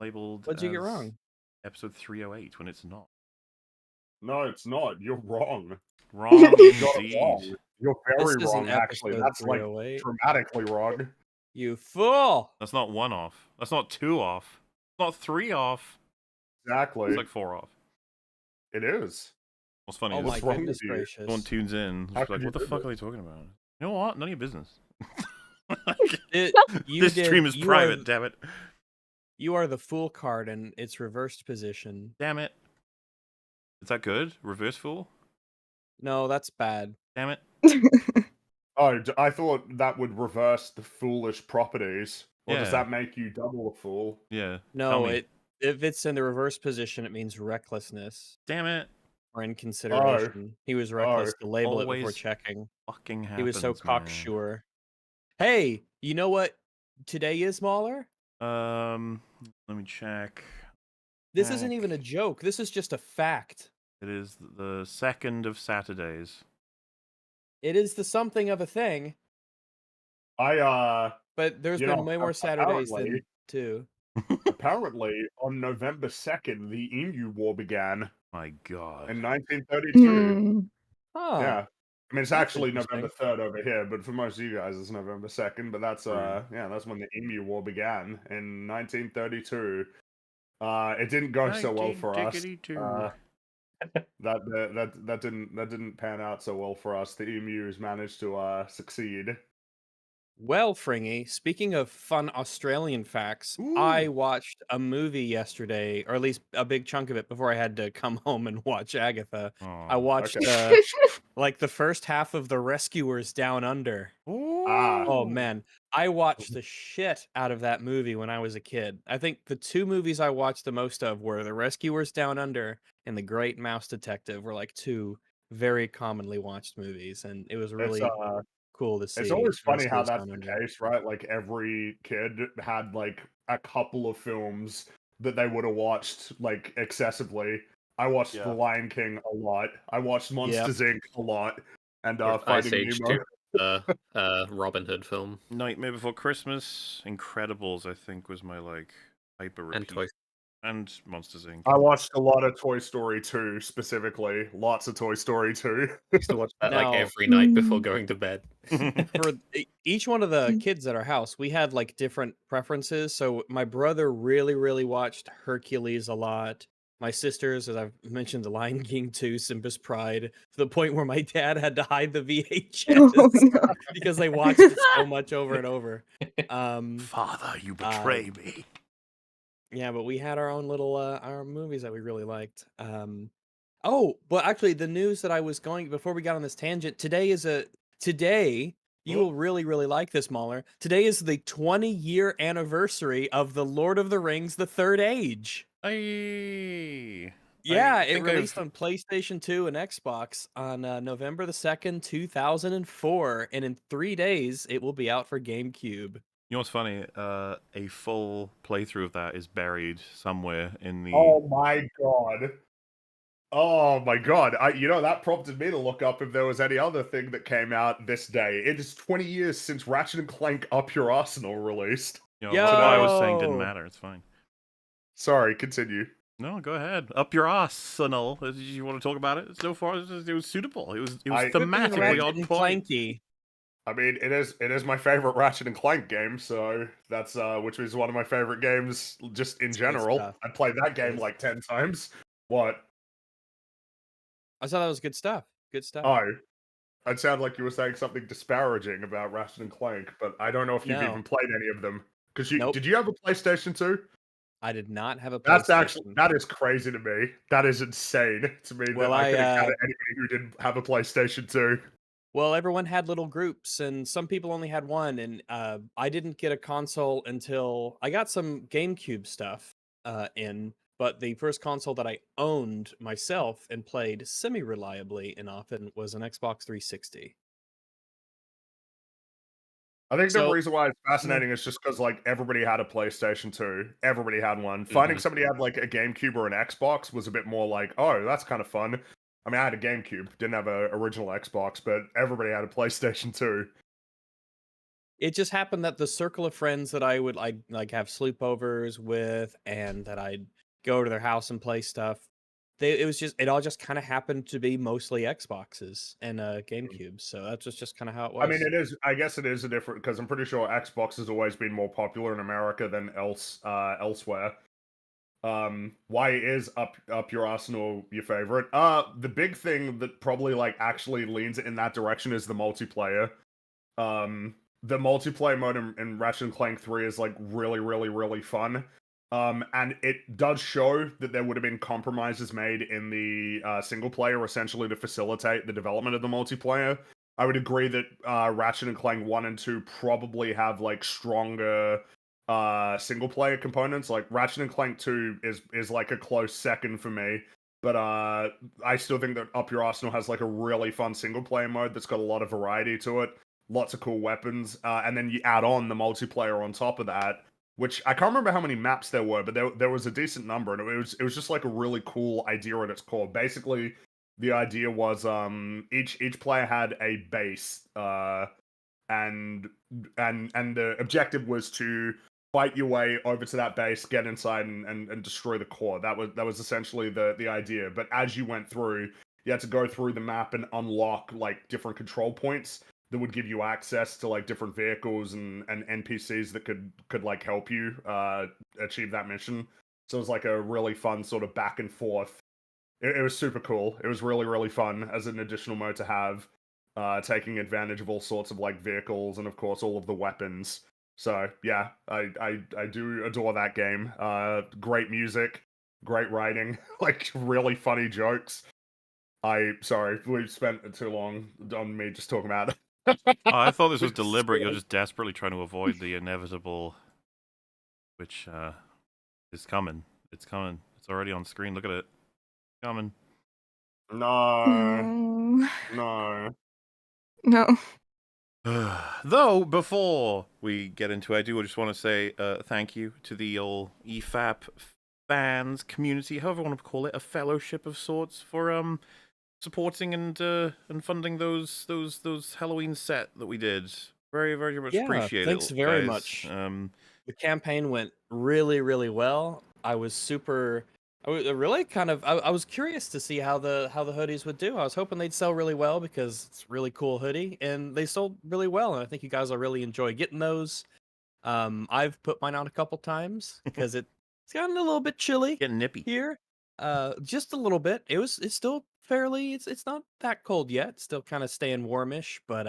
labeled What'd you get as wrong? episode 308 when it's not. No, it's not. You're wrong. Wrong You got it indeed. wrong. You're This very isn't wrong, actually. episode That's like 308. dramatically wrong. You fool! That's not 1 off. That's not 2 off. It's not 3 off. Exactly. It's like 4 off. It is. What's funny Oh is my What's wrong goodness with you? someone gracious. tunes in, How it's could like, you what the do fuck this? are they talking about? You know what? None of your business. You This stream is private, damn it. You are the fool card in its reversed position. Damn it. Is that good? Reverse fool? No, that's bad. Damn it. Oh, I thought that would reverse the foolish properties. Or does Yeah. that make you double a fool? Yeah. Tell No, me. if it's in the reverse position, it means recklessness Damn it. or inconsideration. He was reckless to label it before Always checking. fucking He was so happens, man. cocksure. Hey, you know what today is, Mahler? Let me check. This isn't even a joke. This is just a fact. It is the 2nd of Saturdays. It is the something of a thing, I, but there's you been know, way more Saturdays than apparently- 2. apparently, on November 2nd, the Emu War began My god. in 1932. Hmm. Huh. Yeah. I mean, it's That's actually interesting. November 3rd over here, but for most of you guys, it's November 2nd. But that's True. yeah, that's when the Emu War began in 1932. It didn't go so well for us. 1932. That didn't pan out so well for us. The emus managed to succeed. Well, Fringy, speaking of fun Australian facts, Ooh. I watched a movie yesterday, or at least a big chunk of it before I had to come home and watch Agatha. I Aw. watched Okay. like the first half of The Rescuers Down Under. Oh Ooh. man, I watched the shit out of that movie when I was a kid. I think the 2 movies I watched the most of were The Rescuers Down Under and The Great Mouse Detective, were like 2 very commonly watched movies, and it was really cool to see. It's always funny how Rescuers that's Down the Under. case, right? Like every kid had like a couple of films that they would have watched like excessively. I watched The Lion King a lot. I watched Monsters Inc. a lot, and Ice Finding Age Nemo. 2, Robin Hood film. Nightmare Before Christmas, Incredibles, I think was my like hyper repeat. And Toy And Monsters Inc. I watched a lot of Toy Story 2 specifically. Lots of Toy Story 2. I used to watch that like Now- every night before going to bed. For each one of the kids at our house, we had like different preferences. So my brother really watched Hercules a lot. My sisters, as I've mentioned, The Lion King 2, Simba's Pride, to the point where my dad had to hide the VHS Oh, no. because they watched it so much over and over. Father, you betray me. Yeah, but we had our own little our movies that we really liked. Oh, but actually, the news that I was going before we got on this tangent today is you will really like this, Mahler. Today is the 20-year anniversary of The Lord of the Rings: The Third Age. Hey. Yeah, I it think released on PlayStation 2 and Xbox on November the 2nd, 2004, and in 3 days it will be out for GameCube. You know what's funny? A full playthrough of that is buried somewhere in the. Oh my god. Oh my god. You know, that prompted me to look up if there was any other thing that came out this day. It is 20 years since Ratchet and Clank Up Your Arsenal released. You know, what I was saying didn't Yo! matter. It's fine. Sorry, continue. No, go ahead. Up your arsenal. You want to talk about it? So far, it was suitable. It was thematically Ratchet on and point. Clanky. I mean, it is my favorite Ratchet and Clank game, so that's which is one of my favorite games just in general. stuff. I played that game like 10 times. What? I thought that was good stuff. Good stuff. Oh. It sounded like you were saying something disparaging about Ratchet and Clank, but I don't know if you've No. even played any of them. Because Nope. did you have a PlayStation 2? I did not have a That's PlayStation. that is crazy to me. That is insane to me Well, that I could I, encounter anybody who didn't have a PlayStation 2. Well, everyone had little groups, and some people only had one. And I didn't get a console until I got some GameCube stuff but the first console that I owned myself and played semi-reliably and often was an Xbox 360. I think the So- reason why it's fascinating is just because like everybody had a PlayStation 2. Everybody had one. Finding somebody who had like a GameCube or an Xbox was a bit more like, oh, that's kind of fun. I mean, I had a GameCube, didn't have an original Xbox, but everybody had a PlayStation 2. it just happened that the circle of friends that I would like have sleepovers with, and that I'd go to their house and play stuff. It all just kind of happened to be mostly Xboxes and GameCubes. So that's just kind of how it I mean, was. it is. I guess it is a different because I'm pretty sure Xbox has always been more popular in America than elsewhere. Why is up your Arsenal your favorite? The big thing that probably like actually leans in that direction is the multiplayer. The multiplayer mode in Ratchet and Clank 3 is like really, really, really fun. And it does show that there would have been compromises made in the single player, essentially to facilitate the development of the multiplayer. I would agree that Ratchet and Clank 1 and 2 probably have like stronger single player components. Like Ratchet and Clank 2 is like a close second for me. But I still think that Up Your Arsenal has like a really fun single player mode that's got a lot of variety to it, lots of cool weapons, and then you add on the multiplayer on top of that, which I can't remember how many maps there were, but there was a decent number, and it was just like a really cool idea at its core. Basically, the idea was each player had a base, and the objective was to fight your way over to that base, get inside, and destroy the core. That was essentially the idea. But as you went through, you had to go through the map and unlock like different control points that would give you access to like different vehicles and NPCs that could like help you achieve that mission. So it was like a really fun sort of back and forth. It was super cool. It was really, really fun as an additional mode to have, taking advantage of all sorts of like vehicles and of course all of the weapons. So yeah, I do adore that game. Great music, great writing, like really funny jokes. Sorry, we've spent too long on me just talking about it. Oh, I thought this was deliberate. You're just desperately trying to avoid the inevitable, which is coming. It's coming. It's already on screen. Look at it. It's coming. No, No. no. No. Though, before we get into it, I do just want to say thank you to the old EFAP fans, community, however you want to call it, a fellowship of sorts, for supporting and funding those Halloween set that we did. Very, very much Yeah, appreciated. thanks very guys. much. The campaign went really, really well. I was really kind of I was curious to see how the hoodies would do. I was hoping they'd sell really well because it's a really cool hoodie, and they sold really well. And I think you guys will really enjoy getting those. I've put mine on a couple times because it's gotten a little bit chilly Getting nippy here. Just a little bit. It's still fairly. It's not that cold yet. Still kind of staying warmish, but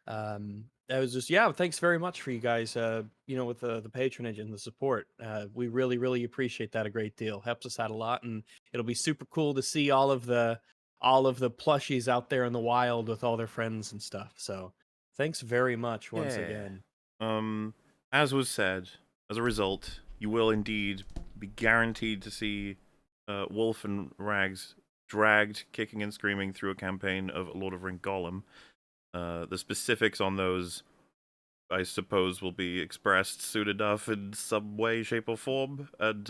I was just thanks very much for you guys with the patronage and the support. We really, really appreciate that a great deal. Helps us out a lot, and it'll be super cool to see all of the plushies out there in the wild with all their friends and stuff. So thanks very much once again. As was said, as a result, you will indeed be guaranteed to see Wolf and Rags dragged kicking and screaming through a campaign of Lord of the Rings Gollum. The specifics on those, I suppose, will be expressed soon enough in some way, shape, or form. And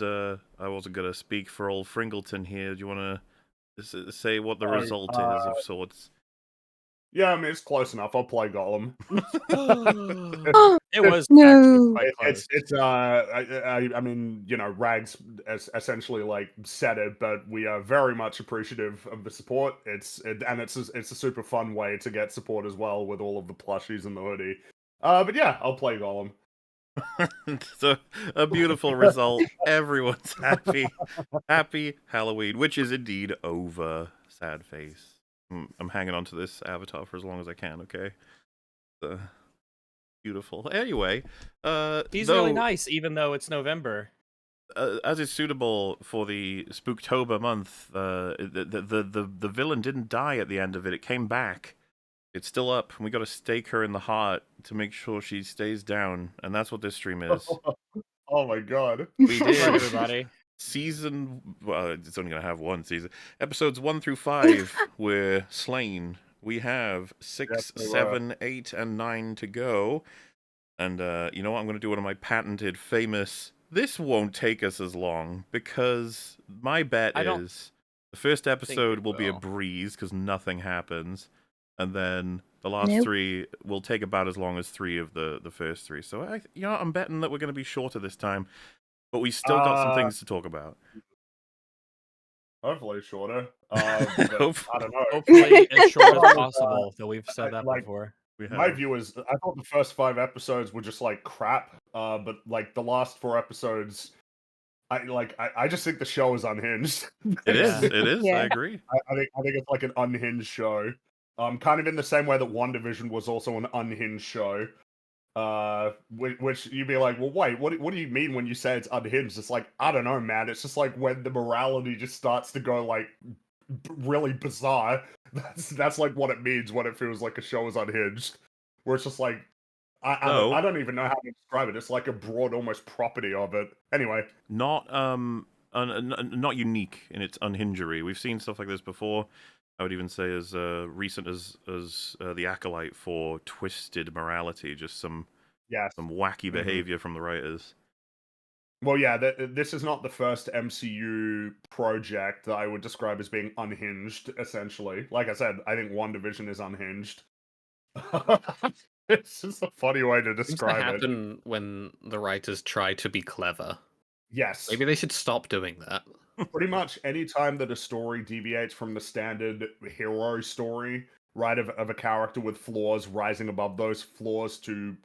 I wasn't going to speak for old Fringleton here. Do you want to say what the result is of sorts? Yeah, I mean, it's close enough. I'll play Gollum. It was No. quite close. I mean, Rags essentially like said it, but we are very much appreciative of the support. It's a super fun way to get support as well with all of the plushies and the hoodie. But yeah, I'll play Gollum. So a beautiful result. Everyone's happy. Happy Halloween, which is indeed over. Sad face. I'm hanging on to this avatar for as long as I can. Okay. Beautiful. Anyway, he's really nice, even though it's November. As is suitable for the Spooktober month, the villain didn't die at the end of it. It came back. It's still up, and we got to stake her in the heart to make sure she stays down, and that's what this stream is. Oh my god. We did, everybody. It's only gonna have one season. Episodes 1 through 5 were slain. We have 6, 7, 8, and 9 to go. And you know what? I'm gonna do one of my patented, famous. This won't take us as long because my bet is the first episode will be a breeze because nothing happens. and then the last Nope. 3 will take about as long as 3 of the first 3. So I'm betting that we're going to be shorter this time, but we still got some things to talk about. Hopefully shorter. But I don't know. Hopefully as short as Uh, possible. Though we've said that like, before. We My have. view is, I thought the first 5 episodes were just like crap. But like the last 4 episodes, I just think the show is unhinged. It Yeah. is. It is. I Yeah. agree. I think it's like an unhinged show. Kind of in the same way that WandaVision was also an unhinged show. Which you'd be like, well, wait, what do you mean when you say it's unhinged? It's like, I don't know, man. It's just like when the morality just starts to go like really bizarre. That's like what it means when it feels like a show is unhinged. Where it's just like, I don't even know how to describe it. It's like a broad, almost property of it. Anyway, Not not unique in its unhingery. We've seen stuff like this before. I would even say as recent as the Acolyte for twisted morality, just some yes. wacky behavior from the writers. Well, yeah, this is not the first MCU project that I would describe as being unhinged, essentially. Like I said, I think WandaVision is unhinged. It's just a funny way to Seems to describe it. happen when the writers try to be clever. Yes. Maybe they should stop doing that. Pretty much any time that a story deviates from the standard hero story, right, of a character with flaws rising above those flaws to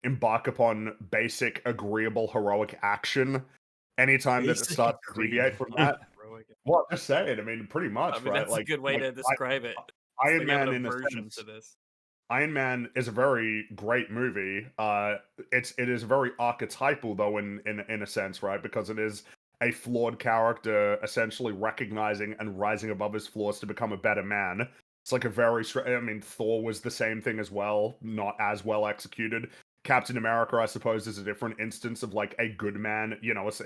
embark upon basic, agreeable, heroic action, anytime that it starts to deviate from that, well, just say it. I mean, pretty much, I mean, right? that's like, a good way to describe it. Iron They have Man, an in a aversion sense, to this. Iron Man is a very great movie. It is very archetypal, though, in a sense, right? Because it is a flawed character essentially recognizing and rising above his flaws to become a better man. It's like a very, I mean, Thor was the same thing as well, not as well executed. Captain America, I suppose, is a different instance of like a good man. You know, it's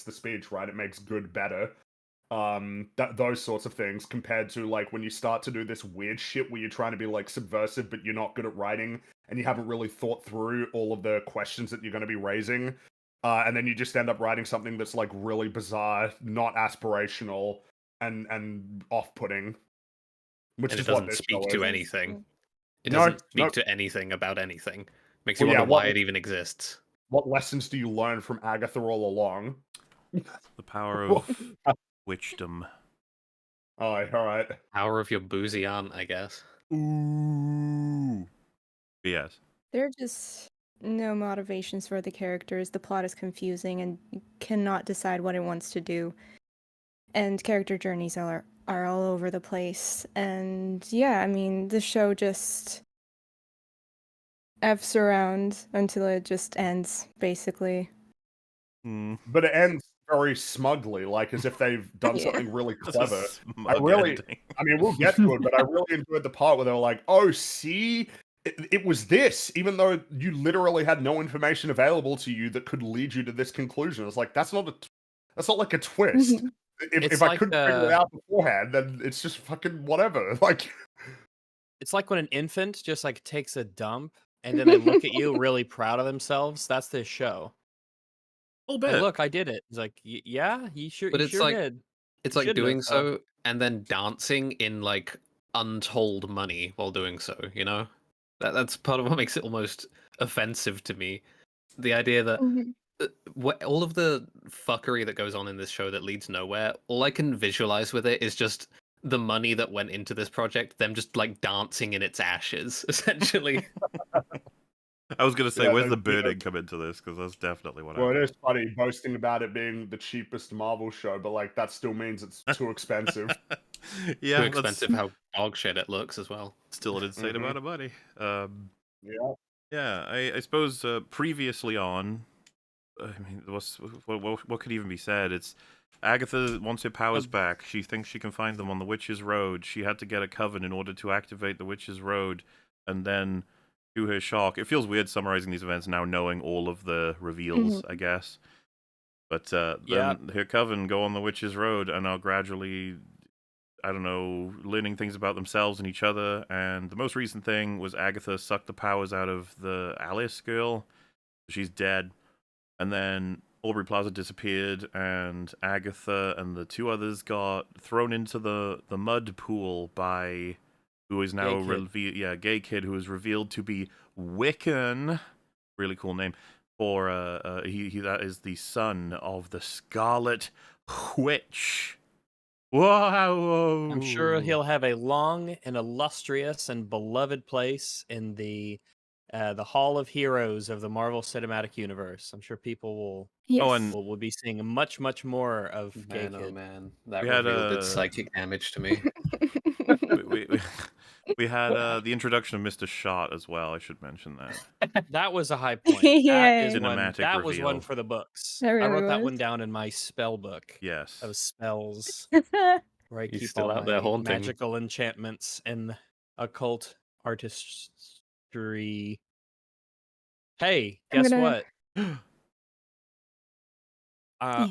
the speech, right? It makes good better. Those sorts of things, compared to like when you start to do this weird shit where you're trying to be like subversive but you're not good at writing and you haven't really thought through all of the questions that you're going to be raising, and then you just end up writing something that's like really bizarre, not aspirational, and off-putting, which And is it what doesn't this speak show to is. anything. It No, doesn't speak no. to anything about anything. Makes Well, you yeah, wonder why it even exists. What lessons do you learn from Agatha all along? The power of witchdom. All right. Power of your boozy aunt, I guess. Ooh. Yes. There are just no motivations for the characters. The plot is confusing and you cannot decide what it wants to do. And character journeys are all over the place. And yeah, I mean, the show just F's around until it just ends, basically. But it ends very smugly, like as if they've done Yeah. something really That's a clever. smug I mean, we'll get to it, but I really enjoyed the part where they were like, "Oh, see, it was this," even though you literally had no information available to you that could lead you to this conclusion. It's like that's not like a twist. Mhm. If I couldn't figure it out beforehand, then it's just fucking whatever. Like, it's like when an infant just like takes a dump and then they look at you really proud of themselves. That's this show. Oh, Like, look, I did it. It's like, yeah, you sure, But you it's sure like- did. It's You like shouldn't doing have, though. so and then dancing in like untold money while doing so, you know? That's part of what makes it almost offensive to me. The idea that Mhm. all of the fuckery that goes on in this show that leads nowhere, all I can visualize with it is just the money that went into this project, them just like dancing in its ashes, essentially. I was gonna say, Yeah, where's no, the yeah. birding come into this? Because that's definitely what well, it happened. is funny boasting about it being the cheapest Marvel show, but like that still means it's too expensive. Yeah, Too that's expensive how dog shit it looks as well. still an insane Mhm. amount of money. Yeah. Yeah, I suppose previously on, I mean, what could even be said? It's Agatha wants her powers back. She thinks she can find them on the Witch's Road. She had to get a coven in order to activate the Witch's Road, and then, to her shock, it feels weird summarizing these events now, knowing all of the reveals, I guess. But then her coven go on the Witch's Road and are gradually, I don't know, learning things about themselves and each other. And the most recent thing was Agatha sucked the powers out of the Alice girl. She's dead. And then Aubrey Plaza disappeared, and Agatha and the 2 others got thrown into the mud pool by who is now Gay Kid. Gay Kid, who is revealed to be Wiccan. Really cool name. For he that is the son of the Scarlet Witch. Wow! I'm sure he'll have a long and illustrious and beloved place in the Hall of Heroes of the Marvel Cinematic Universe. I'm sure people will Yes. and- will be seeing much more of Gay Man, oh Kid. man, that We had, reveal did psychic damage to me. we had the introduction of Mr. Shot as well. I should mention that. That was a high point. Yeah. Cinematic Was one reveal. for the books. That I really wrote that was. one down in my spell book Yes. of spells, where I He's keep still all out there my haunting. magical enchantments and occult artistry. Hey, I'm guess gonna- what? Yeah.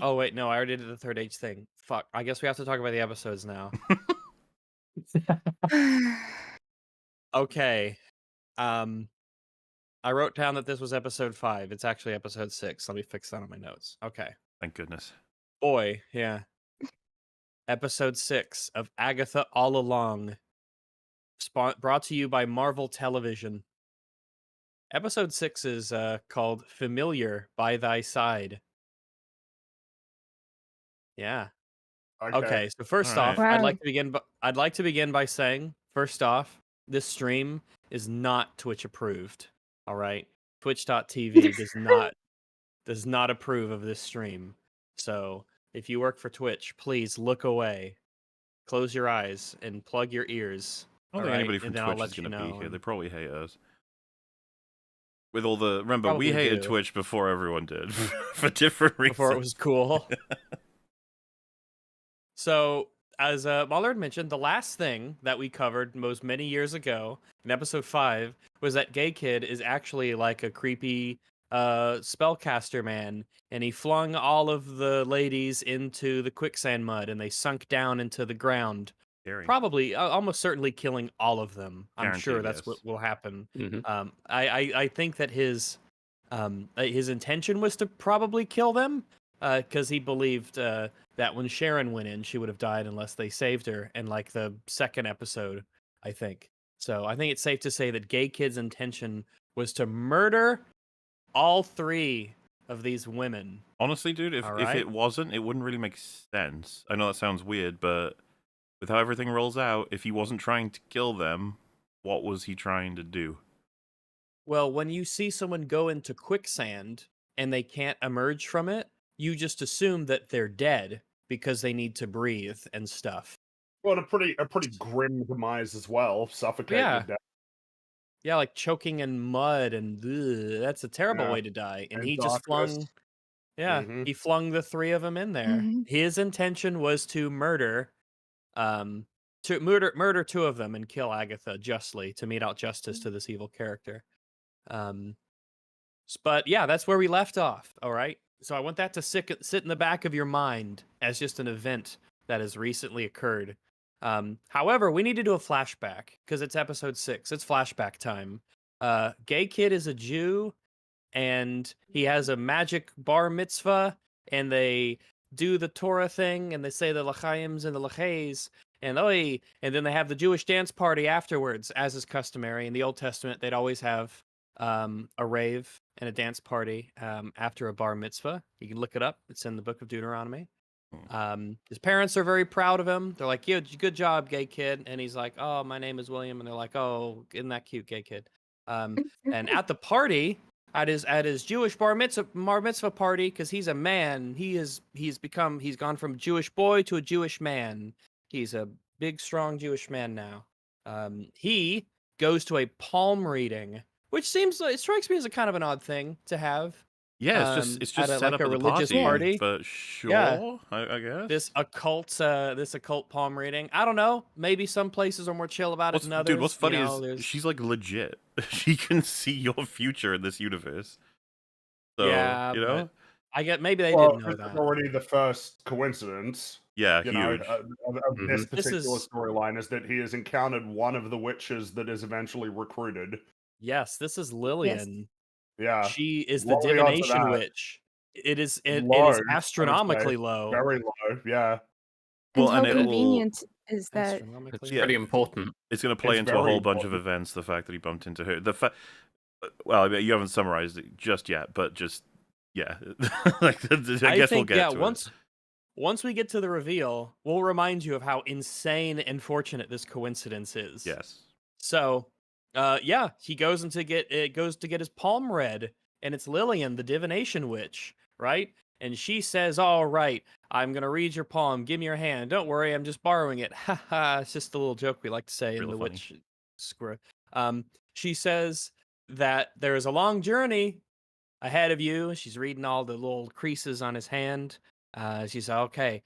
Oh wait, no, I already did the third H thing. Fuck. I guess we have to talk about the episodes now. Okay. I wrote down that this was episode 5. It's actually episode 6. Let me fix that on my notes. Okay. Thank goodness. Boy, yeah. Episode 6 of Agatha All Along. Brought to you by Marvel Television. Episode 6 is called Familiar by Thy Side. Yeah. Okay, so first All off, right. I'd Wow. like to begin by saying, first off, this stream is not Twitch approved. All right? Twitch.tv does not approve of this stream. So, if you work for Twitch, please look away. Close your eyes and plug your ears. I don't think anybody from Twitch is going to be here. They probably hate us. With all the remember, we Probably hated do. Twitch before everyone did for different reasons. Before it was cool. So, as Mallard mentioned, the last thing that we covered many years ago in episode 5 was that Gay Kid is actually like a creepy spellcaster man, and he flung all of the ladies into the quicksand mud, and they sunk down into the ground. Scary. Probably, almost certainly killing all of them. I'm sure Guaranteed, that's yes. what will happen. Mhm. I think that his intention was to probably kill them, because he believed that when Sharon went in, she would have died unless they saved her in like the second episode, I think. So I think it's safe to say that Gay Kid's intention was to murder all 3 of these women. Honestly, dude, if Alright. it wasn't, it wouldn't really make sense. I know that sounds weird, but with how everything rolls out, if he wasn't trying to kill them, what was he trying to do? Well, when you see someone go into quicksand and they can't emerge from it, you just assume that they're dead because they need to breathe and stuff. Well, a pretty grim demise as well. Suffocating Yeah. to death. Yeah, like choking in mud, and that's a terrible Yeah. way to die. And And he just darkness. flung, yeah, Mhm. he flung the 3 of them in there. Mhm. His intention was to murder 2 of them and kill Agatha justly to mete out justice to this evil character. But yeah, that's where we left off. All right. So I want that to sit in the back of your mind as just an event that has recently occurred. However, we need to do a flashback because it's episode 6. It's flashback time. Gay Kid is a Jew, and he has a magic bar mitzvah, and they do the Torah thing, and they say the L'chaims and the L'chays, and oi, and then they have the Jewish dance party afterwards, as is customary. In the Old Testament, they'd always have a rave and a dance party after a bar mitzvah. You can look it up. It's in the book of Deuteronomy. His parents are very proud of him. They're like, "Yeah, good job, Gay Kid." And he's like, "Oh, my name is William." And they're like, "Oh, isn't that cute, Gay Kid?" And at the party, at his Jewish bar mitzvah party, because he's a man, he's gone from Jewish boy to a Jewish man. He's a big, strong Jewish man now. He goes to a palm reading, which it strikes me as a kind of an odd thing to have. Yeah, it's just at set like up a at the religious party. but sure, Yeah. I guess. This occult palm reading. I don't know. Maybe some places are more chill about it than others. Dude, what's funny You know, is there's- she's like legit. She can see your future in this universe. So, Yeah, you know? I get maybe they Well, didn't know this is that. already the first coincidence. Yeah, You huge. know, of this This particular is- storyline is that he has encountered one of the witches that is eventually recruited. Yes, this is Lillian. Yeah, She is the What are the odds of divination that? witch. It is Low, I would say. astronomically low. very low. Yeah, Well, and and how it will- convenient is that It's Astronomically. Yeah. pretty important. It's going to play It's into a very whole bunch of important. events. The fact that he bumped into her. Well, I mean, you haven't summarized it just yet, but just yeah. Like, I guess we'll think, get to once we get to the reveal, we'll remind you of how insane and fortunate this coincidence is. it. Yes. So, yeah, he goes to get his palm read, and it's Lillian, the divination witch, right? And she says, "All right, I'm gonna read your palm. Give me your hand. Don't worry, I'm just borrowing it." Ha ha! It's just a little joke we like to say in Real the funny. witch square. She says that there is a long journey ahead of you. She's reading all the little creases on his hand. She said, "Okay,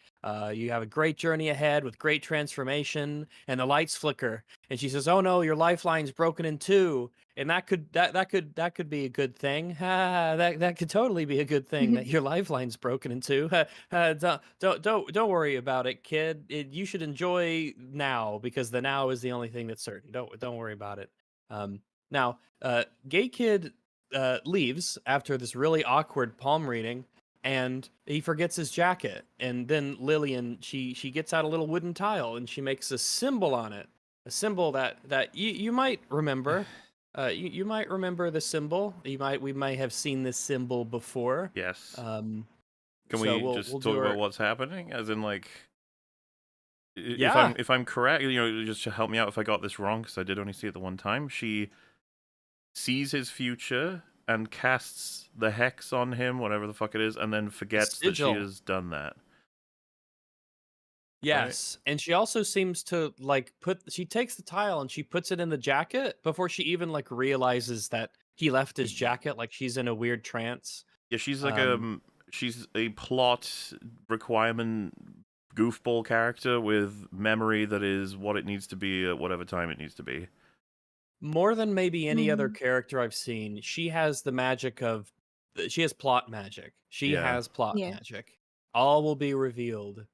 you have a great journey ahead with great transformation." And the lights flicker, and she says, "Oh no, your lifeline's broken in two." And that could be a good thing. That could totally be a good thing that your lifeline's broken in two. Don't worry about it, kid. You should enjoy now because the now is the only thing that's certain. Don't worry about it. Now, gay kid leaves after this really awkward palm reading, and he forgets his jacket. And then Lillian, she gets out a little wooden tile and she makes a symbol on it, a symbol that you might remember. You might remember the symbol. We might have seen this symbol before. Yes. Um, Can so we we'll just do talk our- about what's happening? As in, like, Yeah. if I'm correct, just to help me out if I got this wrong, because I did only see it the one time. She sees his future and casts the hex on him, whatever the fuck it is, and then forgets that she sigil. has done that. Yes, and she also seems to like she takes the tile and she puts it in the jacket before she even like realizes that he left his jacket. Like she's in a weird trance. Yeah, she's like Um, she's a plot requirement goofball character with memory that is what it needs to be at whatever time it needs to be. More than maybe any other Mhm. character I've seen, she has the magic of she has plot magic. She Yeah. has plot Yeah. magic. All will be revealed.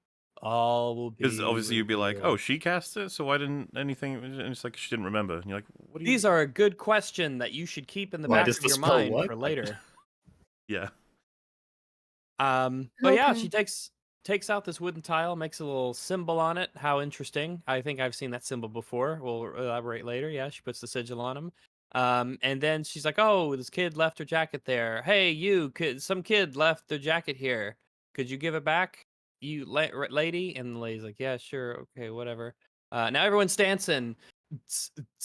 All will be Because obviously you'd be like, oh, revealed. she cast it, so why didn't anything? And it's like she didn't remember. And you're like, what do you? These are a good question that you should keep in the Why back does of the your spell mind work for like later. Yeah. But yeah, she Okay. takes out this wooden tile, makes a little symbol on it. How interesting. I think I've seen that symbol before. We'll elaborate later. Yeah, she puts the sigil on him. And then she's like, "Oh, this kid left her jacket there. Hey, some kid left their jacket here. Could you give it back, you lady?" And the lady's like, "Yeah, sure. Okay, whatever." Now everyone's dancing.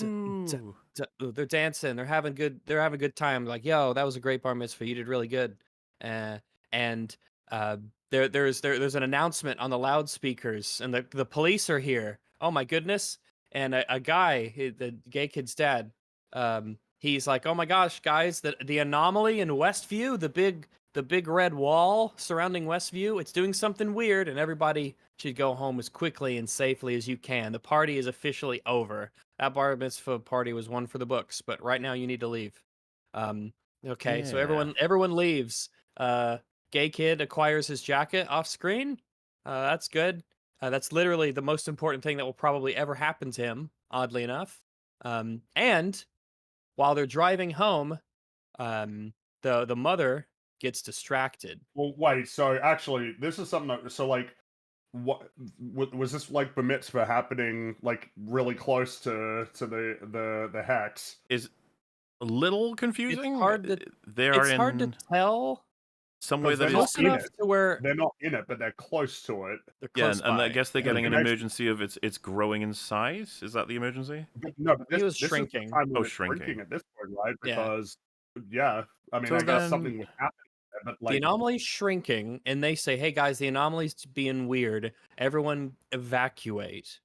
Ooh. They're dancing. They're having good time. Like, "Yo, that was a great bar mitzvah. You did really good." And there's an announcement on the loudspeakers, and the police are here. Oh my goodness! And a guy, the gay kid's dad, he's like, "Oh my gosh, guys, the anomaly in Westview, the big red wall surrounding Westview, it's doing something weird, and everybody should go home as quickly and safely as you can. The party is officially over. That bar mitzvah party was one for the books, but right now you need to leave." Okay, so Yeah. everyone leaves. Gay kid acquires his jacket off screen. That's good. That's literally the most important thing that will probably ever happen to him, oddly enough. And while they're driving home, the mother gets distracted. Well, wait. So actually, this is something. So like, what was this like the mitzvah happening like really close to the hex? Is a little confusing. It's hard to They are it's hard to in tell. somewhere Because that they're is not in Enough it. to where They're not in it, but they're close to it. they're yeah, close and I by. guess they're And getting you an can actually- emergency of it's growing in size. Is that the emergency? But no, but He this, was this is the shrinking. time when Oh, it's shrinking. at this point, right? Yeah. Because yeah, I mean, So I guess then- something was happening, there, but The like, anomaly's shrinking, and they say, "Hey guys, the anomaly's being weird. Everyone evacuate."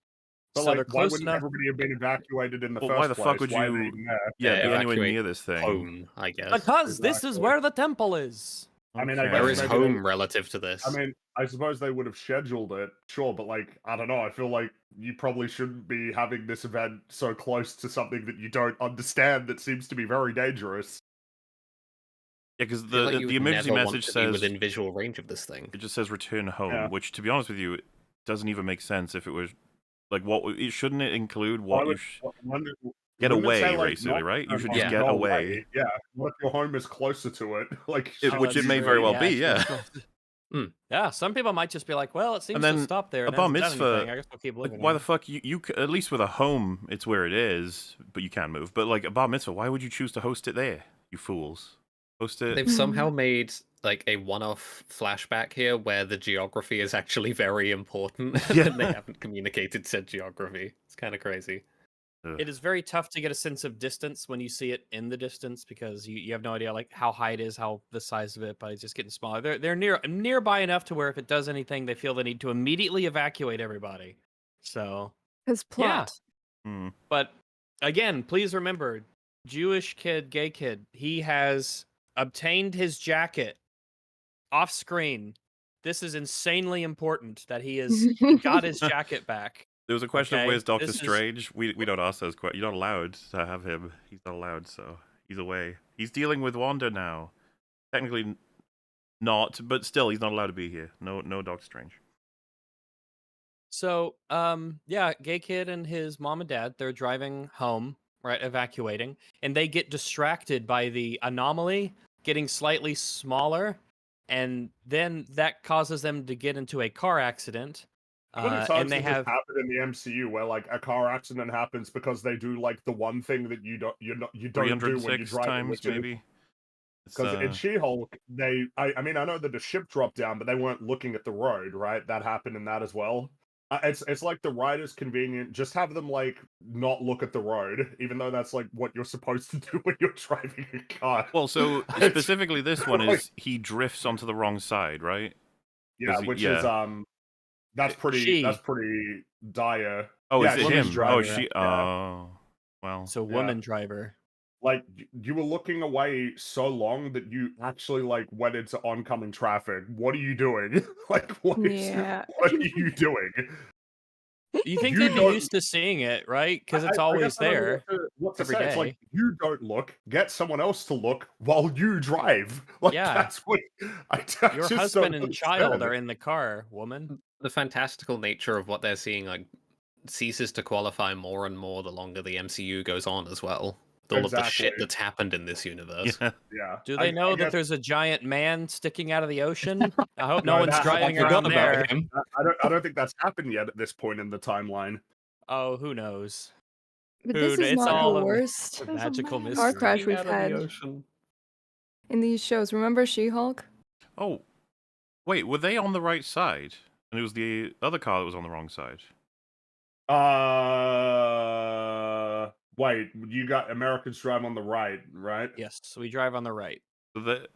but So like, they're why close wouldn't enough. everybody have been evacuated in the Well, first why the place? fuck would Why are they you- even there? Yeah, be anywhere evacuate near this thing. Home, I guess. Because this is Exactly. where the temple is. I mean, I Okay. guess Where is maybe home relative to this? I mean, I suppose they would have scheduled it, sure, but like, I don't know. I feel like you probably shouldn't be having this event so close to something that you don't understand that seems to be very dangerous. Yeah, because I feel like you the would emergency never want message to be says within visual range of this thing. it just says return home, Yeah. which to be honest with you, it doesn't even make sense if it was like it shouldn't it include Why what would- you wouldn't get it away say, like, basically, not right? You should return just home, get go away. Yeah. What if your home is closer to it? Like, Which it may very well be, yeah. Yeah, some people might just be like, well, it seems then to stop there. a And bar hasn't done mitzvah, anything. I guess I'll keep Like, living. why in the it." fuck you at least with a home, it's where it is, but you can move. But like a bar mitzvah, why would you choose to host it there? You fools. Host it. They've somehow made like a one-off flashback here where the geography is actually very important, Yeah. and they haven't communicated said geography. It's kind of crazy. Ugh. It is very tough to get a sense of distance when you see it in the distance because you have no idea like how high it is, how the size of it, but it's just getting smaller. They're nearby enough to where if it does anything, they feel the need to immediately evacuate everybody. So Because plot. Hmm. but again, please remember, Jewish kid, gay kid, he has obtained his jacket off screen. This is insanely important that he has got his jacket back. There was a question of Okay, where's Doctor this is- Strange. We don't ask those questions. You're not allowed to have him. He's not allowed, so he's away. He's dealing with Wanda now. Technically not, but still he's not allowed to be here. No Doctor Strange. So, yeah, gay kid and his mom and dad, they're driving home, right, evacuating, and they get distracted by the anomaly getting slightly smaller, and then that causes them to get into a car accident. How many times And they does this have happen in the MCU where like a car accident happens because they do like the one thing that you don't do when you're 306 driving, times which is maybe. because in She-Hulk, I mean, I know that the ship dropped down, but they weren't looking at the road, right? That happened in that as well. It's like the rider's convenient. Just have them like not look at the road, even though that's like what you're supposed to do when you're driving a car. Well, so It's- specifically this one is he drifts onto the wrong side, right? yeah, he- which yeah. is that's pretty dire. Oh, Yeah, is it woman's him? driving Oh, it, she. yeah. Oh, well. so woman driver. Like you were looking away so long that you actually like went into oncoming traffic. What are you doing? Like what Yeah. what are you doing? You think You they'd be don't- used to seeing it, right? Because it's I always guess I don't know there. what to every say. It's like day. you don't look, get someone else to look while you drive. Like Yeah. that's what I Your just husband don't and child understand. are in the car, woman. The fantastical nature of what they're seeing like ceases to qualify more and more the longer the MCU goes on as well. With all of the shit Exactly. that's happened in this universe. Yeah. Yeah. Do they know I that guess- there's a giant man sticking out of the ocean? I hope no No, one's that- driving I around Forgot about there. him. I don't think that's happened yet at this point in the timeline. Oh, who knows? But Dude, this is it's not all the of- worst A magical car mystery. crash we've Out of the had ocean. in these shows. Remember She-Hulk? Oh, wait. Were they on the right side? And it was the other car that was on the wrong side. Wait, you got Americans drive on the right, right? Yes, we drive on the right.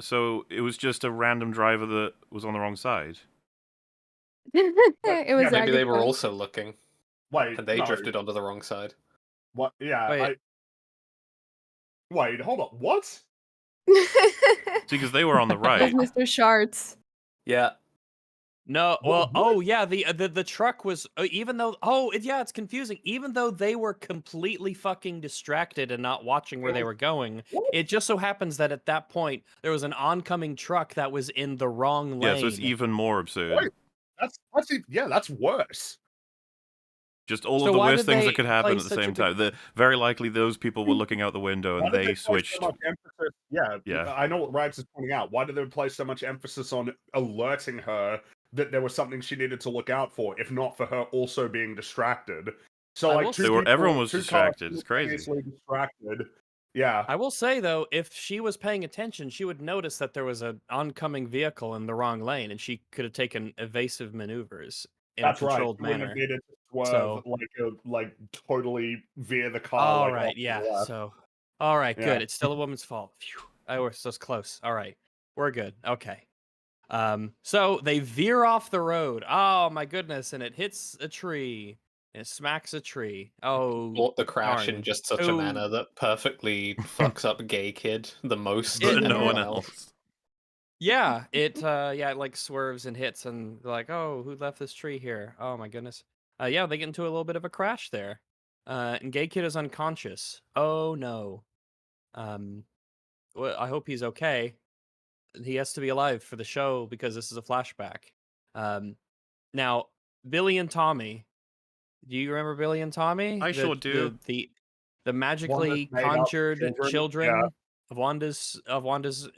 So it was just a random driver that was on the wrong side. It was yeah, Maybe they were Agatha. also looking, Wait, and they no. drifted onto the wrong side. What? Yeah, Wait. Wait, hold on. What? See, because they were on the That's right. Mr. Sharts. Yeah. No, Wha- well, what? oh yeah, the truck was even though it's confusing. Even though they were completely fucking distracted and not watching where they were going, What? it just so happens that at that point there was an oncoming truck that was in the wrong lane. Yeah, so it's even more absurd. Wait. That's worse. Just all So of the why worst did things they that could happen place at the such a same big- time. Very likely those people were looking out the window Why and did they place switched. so much emphasis? Yeah, Yeah. I know what Rags is pointing out. Why did they place so much emphasis on alerting her that there was something she needed to look out for, if not for her also being distracted? So I like will two say- people, Everyone was two cars distracted. It's crazy. simultaneously distracted. Yeah, I will say though, if she was paying attention, she would notice that there was an oncoming vehicle in the wrong lane, and she could have taken evasive maneuvers in that's a right. controlled You wouldn't manner. have needed to swerve So- like totally veer the car. All like, right, off to yeah. the left. So, all right, Yeah. good. It's still a woman's fault. Phew. I was so close. All right, we're good. Okay. So they veer off the road. Oh my goodness! And it hits a tree. And it smacks a tree. Oh, Bought the crash darn. in just such a Who- manner that perfectly fucks up gay kid the most. It- than no one anyone else. yeah. It it like swerves and hits, and they're like, oh, who left this tree here? Oh my goodness. Yeah, they get into a little bit of a crash there. And gay kid is unconscious. Oh no. Well, I hope he's okay. He has to be alive for the show because this is a flashback. Now, Billy and Tommy. Do you remember Billy and Tommy? I sure do. The magically made up conjured children, children yeah. of Wanda's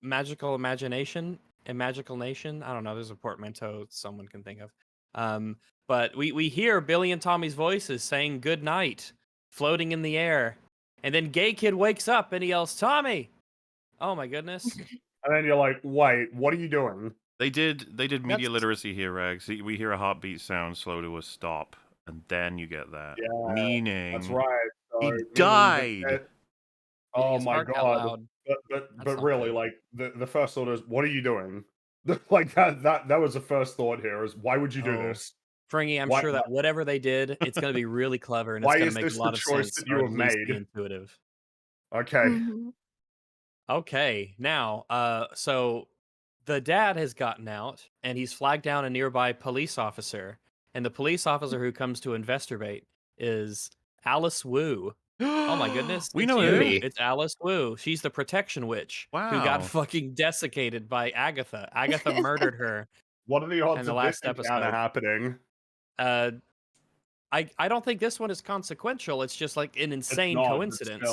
magical imagination. A magical nation? I don't know. There's a portmanteau someone can think of. But we hear Billy and Tommy's voices saying good night, floating in the air. And then Gay Kid wakes up and he yells, Tommy! Oh my goodness. And then you're like, wait, what are you doing? They did media That's- literacy here, Rags. We hear a heartbeat sound slow to a stop, and then you get that. Yeah, Meaning That's right. So, he meaning that died. Oh His my heart got god. loud. But not really, good. like the first thought is, what are you doing? Like that was the first thought here is why would you do Oh. this? Fringy, I'm Why- sure that whatever they did, it's going to be really clever and it's Why going to is make this a the lot of choice sense, that you or have at least be made? intuitive. Okay. Mhm. Okay, now, so the dad has gotten out and he's flagged down a nearby police officer, and the police officer who comes to investigate is Alice Wu. Oh my goodness, We it's know you. her. Really? It's Alice Wu. She's the protection witch who got Wow. fucking desiccated by Agatha. Agatha murdered her. What are the odds And the of this last encounter episode. happening? Uh, I don't think this one is consequential. It's just like an It's insane not, but coincidence.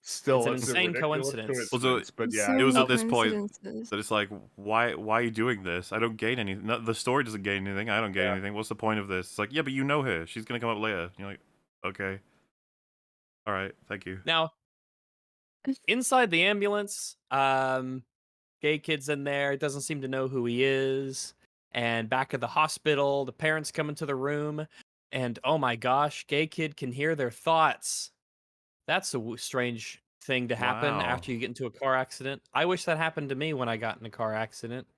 Still, It's an a insane ridiculous coincidence. Also, coincidence. But yeah, it was So at this point coincidences. that it's like, why are you doing this? I don't gain anything. No, the story doesn't gain anything. I don't gain Yeah. anything. What's the point of this? It's like, yeah, but you know her. She's gonna come up later. And you're like, okay, all right, thank you. Now, inside the ambulance, Gay Kid's in there. Doesn't seem to know who he is. And back at the hospital, the parents come into the room, and oh my gosh, Gay Kid can hear their thoughts. That's a strange thing to happen Wow. after you get into a car accident. I wish that happened to me when I got in a car accident.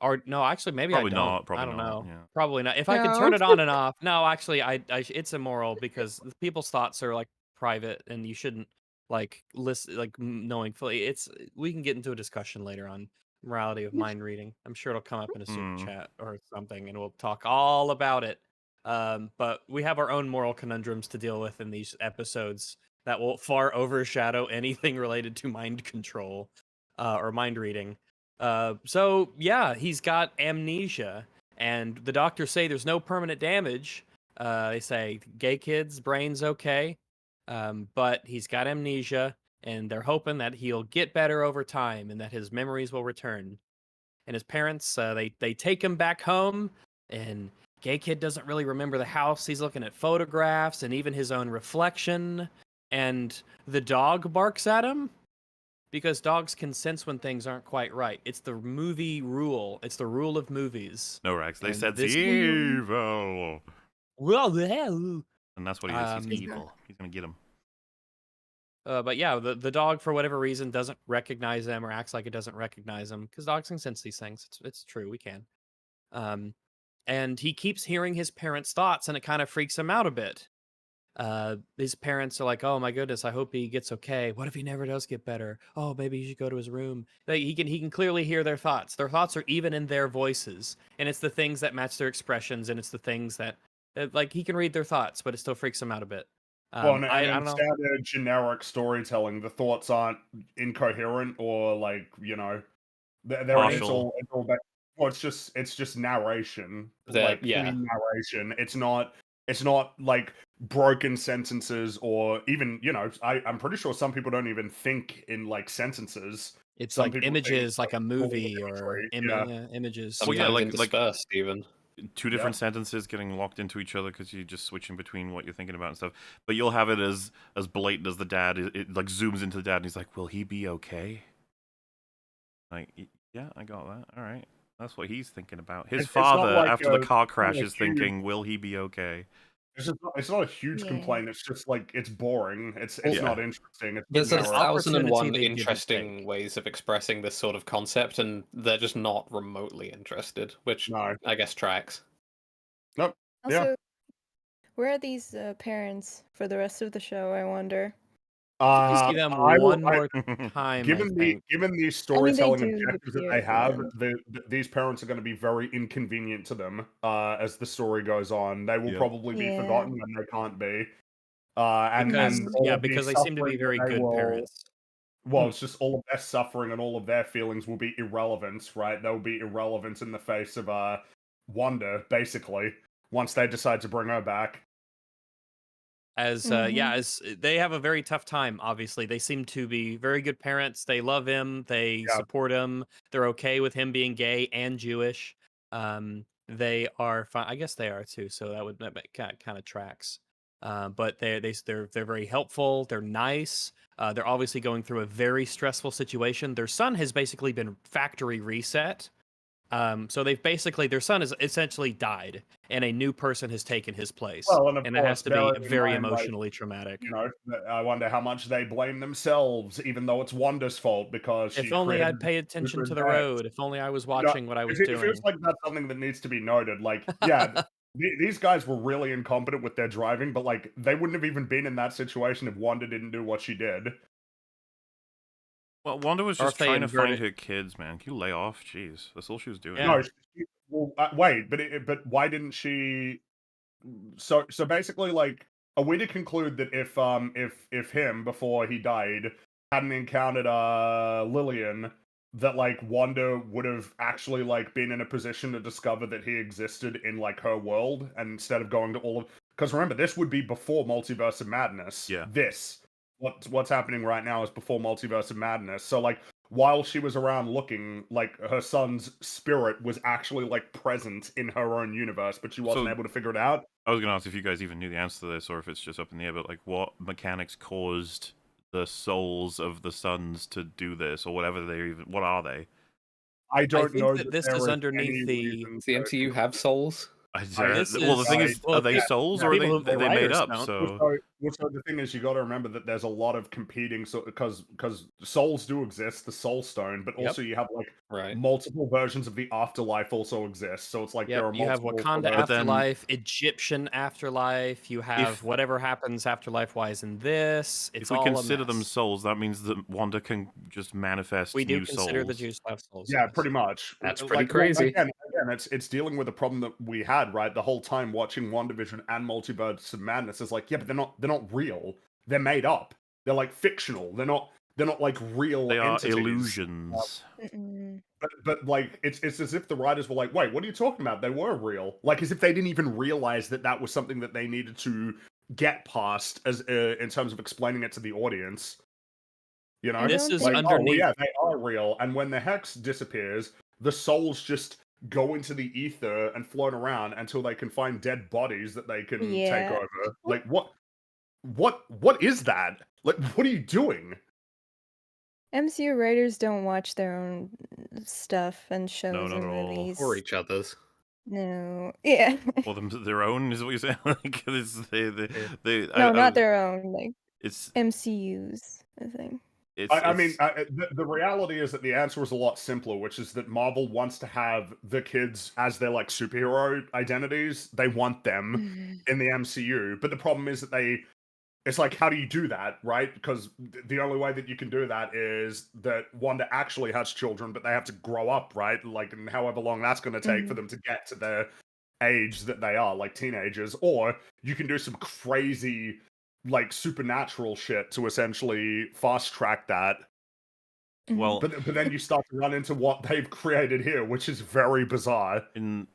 Or no, actually, maybe Probably I don't. not, probably I don't not, know. yeah. Probably not. If I could No. turn it on and off, no, actually, it's immoral because people's thoughts are like private, and you shouldn't like listen, like knowing fully. We can get into a discussion later on morality of mind reading. I'm sure it'll come up in a super Hmm. chat or something, and we'll talk all about it. But we have our own moral conundrums to deal with in these episodes that will far overshadow anything related to mind control or mind reading. So yeah, he's got amnesia, and the doctors say there's no permanent damage. They say Gay Kid's brain's okay, but he's got amnesia, and they're hoping that he'll get better over time and that his memories will return. And his parents, they take him back home, and Gay Kid doesn't really remember the house. He's looking at photographs and even his own reflection, and the dog barks at him. Because dogs can sense when things aren't quite right. It's the movie rule. It's the rule of movies. No, Rex. They And said this- evil, Well, and that's what he is. He's Um, evil. He's gonna get him. but yeah, the dog for whatever reason doesn't recognize them or acts like it doesn't recognize them because dogs can sense these things. It's true. We can. And he keeps hearing his parents' thoughts, and it kind of freaks him out a bit. His parents are like, "Oh my goodness, I hope he gets okay. What if he never does get better? Oh, maybe he should go to his room." Like, he can clearly hear their thoughts. Their thoughts are even in their voices, and it's the things that match their expressions, and it's the things that like he can read their thoughts, but it still freaks him out a bit. well, and I don't know. instead of generic storytelling, the thoughts aren't incoherent or like they're Partial. it's all well, it's just narration, Yeah. clean narration. It's not like broken sentences or even I'm pretty sure some people don't even think in like sentences. It's Some like people think images, like a full of movie or imagery, yeah. images. Well, yeah, Sometimes like- interspersed even. Two different sentences getting locked into each other because you're just switching between what you're thinking about and stuff. But you'll have it as blatant as the dad. It like zooms into the dad and he's like, "Will he be okay?" Like, yeah, I got that. All right, that's what he's thinking about. His It's not father, like after the car not crash, like is thinking, "Will he be okay?" It's not a huge Yeah. complaint. It's just like it's boring. It's Yeah. not interesting. It's There's just Yes. a narrative. 1001 Opportunity they didn't interesting take. ways of expressing this sort of concept, and they're just not remotely interested, which No. I guess tracks. Also, where are these parents for the rest of the show? I wonder. You see them I will- one more time. Given the storytelling objectives that they appear have, then. these parents are going to be very inconvenient to them as the story goes on. They will Yep. probably be Yeah. forgotten when they can't be. And because all yeah, of the because they seem to be suffering very that they good will- parents. Well, it's just all of their suffering and all of their feelings will be irrelevant, right? They'll be irrelevant in the face of Wanda, basically, once they decide to bring her back. As as they have a very tough time. Obviously, they seem to be very good parents. They love him. They Yeah. support him. They're okay with him being gay and Jewish. They are fine. I guess they are too. So that kind of tracks. But they're very helpful. They're nice. They're obviously going through a very stressful situation. Their son has basically been factory reset. So their son has essentially died, and a new person has taken his place. Well, and of It course, has to be bearing in very mind, like, emotionally traumatic. you know, I wonder how much they blame themselves, even though it's Wanda's fault because she If only created I'd pay attention to the that. road. If only I was You know, watching what I was it feels doing. like that's something that needs to be noted. Like, yeah, these guys were really incompetent with their driving, but like they wouldn't have even been in that situation if Wanda didn't do what she did. Well, Wanda was Or just if they trying to find inverted- her kids, man. Can you lay off? Jeez, that's all she was doing. Yeah. No, well, wait, but why didn't she? So basically, like, are we to conclude that if him before he died hadn't encountered Lillian, that like Wanda would have actually like been in a position to discover that he existed in like her world, and instead of going to all of, because remember, this would be before Multiverse of Madness. Yeah. What's happening right now is before Multiverse of Madness. So like while she was around looking, like her son's spirit was actually like present in her own universe, but she wasn't So- able to figure it out. I was gonna ask if you guys even knew the answer to this, or if it's just up in the air. But like, what mechanics caused the souls of the sons to do this, or whatever they even? What are they? I don't think know that that this there is is underneath any the- reason Does the to MCU have souls? This Well, the is- thing is, well, are they yeah, souls, yeah. or are People they who- they made writers up? don't. So So the thing is, you got to remember that there's a lot of competing, so because souls do exist, the Soul Stone, but Yep. also you have like Right. multiple versions of the afterlife also exist. So it's like there are Yep, you have multiple. Wakanda But then- afterlife, Egyptian afterlife. You have If- whatever happens afterlife-wise in this. It's if we all consider a them mess. souls, that means that Wanda can just manifest We do new consider the souls. Jews have souls. Yeah, yes. pretty much. That's Like, pretty well, crazy. Again, it's dealing with a problem that we had right the whole time watching WandaVision and Multiverse of Madness. Is like, yeah, but they're not real. They're made up. They're like fictional. They're not like real. They are entities. illusions. Mm-mm. But like it's as if the writers were like, wait, what are you talking about? They were real. Like as if they didn't even realize that that was something that they needed to get past as in terms of explaining it to the audience. You know, I This don't is like, think- oh, well, underneath. yeah, they are real. And when the hex disappears, the souls just go into the ether and float around until they can find dead bodies that they can take Yeah. over. Like what is that? Like what are you doing? MCU writers don't watch their own stuff and shows not and at all. movies. Or each other's. No. Yeah. Or their own is what you're saying. Like they No, not their own. Like It's MCU's, I think. I mean, the reality is that the answer is a lot simpler, which is that Marvel wants to have the kids as their like superhero identities. They want them in the MCU, but the problem is that it's like, how do you do that, right? Because the only way that you can do that is that Wanda actually has children, but they have to grow up, right? Like, and however long that's going to take for them to get to the age that they are, like teenagers. Or you can do some crazy, like, supernatural shit to essentially fast track that. well But then you start to run into what they've created here, which is very bizarre. in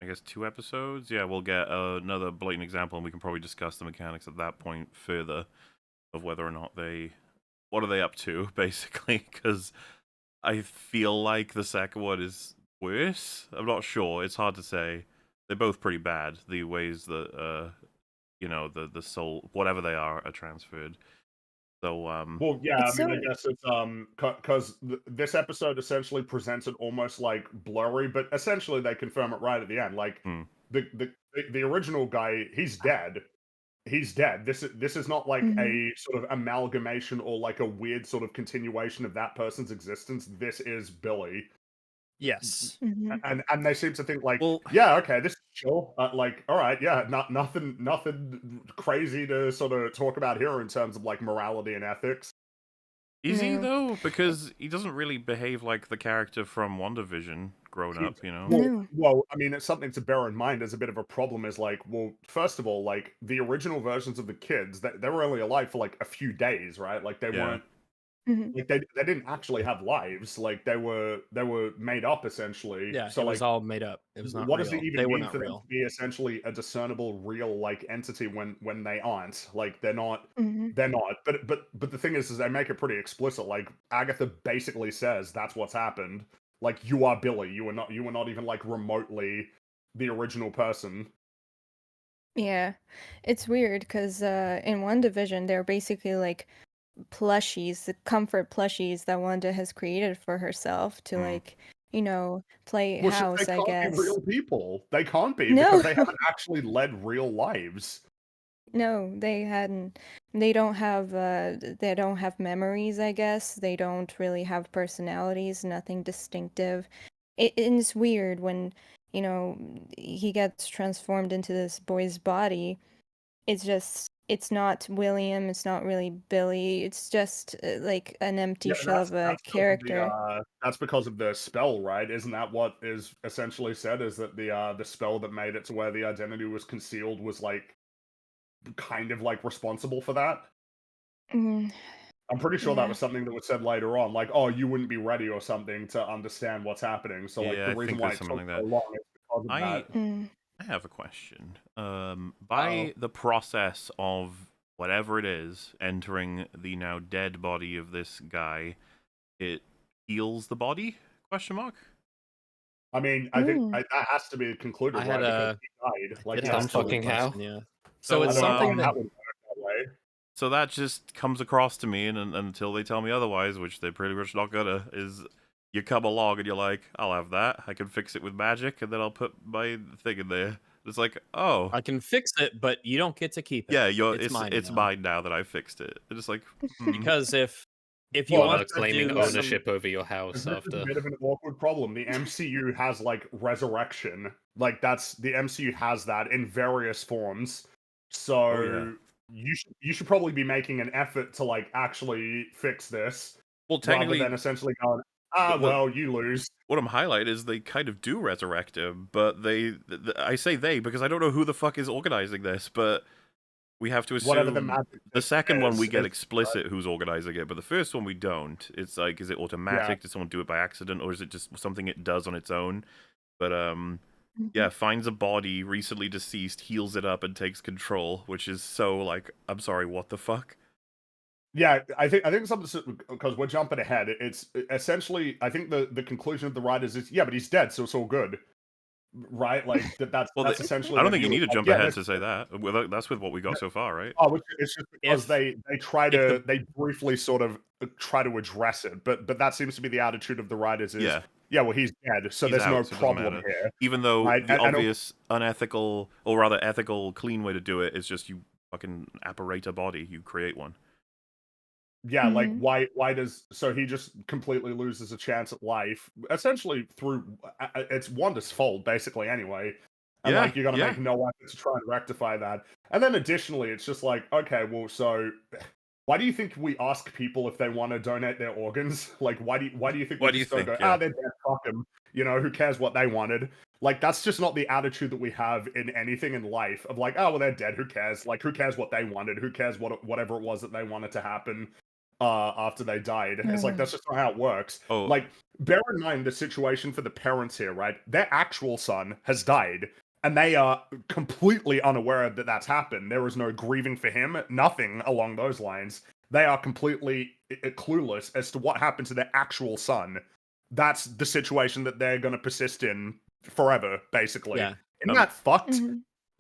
I guess 2 episodes. Yeah, we'll get another blatant example, and we can probably discuss the mechanics at that point further of whether or not what are they up to, basically. Because I feel like the second one is worse. I'm not sure. It's hard to say. They're both pretty bad. The ways that the soul, whatever they are transferred. So Well, yeah, It's I mean, so- I guess it's because this episode essentially presents it almost like blurry, but essentially they confirm it right at the end. Like the original guy, he's dead. He's dead. This is not like a sort of amalgamation or like a weird sort of continuation of that person's existence. This is Billy. Yes. Mhm. And they seem to think like, Well- yeah, okay, this is chill. Like, all right, yeah, nothing crazy to sort of talk about here in terms of like morality and ethics. is he No. though? Because he doesn't really behave like the character from WandaVision grown up, you know. No. Well, I mean, it's something to bear in mind as a bit of a problem. Is like, well, first of all, like the original versions of the kids, they were only alive for like a few days, right? Like they Yeah. weren't Mhm. Like they didn't actually have lives. Like they were made up essentially. Yeah, So it was like, all made up. It was not what does it real. even They were mean not for them real. to be essentially a discernible real like entity when they aren't? Like they're not. Mhm. They're not. But the thing is they make it pretty explicit. Like Agatha basically says that's what's happened. Like you are Billy. You were not even like remotely the original person. Yeah. It's weird because in One Division, they're basically like plushies, the comfort plushies that Wanda has created for herself to like, play Well, they house, I can't be guess. real people. They can't be because No, they haven't actually led real lives. no, they hadn't. They don't have memories, I guess. They don't really have personalities, nothing distinctive. And it's weird when, you know, he gets transformed into this boy's body. It's not William, it's not really Billy, it's just like an empty Yeah, shell of a character. that's because of the spell, right? Isn't that what is essentially said? Is that the spell that made it to where the identity was concealed was like kind of like responsible for that? Mm, I'm pretty sure that yeah. was something that was said later on, like, oh, you wouldn't be ready or something to understand what's happening. So like Yeah, the I reason think why there's it something took like so that. long is because of that. I have a question. By Uh-oh. the process of whatever it is entering the now dead body of this guy, it heals the body? Question mark. I mean, I think Mm. that has to be concluded, I had right? Because a he died. Like, did he have a has Some to similar fucking live. how. question, yeah. So, So it's I don't know something how that that would work that way. So that just comes across to me, and until they tell me otherwise, which they're pretty much not gonna, is you come along and you're like, I'll have that. I can fix it with magic, and then I'll put my thing in there. It's like, oh, I can fix it, but you don't get to keep it. yeah, It's mine now. mine now that I fixed it. It's just like, Because if you Well, want to claiming do some ownership over your house this is after. a bit of an awkward problem. The MCU has like resurrection, like that's the MCU has that in various forms. So Oh, yeah. you should probably be making an effort to like actually fix this, Well, rather technically, than essentially going, well, you lose. what I'm highlighting is they kind of do resurrect him, but I say they because I don't know who the fuck is organizing this, but we have to Whatever the assume magic the second one we is, get explicit who's organizing it, but the first one we don't. It's like, is it yeah. automatic? Did someone do it by accident, or is it just something it does on its own? But yeah, finds a body recently deceased, heals it up, and takes control, which is so like, I'm sorry, what the fuck? Yeah, I think something because we're jumping ahead. It's essentially I think the conclusion of the writers is but he's dead, so it's all good, right? Like that's Well, that's essentially. I don't their think you view. need to Like, jump ahead to say that. Well, that's with what we got so far, right? Oh, it's just because If- they try if to they briefly sort of try to address it, but that seems to be the attitude of the writers is well he's dead, so He's there's out, no so it doesn't problem matter. here. Even though Right? the And obvious unethical, or rather ethical, clean way to do it is just you fucking apparate a body, you create one. yeah, like why does so he just completely loses a chance at life essentially through it's Wanda's fault basically anyway. And like you're gonna make no effort to try and rectify that. And then additionally, it's just like, okay, well, so why do you think we ask people if they want to donate their organs? Like, why do you think Why we do you just don't think, go, they're dead, fuck them. You know, who cares what they wanted? Like, that's just not the attitude that we have in anything in life. Of like, oh well, they're dead. Who cares? Like, who cares what they wanted? Who cares whatever it was that they wanted to happen after they died? It's like that's just not how it works. Oh. Like, bear in mind the situation for the parents here, right? Their actual son has died. And they are completely unaware that that's happened. There is no grieving for him, nothing along those lines. They are completely clueless as to what happened to their actual son. That's the situation that they're going to persist in forever, basically. Yeah. Isn't that fucked?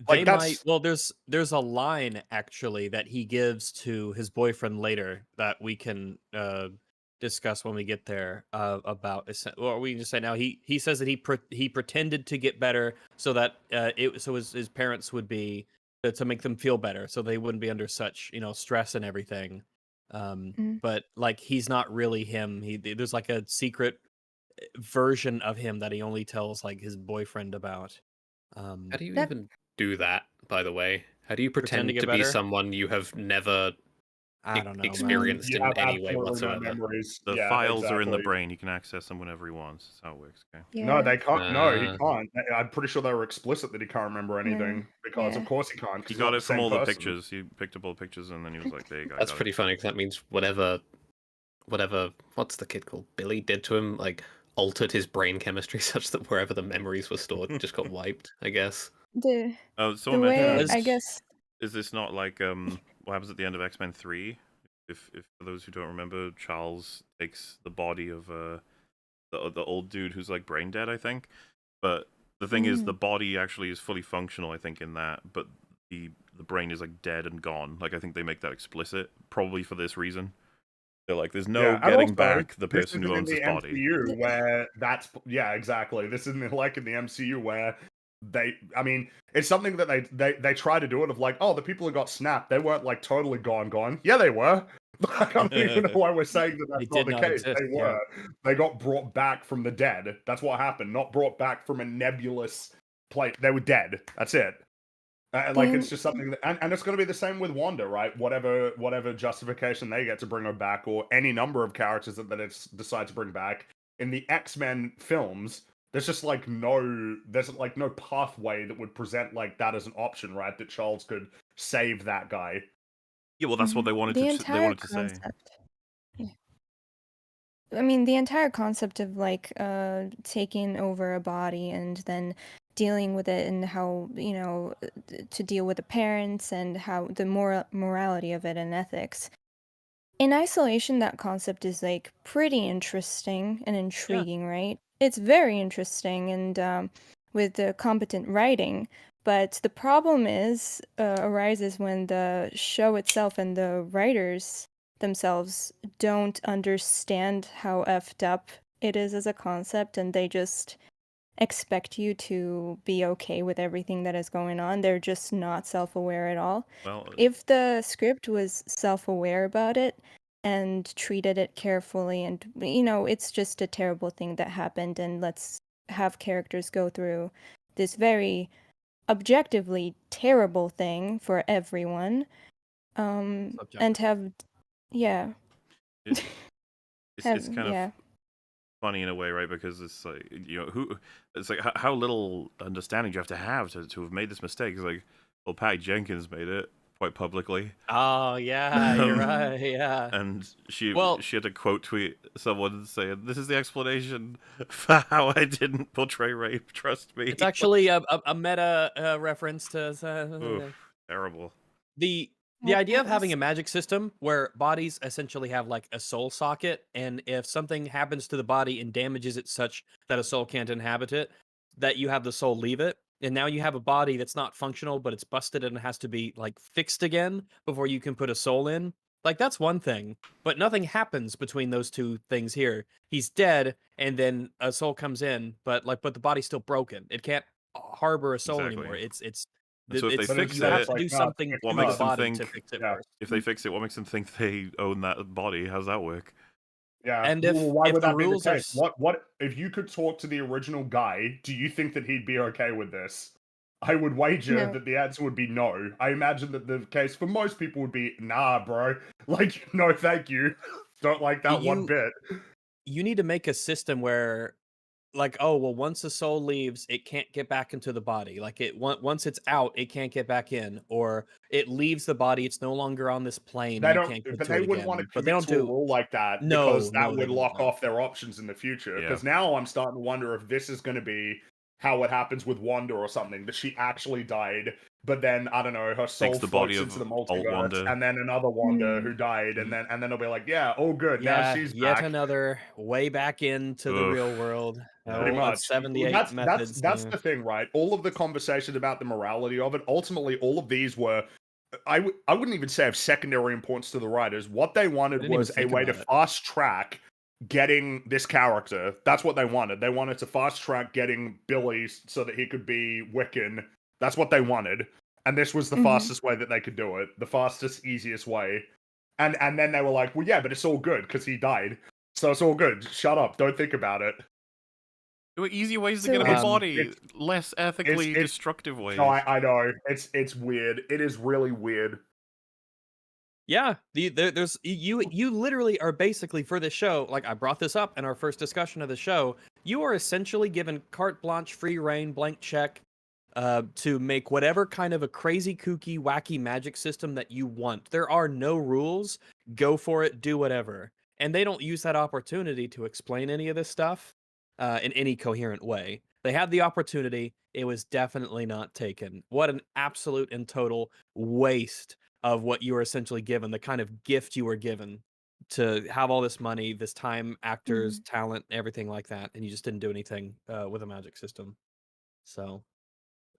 Like, They might. Well, there's a line actually that he gives to his boyfriend later that we can discuss when we get there about. Or we can just say now he says that he pretended to get better so that his parents would be to make them feel better so they wouldn't be under such stress and everything. But like he's not really him. There's like a secret version of him that he only tells like his boyfriend about. How do you That- even do that, by the way? How do you pretend get to be better? someone you have never I don't know, man. experienced You in have any way absolutely no whatsoever? memories. The Yeah, files are in the exactly. brain. He can access them whenever he wants. That's how it works. Okay. No, they can't. No, he Uh. can't. I'm pretty sure they were explicit that he can't remember anything because, of Yeah. course, he can't. 'Cause He he's got not it the from same all the person. pictures. He picked up all the pictures and then he was like, "There you go." I That's got pretty it. funny because that means whatever whatever, what's the kid called? Billy did to him, like altered his brain chemistry such that wherever the memories were stored just got wiped, I guess. The Someone way mentioned, I guess is this not like what happens at the end of X-Men 3? If for those who don't remember, Charles takes the body of the old dude who's like brain dead, I think. But the thing is, the body actually is fully functional, I think, in that, but the brain is like dead and gone. Like I think they make that explicit, probably for this reason. They're like, there's no and getting also, back the this person isn't who in owns the this body. MCU where that's exactly. This isn't like in the MCU where I mean, it's something that they try to do it of like, oh, the people who got snapped, they weren't like totally gone. Yeah, they were. I don't even know why we're saying that They that's not did the not case. exist, They yeah. were. They got brought back from the dead. That's what happened. Not brought back from a nebulous place. They were dead. That's it. Like it's just something that, and it's going to be the same with Wanda, right? Whatever justification they get to bring her back, or any number of characters that it's decide to bring back in the X-Men films. There's just like no pathway that would present like that as an option, right? That Charles could save that guy. Yeah, well, that's what they wanted the to. They entire wanted to say. concept. Yeah. I mean, the entire concept of like taking over a body and then dealing with it, and how, you know, to deal with the parents and how the morality of it and ethics. In isolation, that concept is like pretty interesting and intriguing, right? It's very interesting and with the competent writing. But the problem arises when the show itself and the writers themselves don't understand how effed up it is as a concept, and they just expect you to be okay with everything that is going on. They're just not self-aware at all. Well, If the script was self-aware about it and treated it carefully, and, you know, it's just a terrible thing that happened, and let's have characters go through this very objectively terrible thing for everyone, and have, yeah, it, it's kind of yeah. funny in a way, right? Because it's like, you know, it's like how little understanding do you have to have made this mistake? It's like, well, Patty Jenkins made it quite publicly. Oh yeah, you're right. Yeah. And she Well- had to quote tweet someone saying, "This is the explanation for how I didn't portray rape. Trust me." It's actually a meta reference to Oof, terrible. the Well, idea of it having was- a magic system where bodies essentially have like a soul socket, and if something happens to the body and damages it such that a soul can't inhabit it, that you have the soul leave it, and now you have a body that's not functional, but it's busted and it has to be like fixed again before you can put a soul in. Like that's one thing, but nothing happens between those two things here. He's dead, and then a soul comes in, but the body's still broken. It can't harbor a soul anymore. Exactly. It's And so if they it's fix you have it, to do like, something what to makes the them body think- to fix it yeah. first. if they fix it, what makes them think they own that body? How's that work? Yeah. And well, why if would the that be the rules are case? What if you could talk to the original guy? Do you think that he'd be okay with this? I would wager No. that the answer would be no. I imagine that the case for most people would be nah, bro. Like, no, thank you. Don't like that one You- bit. You need to make a system where, like, oh well, once the soul leaves, it can't get back into the body. Like once it's out, it can't get back in, or it leaves the body. It's no longer on this plane. They and you don't, can't get but to they it wouldn't want to again. But they commit don't to a do. rule like that No, because that no, they would wouldn't, lock no. off their options in the future. Yeah. Because now I'm starting to wonder if this is going to be how it happens with Wanda or something, that she actually died, but then I don't know, her soul Takes the body floats of into the alt multiverse, Wanda. and then another Wanda Mm. who died, and then it'll be like, yeah, all good. Yeah, now she's yet back. another way back into the Oof. real world. Yeah. Pretty Oh, much. 78 That's methods. that's yeah. the thing, right? All of the conversation about the morality of it, ultimately, all of these were. I wouldn't even say of secondary importance to the writers. What they wanted didn't even was a think way to about it. fast track getting this character. That's what they wanted. They wanted to fast track getting Billy so that he could be Wiccan. That's what they wanted. And this was the Mhm. fastest way that they could do it. The fastest, easiest way. And then they were like, well, yeah, but it's all good because he died. So it's all good. Shut up. Don't think about it. There were easier ways to So- get him a It's- body, less ethically it's- destructive ways. No, I know. It's weird. It is really weird. Yeah, there's you literally are basically for this show. Like I brought this up in our first discussion of the show. You are essentially given carte blanche, free reign, blank check, to make whatever kind of a crazy, kooky, wacky magic system that you want. There are no rules. Go for it. Do whatever. and they don't use that opportunity to explain any of this stuff in any coherent way. They had the opportunity. It was definitely not taken. What an absolute and total waste of what you were essentially given, the kind of gift you were given to have all this money, this time, actors, talent, everything like that, and you just didn't do anything with a magic system. So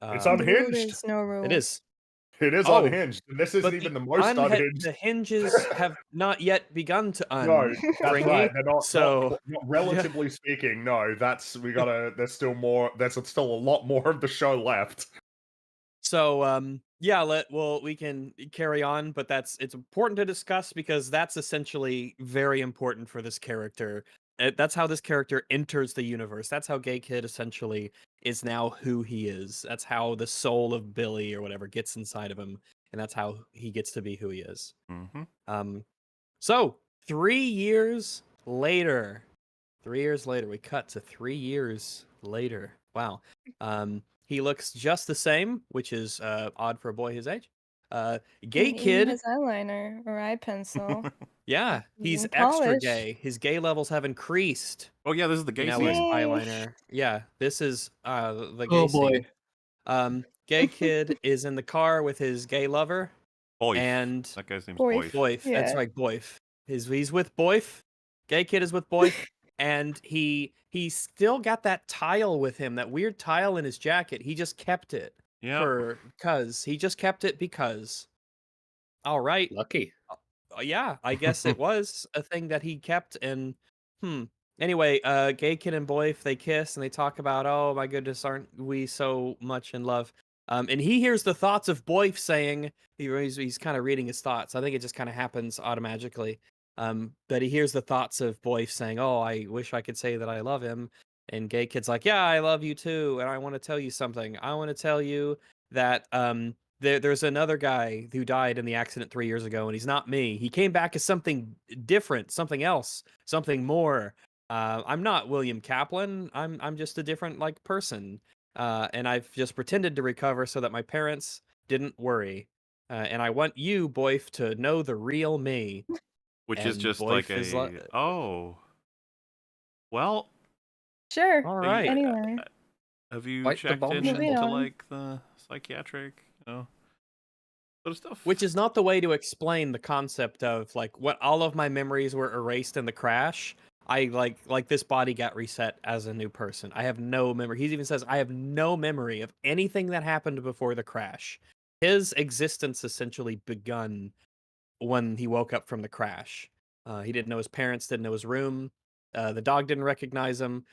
It's The rule unhinged. is no rule. it is. It is Oh, unhinged. And this isn't but even the most unhinged. the hinges have not yet begun to No, that's Fringy, right. They're not, so not relatively speaking. No, we gotta. There's still more. There's still a lot more of the show left. So yeah, we can carry on, but it's important to discuss because that's essentially very important for this character. That's how this character enters the universe. That's how Gay Kid essentially is now who he is. That's how the soul of Billy or whatever gets inside of him, and that's how he gets to be who he is. So 3 years later, we cut to 3 years later. Wow. He looks just the same, which is odd for a boy his age. Gay Even Kid. his eyeliner or eye pencil. Yeah, he's And extra polish. gay. His gay levels have increased. Oh yeah, this is the gay Now his scene. Yay. eyeliner. Yeah, this is the gay Oh boy. scene. Gay Kid is in the car with his gay lover. Boyf. And That guy's name's Boyf. Boyf. Boyf. That's Yeah. right, Boyf. He's with Boyf. Gay Kid is with Boyf, and he still got that tile with him, that weird tile in his jacket. He just kept it because. All right. Lucky. Yeah, I guess it was a thing that he kept. And anyway, Gay Kid and Boyf, they kiss and they talk about, oh my goodness, aren't we so much in love? And he hears the thoughts of Boyf saying, he's kind of reading his thoughts. I think it just kind of happens automatically. That he hears the thoughts of Boyf saying, oh, I wish I could say that I love him. And Gay Kid's like, yeah, I love you too. And I want to tell you something. I want to tell you that there's another guy who died in the accident 3 years ago, and he's not me. He came back as something different, something else, something more. I'm not William Kaplan. I'm just a different person. And I've just pretended to recover so that my parents didn't worry. And I want you, Boyf, to know the real me. Which is And just Boyf like is oh. Well, Sure. all right. Anyway. have you Quite the checked bombshell. into Moving on. the psychiatric, sort of stuff? Which is not the way to explain the concept of what all of my memories were erased in the crash. I like this body got reset as a new person. I have no memory. He even says I have no memory of anything that happened before the crash. His existence essentially begun when he woke up from the crash. He didn't know his parents, didn't know his room. The dog didn't recognize him,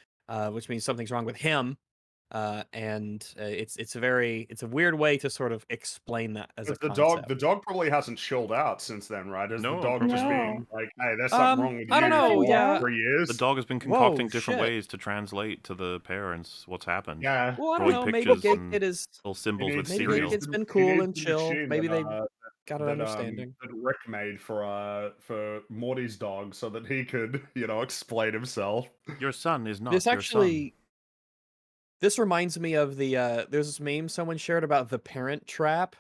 which means something's wrong with him. And it's a weird way to sort of explain that as a concept. The dog probably hasn't chilled out since then, right? Is No, the dog just probably being like, hey, there's something wrong with you? I don't know, for yeah. 3 years. The dog has been Whoa, concocting different shit. ways to translate to the parents what's happened. Yeah. Well, I don't Drawing know. Maybe pictures Gay and Kid is little symbols with maybe cereal. Gay Kid's been He cool needs and the chill. machine Maybe that, they got an understanding. that Rick made for Morty's dog so that he could, explain himself. Your son is not This your actually, this reminds me of the there's this meme someone shared about the Parent Trap,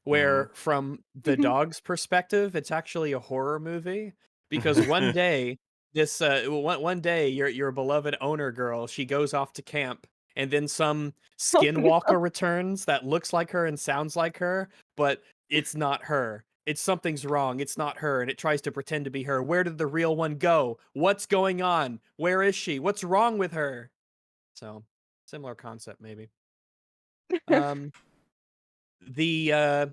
where from the dog's perspective, it's actually a horror movie because one day one day your beloved owner girl, she goes off to camp, and then some skinwalker returns that looks like her and sounds like her, but it's not her. It's something's wrong. It's not her, and it tries to pretend to be her. Where did the real one go? What's going on? Where is she? What's wrong with her? So, similar concept maybe. The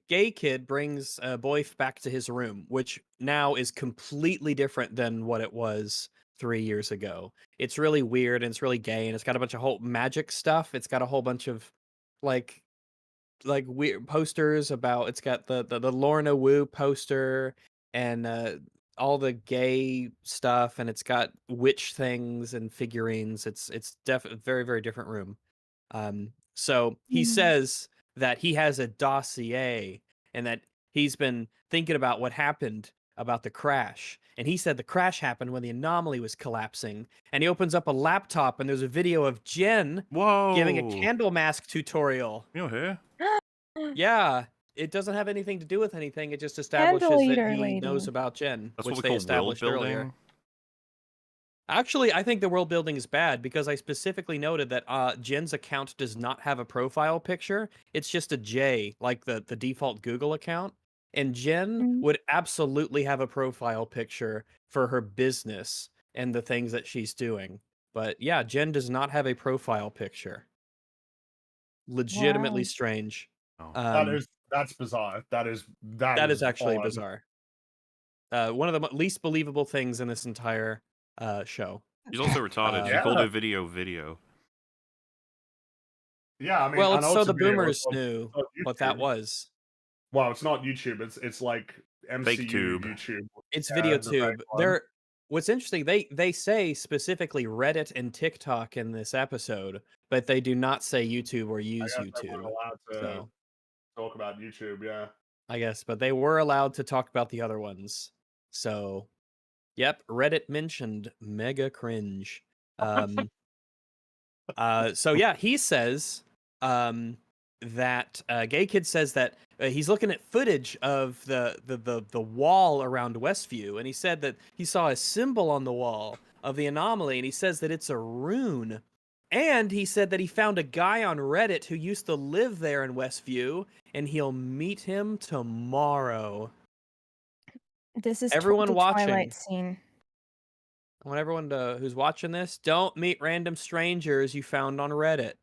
Gay Kid brings Boyf back to his room, which now is completely different than what it was 3 years ago. It's really weird and it's really gay, and it's got a bunch of whole magic stuff. It's got a whole bunch of like weird posters about. It's got the Lorna Wu poster and all the gay stuff, and it's got witch things and figurines. It's definitely very, very different room. So he says that he has a dossier and that he's been thinking about what happened about the crash. And he said the crash happened when the anomaly was collapsing. And he opens up a laptop and there's a video of Jen Whoa! giving a candle mask tutorial. You know here? Yeah. it doesn't have anything to do with anything. It just establishes that leader he knows lady. about Jen, That's which what we they call world established earlier. building. Actually, I think the world building is bad because I specifically noted that Jen's account does not have a profile picture. It's just a J, like the default Google account. And Jen Mm. would absolutely have a profile picture for her business and the things that she's doing. But yeah, Jen does not have a profile picture. Legitimately Wow. strange. Oh. That's bizarre. That is Actually odd. bizarre. One of the least believable things in this entire show. She's also retarded. She Yeah. called her video. Yeah, I mean, Well, I it's know so it's a the video, boomers it's on knew what that YouTube. was. Well, it's not YouTube. It's like MCU tube. YouTube. It's Yeah, the fake VideoTube. one. What's interesting, they say specifically Reddit and TikTok in this episode, but they do not say YouTube or I use guess they weren't YouTube. allowed to So talk about YouTube. Yeah. I guess, but they were allowed to talk about the other ones. So, yep, Reddit mentioned mega cringe. So yeah, he says that Gay Kid says that he's looking at footage of the wall around Westview, and he said that he saw a symbol on the wall of the anomaly, and he says that it's a rune. And he said that he found a guy on Reddit who used to live there in Westview, and he'll meet him tomorrow. This is Everyone the watching. Twilight scene. I want everyone who's watching this, don't meet random strangers you found on Reddit.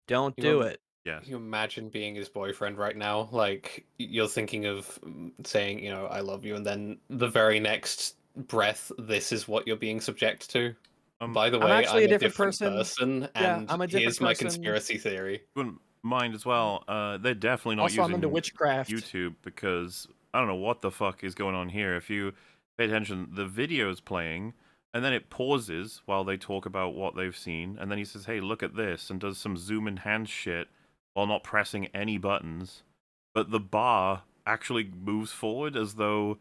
Don't do it. Yes. Can you imagine being his boyfriend right now? Like, you're thinking of saying, I love you, and then the very next breath, this is what you're being subject to. By the I'm way, actually I'm a different person. person, Yeah, and I'm a different here's my person. conspiracy theory. Wouldn't mind as well. They're definitely not Also, I'm using into witchcraft. YouTube because I don't know what the fuck is going on here. If you pay attention, the video's playing, and then it pauses while they talk about what they've seen, and then he says, "Hey, look at this," and does some zoom in hand shit while not pressing any buttons. But the bar actually moves forward as though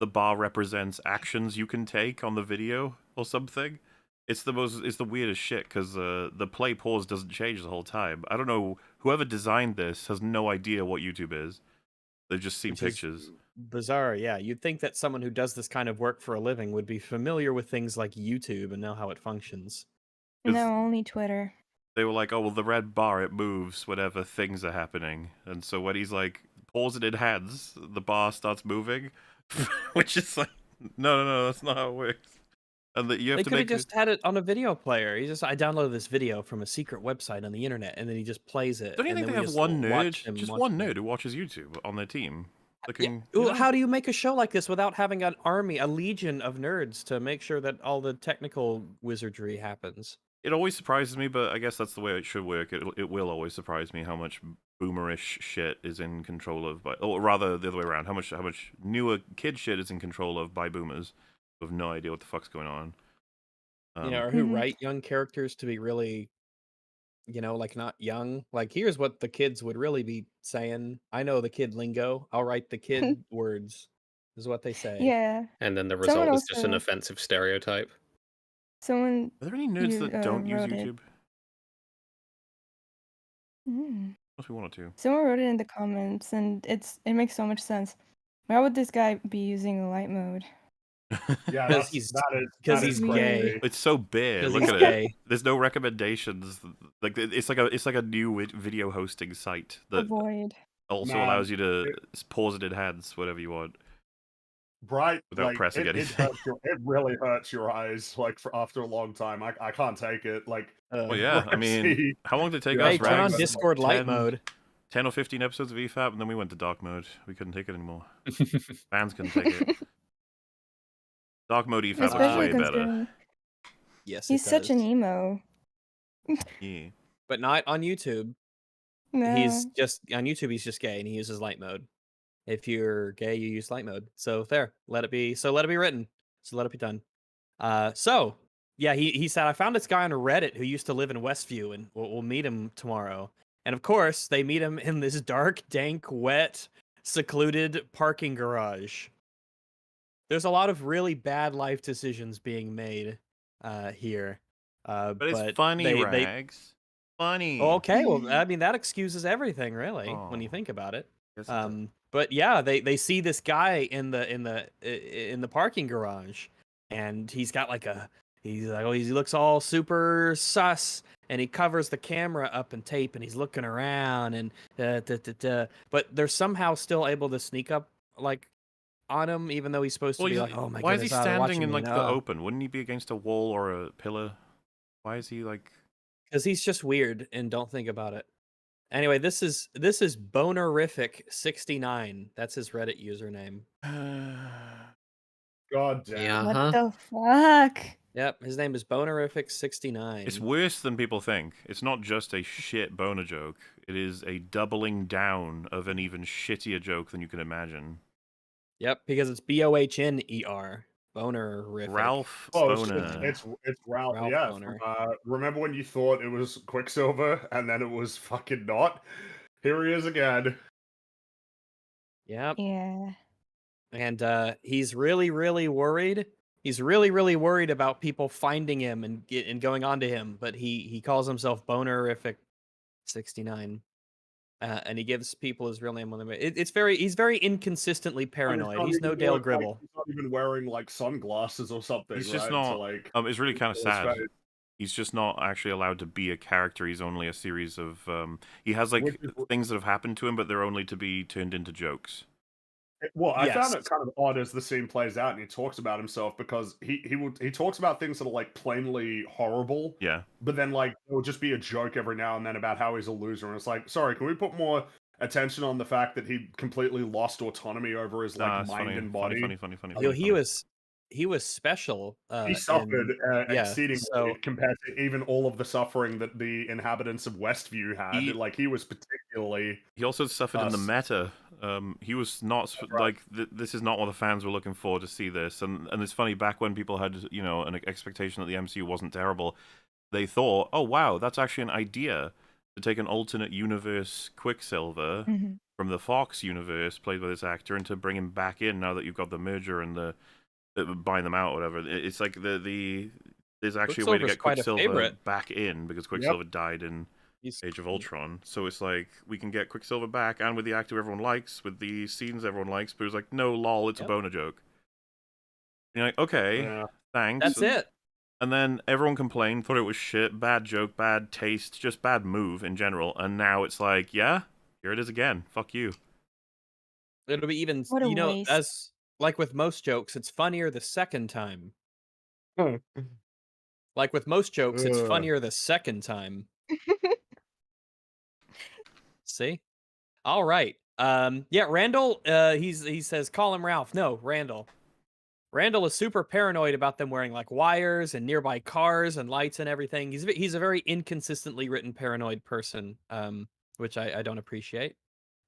the bar represents actions you can take on the video or something. It's the weirdest shit because the play pause doesn't change the whole time. I don't know. Whoever designed this has no idea what YouTube is. They've just seen Which is pictures. Bizarre, yeah. You'd think that someone who does this kind of work for a living would be familiar with things like YouTube and know how it functions. No, only Twitter. They were like, "Oh well, the red bar it moves whenever things are happening," and so when he's like pausing in hands, the bar starts moving, which is like, no, that's not how it works. And that you have They to could have make just had it on a video player. I downloaded this video from a secret website on the internet, and then he just plays it. Don't you and think then they we have just one watch nerd, him just watch one it. nerd who watches YouTube on their team? Yeah. Looking, Well, how do you make a show like this without having an army, a legion of nerds to make sure that all the technical wizardry happens? It always surprises me, but I guess that's the way it should work. It will always surprise me how much boomerish shit is in control of by, or rather the other way around. How much newer kid shit is in control of by boomers who have no idea what the fuck's going on. Or who Mhm. write young characters to be really, like not young. Like, here's what the kids would really be saying. I know the kid lingo. I'll write the kid words, is what they say. Yeah. And then the Someone result is just an also- offensive stereotype. Someone Are there any nerds you, that don't use wrote it. YouTube? Must be one or two. Someone wrote it in the comments, and it makes so much sense. Why would this guy be using light mode? Yeah, Because that he's is gay. crazy. It's so bare. 'Cause Look he's at gay. it. There's no recommendations. Like it's like a new video hosting site that Avoid. also Man, allows you to pause it in hands, whatever you want. Bright, Without like pressing it anything. it really hurts your eyes. Like after a long time, I can't take it. Like, Well, yeah. I mean, see. how long did it take Yeah, us? Hey, turn on Rags? Discord light 10 mode. 10 or 15 episodes of EFAP, and then we went to dark mode. We couldn't take it anymore. Fans couldn't take it. Dark mode EFAP was Especially way better. considering Yes, he's it such an does. emo. Yeah. But not on YouTube. No. He's just on YouTube. He's just gay, and he uses light mode. If you're gay, you use light mode. So there, let it be. So let it be written. So let it be done. So yeah, he said, I found this guy on Reddit who used to live in Westview, and we'll meet him tomorrow. And of course, they meet him in this dark, dank, wet, secluded parking garage. There's a lot of really bad life decisions being made here. But it's funny, Rags. Funny. Okay, well, I mean, that excuses everything, really, when you Oh. think about it. Yes, it does. But yeah, they see this guy in the parking garage, and he's got like he looks all super sus, and he covers the camera up in tape, and he's looking around, and but they're somehow still able to sneak up like on him, even though he's supposed to be like, oh my why is he goodness, they're watching standing in me, like the open? Wouldn't he be against a wall or a pillar? Why is he like? Because he's just weird and don't think about it. Anyway, this is Bonerific69. That's his Reddit username. God damn. Yeah. What Uh-huh. the fuck? Yep, his name is Bonerific69. It's worse than people think. It's not just a shit boner joke. It is a doubling down of an even shittier joke than you can imagine. Yep, because it's Bohner. Bonerific. Ralph Oh, Boner. it's Ralph. Ralph Yeah. Boner. Remember when you thought it was Quicksilver and then it was fucking not? Here he is again. Yep. Yeah. And he's really, really worried. He's really, really worried about people finding him and going on to him. But he calls himself Bonerific69, and he gives people his real name on the. He's very inconsistently paranoid. He's no Dale Gribble. He's not even wearing like sunglasses or something. He's just right? not. To, like, It's really kind of conceal his sad. face. He's just not actually allowed to be a character. He's only a series of. He has like Which is- things that have happened to him, but they're only to be turned into jokes. Well, I found Yes. it kind of odd as the scene plays out, and he talks about himself because he talks about things that are like plainly horrible, Yeah. but then like it will just be a joke every now and then about how he's a loser, and it's like, sorry, can we put more attention on the fact that he completely lost autonomy over his like It's mind funny, and body? funny. Yo, he was special. He suffered yeah, exceedingly so- compared to even all of the suffering that the inhabitants of Westview had. He was particularly. He also suffered in the meta. He was not right. this is not what the fans were looking for to see this, and it's funny, back when people had an expectation that the MCU wasn't terrible, they thought, oh wow, that's actually an idea to take an alternate universe Quicksilver Mhm. from the Fox universe played by this actor and to bring him back in now that you've got the merger and the buying them out or whatever. It's like there's actually a way to Quicksilver's get quite a Quicksilver favorite. back in because Quicksilver died in He's Age of Ultron. So it's like we can get Quicksilver back and with the actor everyone likes, with the scenes everyone likes, but it's like, no, lol, it's a boner joke. And you're like, okay, Yeah. thanks. That's it. And then everyone complained, thought it was shit, bad joke, bad taste, just bad move in general. And now it's like, yeah, here it is again. Fuck you. It'll be even, What a waste. as like with most jokes, it's funnier the second time. Like with most jokes, it's Ugh. funnier the second time. See? All right. Yeah, Randall, he says, call him Ralph. No, Randall. Randall is super paranoid about them wearing like wires and nearby cars and lights and everything. He's a very inconsistently written paranoid person, which I don't appreciate.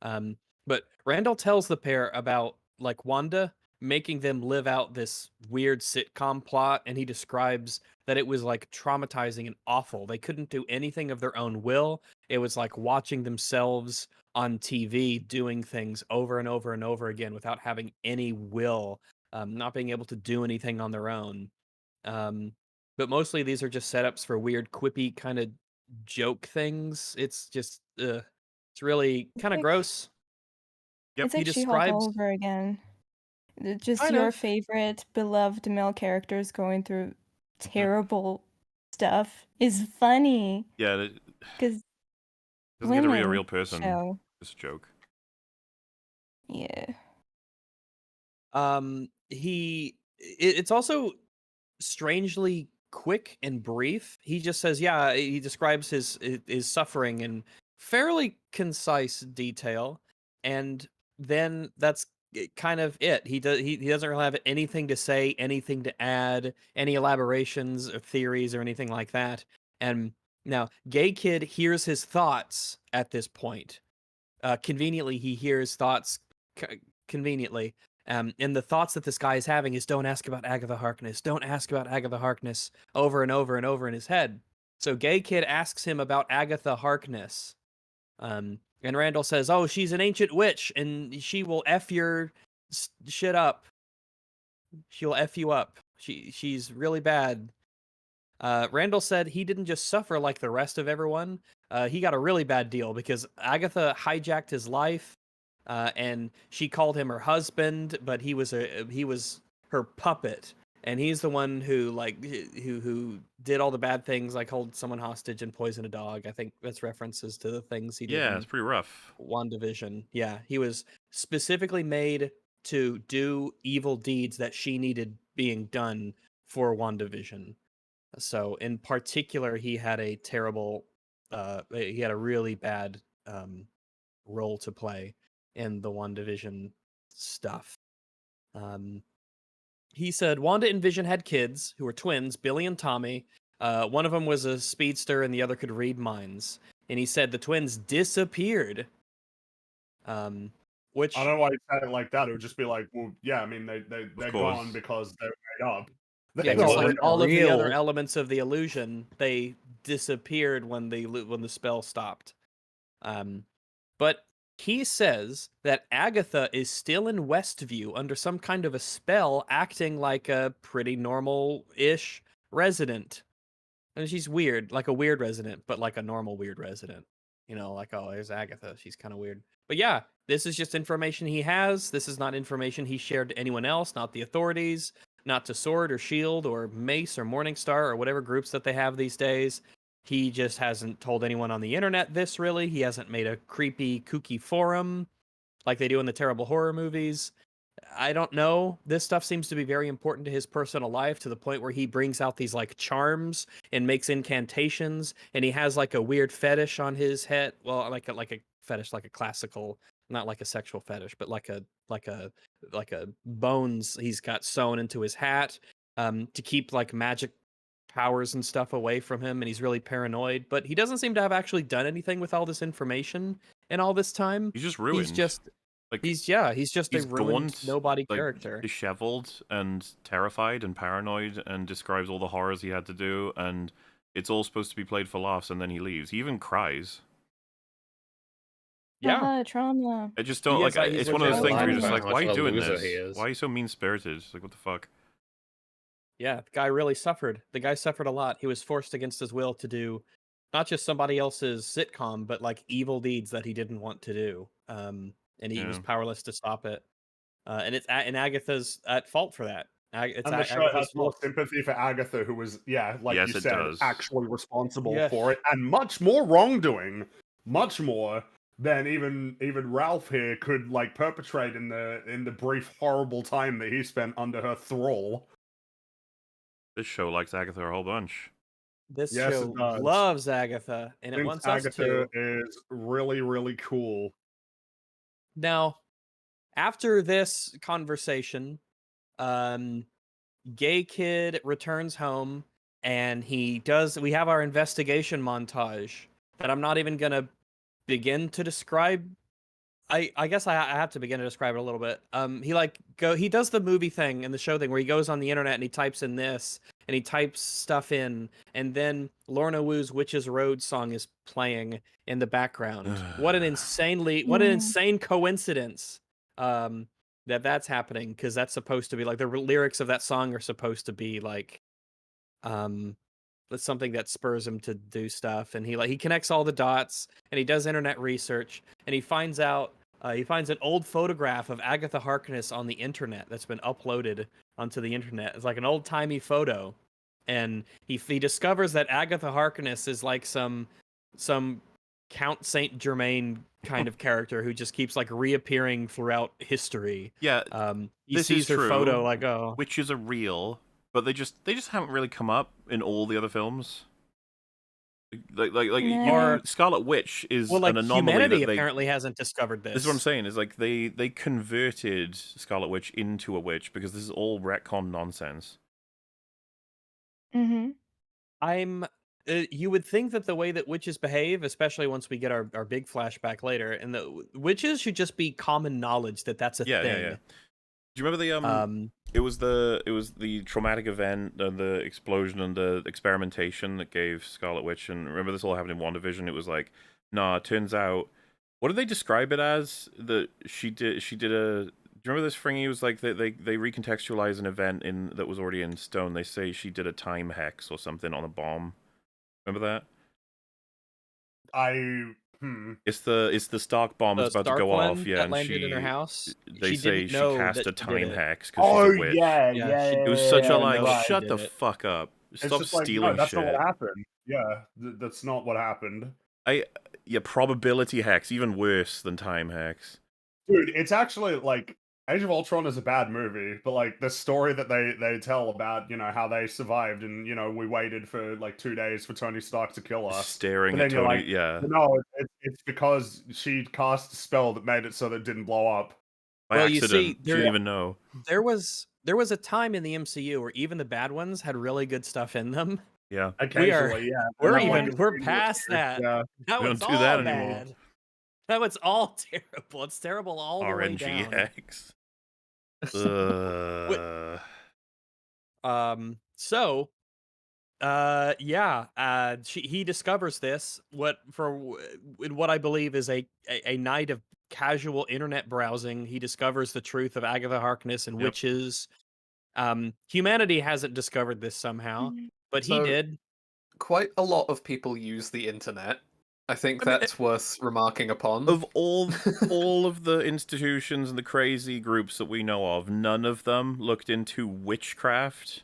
But Randall tells the pair about like Wanda making them live out this weird sitcom plot, and he describes that it was like traumatizing and awful. They couldn't do anything of their own will. It was like watching themselves on TV doing things over and over and over again without having any will, not being able to do anything on their own. But mostly these are just setups for weird, quippy kind of joke things. It's just, it's really kind of like- gross. Yep. It's like He She-Hulk all describes- over again. Just Kind your of. favorite beloved male characters going through terrible stuff is funny Yeah, it because doesn't get to be a women real person. show. It's a joke. Yeah. It's also strangely quick and brief. He just says, yeah, he describes his suffering in fairly concise detail, and then that's kind of it. He doesn't really have anything to say, anything to add, any elaborations or theories or anything like that. And now, Gay Kid hears his thoughts at this point. Conveniently, he hears thoughts conveniently. And the thoughts that this guy is having is, don't ask about Agatha Harkness. Don't ask about Agatha Harkness, over and over and over in his head. So Gay Kid asks him about Agatha Harkness. And Randall says, oh, she's an ancient witch, and she will F your shit up. She'll F you up. She's really bad. Randall said he didn't just suffer like the rest of everyone. He got a really bad deal because Agatha hijacked his life, and she called him her husband, but he was her puppet, and he's the one who who did all the bad things, like hold someone hostage and poison a dog. I think that's references to the things he did Yeah, in it's pretty rough. WandaVision. Yeah, he was specifically made to do evil deeds that she needed being done for WandaVision. So in particular, he had a terrible, he had a really bad role to play in the WandaVision stuff. He said Wanda and Vision had kids who were twins, Billy and Tommy. One of them was a speedster and the other could read minds. And he said the twins disappeared. Which I don't know why he said it like that. It would just be like, well, yeah, I mean, they're course. gone because they're made up. yeah, They just weren't like all of the real. other elements of the illusion, they disappeared when the spell stopped. But he says that Agatha is still in Westview under some kind of a spell, acting like a pretty normal-ish resident. And she's weird, like a weird resident, but like a normal weird resident. You know, like, oh, there's Agatha. She's kind of weird. But yeah, this is just information he has. This is not information he shared to anyone else, not the authorities, not to Sword or Shield or Mace or Morningstar or whatever groups that they have these days. He just hasn't told anyone on the internet this, really. He hasn't made a creepy, kooky forum like they do in the terrible horror movies. I don't know. This stuff seems to be very important to his personal life, to the point where he brings out these like charms and makes incantations, and he has like a weird fetish on his head. Well, like a fetish, like a classical, not like a sexual fetish, but like a bones he's got sewn into his hat, to keep like magic powers and stuff away from him, and he's really paranoid. But he doesn't seem to have actually done anything with all this information in all this time. He's just ruined. He's just he's a ruined gaunt, nobody like, character. disheveled and terrified and paranoid, and describes all the horrors he had to do, and it's all supposed to be played for laughs, and then he leaves. He even cries. Yeah, trauma. I just don't He like. is, like, It's he's one of those things where you're just legitimately like, why are you how doing much of a this? loser he is. Why are you so mean spirited? Like, what the fuck? Yeah, the guy really suffered. The guy suffered a lot. He was forced against his will to do not just somebody else's sitcom, but like evil deeds that he didn't want to do. And he was Yeah. powerless to stop it. And Agatha's at fault for that. And the show has more sympathy for Agatha, who was, like Yes, you it said, does. actually responsible Yes. for it, and much more wrongdoing, much more than even Ralph here could like perpetrate in the brief horrible time that he spent under her thrall. This show likes Agatha a whole bunch. This Yes, show it does. loves Agatha, and it Thinks wants us Agatha to. is really, really cool. Now, after this conversation, gay kid returns home, and we have our investigation montage that I'm not even gonna begin to describe. I guess I have to begin to describe it a little bit. He does the movie thing and the show thing where he goes on the internet and he types in this and he types stuff in, and then Lorna Woo's Witches Road song is playing in the background. What an insane coincidence that's happening, because that's supposed to be like the lyrics of that song are supposed to be like that's something that spurs him to do stuff, and he connects all the dots, and he does internet research, and he finds an old photograph of Agatha Harkness on the internet that's been uploaded onto the internet. It's like an old-timey photo, and he discovers that Agatha Harkness is like some Count Saint Germain kind of character who just keeps like reappearing throughout history. Yeah, He this sees is her true. photo like, oh, Witches are real, but they just haven't really come up in all the other films. No. Scarlet Witch is well, like an anomaly humanity that they apparently hasn't discovered this. This is what I'm saying, is like they converted Scarlet Witch into a witch because this is all retcon nonsense. Mm-hmm. You would think that the way that witches behave, especially once we get our big flashback later, and the witches should just be common knowledge that that's a thing. Yeah. Do you remember the it was the traumatic event and the explosion and the experimentation that gave Scarlet Witch, and remember this all happened in WandaVision. It was like, nah, it turns out, what did they describe it as? That she did a, do you remember this, Fringy? It was like they recontextualize an event that was already in stone. They say she did a time hex or something on a bomb. Remember that? I It's the Stark bombs The about to Stark go one off, yeah, that and landed in her house. they She say didn't she know cast that a she did time it. hex because she's Oh a witch. yeah, Yeah, yeah, she It was yeah, such yeah, a didn't like, know right. she shut did the it. fuck up. It's Stop just like, no, stealing that's shit. not what happened. Yeah, that's not what happened. Yeah, probability hex, even worse than time hex. Dude, it's actually like Age of Ultron is a bad movie, but like the story that they tell about, you know, how they survived and, you know, we waited for like 2 days for Tony Stark to kill us. Staring But at then you're Tony, like, yeah. no, it's because she cast a spell that made it so that it didn't blow up. By Well, you see, accident. She didn't even know. There was a time in the MCU where even the bad ones had really good stuff in them. Yeah. Occasionally, yeah. We're And have, like, a we're scene past where- that. Yeah. Now We it's don't do all that anymore. bad. Now it's all terrible. It's terrible all the way RNG down. hex. So he discovers this in what I believe is a night of casual internet browsing. He discovers the truth of Agatha Harkness and Yep. witches. Humanity hasn't discovered this somehow, but he So- did. Quite a lot of people use the internet. I think I mean, that's worth remarking upon. Of all of the institutions and the crazy groups that we know of, none of them looked into witchcraft.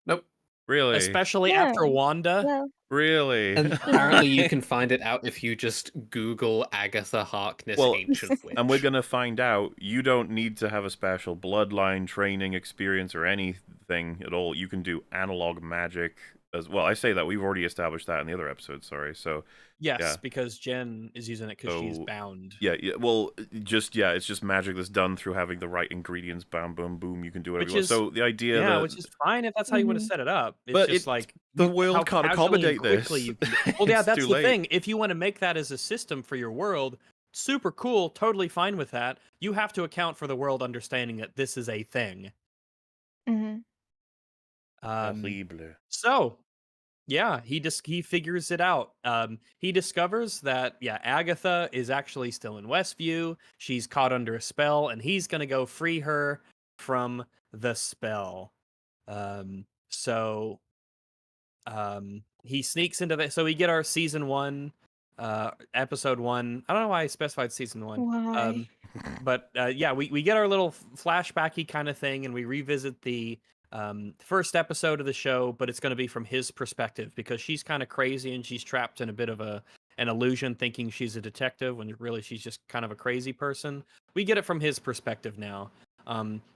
Nope. Really? Especially after Wanda. Well, Really? And apparently you can find it out if you just Google Agatha Harkness Well, Ancient Witch. And we're gonna find out you don't need to have a special bloodline training experience or anything at all. You can do analog magic as well. I say that we've already established that in the other episode, sorry. So Yes, yeah. because Jen is using it because she's So, bound. yeah, well, it's just magic that's done through having the right ingredients. Bam, boom, boom. You can do whatever you want. So the idea that which is fine if that's how you want to set it up. It's But just like the how world can't casually and accommodate quickly this. you can- Well, yeah, It's that's too the late. thing. If you want to make that as a system for your world, super cool, totally fine with that. You have to account for the world understanding that this is a thing. mhm. Horrible. So, yeah, he figures it out. He discovers that Agatha is actually still in Westview. She's caught under a spell, and he's gonna go free her from the spell. He sneaks into the. So we get our season 1, episode 1. I don't know why I specified season 1. Why? But we get our little flashbacky kind of thing, and we revisit the first episode of the show, but it's going to be from his perspective because she's kind of crazy and she's trapped in a bit of an illusion thinking she's a detective when really she's just kind of a crazy person. We get it from his perspective now.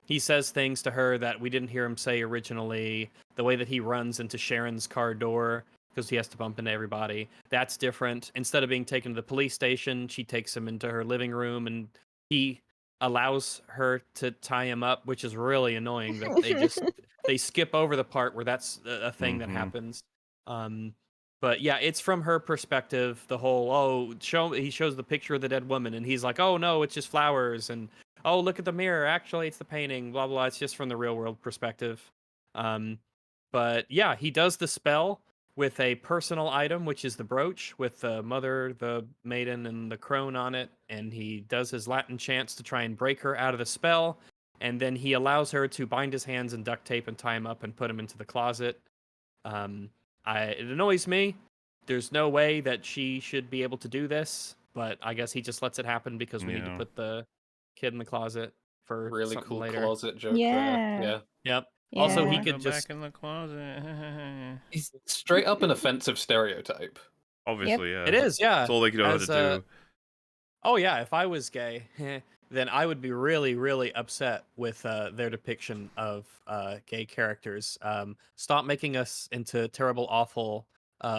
He says things to her that we didn't hear him say originally. The way that he runs into Sharon's car door because he has to bump into everybody, that's different. Instead of being taken to the police station, she takes him into her living room and he allows her to tie him up, which is really annoying that they skip over the part where that's a thing that happens. But yeah, it's from her perspective. The whole he shows the picture of the dead woman and he's like, oh no, it's just flowers, and oh look at the mirror, actually it's the painting, blah blah. It's just from the real world perspective. But yeah, he does the spell with a personal item, which is the brooch with the mother, the maiden, and the crone on it. And he does his Latin chants to try and break her out of the spell. And then he allows her to bind his hands in duct tape and tie him up and put him into the closet. It annoys me. There's no way that she should be able to do this, but I guess he just lets it happen because we need to put the kid in the closet for really something cool later. closet joke Yeah. there. Yeah. Yep. Also, he Yeah. could Go just back in the closet. He's straight up an offensive stereotype. Obviously, yeah. It is, yeah. That's all they know how to do. Oh yeah, if I was gay, then I would be really, really upset with their depiction of gay characters. Stop making us into terrible, awful,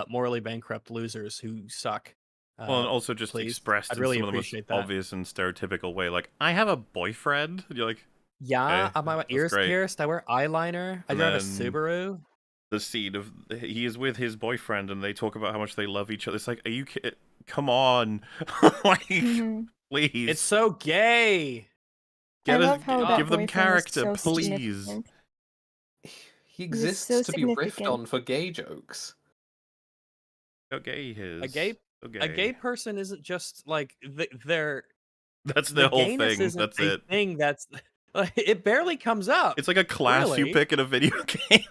morally bankrupt losers who suck. Well, and also just please. expressed I'd in really some of the most appreciate that. obvious and stereotypical way. Like, I have a boyfriend. You're like, Yeah, okay, my that's ears great. pierced. I wear eyeliner. I And drive a then- Subaru. The scene of he is with his boyfriend and they talk about how much they love each other. It's like, are you kidding? Come on, like, Mhm. please. It's so gay. Get I a- love how that give them boyfriend is character, so please. significant. He exists so to be riffed significant. on for gay jokes. How gay he is. A gay- So A gay person isn't just like they're That's the the whole gayness thing. isn't That's a it. thing that's like, it barely comes up. It's like a class you Really? pick in a video game.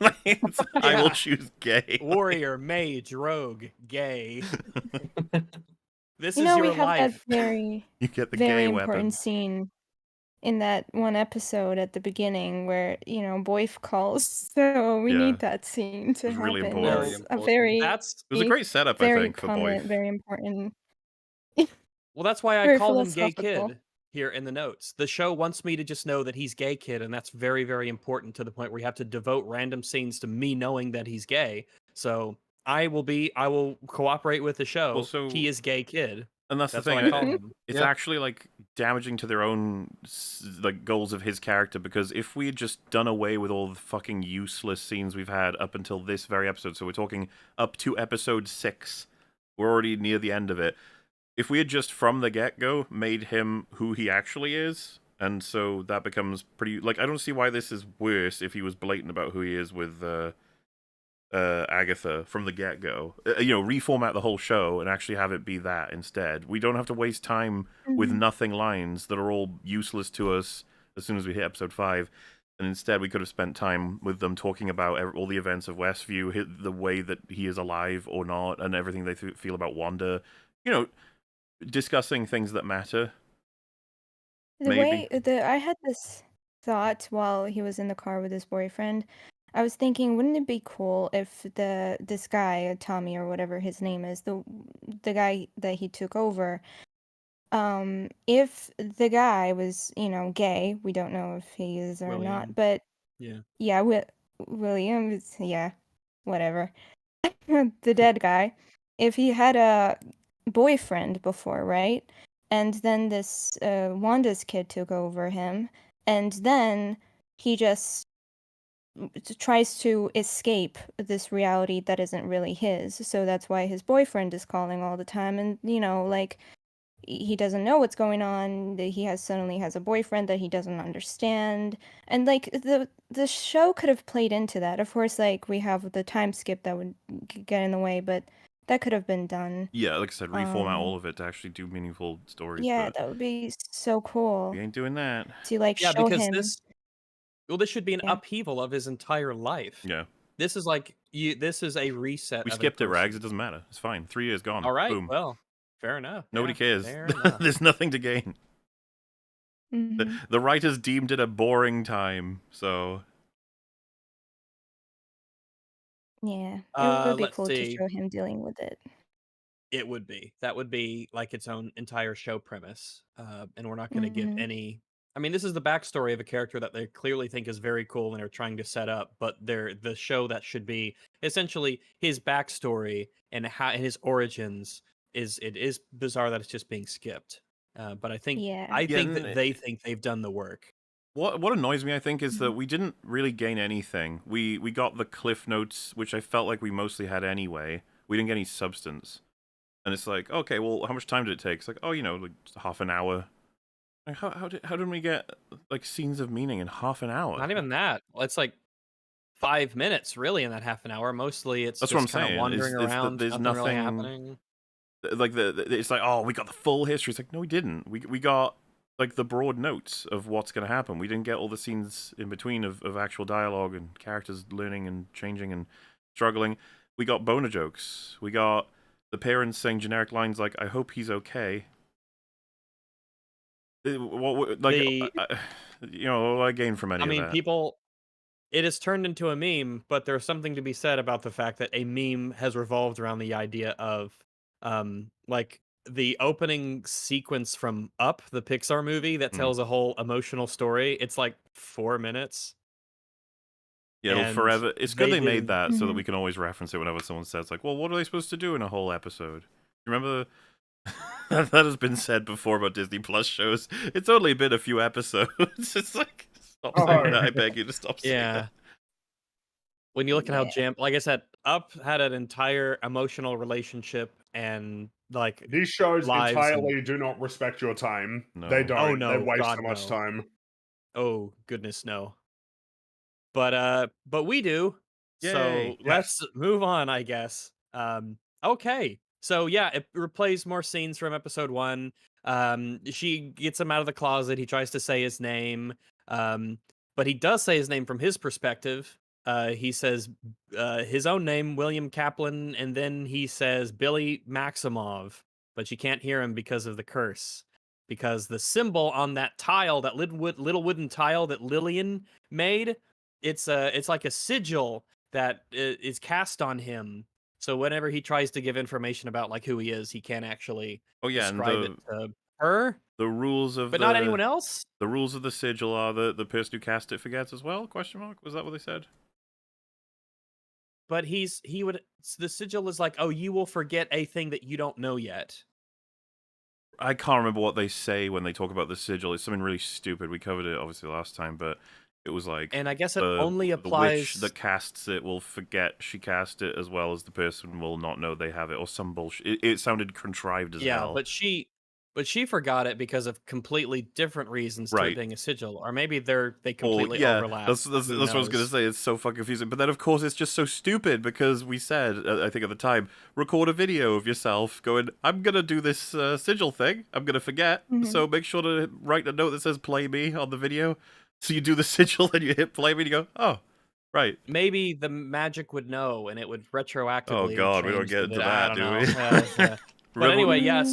I will Yeah. choose gay. Warrior, mage, rogue, gay. This You is know, your we have that life. very, You get the very gay important weapon. scene in that one episode at the beginning where, Boyf calls. So we Yeah. need that scene to It was really happen. important. Very That's a important. very, That's It was a great setup, I very think, for prominent, Boyf. very important, well, that's why I very call him Gay philosophical. Kid here in the notes. The show wants me to just know that he's Gay Kid, and that's very, very important to the point where you have to devote random scenes to me knowing that he's gay. So I will cooperate with the show. Also, He is Gay Kid. and that's the That's thing. what I call him. It's Yeah. actually like damaging to their own like goals of his character, because if we had just done away with all the fucking useless scenes we've had up until this very episode, so we're talking up to episode 6, we're already near the end of it. If we had just from the get-go made him who he actually is, and so that becomes pretty, like, I don't see why this is worse if he was blatant about who he is with Agatha from the get-go. Reformat the whole show and actually have it be that instead. We don't have to waste time with Mhm. nothing lines that are all useless to us as soon as we hit episode 5. And instead, we could have spent time with them talking about all the events of Westview, the way that he is alive or not, and everything they feel about Wanda. Discussing things that matter. Maybe. I had this thought while he was in the car with his boyfriend. I was thinking, wouldn't it be cool if this guy, Tommy or whatever his name is, the guy that he took over, if the guy was, gay, we don't know if he is or William. not, but Yeah. yeah, William, yeah, whatever. The dead guy, if he had a boyfriend before, right? And then this Wanda's kid took over him, and then he just tries to escape this reality that isn't really his. So that's why his boyfriend is calling all the time, and like he doesn't know what's going on. That he suddenly has a boyfriend that he doesn't understand, and like the show could have played into that. Of course, like we have the time skip that would get in the way, but that could have been done. Yeah, like I said, reformat all of it to actually do meaningful stories. Yeah, But that would be so cool we ain't doing that. to like Yeah, show because him. this should be an Yeah. upheaval of his entire life. Yeah. This is like this is a reset. We of a skipped it, person. Rags. It doesn't matter. It's fine. 3 years gone. All right. Boom. Well, fair enough. Nobody Yeah, cares. fair enough. There's nothing to gain. Mhm. The writers deemed it a boring time, so Yeah, it would be let's cool to see. show him dealing with it. It would be. That would be like its own entire show premise. And we're not going to get Mhm. any. I mean, this is the backstory of a character that they clearly think is very cool and are trying to set up, but they're the show that should be essentially his backstory and his origins is bizarre that it's just being skipped. But I think Yeah. I Yeah, think and that they think they've done the work. what annoys me, I think, is that Mhm. we didn't really gain anything. We got the cliff notes, which I felt like we mostly had anyway. We didn't get any substance. And it's like, okay, well, how much time did it take? It's like, oh, like just half an hour. Like, how did we get like scenes of meaning in half an hour? Not even that. Well, it's like 5 minutes really in that half an hour. Mostly it's That's just what I'm kind of saying. wandering It's that around, there's nothing really nothing. happening. Like it's like, oh, we got the full history. It's like, no, we didn't. We got like the broad notes of what's going to happen. We didn't get all the scenes in between of actual dialogue and characters learning and changing and struggling. We got boner jokes. We got the parents saying generic lines like, "I hope he's okay." What like The what do I gain from any I of mean, that? people it has turned into a meme, but there's something to be said about the fact that a meme has revolved around the idea of like the opening sequence from Up, the Pixar movie that Mhm. tells a whole emotional story. It's like 4 minutes. Yeah, it'll and forever. It's good they made did- that so that Mhm. we can always reference it whenever someone says like, "Well, what are they supposed to do in a whole episode?" Remember that has been said before about Disney Plus shows. It's only been a few episodes. It's like, stop saying that. I beg you to stop saying Yeah. that. When you look at how Yeah. like I said, Up had an entire emotional relationship and like These shows lives and- entirely do not respect your time. No. They don't. Oh, They no, waste God, so much no. time. Oh goodness, no. But we do. So Yay. let's move on, I guess. Okay. So yeah, it replays more scenes from episode 1. She gets him out of the closet. He tries to say his name. But he does say his name from his perspective. He says his own name, William Kaplan, and then he says Billy Maximov. but she can't hear him because of the curse. Because the symbol on that tile, that little wooden tile that Lillian made, it's like a sigil that is cast on him. So whenever he tries to give information about like who he is, he can't actually describe it to her. The rules of but not anyone else. The rules of the sigil are the person who cast it forgets as well? Question mark? Was that what they said? But the sigil is like, oh, you will forget a thing that you don't know yet. I can't remember what they say when they talk about the sigil. It's something really stupid. We covered it obviously last time, but it was like, and I guess it only applies. The witch that casts it will forget she cast it, as well as the person will not know they have it, or some bullshit. It sounded contrived as hell. Yeah, but she forgot it because of completely different reasons to it being a sigil, or maybe they completely overlap. That's what I was gonna say. It's so fucking confusing. But then, of course, it's just so stupid because we said, I think at the time, record a video of yourself going, "I'm gonna do this sigil thing. I'm gonna forget. So make sure to write a note that says play me on the video." So you do the sigil and you hit play me and you go, "Oh, right." Maybe the magic would know and it would retroactively. Oh God, we don't get into that, do we? But anyway, yeah.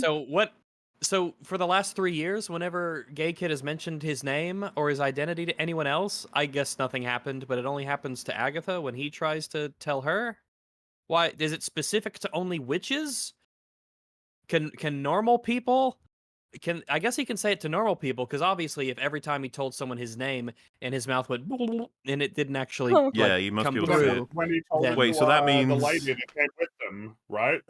So for the last 3 years, whenever Gay Kid has mentioned his name or his identity to anyone else, I guess nothing happened, but it only happens to Agatha when he tries to tell her. Why? Is it specific to only witches? Can normal people? I guess he can say it to normal people, because obviously if every time he told someone his name and his mouth went and it didn't actually he must come be able to through. say it. When he told Wait, so that means the lady that came with them, right?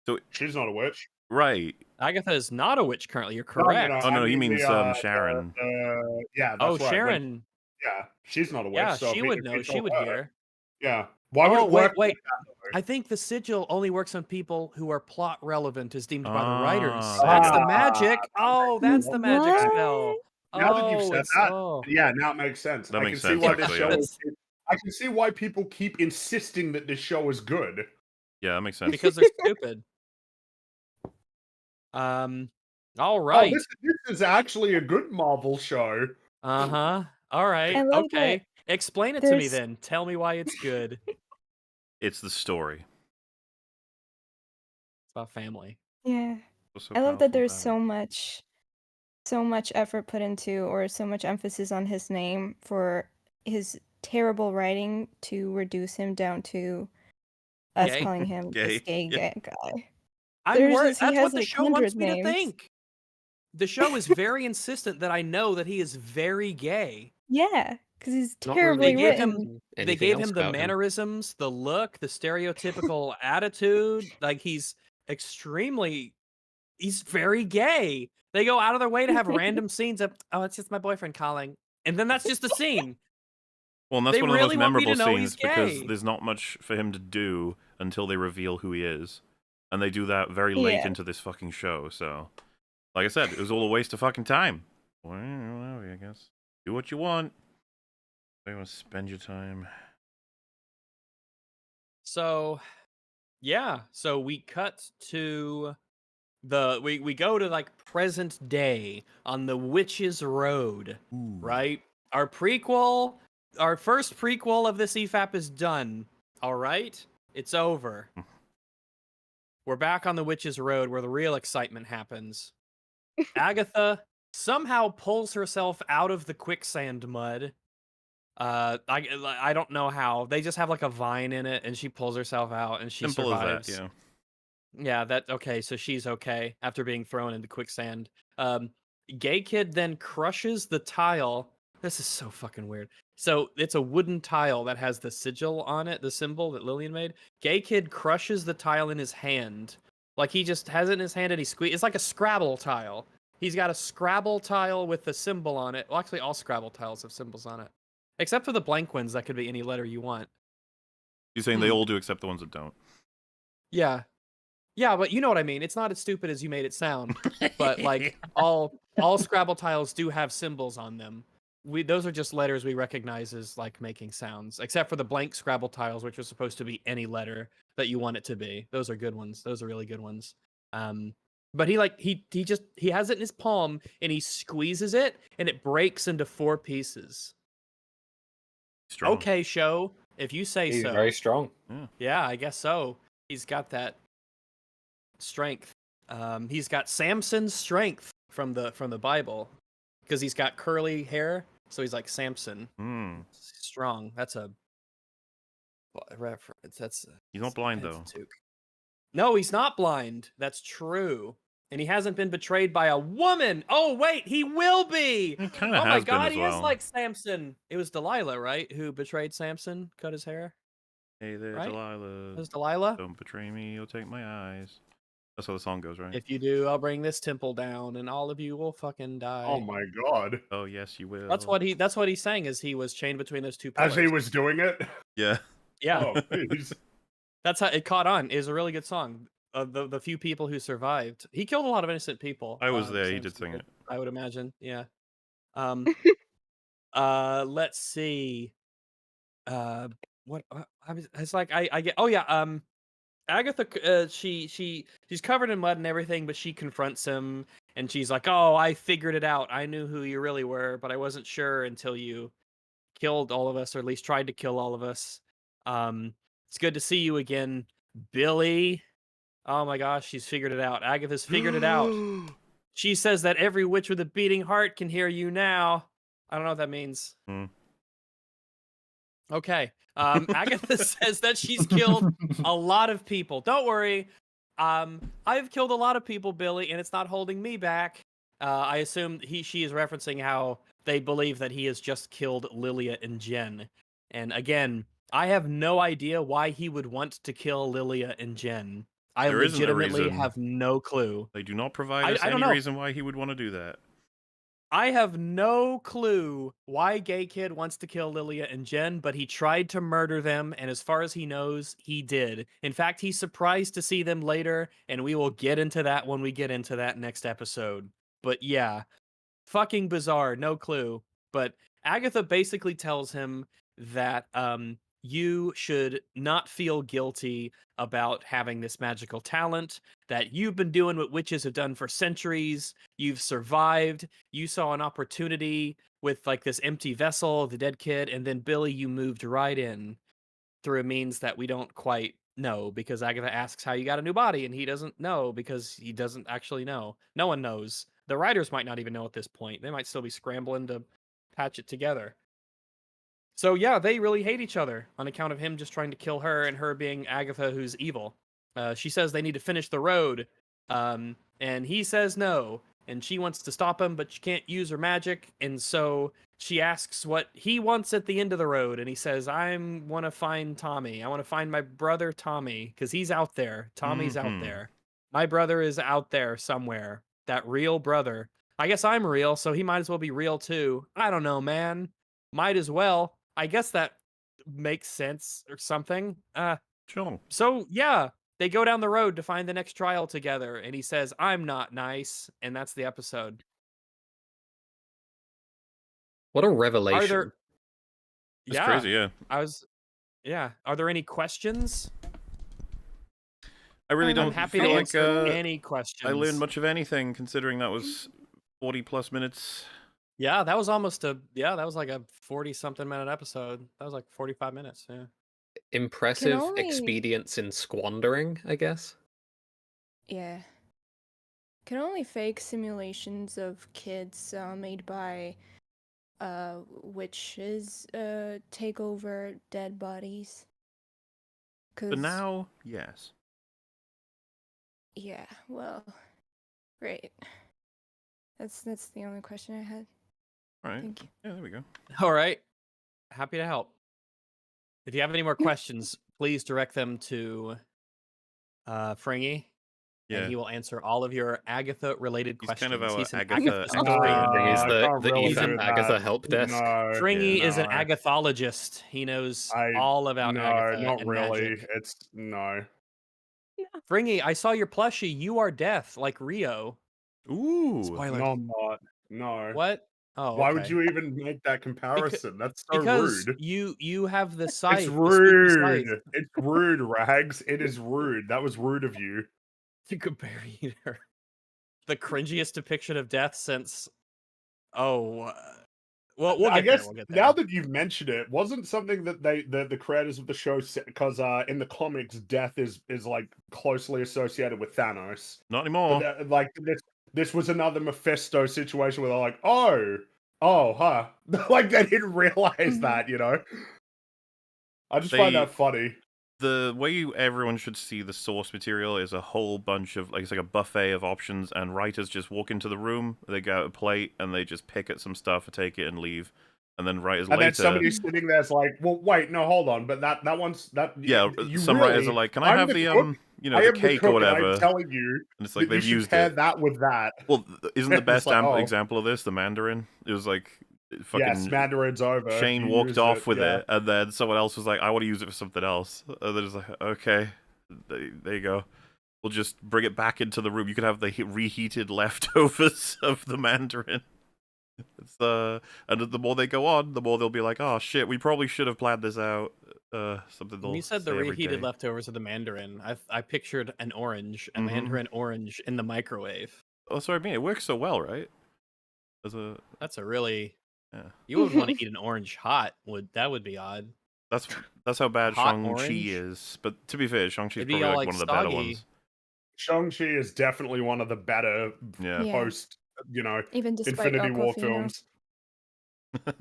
So she's not a witch. Right. Agatha is not a witch currently. You're correct. No, he means Sharon. Yeah. That's right. Sharon. Yeah, she's not a witch. Yeah, so she would know. She would hear. Yeah. Why would it work? Wait. I think the sigil only works on people who are plot relevant, as deemed by the writers. That's the magic. Oh, that's the magic spell. Now that you've said that, yeah, now it makes sense. That makes I can see why sense, this show. I can see why people keep insisting that this show is good. Yeah, that makes sense. Because they're stupid. All right. Oh, this is actually a good Marvel show. All right. Okay. Explain it to me then. Tell me why it's good. It's the story. It's about family. Yeah. I love that there's so much effort put into, or so much emphasis on his name for his terrible writing to reduce him down to us calling him this gay guy. I'm worried. That's what the show wants me to think. The show is very insistent that I know that he is very gay. Yeah, because he's terribly written. They gave him the mannerisms, the look, the stereotypical attitude. Like he's very gay. They go out of their way to have random scenes of, oh, it's just my boyfriend calling. And then that's just the scene. Well, and that's one of the most memorable scenes because there's not much for him to do until they reveal who he is. And they do that very late into this fucking show, so... Like I said, it was all a waste of fucking time. Well, I guess. Do what you want. You want to spend your time. So, yeah. So we cut to we go to like present day on the Witch's Road, right? Our first prequel of this EFAP is done. All right, it's over. We're back on the Witch's Road where the real excitement happens. Agatha somehow pulls herself out of the quicksand mud. I don't know how. They just have like a vine in it, and she pulls herself out, and she survives. As that, yeah. Okay. So she's okay after being thrown into quicksand. Gay Kid then crushes the tile. This is so fucking weird. So it's a wooden tile that has the sigil on it, the symbol that Lillian made. Gay Kid crushes the tile in his hand. Like he just has it in his hand and he squeezes. It's like a Scrabble tile. He's got a Scrabble tile with the symbol on it. Well, actually, all Scrabble tiles have symbols on it. Except for the blank ones, that could be any letter you want. You're saying they all do except the ones that don't? Yeah. Yeah, but you know what I mean. It's not as stupid as you made it sound. But like all Scrabble tiles do have symbols on them. Those are just letters we recognize as like making sounds, except for the blank Scrabble tiles, which are supposed to be any letter that you want it to be. Those are good ones. Those are really good ones. But he has it in his palm and he squeezes it and it breaks into 4 pieces. Strong. Okay, show. If you say He's so. very strong. Yeah, I guess so. He's got that strength. He's got Samson's strength from the Bible, because he's got curly hair, so he's like Samson. Strong. That's a reference. He's not blind though. No, he's not blind. That's true. And he hasn't been betrayed by a woman. Oh wait, he will be. He kind of Oh has my been god, as he well. is like Samson. It was Delilah, right? Who betrayed Samson, cut his hair. Hey there, Right? Delilah. It was Delilah. Don't betray me, you'll take my eyes. That's how the song goes, right? If you do, I'll bring this temple down, and all of you will fucking die. Oh my god. Oh yes, you will. That's what he's saying, is he was chained between those two pillars. As he was doing it? Yeah. Yeah. Oh, please. That's how it caught on. It was a really good song. The few people who survived. He killed a lot of innocent people. I was there, he did sing it. I would imagine, yeah. Let's see. What it's like I get. Oh yeah. Agatha, she's covered in mud and everything, but she confronts him and she's like, "Oh, I figured it out. I knew who you really were, but I wasn't sure until you killed all of us, or at least tried to kill all of us. It's good to see you again, Billy." Oh my gosh, she's figured it out. Agatha's figured it out. She says that every witch with a beating heart can hear you now. I don't know what that means. Okay. Agatha says that she's killed a lot of people. Don't worry. I've killed a lot of people, Billy, and it's not holding me back. I assume she is referencing how they believe that he has just killed Lilia and Jen. And again, I have no idea why he would want to kill Lilia and Jen. I legitimately have no clue. They do not provide us any reason why he would want to do that. I have no clue why Gay Kid wants to kill Lilia and Jen, but he tried to murder them, and as far as he knows, he did. In fact, he's surprised to see them later, and we will get into that when we get into that next episode. But yeah, fucking bizarre, no clue. But Agatha basically tells him that you should not feel guilty about having this magical talent, that you've been doing what witches have done for centuries. You've survived. You saw an opportunity with like this empty vessel, the dead kid, and then Billy, you moved right in through a means that we don't quite know, because Agatha asks how you got a new body, and he doesn't know because he doesn't actually know. No one knows. The writers might not even know at this point. They might still be scrambling to patch it together. So yeah, they really hate each other on account of him just trying to kill her and her being Agatha, who's evil. She says they need to finish the road, and he says no. And she wants to stop him, but she can't use her magic. And so she asks what he wants at the end of the road. And he says, I want to find Tommy. I want to find my brother Tommy, because he's out there. Tommy's out there. My brother is out there somewhere. That real brother. I guess I'm real, so he might as well be real too. I don't know, man. Might as well. I guess that makes sense or something. Sure. So yeah, they go down the road to find the next trial together, and he says, I'm not nice, and that's the episode. What a revelation. It's crazy, yeah. Are there any questions? I really don't I'm happy feel to like answer any questions. I learned much of anything, considering that was 40 plus minutes. Yeah, that was almost that was like a 40-something minute episode. That was like 45 minutes, yeah. Impressive expedience in squandering, I guess. Yeah. Can only fake simulations of kids made by witches take over dead bodies. But now, yes. Yeah, well, great. That's the only question I had. All right. Thank you. Yeah, there we go. All right. Happy to help. If you have any more questions, please direct them to Fringy. Yeah. And he will answer all of your Agatha-related He's questions. kind of our He's an Agatha Agatha expert. He's the really EFAP do Agatha that. help desk. No, Fringy is an no. agathologist. He knows all about Agatha. not and really. magic. It's no. Fringy, I saw your plushie. You are death, like Rio. Ooh. Spoiler. No, I'm not. No. What? Oh, Why okay. would you even make that comparison? That's so because rude. you have the scythe. It's the spooky rude. scythe. It's rude, Rags. It is rude. That was rude of you. You could bury her. The cringiest depiction of death since. Oh, We'll I get there. guess We'll get now there. that you've mentioned it, wasn't something that the creators of the show said, because in the comics, death is like closely associated with Thanos. Not But anymore. like this was another Mephisto situation where they're like, oh, huh, like they didn't realize that, you know. I just find that funny. The way everyone should see the source material is a whole bunch of, like, it's like a buffet of options, and writers just walk into the room, they get out a plate, and they just pick at some stuff, take it, and leave. And then writers And later... then somebody sitting there's like, well, wait, no, hold on, but that one's that. Yeah, you some really, writers are like, can I I'm have the the, cook, you know, I the am the cake or cook, and whatever? I'm telling you And it's like, that you they've should used pair it. that with that. Well, isn't the It's best like, oh. example of this the Mandarin? It was like, fucking... Yes, Mandarin's over. Shane You walked used off with yeah. it, and then someone else was like, I want to use it for something else. And then it's like, okay, there you go. We'll just bring it back into the room. You could have the reheated leftovers of the Mandarin. It's and the more they go on, the more they'll be like, oh shit, we probably should have planned this out. Something they'll When you said the say every reheated day. leftovers of the Mandarin, I pictured an orange, a Mhm. Mandarin orange in the microwave. Oh, that's what I mean. It works so well, right? As a... That's a really... Yeah. You would want to eat an orange hot. That would be odd. That's how bad Hot Shang-Chi orange? is. But to be fair, Shang-Chi's It'd be probably all, like like, one of the better soggy. ones. Shang-Chi is definitely one of the better Yeah. Yeah. post, you know, Even despite Infinity War Aquafina. films.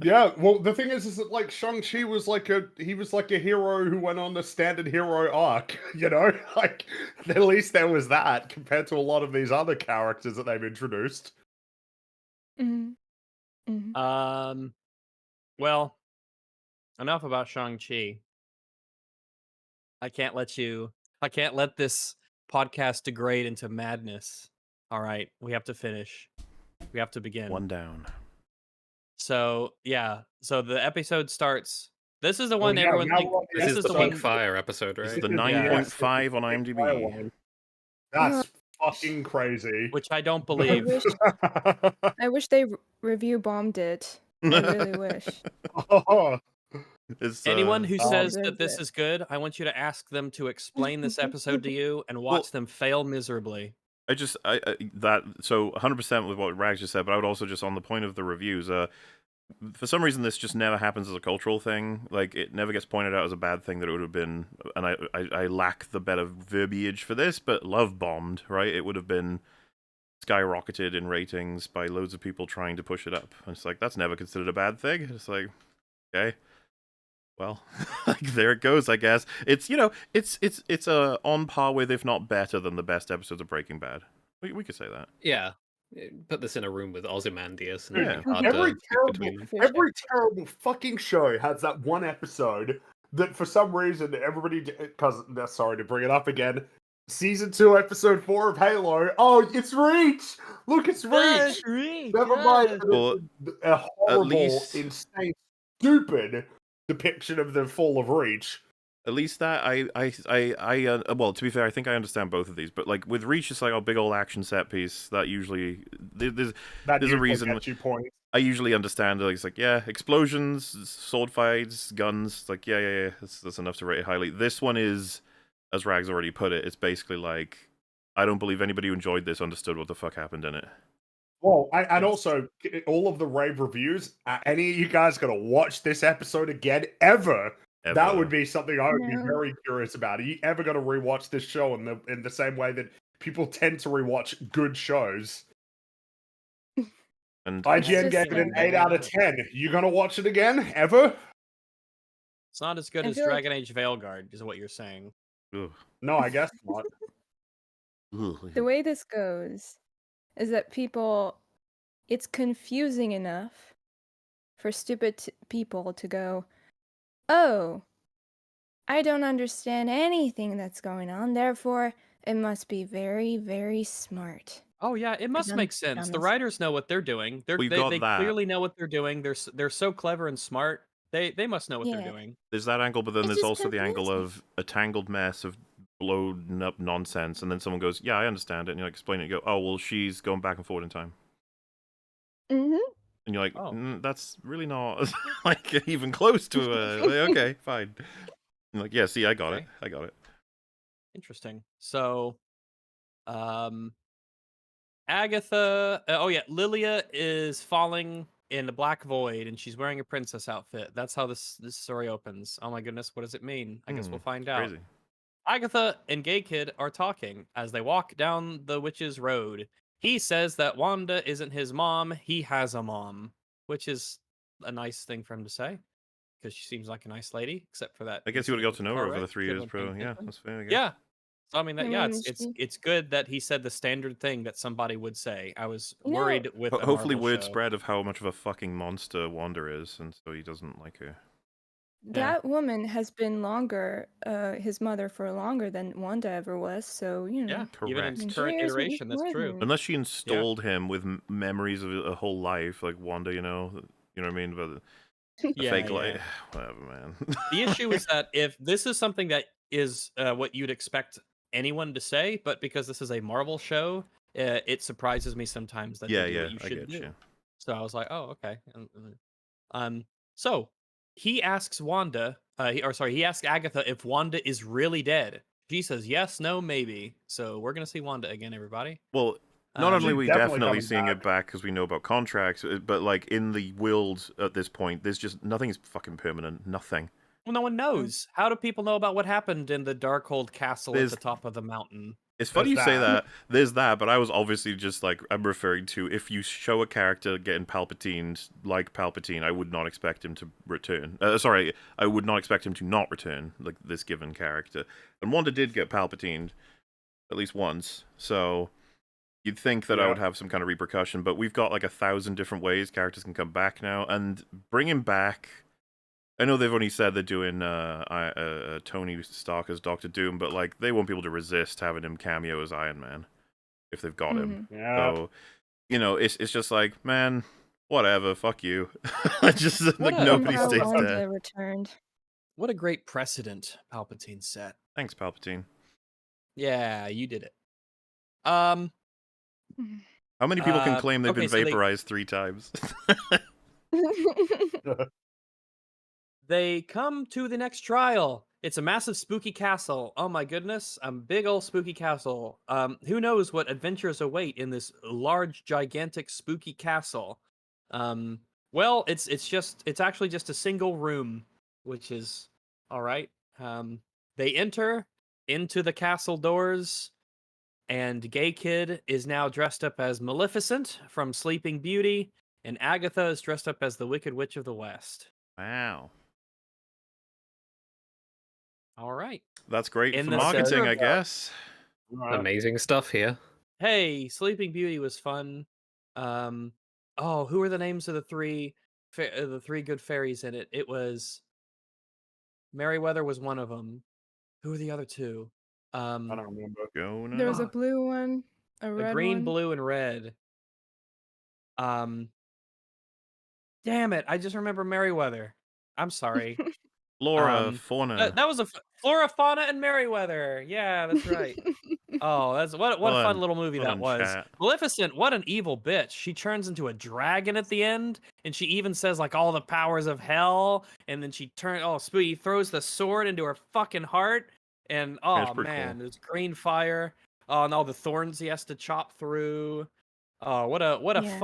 Yeah, well, the thing is that like Shang-Chi was like a hero who went on the standard hero arc, you know, like at least there was that compared to a lot of these other characters that they've introduced. Mhm. Mhm. Well, enough about Shang-Chi. I can't let this podcast degrade into madness. All right, we have to finish. We have to begin. One down. So, yeah. So the episode starts. This is the Well, one yeah, everyone now thinks. we're on This is the the Pink one. Fire episode, This is right? the Yeah. 9.5 on IMDb. That's fucking crazy. Which I don't I believe. wish I wish they review bombed it. I really wish. Oh, It's, Anyone who Well, says there's that this it. is good, I want you to ask them to explain this episode to you and watch them fail miserably. I that, so 100% with what Rags just said, but I would also just, on the point of the reviews, for some reason this just never happens as a cultural thing. Like, it never gets pointed out as a bad thing that it would have been, and I lack the better verbiage for this, but love bombed, right? It would have been skyrocketed in ratings by loads of people trying to push it up. And it's like, that's never considered a bad thing. It's like, okay, well, like, there it goes, I guess. It's, you know, it's on par with, if not better than, the best episodes of Breaking Bad. We could say that. Yeah. Put this in a room with Ozymandias and Dude, it'd be hard every to pick terrible, between them. For sure. every terrible fucking show has that one episode that for some reason everybody, because sorry to bring it up again, season 2, episode 4 of Halo. Oh, it's Reach. Look, it's Reach. Never mind that Well, it's a horrible, least- insane, stupid depiction of the fall of Reach. At least that well, to be fair, I think I understand both of these, but like with Reach, it's like a big old action set piece that usually there's a reason. Gets you points. I usually understand, like, it's like, yeah, explosions, sword fights, guns, it's like, yeah, that's enough to rate it highly. This one is, as Rags already put it, it's basically like, I don't believe anybody who enjoyed this understood what the fuck happened in it. Well, and also, all of the rave reviews, any of you guys gonna watch this episode again, ever? That would be something I would be No. very curious about. Are you ever gonna rewatch this show in the same way that people tend to rewatch good shows? And IGN just gave it an saying. 8 out of 10. You gonna watch it again, ever? It's not as good I as feel like- Dragon Age Veilguard, is what you're saying. ugh. No, I guess not. The way this goes is that it's confusing enough for stupid people to go, oh, I don't understand anything that's going on, therefore it must be very, very smart. Oh yeah, it must I'm make sense. The dumb as- writers know what they're doing. We've got They that. clearly know what they're doing. They're so clever and smart. They must know what they're Yeah. doing. There's that angle, but then It's there's just also the angle confusing. of a tangled mess of blown up nonsense, and then someone goes, yeah, I understand it, and you like explain it, and you go, oh, well, she's going back and forward in time. Mm-hmm. And you're like, Oh. That's really not like even close to like, okay, fine. And like, yeah, see, I got Okay. it. Interesting. So, Agatha. Oh yeah, Lilia is falling in the Black Void, and she's wearing a princess outfit. That's how this story opens. Oh my goodness, what does it mean? I guess we'll find out. Crazy. Agatha and Gay Kid are talking as they walk down the witch's road. He says that Wanda isn't his mom, he has a mom, which is a nice thing for him to say, because she seems like a nice lady, except for that. I guess you would have got to know her car over the wreck. 3 Should've years, been paying bro. Yeah, attention. that's fair, I guess. Yeah. So I mean, I yeah, mean, it's good that he said the standard thing that somebody would say. I was You know- worried with a Hopefully Marvel word show. spread of how much of a fucking monster Wanda is, and so he doesn't like her. That woman has been his mother for longer than Wanda ever was, so, you know. Yeah, even in Correct. current Years iteration, that's more true. than- Unless she installed him with memories of a whole life, like Wanda, you know what I mean? But a Yeah, fake yeah. life, whatever, man. The issue is that if this is something that is what you'd expect anyone to say, but because this is a Marvel show, it surprises me sometimes that yeah, they do yeah, what you I should get do. you. So I was like, oh, okay. So he asks Wanda, he asks Agatha if Wanda is really dead. She says yes, no, maybe. So we're gonna see Wanda again, everybody. Well, not only She's are we definitely definitely coming seeing back. it back because we know about contracts, but like in the world at this point, there's just nothing is fucking permanent. Nothing. Well, no one knows. How do people know about what happened in the Darkhold Castle There's- at the top of the mountain? It's funny you There's say that. that. There's that, but I was obviously just like I'm referring to if you show a character getting Palpatined like Palpatine, I would not expect him to return. Sorry, I would not expect him to not return like this given character. And Wanda did get Palpatined at least once, so you'd think that I Yeah. would have some kind of repercussion. But we've got like 1,000 different ways characters can come back now, and bring him back. I know they've only said they're doing Tony Stark as Doctor Doom, but like they won't be able to resist having him cameo as Iron Man if they've got him. Yeah. So, you know, it's just like, man, whatever, fuck you. Just like a- nobody Somehow stays Wanda dead. returned. What a great precedent Palpatine set. Thanks, Palpatine. Yeah, you did it. How many people can claim they've okay, been so they- vaporized 3 times? They come to the next trial. It's a massive spooky castle. Oh my goodness, a big old spooky castle. Who knows what adventures await in this large, gigantic, spooky castle? Well, it's actually just a single room, which is all right. They enter into the castle doors, and Gay Kid is now dressed up as Maleficent from Sleeping Beauty, and Agatha is dressed up as the Wicked Witch of the West. Wow. All right. That's great In for the marketing, center I of- guess. Amazing stuff here. Hey, Sleeping Beauty was fun. Who are the names of the three good fairies in it? It was Merryweather was one of them. Who are the other two? I don't remember. Go now. There was a Fuck. blue one, a The red green, one. blue, and red. Damn it! I just remember Merryweather. I'm sorry. Flora, fauna. That was Flora, Fauna, and Merryweather. Yeah, that's right. Oh, that's what a fun Fun. little movie that Fun was. chat. Maleficent, what an evil bitch. She turns into a dragon at the end, and she even says like all the powers of hell, and then she spooky throws the sword into her fucking heart, and it's oh pretty man, cool. there's green fire. Oh, and all the thorns he has to chop through. Oh, what a Yeah.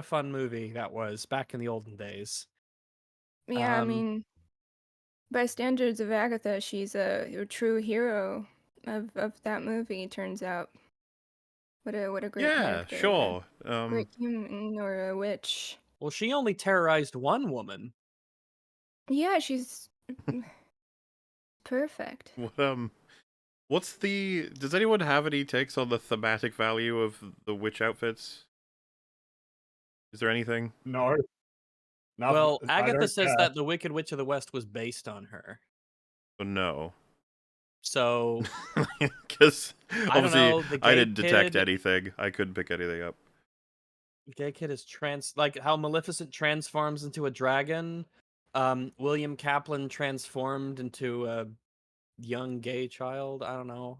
fun movie that was back in the olden days. Yeah, I Um, mean, by standards of Agatha, she's a true hero of that movie. Turns out, what a great Yeah, character, sure. a great human or a witch. Well, she only terrorized one woman. Yeah, she's perfect. Does anyone have any takes on the thematic value of the witch outfits? Is there anything? No. Well, I Agatha don't says care. that the Wicked Witch of the West was based on her. Oh, no. So Because I don't know. obviously The I gay didn't detect kid, anything. I couldn't pick anything up. Gay kid is like how Maleficent transforms into a dragon. William Kaplan transformed into a young gay child. I don't know.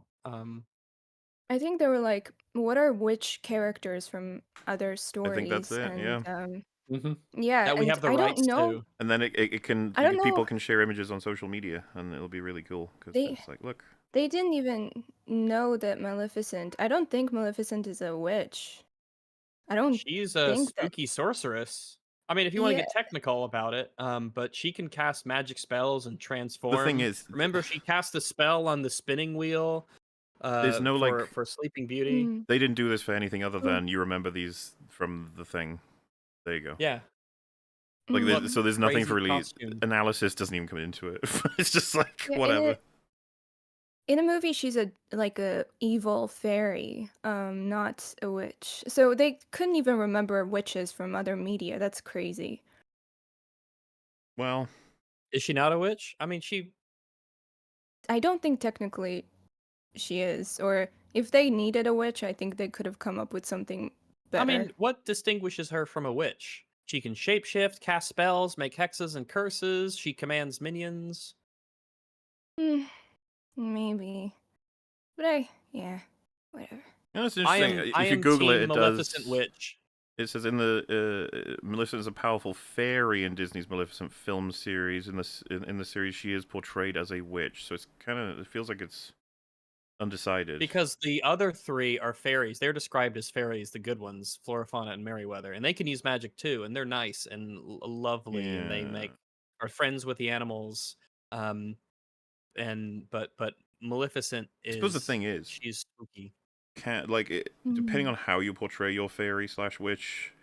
I think they were like, what are witch characters from other stories? think that's it, and, yeah. yeah, That we and have the I rights don't know. to. And then it can I don't people know. can share images on social media, and it'll be really cool because They- it's like, look, They didn't even know that Maleficent. I don't think Maleficent is a witch. I don't She's a think that- spooky sorceress. I mean, if you want to Yeah. get technical about it, but she can cast magic spells and transform. The thing is, remember she cast a spell on the spinning wheel there's no like for Sleeping Beauty. Mm. they didn't do this for anything other Mm. than you remember these from the thing. There you go. Yeah. Like Mm. so there's nothing Crazy for really costume. analysis doesn't even come into it. It's just like Yeah, whatever. In a movie, she's a evil fairy, not a witch. So they couldn't even remember witches from other media. That's crazy. Well, Is she not a witch? I mean, I don't think technically she is. Or if they needed a witch, I think they could have come up with something better. I mean, what distinguishes her from a witch? She can shapeshift, cast spells, make hexes and curses. She commands minions. Maybe. But whatever. it's I interesting. am If you Google team it, it Maleficent does. witch. It says in the Maleficent is a powerful fairy in Disney's Maleficent film series. In the series, she is portrayed as a witch, so it feels like it's undecided. Because the other three are fairies. They're described as fairies, the good ones, Flora, Fauna, and Merryweather, and they can use magic too, and they're nice and lovely, and they Yeah. are friends with the animals. But Maleficent I is. suppose the thing is, she's spooky. depending on how you portray your fairy / witch,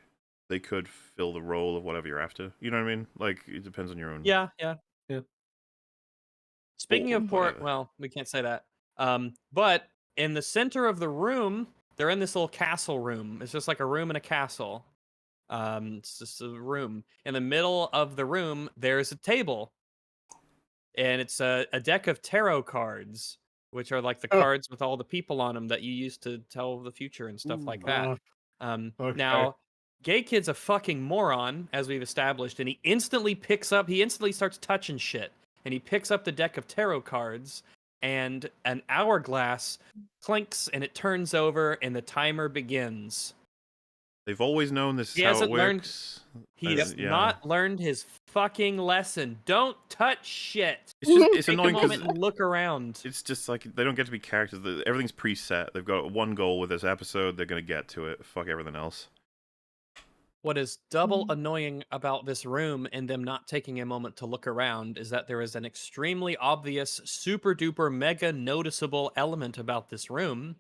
they could fill the role of whatever you're after. You know what I mean? Like it depends on your own. Yeah. Speaking of whatever. well, we can't say that. But in the center of the room, they're in this little castle room. It's just like a room in a castle. It's just a room. In the middle of the room, there's a table, and it's a deck of tarot cards, which are like the cards with all the people on them that you use to tell the future and stuff like that. Okay. Now, Gay Kid's a fucking moron, as we've established, and he instantly starts touching shit, and he picks up the deck of tarot cards, and an hourglass clinks, and it turns over, and the timer begins. They've always known this is He how it hasn't learned- works. He's Yeah. not learned his fucking lesson. Don't touch shit. It's Take a annoying moment because and look around. it's just like they don't get to be characters. Everything's preset. They've got one goal with this episode. They're gonna get to it. Fuck everything else. What is double annoying about this room and them not taking a moment to look around is that there is an extremely obvious, super duper mega noticeable element about this room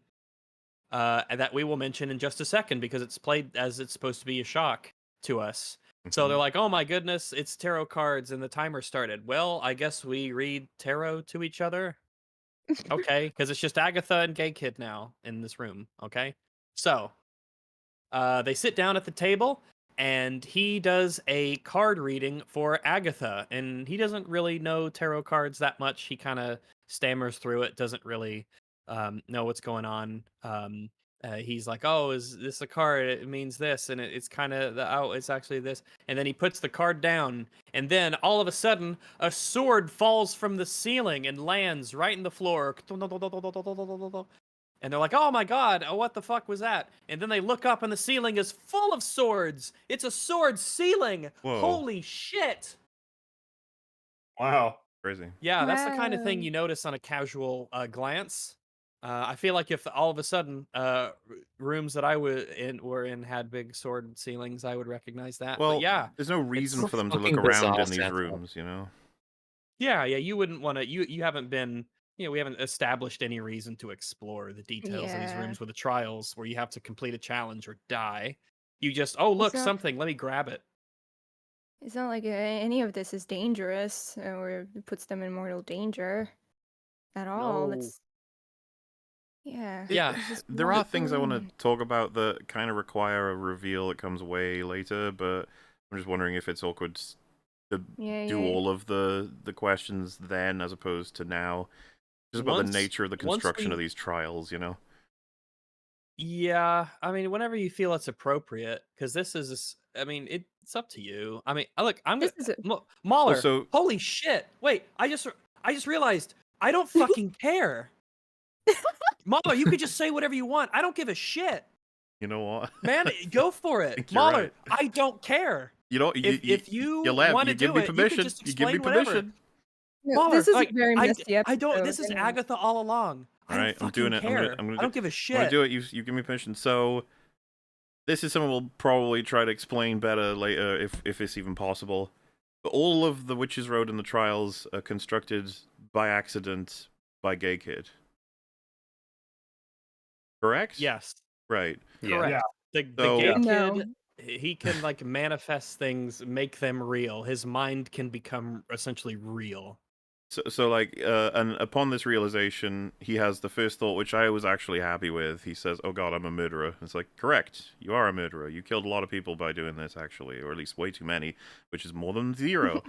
that we will mention in just a second because it's played as it's supposed to be a shock to us. So they're like, oh my goodness, it's tarot cards and the timer started. Well, I guess we read tarot to each other. Okay, because it's just Agatha and Gay Kid now in this room. Okay, so they sit down at the table and he does a card reading for Agatha, and he doesn't really know tarot cards that much. He kind of stammers through it, doesn't really know what's going on. He's like, oh, is this a card? It means this, and it's kind of it's actually this. And then he puts the card down, and then all of a sudden a sword falls from the ceiling and lands right in the floor. And they're like, oh my god, what the fuck was that? And then they look up and the ceiling is full of swords. It's a sword ceiling. Whoa. Holy shit. Wow. Crazy. Yeah, that's the kind of thing Wow. you notice on a casual glance. I feel like if all of a sudden rooms that I were in had big sword ceilings, I would recognize that. Well, but yeah, there's no reason for them to look fucking around bizarre in these setup. rooms, you know? yeah, you wouldn't want to. You haven't been. We haven't established any reason to explore the details of these Yeah. rooms with the trials where you have to complete a challenge or die. You just, oh look, not- something. Let me grab it. It's not like any of this is dangerous or it puts them in mortal danger at all. No. It's yeah. Yeah. it's just There are things I want fun. to talk about that kind of require a reveal that comes way later, but I'm just wondering if it's awkward to Yeah, do yeah. all of the questions then as opposed to now. Just about Once- the nature of the once construction of we- these trials, you know? Yeah, I mean, whenever you feel it's appropriate, because this is, I mean, it's up to you. I mean, look, I'm This gonna is a- Mahler. Also- Holy shit! Wait, I just realized I don't fucking care. Mahler, you could just say whatever you want. I don't give a shit, You know what? man. Go for it, think you're Mahler. right. I don't care. You know, If you let want to you give do me it, permission. you can just You give me explain whatever. permission. No, Mahler, this is like, a very messy episode. I don't. This is and Agatha all along. I All don't right, I'm fucking doing it. care. I'm gonna I don't give a I'm shit. gonna do it. You give me permission. So this is something we'll probably try to explain better later, if it's even possible. But all of the Witch's Road and the trials are constructed by accident by Gay Kid. Correct? Yes. Right. Correct. Yeah. The So- gay No. kid, he can like manifest things, make them real. His mind can become essentially real. So like, and upon this realization, he has the first thought, which I was actually happy with. He says, "Oh God, I'm a murderer." It's like, correct, you are a murderer. You killed a lot of people by doing this, actually, or at least way too many, which is more than 0.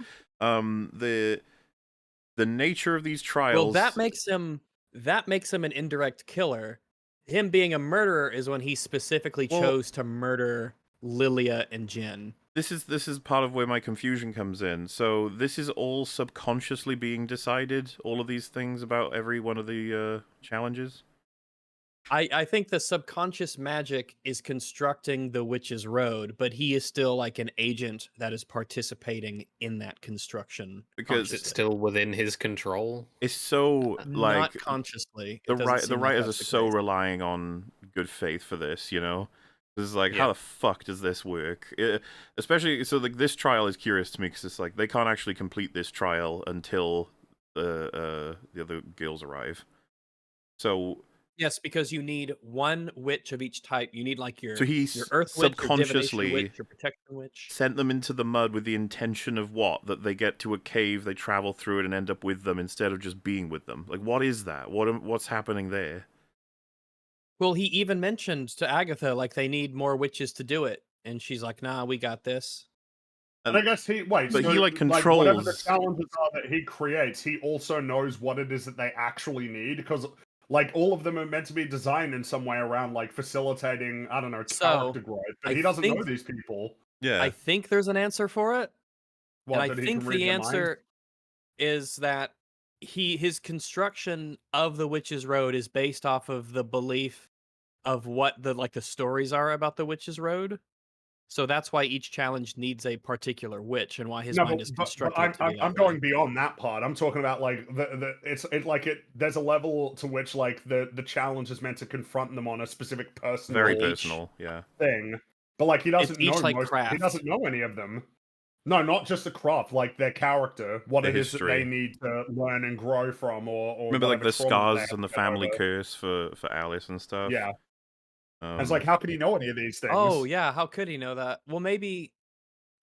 The nature of these trials. Well, that makes him an indirect killer. Him being a murderer is when he specifically Well- chose to murder Lilia and Jin. This is part of where my confusion comes in. So this is all subconsciously being decided. All of these things about every one of the challenges. I think the subconscious magic is constructing the Witch's Road, but he is still like an agent that is participating in that construction. Because It's still within his control. it's so like not consciously. the It doesn't the seem like writers are that's the so case. relying on good faith for this, you know. This is like, Yeah. how the fuck does this work? Especially, so like this trial is curious to me because it's like they can't actually complete this trial until the other girls arrive. So Yes, because you need one witch of each type. You need like your so he Earth Witch, your Divination subconsciously Witch, your Protection Witch. sent them into the mud with the intention of what? That they get to a cave, they travel through it, and end up with them instead of just being with them. Like, what is that? What's happening there? Well, he even mentioned to Agatha like they need more witches to do it, and she's like, "Nah, we got this." And I guess he But he, so, like, whatever the controls- challenges are that he creates, he also knows what it is that they actually need because like all of them are meant to be designed in some way around like facilitating, I don't know, So, character growth. But I he doesn't know think- these people. Yeah. I think there's an answer for it, What, and I that he think can read the their mind? answer is that his construction of the Witch's Road is based off of the belief of what the stories are about the Witch's Road. So that's why each challenge needs a particular witch, and why his No, mind is but constructed to be that I'm way. going beyond that part. I'm talking about like there's a level to which like the challenge is meant to confront them on a specific personal Very personal, yeah. thing. But like he doesn't each, know like, he craft. doesn't know any of them. No, not just the craft, like their character, what Their it is that history. they need to learn and grow from, or Remember, like, whatever the trauma they scars have and the to get family over. curse for Alice and stuff? Yeah, and it's like, how could he know any of these things? Oh yeah, how could he know that? Well, maybe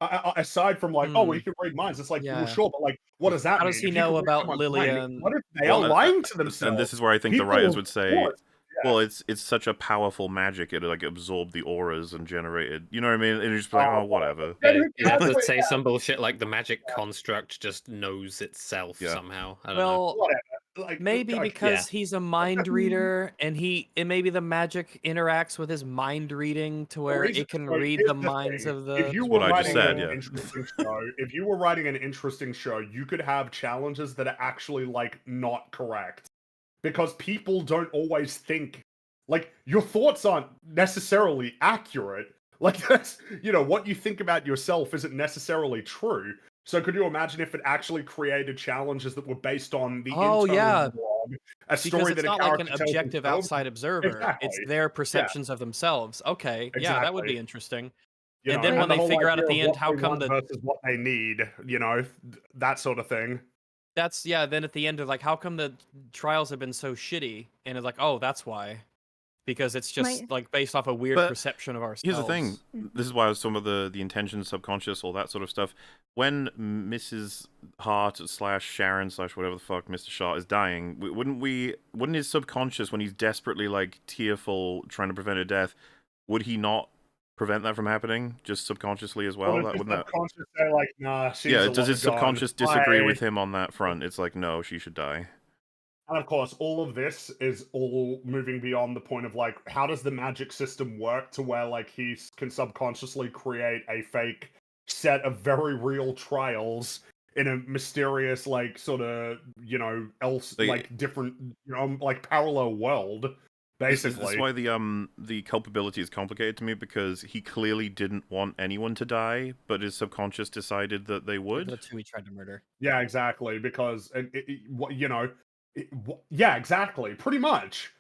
Aside from like, oh, he can read minds. It's like, Yeah. well, sure, but like, what does that How mean? does he If you know can read about someone's Lilia mind, and- what if they Well, are lying to themselves? And this is where I think the People, writers would of say, course, yeah. well, it's such a powerful magic, it like absorbed the auras and generated, you know what I mean? And you're just like, oh, whatever. Yeah, Yeah, you have to exactly, say some bullshit like the magic construct just knows itself Yeah. somehow. I don't know. well, whatever. Like, maybe like, because he's a mind reader, and maybe the magic interacts with his mind reading to where reason- it can like, read here's the the minds thing. of the. If you That's were what I just writing said, an yeah. interesting show, if you were writing an interesting show, you could have challenges that are actually like not correct because people don't always think like your thoughts aren't necessarily accurate. Like that's what you think about yourself isn't necessarily true. So could you imagine if it actually created challenges that were based on the Oh, internal yeah. monologue, a Because story it's that a not like an character tells objective themselves? outside observer. Exactly. It's their perceptions of themselves. Okay, yeah, that would be Exactly. interesting. You And know, then when the they whole figure out at idea the of end what how they come want the versus what they need, that sort of thing. That's then at the end of like how come the trials have been so shitty, and it's like, oh, that's why, because it's just My- like based off a weird But perception of ourselves. Here's the thing. This is why some of the intention, subconscious, all that sort of stuff. When Mrs. Hart / Sharon / whatever the fuck Mr. Shaw is dying, wouldn't his subconscious, when he's desperately like tearful, trying to prevent her death, would he not prevent that from happening just subconsciously as well? Well, That does wouldn't that? subconscious say like, nah, she's Yeah. a Does his lot gone. subconscious disagree Bye. with him on that front? It's like, no, she should die. And of course, all of this is all moving beyond the point of like, how does the magic system work to where like he can subconsciously create a fake set of very real trials in a mysterious like sort of like different like parallel world. Basically, This is why the culpability is complicated to me, because he clearly didn't want anyone to die, but his subconscious decided that they would. That's who he tried to murder. yeah, exactly. Because yeah, exactly. Pretty much.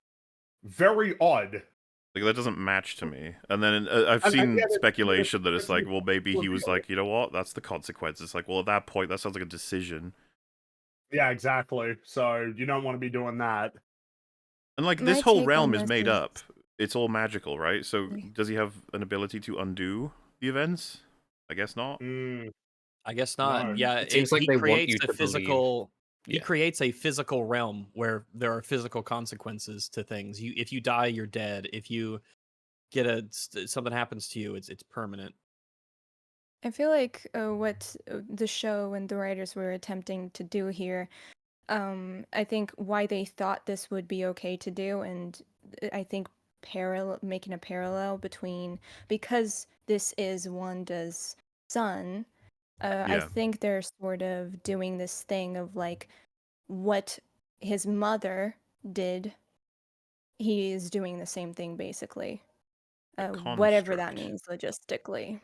Very odd. Like that doesn't match to me. And then I've And seen yet speculation that it's it's like, well, maybe he was reveal. like, you know what, that's the consequence. It's like, well, at that point, that sounds like a decision. Yeah, exactly. So you don't want to be doing that. And like this My whole take on realm is this made is up. It's all magical, right? So Yeah. does he have an ability to undo the events? I guess not. Mm, I guess not. no. Yeah, It seems like he they want creates you a to believe. physical. He Yeah. creates a physical realm where there are physical consequences to things. If you die, you're dead. If you get something happens to you, it's permanent. I feel like what the show and the writers were attempting to do here, I think why they thought this would be okay to do, and I think making a parallel between, because this is Wanda's son, I Yeah. think they're sort of doing this thing of like what his mother did, he is doing the same thing basically. A Whatever that construct. means logistically.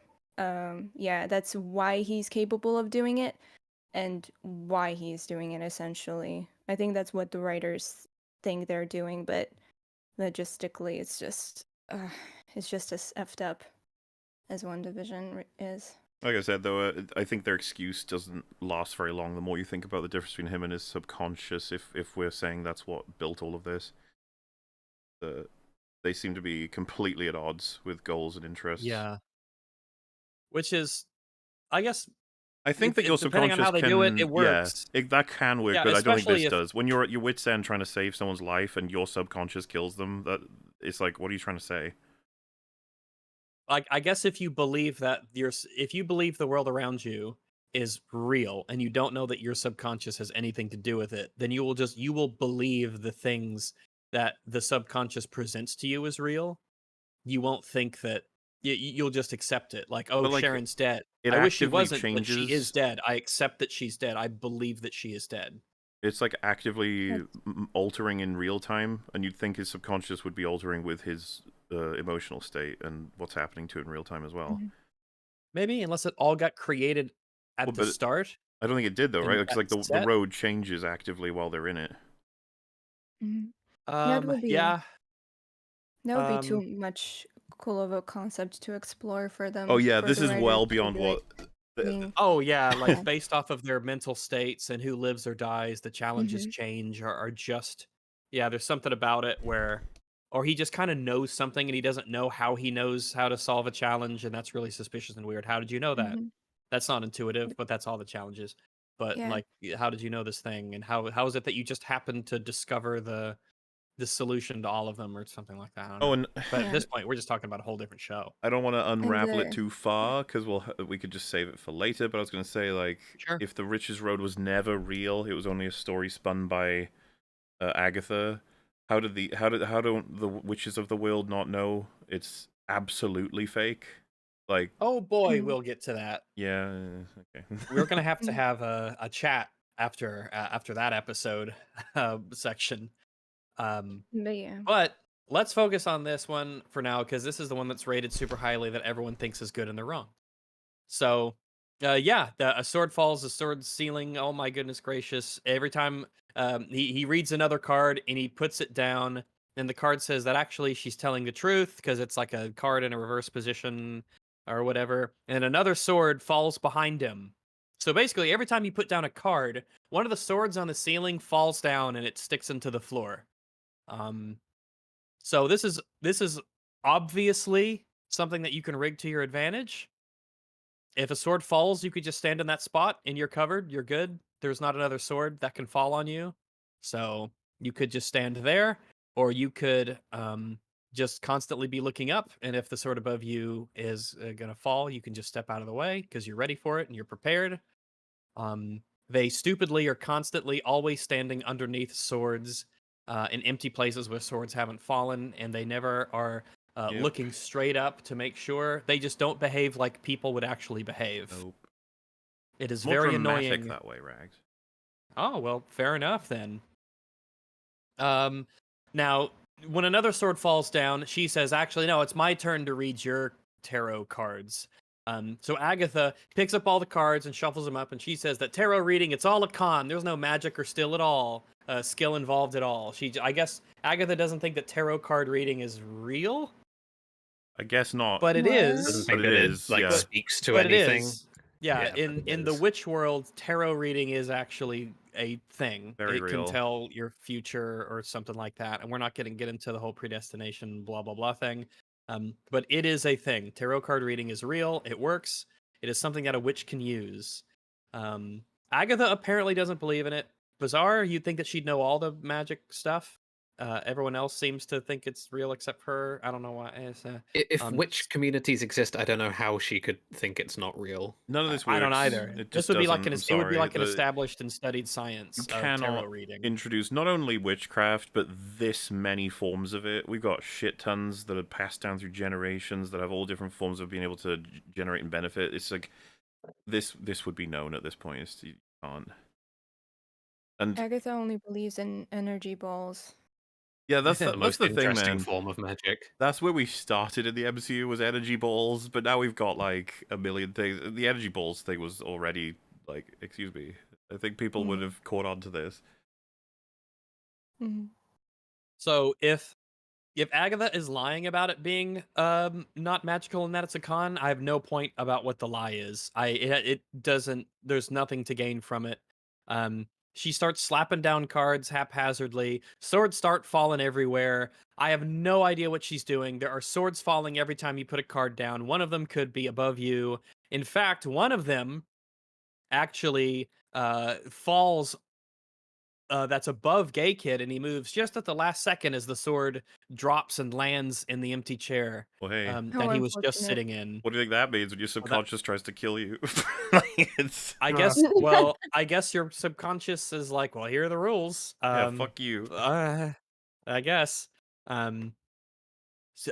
Yeah, that's why he's capable of doing it and why he's doing it essentially. I think that's what the writers think they're doing, but logistically it's just as effed up as One Division is. Like I said, though, I think their excuse doesn't last very long. The more you think about the difference between him and his subconscious, if we're saying that's what built all of this, they seem to be completely at odds with goals and interests. Yeah, which is, I guess, I think that your depending on subconscious how they can, do it, it yeah, works. that can work, Yeah, but I don't think especially this if does. When you're at your wit's end trying to save someone's life and your subconscious kills them, that it's like, what are you trying to say? like I guess if you believe that if you believe the world around you is real and you don't know that your subconscious has anything to do with it, then you will believe the things that the subconscious presents to you as real. You won't think that you'll just accept it. Like, oh, But like, Sharon's dead. it I wish she actively wasn't, but she is changes. dead. I accept that she's dead. I believe that she is dead. It's like actively That's- altering in real time, and you'd think his subconscious would be altering with his emotional state and what's happening to it in real time as well. Mhm. Maybe, unless it all got created at Well, the but start. I don't think it did though, And right? Because like the set? road changes actively while they're in it. Mhm. That would be Yeah. that would be too Um, much cool of a concept to explore for them. Oh yeah, for this the is writers well to beyond be what. like, being, Oh yeah, yeah. like based off of their mental states and who lives or dies, the challenges Mhm. change are just yeah, there's something about it where or he just kind of knows something and he doesn't know how he knows how to solve a challenge and that's really suspicious and weird. How did you know that? Mhm. That's not intuitive, but that's all the challenges. But Yeah. like how did you know this thing and how is it that you just happened to discover the solution to all of them or something like that? I don't Oh, know. and But at Yeah. this point we're just talking about a whole different show. I don't want to And unravel it the too yeah. far because we could just save it for later. But I was going to say, like, Sure. if the Riches Road was never real, it was only a story spun by Agatha. How don't the witches of the world not know it's absolutely fake? Like, Oh boy, Mhm. we'll get to that. yeah, okay. We're gonna have to Mhm. have a chat after that episode section. Um, But yeah. but let's focus on this one for now because this is the one that's rated super highly that everyone thinks is good and they're wrong. So, yeah, a sword falls, a sword ceiling. Oh my goodness gracious! Every time he reads another card and he puts it down, and the card says that actually she's telling the truth because it's like a card in a reverse position or whatever, and another sword falls behind him. So basically, every time you put down a card, one of the swords on the ceiling falls down and it sticks into the floor. Um, so this is obviously something that you can rig to your advantage. If a sword falls, you could just stand in that spot and you're covered. You're good. There's not another sword that can fall on you. So you could just stand there, or you could just constantly be looking up. And if the sword above you is going to fall, you can just step out of the way because you're ready for it and you're prepared. They stupidly are constantly always standing underneath swords in empty places where swords haven't fallen, and they never are Yep. looking straight up to make sure. They just don't behave like people would actually behave. Nope. It is More very dramatic annoying. that way, Rags. Oh well, fair enough then. Now when another sword falls down, she says, "Actually, no, it's my turn to read your tarot cards." So Agatha picks up all the cards and shuffles them up, and she says that tarot reading, it's all a con. There's no magic or skill involved at all. I guess Agatha doesn't think that tarot card reading is real, I guess not. but it What? is. Doesn't But think it that is, like yeah. speaks to But anything. it is. Yeah, Yeah, but it in the is. witch world, tarot reading is actually a thing. Very it real. can tell your future or something like that. And we're not going to get into the whole predestination, blah blah blah thing. But it is a thing. Tarot card reading is real. It works. It is something that a witch can use. Agatha apparently doesn't believe in it. Bizarre. You'd think that she'd know all the magic stuff. Everyone else seems to think it's real except her. I don't know why. If witch communities exist, I don't know how she could think it's not real. None of this works. I don't either. It This just would be like doesn't. an I'm it would be sorry. like an established and studied science You of tarot cannot reading. introduce not only witchcraft, but this many forms of it. We've got shit tons that are passed down through generations that have all different forms of being able to generate and benefit. It's like this would be known at this point. You can't. And Agatha only believes in energy balls. yeah, that's The that's most the thing, interesting man. form of magic. That's where we started in the MCU was energy balls, but now we've got like a million things. The energy balls thing was already like, excuse me. I think people would have caught on to this. Mhm. So if Agatha is lying about it being not magical and that it's a con, I have no point about what the lie is. It doesn't. There's nothing to gain from it. She starts slapping down cards haphazardly. Swords start falling everywhere. I have no idea what she's doing. There are swords falling every time you put a card down. One of them could be above you. In fact, one of them actually falls that's above Gay Kid, and he moves just at the last second as the sword drops and lands in the empty chair Well, hey, How that he was just unfortunate. sitting in. what do you think that means when your that- subconscious tries to kill you? Like, it's I guess. Well, I guess your subconscious is like, well, here are the rules. yeah, fuck you. I guess.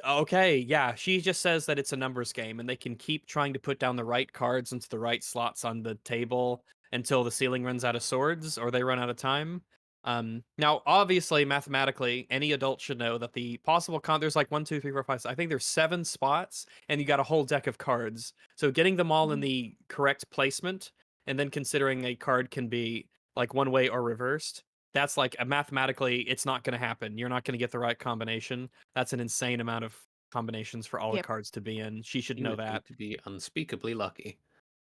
Okay, yeah. She just says that it's a numbers game, and they can keep trying to put down the right cards into the right slots on the table until the ceiling runs out of swords or they run out of time. Now, obviously, mathematically, any adult should know that the possible there's like 1, 2, 3, 4, 5. I think there's 7 spots, and you got a whole deck of cards. So getting them all in the correct placement, and then considering a card can be like one way or reversed. That's like mathematically, it's not going to happen. You're not going to get the right combination. That's an insane amount of combinations for all the Yep. cards to be in. She should You know would that. need to be unspeakably lucky.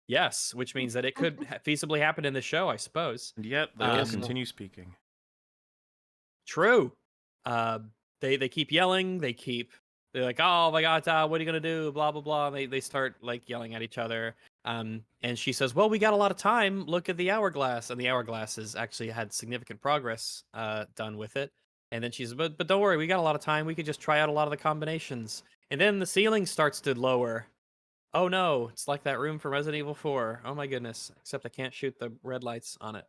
Yes, which means that it could feasibly happen in the show, I suppose. And yet they will Um, continue speaking. True. They keep yelling. They're like, oh my god, what are you gonna do? Blah blah blah. They start like yelling at each other. And she says, well, we got a lot of time. Look at the hourglass, and the hourglass has actually had significant progress done with it. And then she's, but don't worry, we got a lot of time. We could just try out a lot of the combinations. And then the ceiling starts to lower. Oh no, it's like that room from Resident Evil 4. Oh my goodness. Except I can't shoot the red lights on it.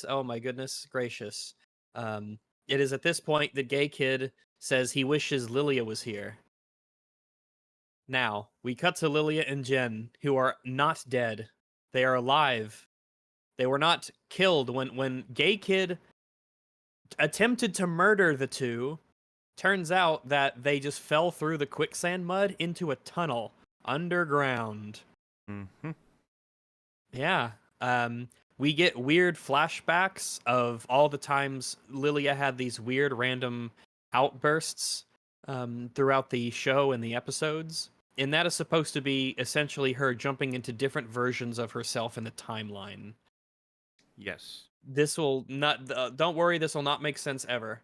Oh my goodness gracious. It is at this point the Gay Kid says he wishes Lilia was here. Now, we cut to Lilia and Jen, who are not dead. They are alive. They were not killed when Gay Kid attempted to murder the two. Turns out that they just fell through the quicksand mud into a tunnel underground. Mm-hmm. Yeah. We get weird flashbacks of all the times Lilia had these weird random outbursts throughout the show and the episodes. And that is supposed to be essentially her jumping into different versions of herself in the timeline. Yes. This will not, don't worry, this will not make sense ever.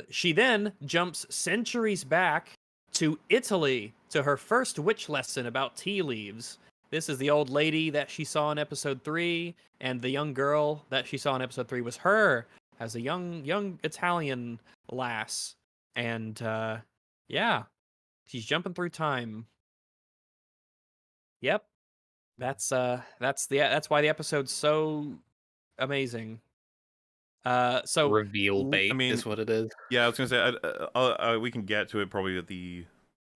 She then jumps centuries back to Italy to her first witch lesson about tea leaves. This is the old lady that she saw in episode 3, and the young girl that she saw in episode 3 was her as a young Italian lass. And yeah, she's jumping through time. Yep. That's why the episode's so amazing. So Reveal bait I mean, is what it is. Yeah, I was gonna say we can get to it probably at the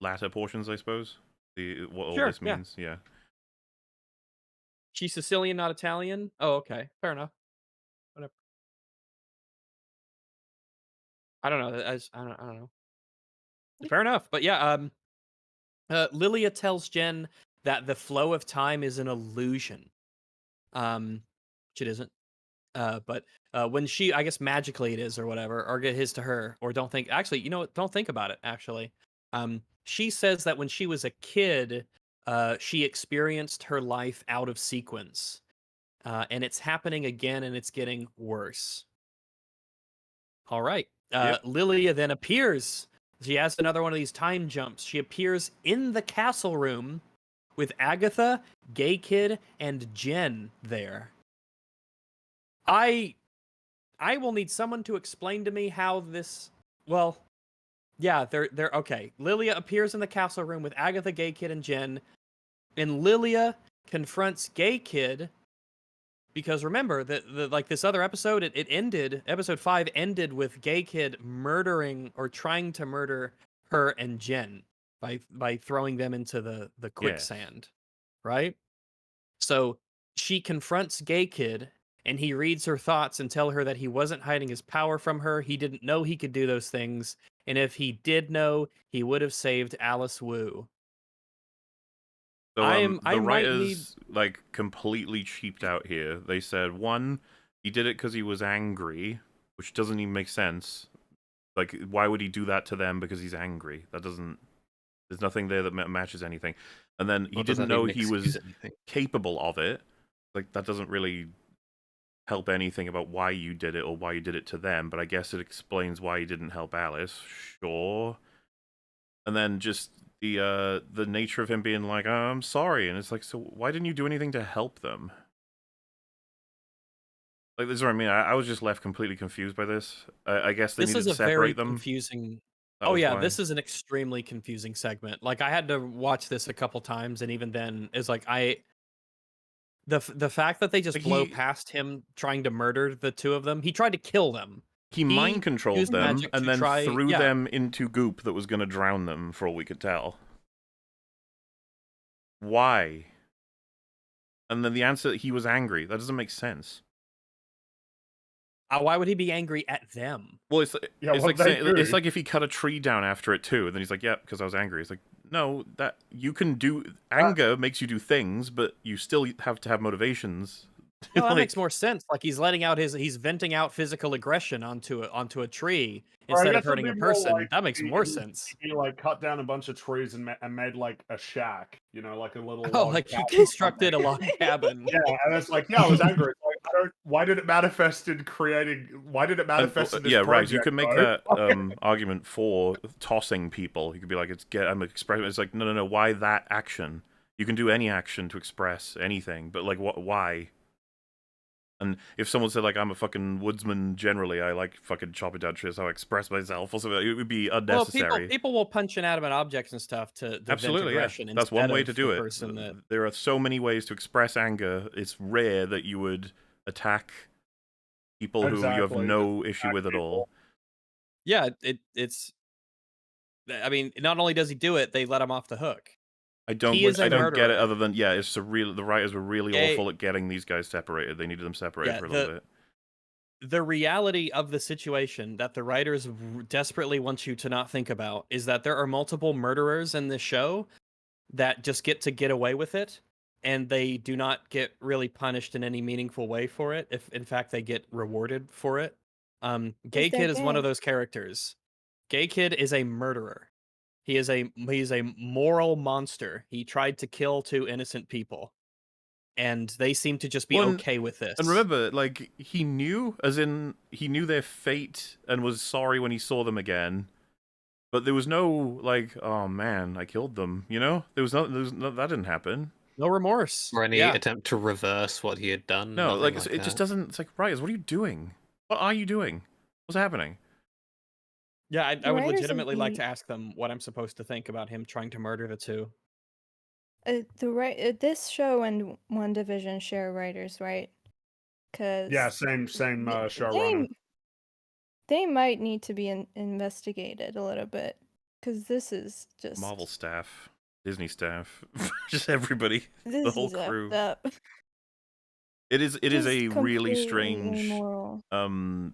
latter portions, I suppose. What all Sure, this means. Yeah. she's Sicilian, not Italian. Oh, okay, fair enough. Whatever. I don't know. I don't know. Fair enough, but yeah. Lilia tells Jen that the flow of time is an illusion. Which it isn't. But when she, I guess magically it is or whatever, or get his to her, or don't think. Actually, you know what? Don't think about it. Actually, she says that when she was a kid, she experienced her life out of sequence, and it's happening again, and it's getting worse. All right. Yep. Lilia then appears. She has another one of these time jumps. She appears in the castle room with Agatha, Gay Kid, and Jen there. I will need someone to explain to me how this. Well, yeah, they're okay. Lilia appears in the castle room with Agatha, Gay Kid, and Jen, and Lilia confronts Gay Kid because remember that like this other episode, it ended. Episode 5 ended with Gay Kid murdering or trying to murder her and Jen by throwing them into the quicksand, right? So she confronts Gay Kid, and he reads her thoughts and tell her that he wasn't hiding his power from her. He didn't know he could do those things, and if he did know, he would have saved Alice Wu. So I the might need. writers like completely cheaped out here. They said one, he did it because he was angry, which doesn't even make sense. Like, why would he do that to them because he's angry? That doesn't. There's nothing there that matches anything. And then he Or does didn't that know even he was excuse anything? capable of it. Like, that doesn't really help anything about why you did it or why you did it to them. But I guess it explains why you didn't help Alice. Sure. And then just the nature of him being like, oh, I'm sorry, and it's like, so why didn't you do anything to help them? Like, this is what I mean. I was just left completely confused by this. I guess they This needed is to a very separate them. confusing. That Oh was yeah, why. this is an extremely confusing segment. Like I had to watch this a couple times, and even then, it's like the fact that they just Like, blow past him trying to murder the two of them. He tried to kill them. He mind controlled used them magic and to then try- threw yeah. them into goop that was going to drown them, for all we could tell. Why? And then the answer, he was angry. That doesn't make sense. Why would he be angry at them? Well, it's like, Yeah, it's what like they saying, it's do. like if he cut a tree down after it too, and then he's like, "Yeah, because I was angry." It's like, no, that you can do. Anger makes you do things, but you still have to have motivations. No, that Like, makes more sense. Like he's letting out he's venting out physical aggression onto a tree Or I instead of guess it'd hurting be a more person. like That makes he- more he- sense. He like cut down a bunch of trees and made like a shack, you know, like a little. Oh, log like he cabin or constructed a something. log cabin. Yeah, and it's like, yeah, I was angry. It's like, I don't. Why did it manifest in creating? Why did it manifest in this yeah, right. project? You could make bro? that argument for tossing people. You could be like, I'm expressing. It's like, no. Why that action? You can do any action to express anything, but like, what? Why? And if someone said like, I'm a fucking woodsman generally, I like fucking chopping down trees, how I express myself, or something, it would be unnecessary. Well, people will punch inanimate objects and stuff to vent Absolutely, yeah. aggression. That's one instead way of to do the it. person that- There are so many ways to express anger. It's rare that you would attack people who you have Exactly, no issue with at people. all. Yeah, it's. I mean, not only does he do it, they let him off the hook. I don't He is a get it murderer. other than, yeah, it's the writers were really Yeah, awful at getting these guys separated. They needed them separated Yeah, for a little bit. The reality of the situation that the writers desperately want you to not think about is that there are multiple murderers in this show that just get away with it, and they do not get really punished in any meaningful way for it. If in fact they get rewarded for it. Gay they're Kid is one of gay. those characters. Gay Kid is a murderer. He's a moral monster. He tried to kill two innocent people, and they seem to just be Well, okay with this. And remember, like, he knew their fate and was sorry when he saw them again. But there was no, like, oh man, I killed them, you know? There was no, that didn't happen. No remorse. Or any Yeah. attempt to reverse what he had done. No, nothing like, it just that. doesn't, it's like, Ryers, what are you doing? What are you doing? What's happening? Yeah, I The would writers of legitimately like the- to ask them what I'm supposed to think about him trying to murder the two. This show and One Division share writers, right? Because Yeah, same showrunner. they might need to be investigated a little bit because this is just Marvel staff, Disney staff, just everybody, this the whole is effed crew. up. It is Just a really completely strange amoral.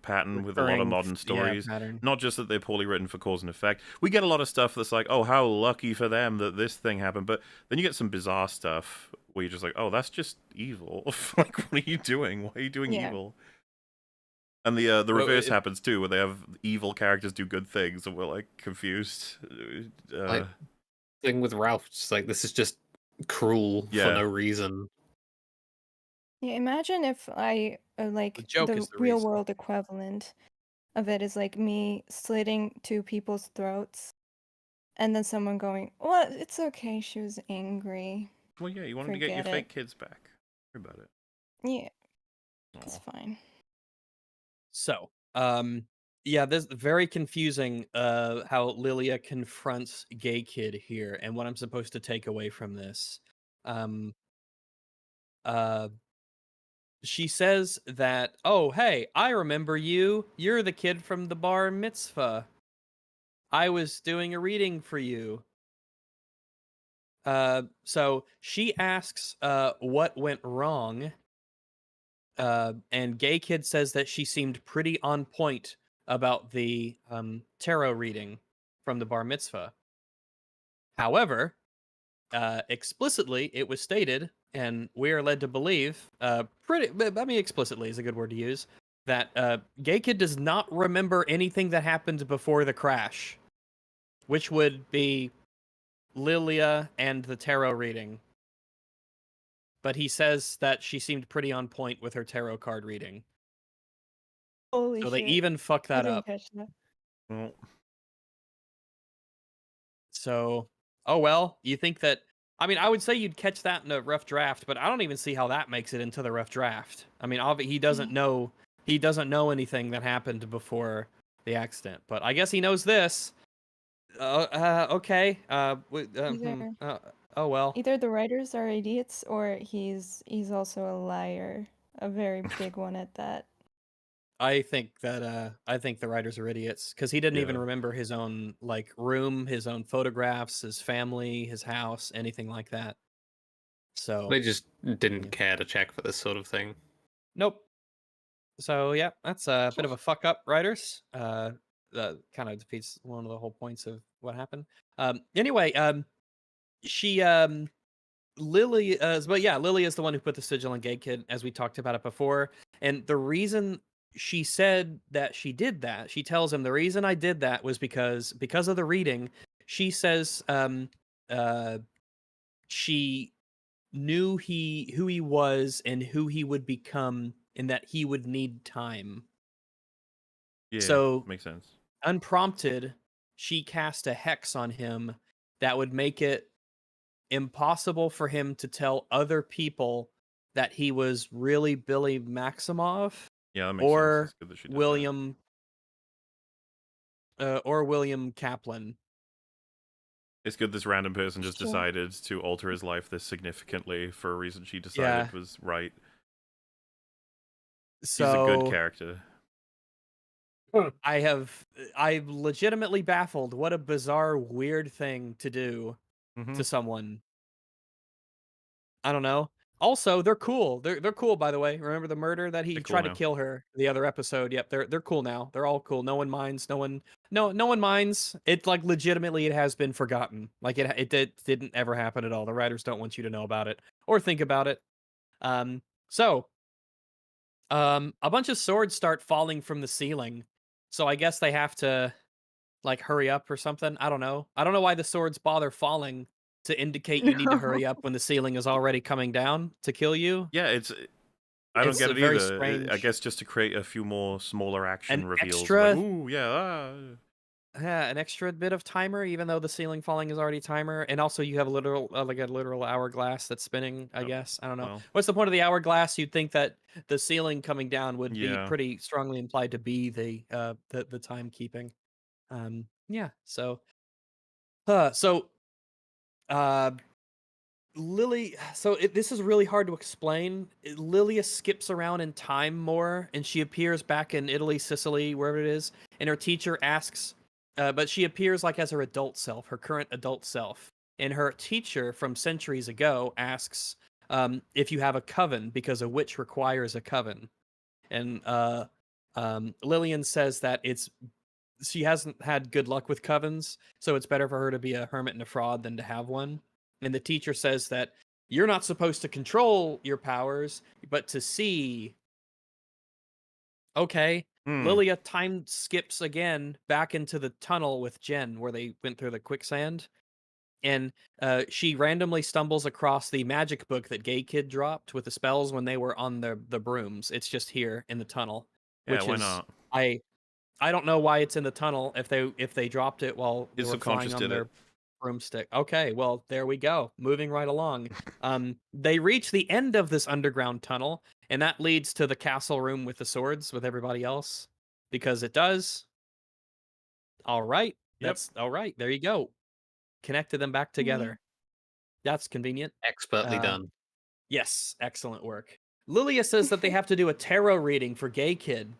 pattern with a lot of Recurring, modern stories. pattern. Not just that they're poorly written for cause and effect. We get a lot of stuff that's like, oh, how lucky for them that this thing happened. But then you get some bizarre stuff where you're just like, oh, that's just evil. Like, what are you doing? Why are you doing Yeah. evil? And the Well, reverse happens too, where they have evil characters do good things, and we're like confused. Like, thing with Ralph, just like this is just cruel for Yeah. no reason. Yeah, imagine if I like joke the is the real reason. world equivalent of it is like me slitting two people's throats and then someone going, "Well, it's okay, she was angry." Well, yeah, you wanted to get your Forget fake it. kids back. Worry about it. Yeah, it's Aw. fine. So, yeah, this very confusing how Lilia confronts gay kid here and what I'm supposed to take away from this. Um uh she says that, "Oh, hey, I remember you. You're the kid from the bar mitzvah. I was doing a reading for you." So she asks what went wrong. And Gay Kid says that she seemed pretty on point about the tarot reading from the bar mitzvah. However, explicitly, it was stated, and we are led to believe, explicitly is a good word to use, that Gay Kid does not remember anything that happened before the crash, which would be Lilia and the tarot reading. But he says that she seemed pretty on point with her tarot card reading. Holy So they shit. even fuck I that didn't up. catch that. Well, So, oh well, you think that, I mean, I would say you'd catch that in a rough draft, but I don't even see how that makes it into the rough draft. I mean, he doesn't know anything that happened before the accident, but I guess he knows this. Okay. Either Oh well. either the writers are idiots or he's also a liar. A very big one at that. I think the writers are idiots because he didn't even Yeah. remember his own like room, his own photographs, his family, his house, anything like that. So They just didn't Yeah. care to check for this sort of thing. nope. So yeah, that's a bit of a fuck up, writers. That kind of defeats one of the whole points of what happened. Anyway, she Lily, but yeah, Lily is the one who put the sigil on Gay Kid, as we talked about it before. And the reason she said that she did that, she tells him the reason I did that was because of the reading. She says, she knew who he was and who he would become, and that he would need time. Yeah. So Makes sense. unprompted, she cast a hex on him that would make it impossible for him to tell other people that he was really Billy Maximoff Yeah, that makes sense. or It's good that she did William Kaplan. It's good this random person just Sure. decided to alter his life this significantly for a reason she decided Yeah. was right. So He's a good character. I've legitimately baffled. What a bizarre, weird thing to do to someone. I don't know. Also, they're cool. They're cool, by the way. Remember the murder that he They're cool tried to now. kill her the other episode? Yep, they're cool now. They're all cool. No one minds. No one minds. It like legitimately it has been forgotten. Like it didn't ever happen at all. The writers don't want you to know about it or think about it. So a bunch of swords start falling from the ceiling. So I guess they have to like hurry up or something. I don't know. I don't know why the swords bother falling to indicate you need to hurry up when the ceiling is already coming down to kill you. Yeah, I don't It's get a it very either. I strange- guess just to create a few more smaller action An reveals. extra- Like, ooh, yeah. Yeah, an extra bit of timer, even though the ceiling falling is already timer, and also you have a literal hourglass that's spinning. I guess I don't know. Well. What's the point of the hourglass? You'd think that the ceiling coming down would be Yeah. pretty strongly implied to be the timekeeping. Yeah. So, Lily. So this is really hard to explain. Lilia skips around in time more, and she appears back in Italy, Sicily, wherever it is, and her teacher asks. But she appears like as her adult self, her current adult self. And her teacher from centuries ago asks, if you have a coven, because a witch requires a coven. And Lillian says that she hasn't had good luck with covens, so it's better for her to be a hermit and a fraud than to have one. And the teacher says that you're not supposed to control your powers, but to see. Okay. Lilia time skips again back into the tunnel with Jen where they went through the quicksand. And she randomly stumbles across the magic book that Gay Kid dropped with the spells when they were on the brooms. It's just here in the tunnel. Yeah, Which why is not? I don't know why it's in the tunnel if they dropped it while they His were flying subconscious on did their it. broomstick. Okay, well, there we go. Moving right along. They reach the end of this underground tunnel, and that leads to the castle room with the swords with everybody else. Because it does. All right. That's all right. There you go. Connected them back together. That's convenient. Expertly done. Yes, excellent work. Lilia says that they have to do a tarot reading for Gay Kid.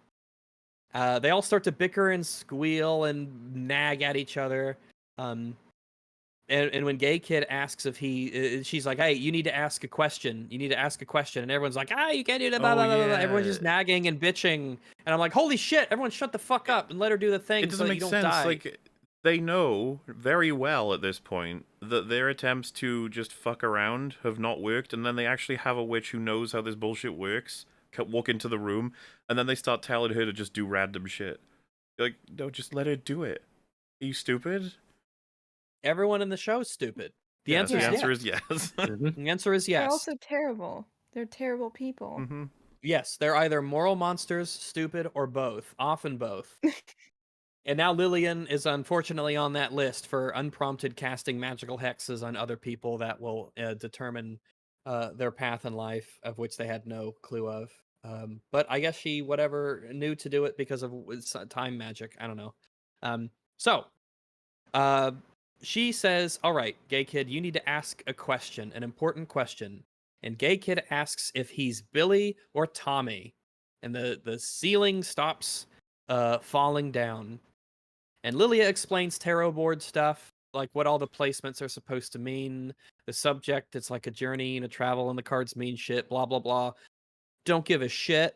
They all start to bicker and squeal and nag at each other. And when Gay Kid asks if she's like, hey, you need to ask a question. You need to ask a question. And everyone's like, you can't do that, blah, blah, blah, blah. Everyone's just nagging and bitching. And I'm like, holy shit, everyone shut the fuck up and let her do the thing It so doesn't that make you don't sense. die. Like, they know very well at this point that their attempts to just fuck around have not worked, and then they actually have a witch who knows how this bullshit works walk into the room, and then they start telling her to just do random shit. You're like, no, just let her do it. Are you stupid? Everyone in the show is stupid. The answer is yes. The answer is yes. They're also terrible. They're terrible people. Yes, they're either moral monsters, stupid, or both. Often both. And now Lillian is unfortunately on that list for unprompted casting magical hexes on other people that will determine their path in life, of which they had no clue of. But I guess she, knew to do it because of time magic. I don't know. So, she says, all right, Gay Kid, you need to ask a question, an important question. And Gay Kid asks if he's Billy or Tommy. And the ceiling stops falling down. And Lilia explains tarot board stuff, like what all the placements are supposed to mean. The subject, it's like a journey and a travel, and the cards mean shit, blah, blah, blah. Don't give a shit.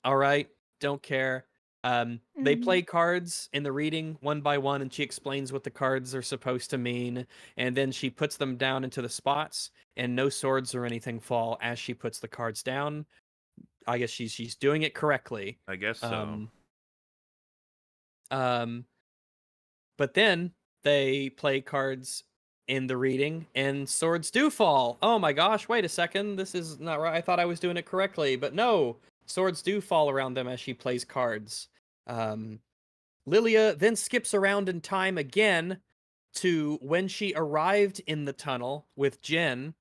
All right? Don't care. They play cards in the reading one by one, and she explains what the cards are supposed to mean, and then she puts them down into the spots, and no swords or anything fall as she puts the cards down. I guess she's doing it correctly. I guess so. But then they play cards in the reading, and swords do fall. Oh my gosh, wait a second. This is not right. I thought I was doing it correctly, but no. Swords do fall around them as she plays cards. Lilia then skips around in time again to when she arrived in the tunnel with Jen,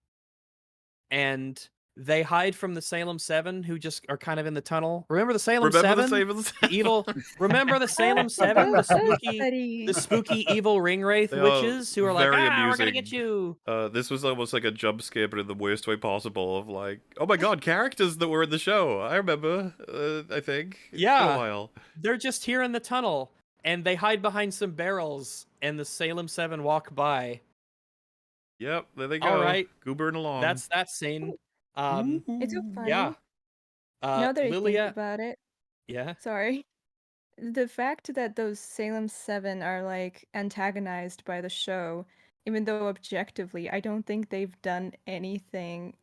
and they hide from the Salem 7, who just are kind of in the tunnel. Remember the Salem 7? The evil. Remember the Salem 7? The spooky evil ring wraith witches who are like, we're gonna get you. This was almost like a jump scare, but in the worst way possible. Of like, oh my god, characters that were in the show. I remember. I think. It's been a while. They're just here in the tunnel, and they hide behind some barrels, and the Salem 7 walk by. Yep, there they go. All right, goobering along. That's that scene. It's so funny. Yeah. Now that I Lilia, think about it. Yeah. Sorry. The fact that those Salem 7 are like antagonized by the show, even though objectively I don't think they've done anything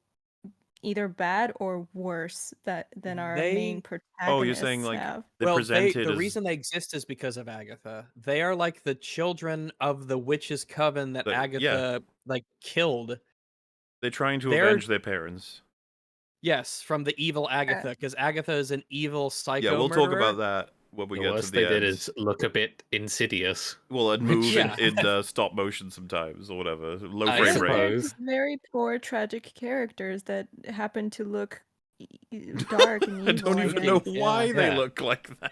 either bad or worse than our main protagonists Oh, you're saying like have. The reason they exist is because of Agatha. They are like the children of the witches' coven that Agatha like killed. They're trying to avenge their parents. Yes, from the evil Agatha, because Agatha is an evil psycho. Yeah, we'll murderer. talk about that when we get to the they end. did is look a bit insidious. Well, and move in stop motion sometimes or whatever. Low I frame rate. They're very poor, tragic characters that happen to look dark and evil. I don't even know why they look like that.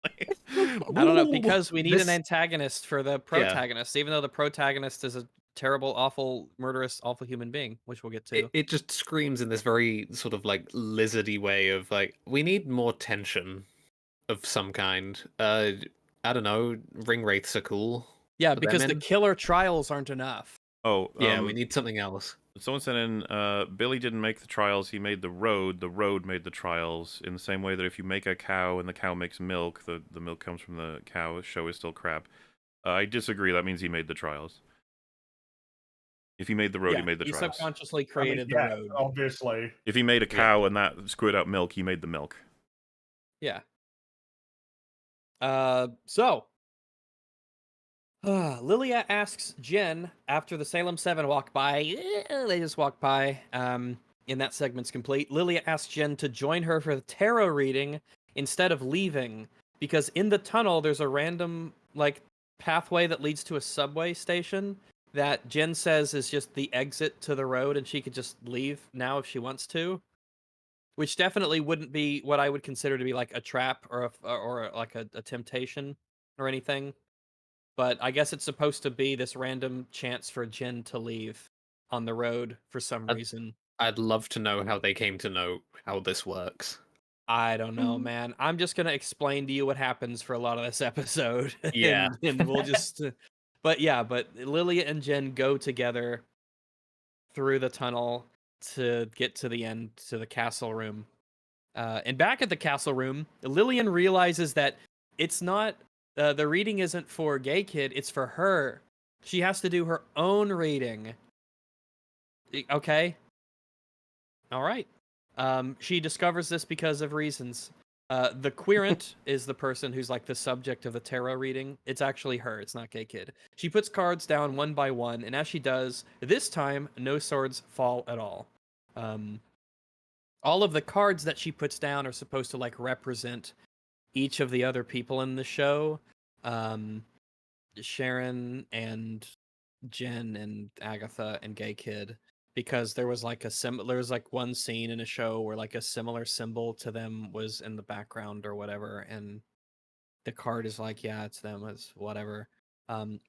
I don't know, because we need an antagonist for the protagonist, even though the protagonist is a terrible, awful, murderous, awful human being, which we'll get to. It just screams in this very sort of like lizardy way of like, we need more tension of some kind. I don't know, ring wraiths are cool. Yeah, because the killer trials aren't enough. Oh, yeah, we need something else. Someone sent in, Billy didn't make the trials, he made the road made the trials, in the same way that if you make a cow and the cow makes milk, the milk comes from the cow, the show is still crap. I disagree, that means he made the trials. If he made the road, he made the he trials. subconsciously created the road. Obviously. If he made a cow and that squirted out milk, he made the milk. Yeah. So Lilia asks Jen after the Salem 7 walk by. They just walk by. In that segment's complete. Lilia asks Jen to join her for the tarot reading instead of leaving, because in the tunnel there's a random like pathway that leads to a subway station that Jen says is just the exit to the road, and she could just leave now if she wants to. Which definitely wouldn't be what I would consider to be like a trap or like a temptation or anything. But I guess it's supposed to be this random chance for Jen to leave on the road for some reason. I'd love to know how they came to know how this works. I don't know, man. I'm just gonna explain to you what happens for a lot of this episode. Yeah. and we'll just. But Lilia and Jen go together through the tunnel to get to the end, to the castle room. And back at the castle room, Lillian realizes that it's not the reading isn't for Gay Kid, it's for her. She has to do her own reading. Okay. All right. She discovers this because of reasons. The querent is the person who's like the subject of the tarot reading. It's actually her. It's not Gay Kid. She puts cards down one by one, and as she does, this time, no swords fall at all. All of the cards that she puts down are supposed to like represent each of the other people in the show. Sharon and Jen and Agatha and Gay Kid, because there was like one scene in a show where like a similar symbol to them was in the background or whatever, and the card is like, yeah, it's them, it's whatever.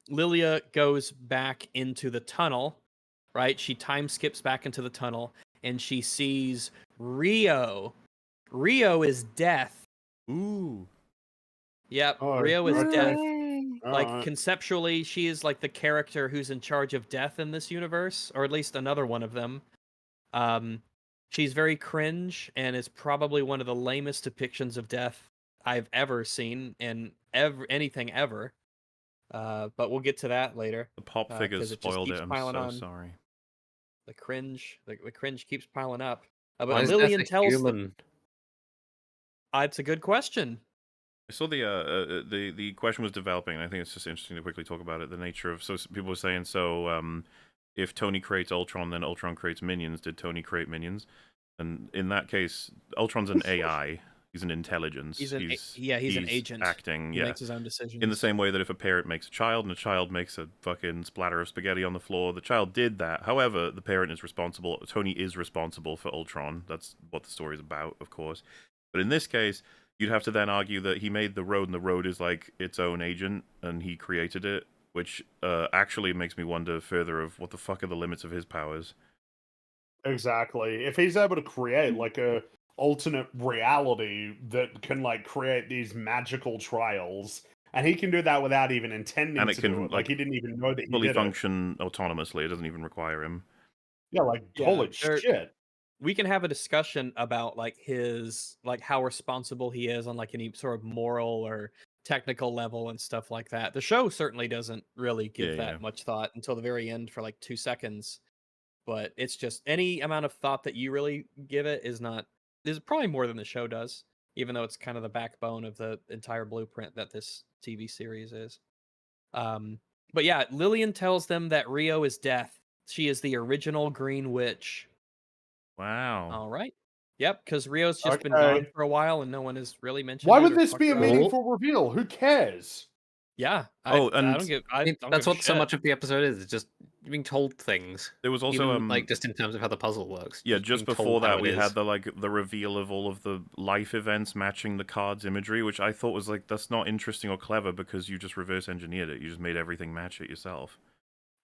Lilia goes back into the tunnel, right? She time skips back into the tunnel and she sees Rio. Rio is death. Ooh. Yep, Oh, Rio is okay. death. Yay. Like conceptually, she is like the character who's in charge of death in this universe, or at least another one of them. She's very cringe and is probably one of the lamest depictions of death I've ever seen in anything ever. But we'll get to that later. The pop 'cause figures it just spoiled keeps it, I'm piling so on. sorry. The cringe keeps piling up. Why But is Lillian Death a tells human? it's a good question. I saw the question was developing, and I think it's just interesting to quickly talk about it. The nature of people were saying if Tony creates Ultron, then Ultron creates minions. Did Tony create minions? And in that case, Ultron's an AI. He's an intelligence. He's an agent. Acting. He Yeah. makes his own decisions. In the same way that if a parent makes a child and a child makes a fucking splatter of spaghetti on the floor, the child did that. However, the parent is responsible. Tony is responsible for Ultron. That's what the story is about, of course. But in this case, you'd have to then argue that he made the road, and the road is like its own agent, and he created it, which actually makes me wonder further of what the fuck are the limits of his powers. Exactly. If he's able to create like a alternate reality that can like create these magical trials, and he can do that without even intending And it to can, do it. Like he didn't even know that he fully did function autonomously. It doesn't even require him. it. Yeah, like holy shit. We can have a discussion about like his like how responsible he is on like any sort of moral or technical level and stuff like that. The show certainly doesn't really give that much thought until the very end for like 2 seconds. But it's just any amount of thought that you really give it is probably more than the show does, even though it's kind of the backbone of the entire blueprint that this TV series is. But yeah, Lillian tells them that Rio is death. She is the original Green Witch. Wow. All right. Yep, because Rio's just been gone for a while and no one has really mentioned Why it would or this talked be a about it. meaningful reveal? Who cares? Yeah. I don't give. I don't That's give a what so shit. much of the episode is. It's just being told things. There was also Even, like just in terms of how the puzzle works. yeah, just being before told how that it we is. had the reveal of all of the life events matching the card's imagery, which I thought was like, that's not interesting or clever because you just reverse engineered it. You just made everything match it yourself.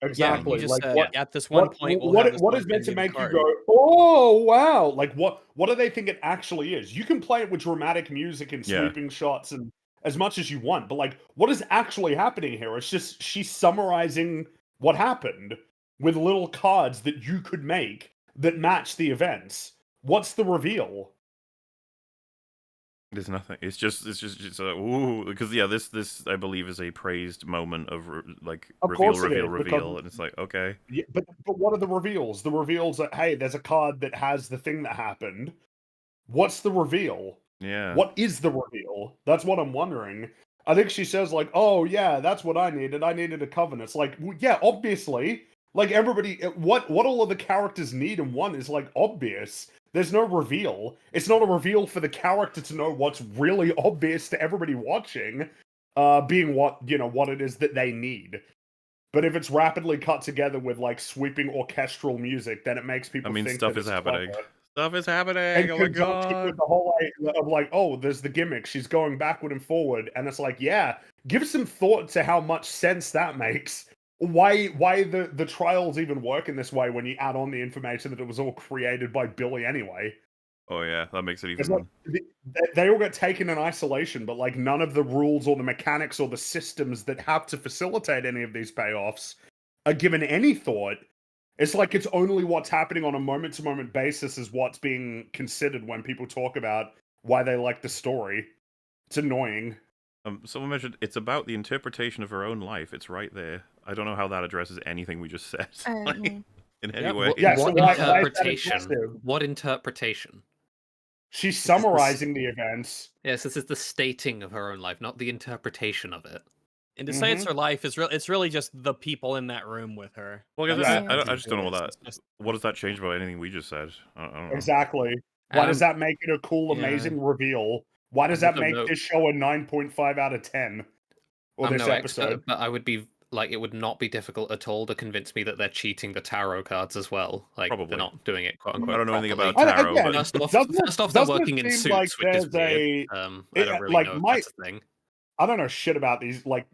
Exactly. Yeah, you just like said, what? at this one point, we'll have this What one is meant to animated make you card. go, oh wow? Like what do they think it actually is? You can play it with dramatic music and Yeah. sweeping shots and as much as you want, but like what is actually happening here? It's just she's summarizing what happened. with little cards that you could make that match the events. What's the reveal? There's nothing. It's just ooh, because yeah, this I believe is a praised moment of Of reveal, course it reveal, is, reveal, and it's like, okay, yeah, but what are the reveals? The reveals are, hey, there's a card that has the thing that happened. What's the reveal? yeah. What is the reveal? That's what I'm wondering. I think she says like, "Oh yeah, that's what I needed. I needed a covenant." It's like, well, yeah, obviously. Like everybody, what all of the characters need and want is like obvious. There's no reveal. It's not a reveal for the character to know what's really obvious to everybody watching, being what what it is that they need. But if it's rapidly cut together with like sweeping orchestral music, then it makes I people mean, think stuff that is it's happening. clever. Stuff is happening. In Oh my conjunction with god. the whole idea of like, oh, there's the gimmick. She's going backward and forward, and it's like, yeah, give some thought to how much sense that makes. Why the trials even work in this way when you add on the information that it was all created by Billy anyway? Oh yeah, that makes it It's like even. they all get taken in isolation, but like none of the rules or the mechanics or the systems that have to facilitate any of these payoffs are given any thought. It's like it's only what's happening on a moment to moment basis is what's being considered when people talk about why they like the story. It's annoying. Someone mentioned it's about the interpretation of her own life. It's right there. I don't know how that addresses anything we just said. Like, Mm. in any Yep. way. Yeah, so What why is that interpretation? aggressive? What interpretation? She's This is summarizing the events. Yes, this is the stating of her own life, not the interpretation of it. And to say it's her life is it's really just the people in that room with her. Well, I, guess Yeah. Yeah. I just don't know what It's that. just- What does that change about anything we just said? I don't know. Exactly. Why does that make it a cool, yeah. amazing reveal? Why does I'm that no make no- this show a 9.5 out of 10? Or I'm this no episode? expert, but I would be like, it would not be difficult at all to convince me that they're cheating the tarot cards as well. Like Probably. they're not doing it quote I unquote. don't know anything properly. about tarot, Again, but First off, they're doesn't working it in seem like suits, which is there's weird. I don't really like, know if my that's a thing. I don't know shit about these like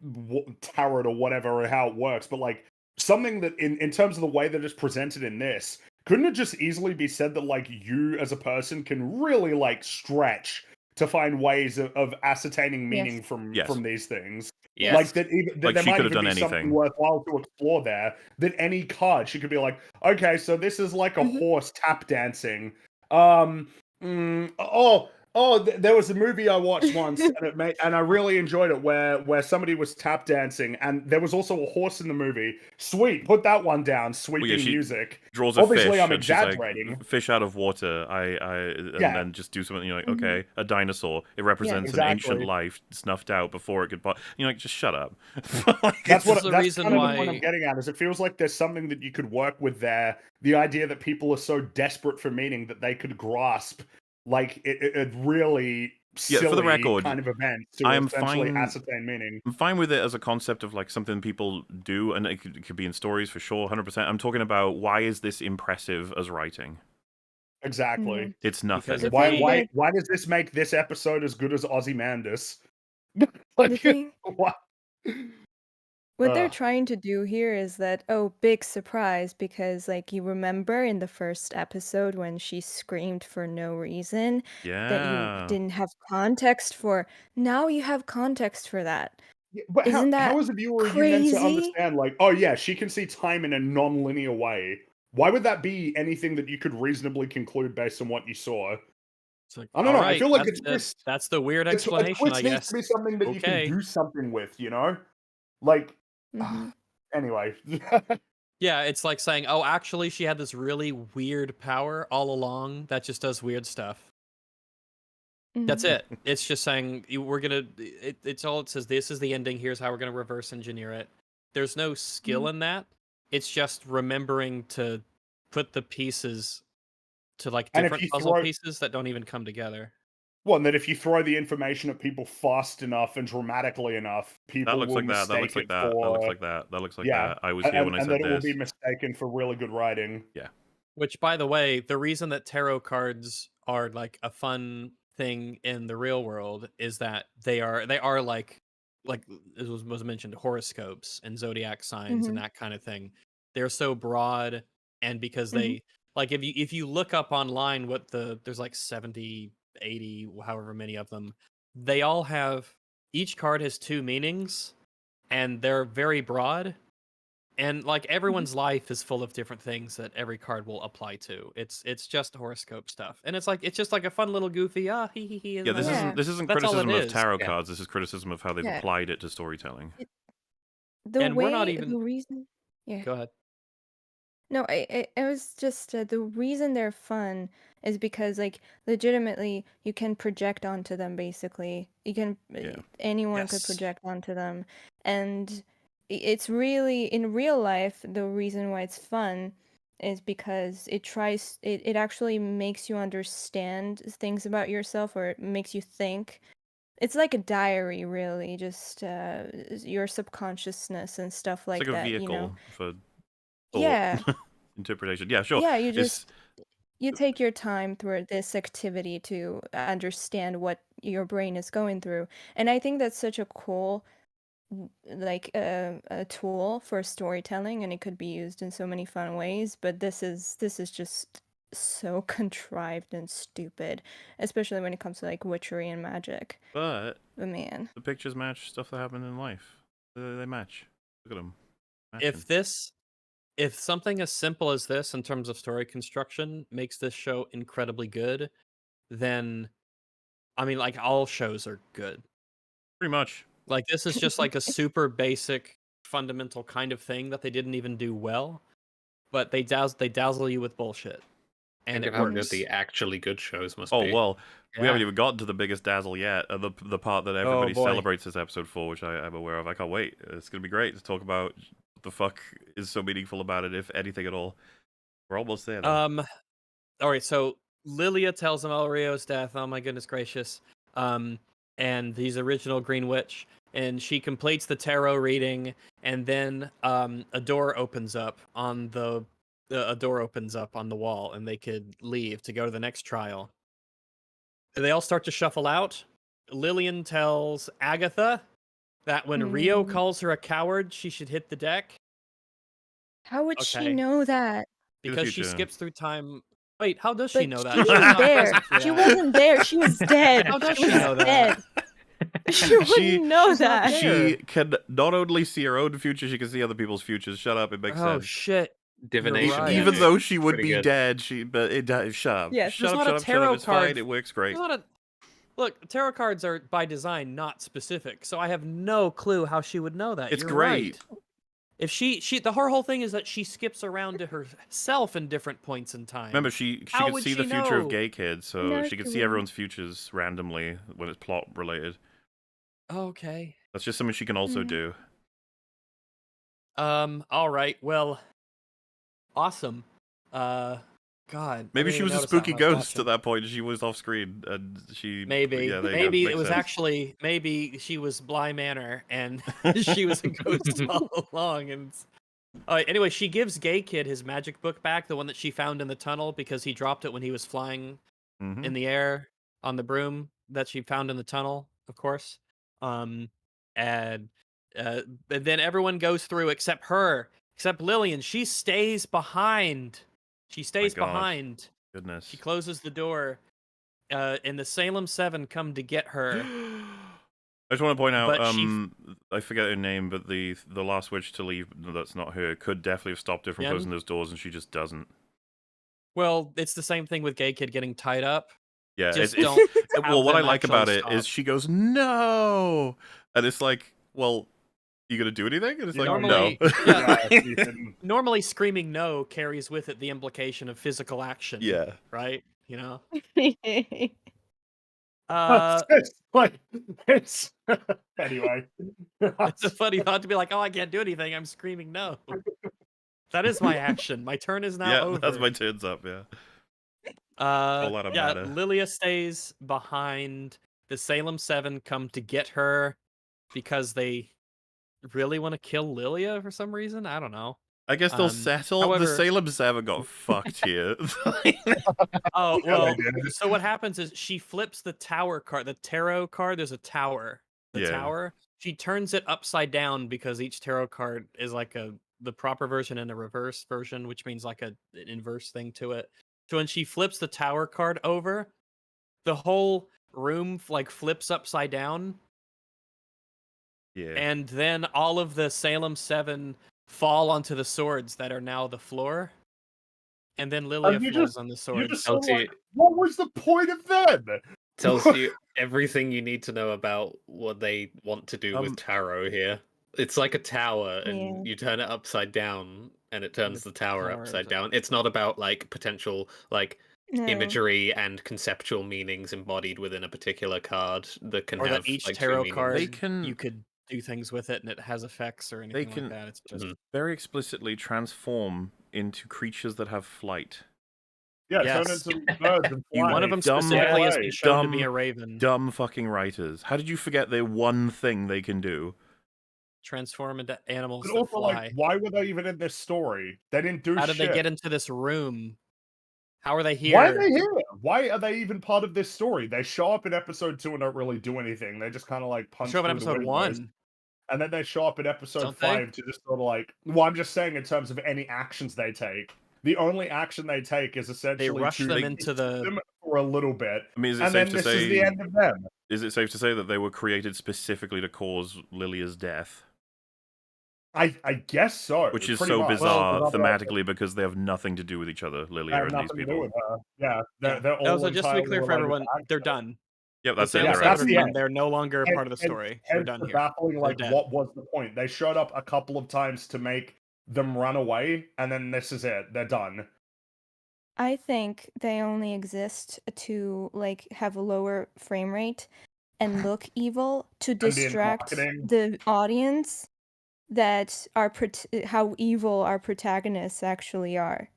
tarot or whatever or how it works, but like something that in terms of the way that it's presented in this, couldn't it just easily be said that like you as a person can really like stretch to find ways of ascertaining meaning Yes. from Yes. these things? Yes. Like that, even that Like, there she might could have even done be something anything. worthwhile to explore there. That any card, she could be like, okay, so this is like a Mhm. horse tap dancing. There was a movie I watched once, and I really enjoyed it, where somebody was tap dancing, and there was also a horse in the movie. Sweet, put that one down. Sweeping she music. draws a Obviously, fish I'm and she's like, exaggerating. fish out of water. And Yeah. then just do something. You're like, Mhm. okay, a dinosaur. It represents an ancient Exactly. life snuffed out before it could. You're like, just shut up. Like, That's This is the that's reason kind of the point I'm why- getting at. Is it feels like there's something that you could work with there. The idea that people are so desperate for meaning that they could grasp like it really silly Yeah, for the record, kind of event to I am essentially fine. ascertain meaning. I'm fine with it as a concept of like something people do, and it could be in stories for sure, 100%. I'm talking about why is this impressive as writing? Exactly. Mhm. It's nothing. Because Why thing why that- why does this make this episode as good as Ozymandias? The Like thing what? what they're Ugh. trying to do here is that, oh, big surprise, because like you remember in the first episode when she screamed for no reason that you Yeah. didn't have context for. Now you have context for that. Yeah, but Isn't how that as a viewer are you meant to crazy? understand like, oh yeah, she can see time in a non-linear way. Why would that be anything that you could reasonably conclude based on what you saw? It's like, I don't know. I alright, feel like that's the weird a explanation, twist I needs guess. to be something that you can Okay. do something with, you know? Like Mhm. anyway. Yeah, it's like saying, oh, actually, she had this really weird power all along that just does weird stuff. That's Mhm. it. It's just saying it's all it says. This is the ending. Here's how we're gonna reverse engineer it. There's no skill in that. It's just remembering to put the pieces to like And if different you puzzle throw pieces that don't even come together. well, and that if you throw the information at people fast enough and dramatically enough, That people looks will like that. That mistake looks like it that. That looks for like that. That looks like yeah, that. I was here when I and said that it will this. be mistaken for really good writing. Yeah. Which, by the way, the reason that tarot cards are like a fun thing in the real world is that they are like as was mentioned, horoscopes and zodiac signs and Mhm. that kind of thing. They're so broad, and because Mhm. they like if you look up online what there's like 70, 80, however many of them, they all have each card has two meanings, and they're very broad. And like everyone's life is full of different things that every card will apply to. It's just horoscope stuff, and it's just like a fun little goofy hee hee hee. Yeah, this isn't That's all it criticism of is. tarot Yeah. cards. This is criticism of how they've Yeah. applied it to storytelling. The And we're way not even. the reason. Yeah. Go ahead. No, it was just the reason they're fun is because like legitimately you can project onto them basically. You can Yeah. anyone could Yes. project onto them, and it's really in real life the reason why it's fun is because it actually makes you understand things about yourself, or it makes you think. It's like a diary, really, just your subconsciousness and stuff It's like like a that, vehicle for thought Yeah. interpretation. Yeah, sure. Yeah, It's you take your time through this activity to understand what your brain is going through. And I think that's such a cool like a tool for storytelling, and it could be used in so many fun ways, but this is just so contrived and stupid, especially when it comes to like witchery and magic. but But man. the pictures match stuff that happened in life. They match. Look at them. If something as simple as this in terms of story construction makes this show incredibly good, then I mean like all shows are good. Pretty much. Like this is just like a super basic fundamental kind of thing that they didn't even do well, but they dazzle you with bullshit. And Think it of how good works. the actually good shows must Oh be. well, we Yeah. haven't even gotten to the biggest dazzle yet. The part that everybody boy. celebrates as episode 4, which I'm aware of. I can't wait. It's gonna be great to talk about what the fuck is so meaningful about it, if anything at all. We're almost there. Though. All right, so Lilia tells him Rio's death. Oh my goodness gracious. And he's original Green Witch, and she completes the tarot reading, and then a door opens up on the wall, and they could leave to go to the next trial. They all start to shuffle out. Lillian tells Agatha that when Rio calls her a coward, she should hit the deck. How would she Okay. know that? Because she future. skips through time. Wait, how does But she know that? she She's wasn't not there. present for She that. wasn't there. She was dead. How does she she was know that? dead. She wouldn't know she's not that. there. She can not only see her own future, she can see other people's futures. Shut up, it makes Oh sense. shit! Divination. right. Even magic. though she would Pretty be good. dead, shut up. Yes. Shut There's up, not shut a up, shut tarot up. It's fine. card. It works great. There's not a look. Tarot cards are by design not specific, so I have no clue how she would know that. It's You're great. Right. If she her whole thing is that she skips around to herself in different points in time. Remember, she How could would see the she future of know? gay kids, so No, she could she see wouldn't. everyone's futures randomly when it's plot related. Okay. That's just something she can also Mhm. do. All right. Well. Awesome. God. I Maybe didn't she even was a notice that spooky when I was ghost watching. at that point. She was off screen, and she Maybe. Yeah, there you go. Maybe it Makes was sense. actually maybe she was Bly Manor and she was a ghost all along. And anyway, she gives Gay Kid his magic book back, the one that she found in the tunnel, because he dropped it when he was flying Mhm. in the air on the broom that she found in the tunnel, of course. And then everyone goes through except her, except Lillian. She stays behind. She stays God. behind. Goodness. She closes the door. And the Salem 7 come to get her. I just want to point out, But she I forget her name, but the last witch to leave, no, that's not her, could definitely have stopped her from Yen? closing those doors, and she just doesn't. Well, it's the same thing with Gay Kid getting tied up. Yeah, Just it's don't have well, what I them like actually about it stop. is she goes, no! And it's like, well, you gonna do anything? And it's like, Normally- no. yeah. Ethan. Normally, screaming no carries with it the implication of physical action. Yeah. Right? You know? It's like it's anyway. It's a funny thought to be like, oh, I can't do anything. I'm screaming no. That is my action. My turn is now Yeah, over. that's my turns up, yeah. All out of yeah, matter. Lilia stays behind. The Salem 7 come to get her because they really want to kill Lilia for some reason. I don't know. I guess they'll settle. however- The Salem 7 got fucked here. Oh, Yeah, well, they did. so what happens is she flips the tower card, the tarot card, there's a tower. The Yeah. tower, she turns it upside down because each tarot card is like the proper version and a reverse version, which means like an inverse thing to it. So when she flips the tower card over, the whole room like flips upside down, Yeah. and then all of the Salem 7 fall onto the swords that are now the floor, and then Lilia falls on the You swords. just sort of Tells you- like, what was the point of them? Tells you everything you need to know about what they want to do with tarot here. It's like a tower, and Yeah. you turn it upside down, and it turns the tower tower upside is down. It's not about like potential like No. imagery and conceptual meanings embodied within a particular card that can Or have that each like, two tarot meanings. card They can- you could do things with it and it has effects or anything can- like that. It's just very explicitly transform into creatures that have flight. Yeah, Yes. turn into birds and You fly. one of them dumb- specifically has fly. been shown to be dumb- a raven. Dumb fucking writers. How did you forget the one thing they can do? Transform into animals But that also, fly. like, why were they even in this story? They didn't do How shit. did they get into this room? How are they here? Why are they here? Why are they even part of this story? They show up in episode 2 and don't really do anything. They just kind of like punch Show up in through the episode windows. 1. And then they show up in episode Don't they? 5 to just sort of like. Well, I'm just saying in terms of any actions they take. The only action they take is essentially They rush to them like, into teach the. them for a little bit, I mean, is it and safe then to this say? is the end of them. Is it safe to say that they were created specifically to cause Lilia's death? I guess so. Which is pretty so much. bizarre Well, thematically because they have nothing to do with each other, they Lilia have and these nothing to do people. with her. Yeah, Yeah. they're all Also, just to be entirely clear for related everyone, to they're Agatha. done. Yep, The that's it. Salem They're that's out. Seven the are done. end. They're no longer a part of the Hence- story. They're hence done the here. baffling, like, dead. what was the point? They showed up a couple of times to make them run away, and then this is it. They're done. I think they only exist to like have a lower frame rate and look evil to be in distract marketing. the audience that how evil our protagonists actually are.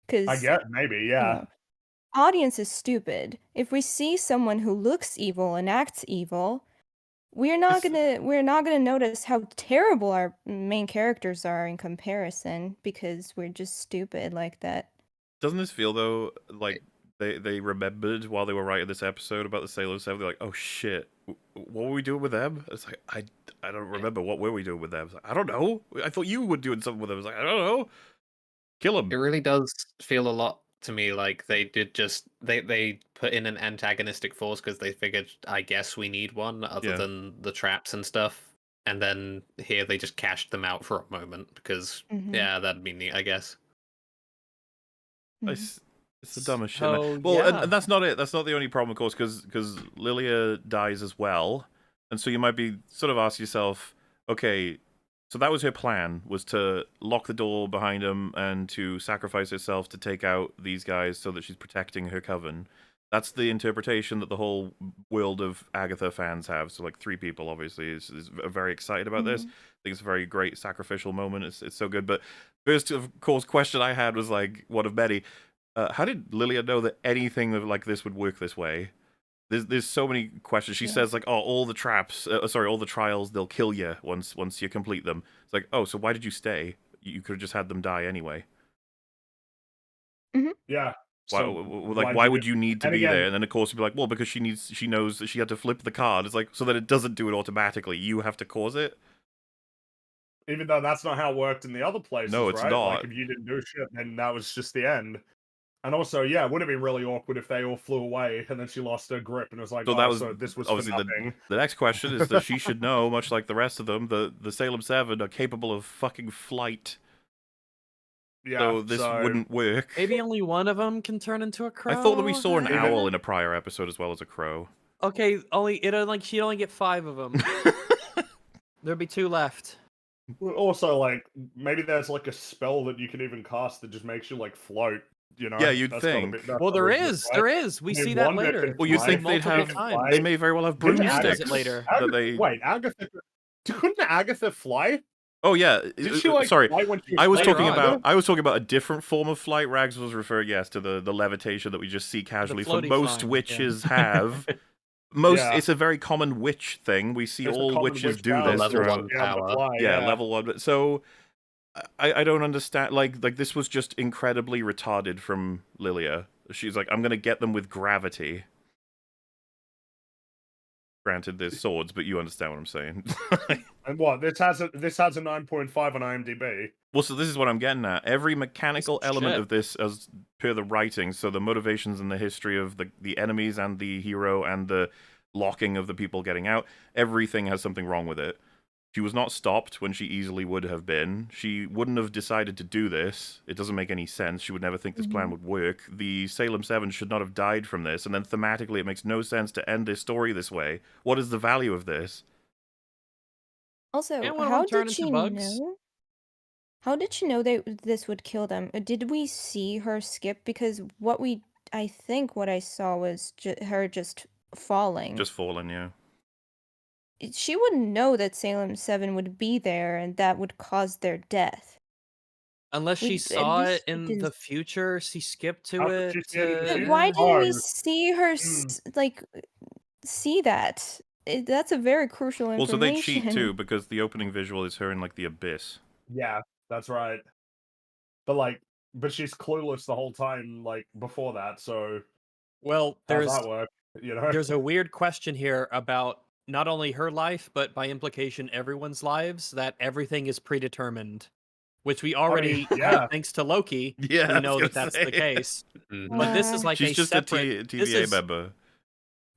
Because I get maybe, yeah. audience is stupid. If we see someone who looks evil and acts evil, we're not gonna notice how terrible our main characters are in comparison because we're just stupid like that. Doesn't this feel though like they remembered while they were writing this episode about the Salem 7? They're like, oh shit, what were we doing with them? It's like I don't remember. What were we doing with them? It's like, I don't know. I thought you were doing something with them. It's like, I don't know. Kill them. It really does feel a lot to me like they did just they put in an antagonistic force because they figured, I guess we need one other Yeah. than the traps and stuff. And then here they just cashed them out for a moment because Mhm. yeah, that'd be neat, I guess. Mhm. It's the dumbest shit, man. So, Well, yeah. and that's not it. That's not the only problem, of course, because Lilia dies as well, and so you might be sort of asking yourself, okay, so that was her plan, was to lock the door behind him and to sacrifice herself to take out these guys so that she's protecting her coven. That's the interpretation that the whole world of Agatha fans have. So, like, 3 people, obviously, is very excited about this. I think it's a very great sacrificial moment. It's so good. But first, of course, question I had was, like, one of many. How did Lilia know that anything like this would work this way? There's so many questions. She says, like, oh, all the traps, all the trials, they'll kill you once you complete them. It's like, oh, so why did you stay? You could have just had them die anyway. Yeah. Why, So, why would you need to and be again- there? And then of course you'd be like, well, because she knows that she had to flip the card. It's like, so that it doesn't do it automatically. You have to cause it. even though that's not how it worked in the other places, No, it's right? not. Like, if you didn't do shit, then that was just the end. And also, yeah, it would have been really awkward if they all flew away and then she lost her grip and it was like, So that was so this was for obviously nothing. the next question is that she should know, much like the rest of them, the Salem 7 are capable of fucking flight. Yeah, So this wouldn't work. Maybe only one of them can turn into a crow. I thought that we saw an Even- owl in a prior episode as well as a crow. Okay, she'd only get 5 of them. There'd be 2 left. Well, also, like, maybe there's like a spell that you can even cast that just makes you like float. You know? Yeah, you'd That's gotta think. be- that's Well, there gotta be is. right? There is. We I mean, see that one that later. can Well, you fly, think they'd multiple have? times. They may very well have Didn't broomsticks. Agatha- later. that they. Wait, Agatha. Couldn't Agatha fly? Oh yeah. Did she like Sorry, fly when she I was later talking on? about a different form of flight. Rags was referring, yes, to the levitation that we just see casually for floaty most flying, witches have. Yeah. It's a very common witch thing. We see It's a all common witches witch do power. this Level throughout. one. Yeah, Power. fly, Yeah, level 1. So I don't understand. Like this was just incredibly retarded from Lilia. She's like, I'm gonna get them with gravity. Granted, there's swords, but you understand what I'm saying. And what? This has a 9.5 on IMDb. Well, so this is what I'm getting at. Every mechanical element Shit. of this, as per the writing, so the motivations and the history of the enemies and the hero and the locking of the people getting out, everything has something wrong with it. She was not stopped when she easily would have been. She wouldn't have decided to do this. It doesn't make any sense. She would never think this plan would work. The Salem 7 should not have died from this, and then thematically it makes no sense to end this story this way. What is the value of this? Also, And one of how them turn did into she bugs. know? How did she know that this would kill them? Did we see her skip? Because I think what I saw was her just falling. Just fallen, yeah. She wouldn't know that Salem 7 would be there and that would cause their death. Unless she At saw it least we in didn't. the future, she skipped to How could it. she see it in the But future? why didn't we Oh, see her see that? That's a very crucial Well, so they cheat information. too, because the opening visual is her in, like, the abyss. yeah, that's right. But she's clueless the whole time, like, before that, so Well, how's there's that work? You know? there's a weird question here about not only her life, but by implication everyone's lives, that everything is predetermined. Which we already yeah. thanks to Loki, Yeah, I we was know gonna that that's say. the case. Mhm. But this is like She's a just separate a this TVA is member.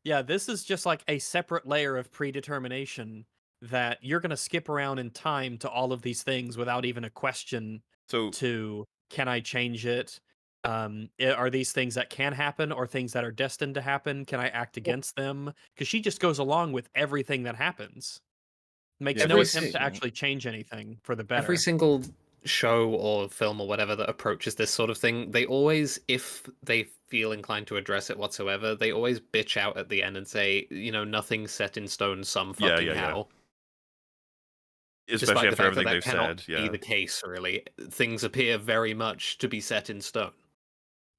Yeah, this is just like a separate layer of predetermination that you're going to skip around in time to all of these things without even a question So, to can I change it? Are these things that can happen or things that are destined to happen? Can I act against them? Because she just goes along with everything that happens. Makes yeah, no Every attempt to si- actually change anything for the Every better. single show or film or whatever that approaches this sort of thing, they always, if they feel inclined to address it whatsoever, they always bitch out at the end and say, nothing's set in stone some Yeah, fucking yeah, yeah. how. especially Despite the after fact that everything that they've cannot said, be yeah. the case, really. Things appear very much to be set in stone.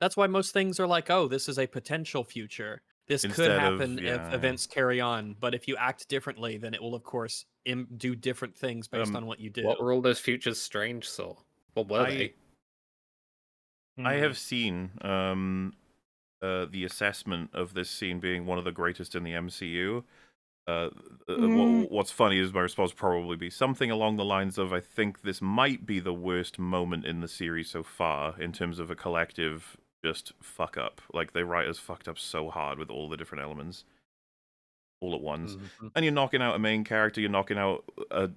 That's why most things are like, oh, this is a potential future. This could Instead of- happen if yeah. events carry on, but if you act differently, then it will, of course, do different things based on what you do. What were all those futures Strange saw? What were they? I have seen the assessment of this scene being one of the greatest in the MCU. What's funny is my response would probably be something along the lines of, I think this might be the worst moment in the series so far in terms of a collective just fuck up. Like, the writers fucked up so hard with all the different elements all at once. Mhm. And you're knocking out a main character, you're knocking out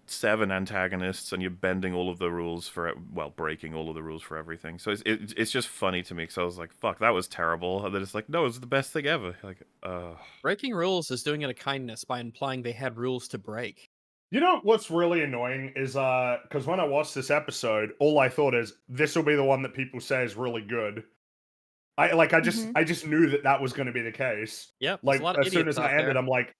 7 antagonists, and you're bending all of the rules for, well, breaking all of the rules for everything. So it's just funny to me, because I was like, fuck, that was terrible. And then it's like, no, it's the best thing ever. Like, Breaking rules is doing it a kindness by implying they had rules to break. You know what's really annoying is because when I watched this episode, all I thought is this will be the one that people say is really good. I just knew that was going to be the case. Yep, there's Like a lot of as soon idiots as I out ended, there. I'm like,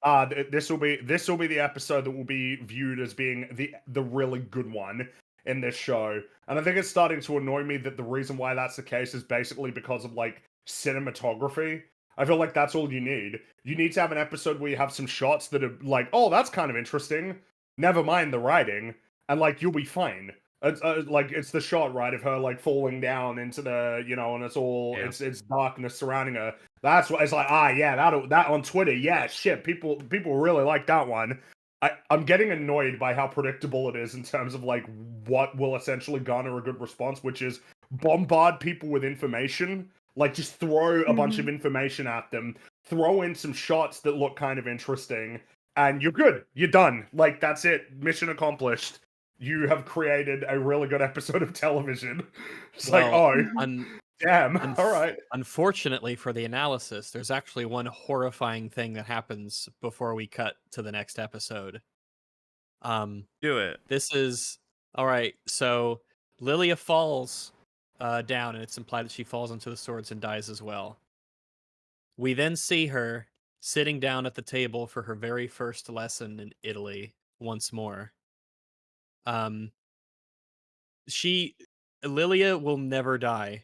this will be the episode that will be viewed as being the really good one in this show. And I think it's starting to annoy me that the reason why that's the case is basically because of like cinematography. I feel like that's all you need. You need to have an episode where you have some shots that are like, oh, that's kind of interesting. Never mind the writing, and like you'll be fine. Like it's the shot, right, of her like falling down into the, and it's all Yeah. it's darkness surrounding her. That's what it's like. Yeah, that on Twitter, yeah, shit, people really like that one. I'm getting annoyed by how predictable it is in terms of like what will essentially garner a good response, which is bombard people with information. Like just throw a bunch of information at them, throw in some shots that look kind of interesting, and you're good. You're done. Like that's it. Mission accomplished. You have created a really good episode of television. It's like, oh, damn. All right. Unfortunately for the analysis, there's actually one horrifying thing that happens before we cut to the next episode. do it. This is all right. So Lilia falls down, and it's implied that she falls into the swords and dies as well. We then see her sitting down at the table for her very first lesson in Italy once more. Lilia will never die.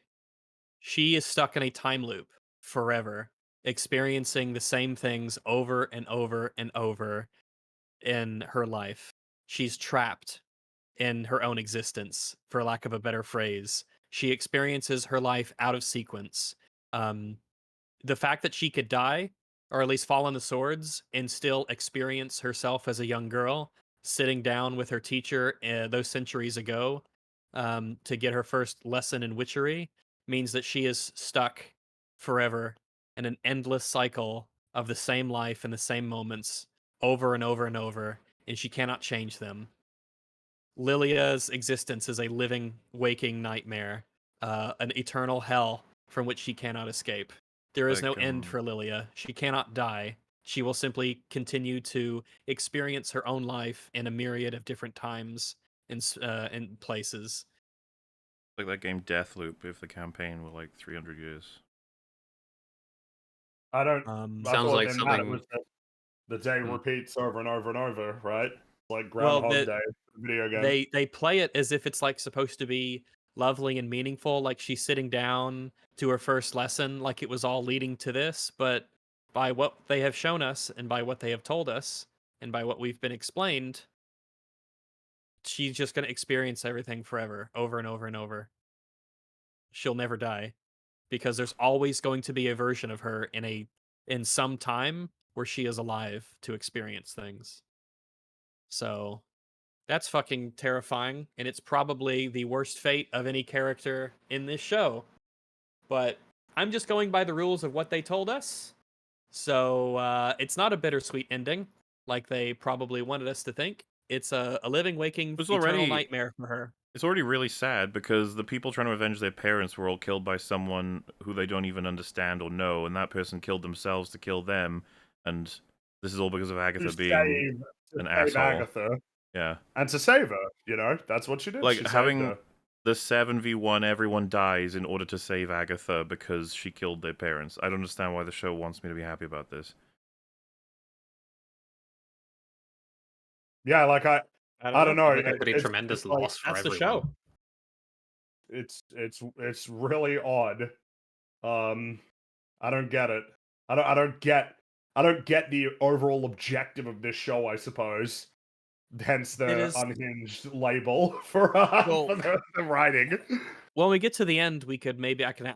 She is stuck in a time loop forever, experiencing the same things over and over and over in her life. She's trapped in her own existence, for lack of a better phrase. She experiences her life out of sequence. The fact that she could die, or at least fall on the swords, and still experience herself as a young girl, sitting down with her teacher those centuries ago to get her first lesson in witchery, means that she is stuck forever in an endless cycle of the same life and the same moments over and over and over and she cannot change them. Lilia's existence is a living, waking nightmare, an eternal hell from which she cannot escape. There is no end for Lilia. She cannot die. She will simply continue to experience her own life in a myriad of different times and places. Like that game Deathloop, if the campaign were like 300 years. I don't. I Sounds thought like in that something. it was the day repeats over and over and over, right? Like Well, Groundhog Day video game. They play it as if it's like supposed to be lovely and meaningful, like she's sitting down to her first lesson, like it was all leading to this. But by what they have shown us, and by what they have told us, and by what we've been explained, she's just going to experience everything forever, over and over and over. She'll never die, because there's always going to be a version of her in some time where she is alive to experience things. So that's fucking terrifying, and it's probably the worst fate of any character in this show. But I'm just going by the rules of what they told us. So it's not a bittersweet ending, like they probably wanted us to think. It's a living, waking, eternal nightmare for her. It's already really sad because the people trying to avenge their parents were all killed by someone who they don't even understand or know, and that person killed themselves to kill them, and this is all because of Agatha being an asshole. Agatha. Yeah. And to save her, that's what she did. Like, she having the 7v1 everyone dies in order to save Agatha because she killed their parents. I don't understand why the show wants me to be happy about this. Yeah, like I don't know. It's a pretty tremendous loss for that's everyone. The show. It's really odd. I don't get it. I don't get the overall objective of this show, I suppose. Hence the unhinged label for the writing. When we get to the end, we could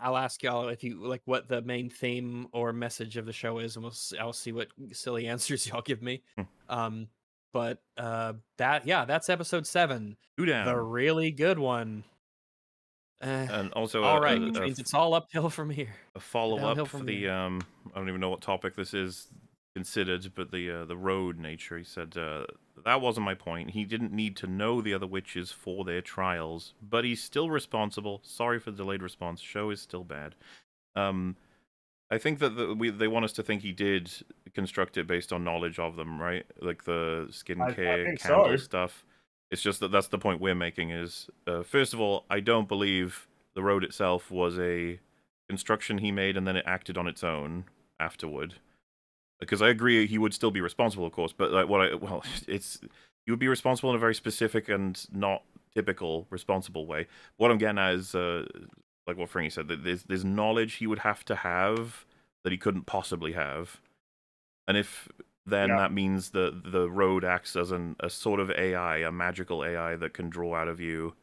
I'll ask y'all if you like what the main theme or message of the show is, and I'll see what silly answers y'all give me. But that's episode 7, the really good one. And also, all right, which means it's all uphill from here. A follow-up for the I don't even know what topic this is considered, but the road nature. He said that wasn't my point. He didn't need to know the other witches for their trials, but he's still responsible. Sorry for the delayed response. Show is still bad. I think that they want us to think he did construct it based on knowledge of them, right? Like the skincare candle stuff. It's just that's the point we're making is, first of all, I don't believe the road itself was a construction he made and then it acted on its own afterward. Because I agree he would still be responsible, of course, but like you would be responsible in a very specific and not typical responsible way. What I'm getting at is, like what Fringy said, that there's knowledge he would have to have that he couldn't possibly have. And if then that means that the road acts as a sort of AI, a magical AI that can draw out of you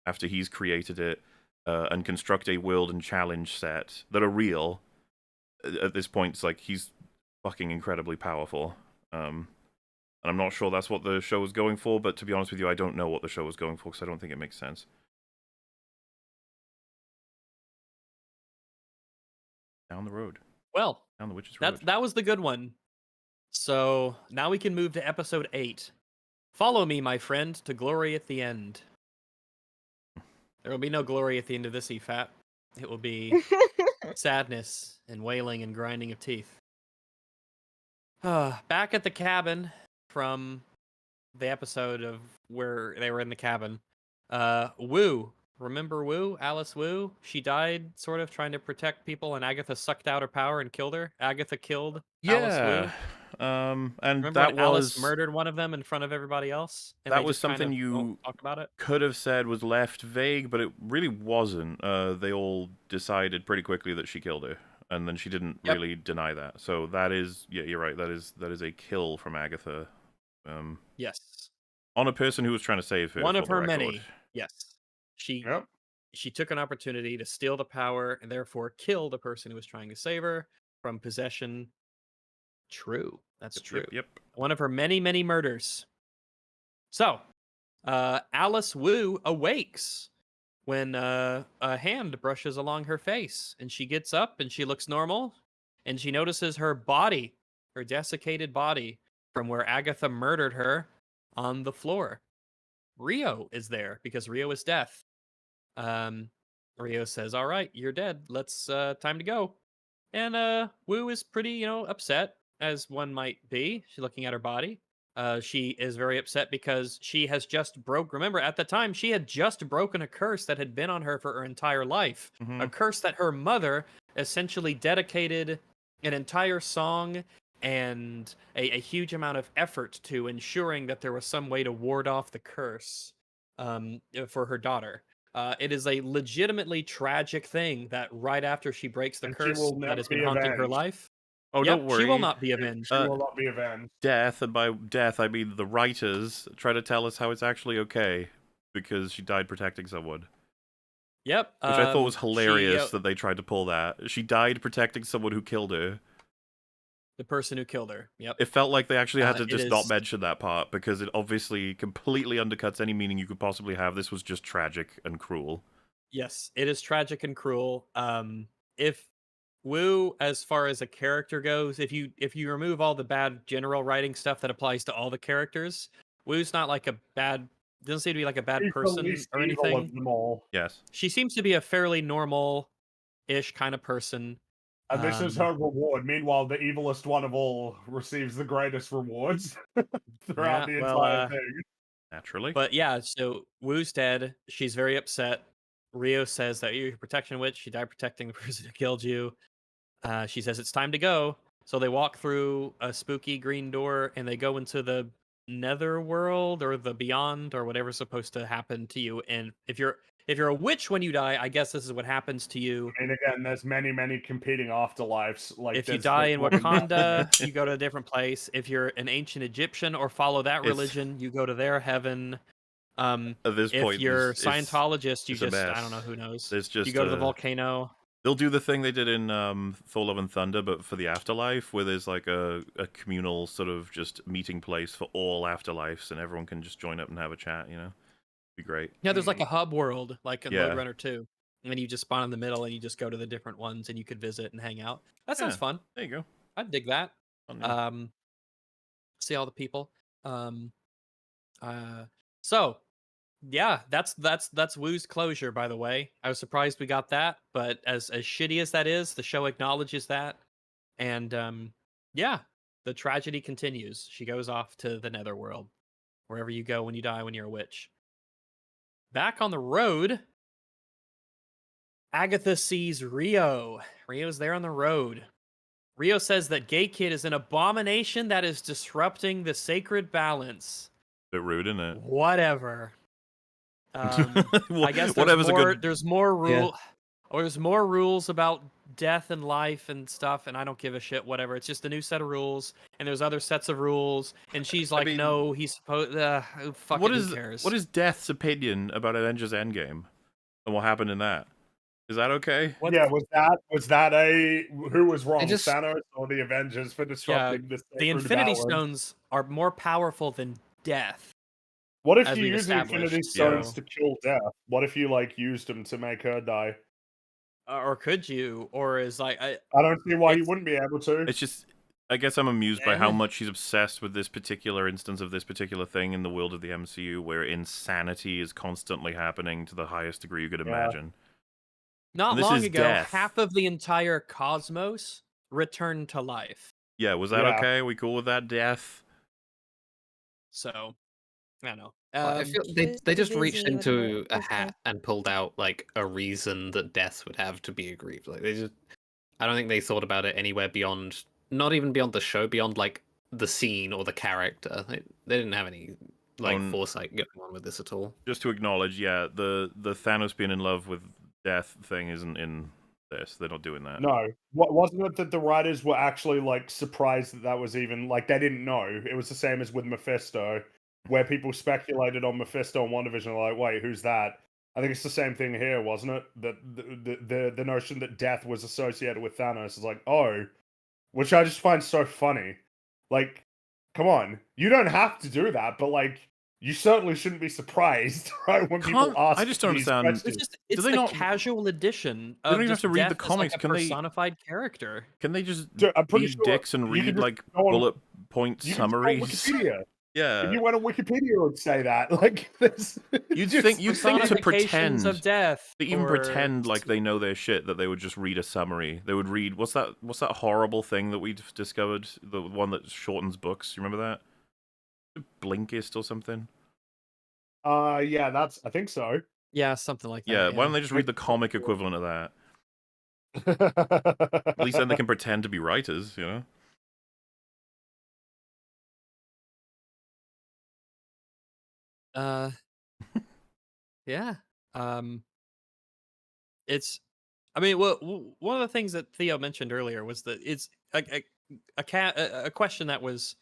after he's created it and construct a world and challenge set that are real. At this point, it's like he's fucking incredibly powerful. And I'm not sure that's what the show was going for, but to be honest with you, I don't know what the show was going for because I don't think it makes sense. Down the road. Well, down the witch's road. That was the good one. So now we can move to episode 8. Follow me, my friend, to glory at the end. There will be no glory at the end of this EFAP. It will be sadness and wailing and grinding of teeth. Back at the cabin from the episode of where they were in the cabin. Wu. Remember Wu? Alice Wu? She died sort of trying to protect people, and Agatha sucked out her power and killed her. Agatha killed Alice Wu. And remember that when Alice murdered one of them in front of everybody else? And that was something you talk about it? Could have said was left vague, but it really wasn't. They all decided pretty quickly that she killed her, and then she didn't really deny that. So that is, you're right. That is a kill from Agatha. Yes. On a person who was trying to save her. One of her many. Yes. She took an opportunity to steal the power and therefore kill the person who was trying to save her from possession. True. That's true. Yep. One of her many, many murders. So, Alice Wu awakes when a hand brushes along her face, and she gets up and she looks normal, and she notices her body, her desiccated body from where Agatha murdered her, on the floor. Rio is there because Rio is death. Rio says, "All right, you're dead. Let's time to go." And Wu is pretty, upset, as one might be. She's looking at her body. She is very upset because she has just broke. Remember, at the time, she had just broken a curse that had been on her for her entire life. Mm-hmm. A curse that her mother essentially dedicated an entire song and a huge amount of effort to ensuring that there was some way to ward off the curse for her daughter. It is a legitimately tragic thing that right after she breaks the And she curse will that never has been be haunting her avenged. life. Oh, Yep, don't worry. she will not be avenged. She will not be avenged. Death, and by death I mean the writers, try to tell us how it's actually okay because she died protecting someone. Yep. Which I thought was hilarious She, that they tried to pull that. She died protecting someone who killed her. the person who killed her. Yep. It felt like they actually had to it just not is- mention that part because it obviously completely undercuts any meaning you could possibly have. This was just tragic and cruel. Yes, it is tragic and cruel. If Wu, as far as a character goes, if you remove all the bad general writing stuff that applies to all the characters, Wu's not like a bad. Doesn't seem to be like a bad She's the person least or evil anything. of them all. Yes. She seems to be a fairly normal-ish kind of person. And this is her reward. Meanwhile, the evilest one of all receives the greatest rewards throughout the entire thing. Naturally. But yeah, so Wu's dead. She's very upset. Rio says that you're a protection witch. She died protecting the person who killed you. She says it's time to go. So they walk through a spooky green door and they go into the nether world or the beyond or whatever's supposed to happen to you. And if you're a witch when you die, I guess this is what happens to you. And again, there's many competing afterlives. Like If you there's die the in one in Wakanda, you go to a different place. If you're an ancient Egyptian or follow that It's- religion, you go to their heaven. At this If point, you're it's Scientologist, you it's a just I mess. don't know, who knows. There's just You go to the volcano. They'll do the thing they did in Thor: Love and Thunder, but for the afterlife, where there's like a communal sort of just meeting place for all afterlives, and everyone can just join up and have a chat. Be great. Yeah, there's like a hub world, like in Yeah. Lode Runner 2. And then you just spawn in the middle and you just go to the different ones and you could visit and hang out. That sounds Yeah. fun. There you go. I'd dig that. Fun, yeah. See all the people. So yeah, that's Wu's closure, by the way. I was surprised we got that, but as shitty as that is, the show acknowledges that. And yeah, the tragedy continues. She goes off to the netherworld. Wherever you go when you die when you're a witch. Back on the road, Agatha sees Rio. Rio's there on the road. Rio says that Gay Kid is an abomination that is disrupting the sacred balance. Bit rude, isn't it? Whatever. I guess whatever's a good. there's more rule. Or there's more rules about death and life and stuff, and I don't give a shit. Whatever. It's just a new set of rules, and there's other sets of rules. And she's like, mean, "No, he's supposed. Fuck What it, is who cares?" what is Death's opinion about Avengers Endgame and what happened in that? Is that okay? Yeah, was that a who was wrong, just- Thanos or the Avengers for disrupting this? The Infinity Stones are more powerful than death. What if as you we've use the established, Infinity Stones to kill Death? What if you used them to make her die? Or could you? Or is like I don't see why you it's- wouldn't be able to. It's just, I guess I'm amused by how Eh. much she's obsessed with this particular instance of this particular thing in the world of the MCU, where insanity is constantly happening to the highest degree you could imagine. not this long is ago, death. half of the entire cosmos returned to life. Yeah, was that Yeah. okay? We cool with that, Death? So I don't know. I feel Too they just reached busy with into her a hat and pulled out like a reason that Death would have to be aggrieved. Like I don't think they thought about it anywhere beyond, not even beyond the show, beyond like the scene or the character. They didn't have any foresight going on with this at all. Just to acknowledge, yeah, the Thanos being in love with Death thing isn't in this. They're not doing that. No, what wasn't it that the writers were actually surprised that was even they didn't know? It was the same as with Mephisto, where people speculated on Mephisto and WandaVision. Like, wait, who's that? I think it's the same thing here, wasn't it? That the notion that Death was associated with Thanos is which I just find so funny. Like, come on, you don't have to do that, but you certainly shouldn't be surprised, right? When people ask, I just don't these understand. questions. It's they the not- casual edition They of don't even have just to read the Death as, comics. a Can they- personified character. Can they just Dude, I'm pretty be sure dicks and you read can just go on- bullet point You can just go on summaries? Wikipedia. Yeah. If you went on Wikipedia, it would say that. Like, this. You'd think to Personifications pretend of death. they even or- pretend like they know their shit, that they would just read a summary. They would read what's that horrible thing that we discovered, the one that shortens books. You remember that? Blinkist or something? Yeah, I think so. Yeah, something like that. Yeah, why don't they just read the comic equivalent of that? At least then they can pretend to be writers, you know? Yeah. It's. I mean, well, one of the things that Theo mentioned earlier was that it's a question that was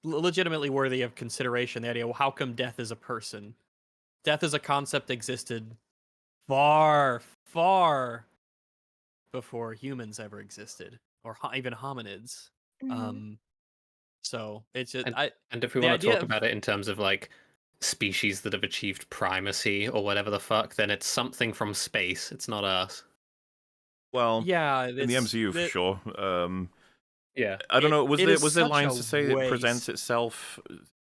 legitimately worthy of consideration. The idea, well, how come death is a person? Death as a concept existed far, far before humans ever existed, or even hominids. Mhm. So it's just, And if we the want to idea talk of- about it in terms of like species that have achieved primacy or whatever the fuck, then it's something from space. It's not us. Well, yeah, in the MCU for sure. Yeah. I don't know. Was it there is there such lines a to say it presents waste. itself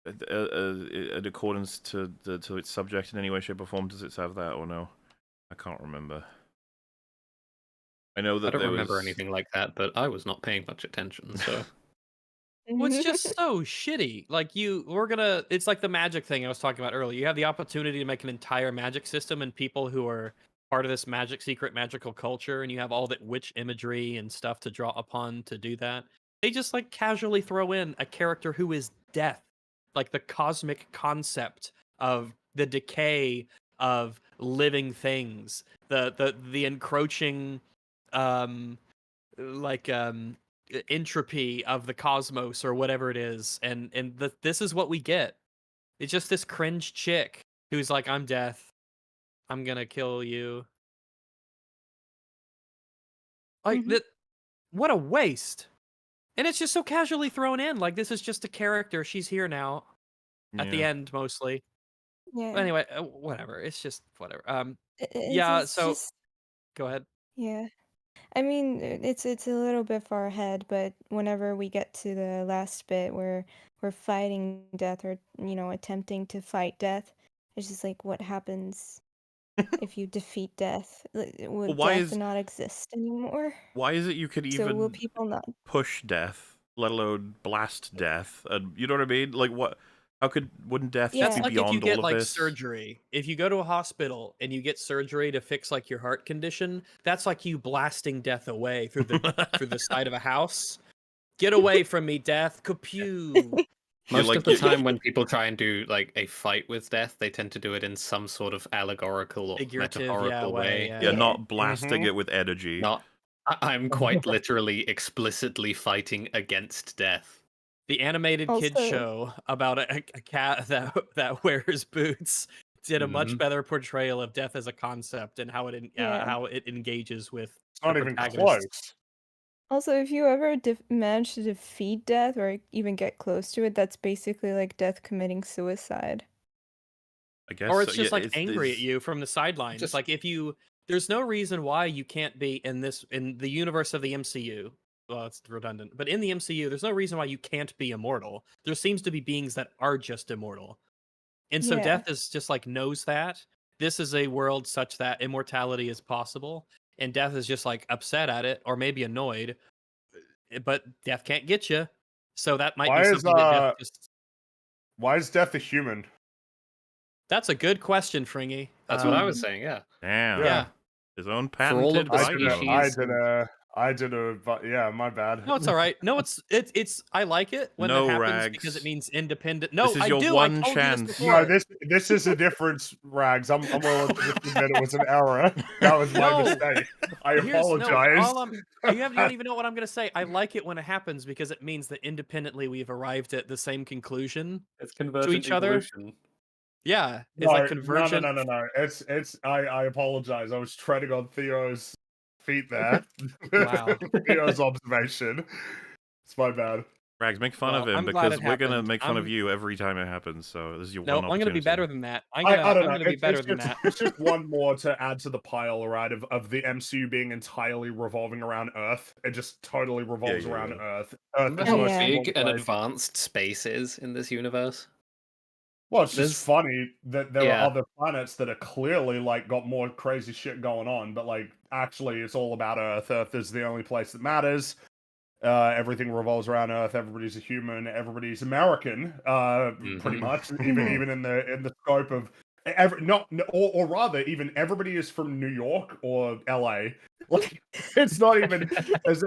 in accordance to its subject in any way, shape, or form? Does it have that or no? I can't remember. I know that I don't there remember was... anything like that, but I was not paying much attention, so Well, it's just so shitty. Like it's like the magic thing I was talking about earlier. You have the opportunity to make an entire magic system and people who are part of this secret magical culture, and you have all that witch imagery and stuff to draw upon to do that. They just like casually throw in a character who is death, like the cosmic concept of the decay of living things, the encroaching, like entropy of the cosmos or whatever it is, and this is what we get. It's just this cringe chick who's like, I'm death, I'm gonna kill you. Like that, what a waste. And it's just so casually thrown in, like this is just a character, she's here now at the Yeah. end mostly. Yeah. Anyway, whatever, it's just whatever. It's So just go ahead. yeah. I mean, it's a little bit far ahead, but whenever we get to the last bit where we're fighting death or attempting to fight death, it's just like what happens if you defeat death? Will Well, why death is not exist anymore? it you could So will even people not? push death, let alone blast death? And you know what I mean? Like, what? How wouldn't death Yeah. just That's be like if you beyond all get of like this? surgery. If you go to a hospital and you get surgery to fix like your heart condition, that's like you blasting death away through the side of a house. Get away from me, death. Kapew. most like, of the time when people try and do like a fight with death, they tend to do it in some sort of allegorical or Figurative, metaphorical way. Yeah, Yeah. not blasting Mhm. it with energy. Not I'm quite literally explicitly fighting against death. The animated kids Also, show about a cat that wears boots did a much Mhm. better portrayal of death as a concept and Yeah. how it engages with It's not the even protagonists. close. if you ever manage to defeat death or even get close to it, that's basically like death committing suicide. I guess. Or it's so, just yeah, like angry at it's- you from the sidelines. Just- Like there's no reason why you can't be in the universe of the MCU. Well, it's redundant, but in the MCU, there's no reason why you can't be immortal. There seems to be beings that are just immortal, and so Yeah. death is just like knows that this is a world such that immortality is possible, and death is just like upset at it or maybe annoyed, but death can't get you. So that might be Why is something that death just. why is Death a human? That's a good question, Fringy. That's what I was saying, yeah. Damn. Yeah. His own For all patented of the biome. Yeah, my bad. No, it's all right. No, it's. I like it when No, that happens Rags. because it means independent. No, This is I your do. one I told chance. you this before. No, this is a difference, Rags. I'm willing to just admit it was an error. That was my No. mistake. I No, apologize. you don't even know what I'm gonna say. I like it when it happens because it means that independently we've arrived at the same conclusion. It's convergent each other? evolution. Yeah, it's No, like convergent. no. It's I apologize. I was treading on Theo's feet there. Wow. Theo's observation. It's my bad. Rags, make fun of Well, him I'm glad because it we're gonna happened. make fun of you every time it happens. So this is your No, one I'm gonna be opportunity. better than that. I don't I'm know. gonna be better than that. It's just one more to add to the pile, right? Of the MCU being entirely revolving around Earth. It just totally revolves yeah, around yeah. Earth. Remember Earth is how the Yeah. big and single place. advanced space is in this universe? Well, it's There's- just funny that there yeah. are other planets that are clearly like got more crazy shit going on, but like actually it's all about Earth. Earth is the only place that matters. Everything revolves around Earth. Everybody's a human. Everybody's American. Pretty Mhm. much. Even in the scope of or rather, even everybody is from New York or LA. Like it's not even. Is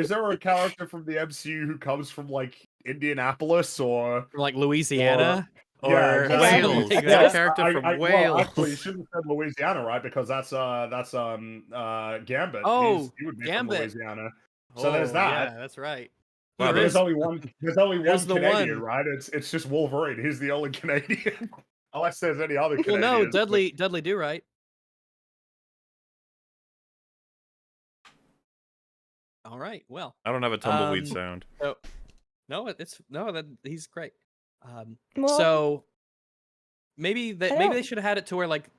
there a character from the MCU who comes from like Indianapolis or From, like Louisiana yeah, or exactly. Exactly. Wales. like There's a that. character from Well, Wales. actually, you shouldn't have said Louisiana, right? Because that's Gambit. Oh, He would be Gambit. from Louisiana. So there's Oh, that. yeah, that's right. Wow, There There's is- only one. There's only one There's the Canadian, one. right? It's just Wolverine. He's the only Canadian, unless there's any other Well, Canadians. no, Dudley do right. All right. Well, I don't have a tumbleweed Um, sound. that he's great. Well, So maybe I they don't- should have had it to where like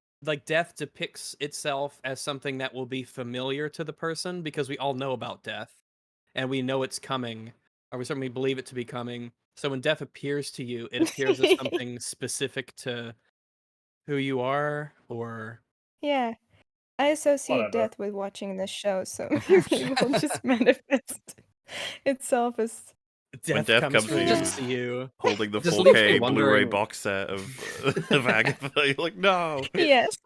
death depicts itself as something that will be familiar to the person because we all know about death and we know it's coming, or we certainly believe it to be coming. So when death appears to you, it appears as something specific to who you are, or yeah. I associate Whatever. death with watching this show, so maybe it will just manifest itself as When death death comes comes for to just you. to you. Holding the Just leaves me 4K Blu-ray wondering- box set of Agatha. You're like, no. yes.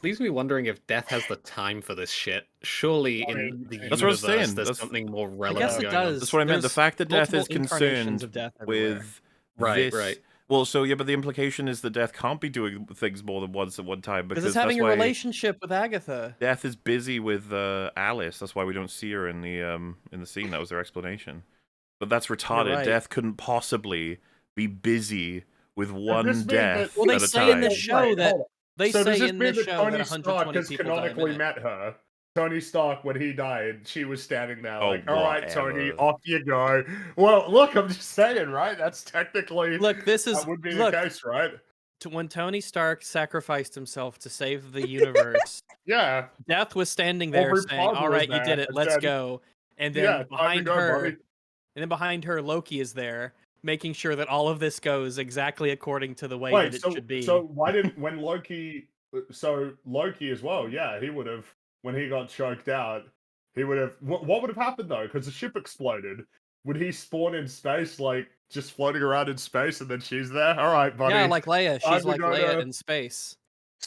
Leaves me wondering if Death has the time for this shit. Surely I in mean, the That's what I was universe, saying. there's That's- something more I relevant guess it going on. does. That's what I meant. The There's fact that death is multiple incarnations concerned of death everywhere. with Right, this. right. Well, so yeah, but the implication is that death can't be doing things more than once at one time Because because it's having that's a why relationship with Agatha. death is busy with Alice. That's why we don't see her in the scene. That was their explanation. But that's retarded. right. Death couldn't possibly be busy with one this mean death that- Well, they at a say in time. the show Wait, that hold on. they So does say this in mean this that show Tony that Stark 120 has people die a canonically minute. met her? Tony Stark, when he died, she was standing there Oh, like, "All right, Tony, whatever. off you go." Well, look, I'm just saying, right? That's technically Look, this is that would be look the case, right? when Tony Stark sacrificed himself to save the universe. Yeah, Death was standing there Aubrey saying, Plaza "All was right, you there did it. and Let's said, go." And then yeah, time to behind go, her, buddy. and then behind her, Loki is there, making sure that all of this goes exactly according to the way Wait, that it so should be. so why didn't when Loki? So Loki as well, yeah, he would have when he got choked out. He would have. What would have happened though? Because the ship exploded. Would he spawn in space, like just floating around in space, and then she's there? All right, buddy. Yeah, like Leia. Time She's to like go Leia to- in space.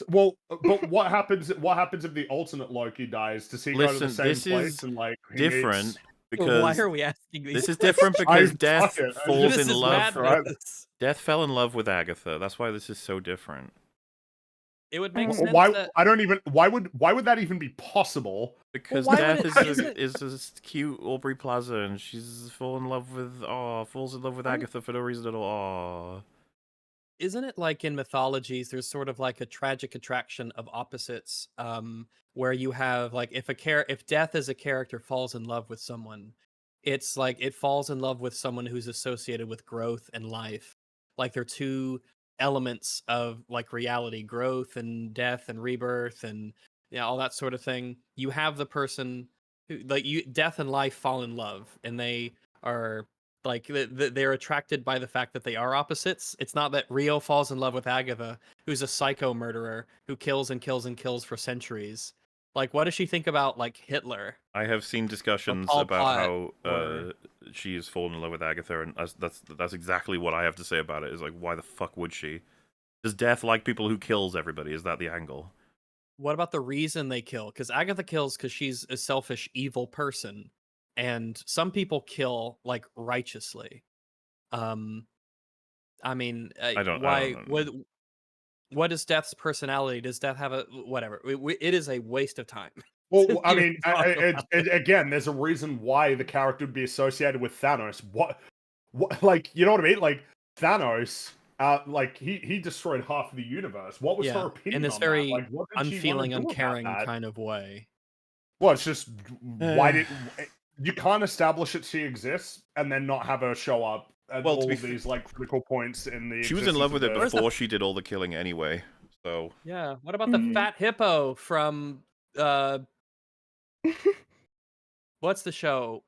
Well, but what happens? What happens if the alternate Loki dies? Does he go to Listen, the same this place is and like he different meets- because Why are we asking these? this is different I- because death fuck it, I falls This in is love. madness. Death fell in love with Agatha. That's why this is so different. It would make Well, sense Why? that I don't even. Why would that even be possible? Because why Death would it- is this cute Aubrey Plaza, and she's falls in love with Agatha for no reason at all. Aw. isn't it like in mythologies there's sort of like a tragic attraction of opposites, where you have like if death as a character falls in love with someone, it's like it falls in love with someone who's associated with growth and life. Like they're two elements of like reality, growth and death and rebirth and all that sort of thing. You have the person who death and life fall in love, and they are like they're attracted by the fact that they are opposites. It's not that Rio falls in love with Agatha, who's a psycho murderer who kills and kills and kills for centuries. Like, what does she think about like Hitler? I have seen discussions Pol about Pot how or- she has fallen in love with Agatha, and that's exactly what I have to say about it. Is like, why the fuck would she? Does Death like people who kills everybody? Is that the angle? What about the reason they kill? Because Agatha kills because she's a selfish, evil person, and some people kill like righteously. I mean, I don't why? know. What is Death's personality? Does Death have a whatever? It is a waste of time. Well, I Even mean, talk about again, there's a reason why the character would be associated with Thanos. What, like, you know what I mean? Like Thanos, like he destroyed half of the universe. What was her opinion in this on very that? Like, what did she wanna unfeeling, do about uncaring that? kind of way. Well, it's just why did you can't establish that she exists and then not have her show up at Well, to all be of these like critical points in the. She was in love with it existence of before she did all the killing anyway. So Yeah. What about the Mhm. fat hippo from what's the show?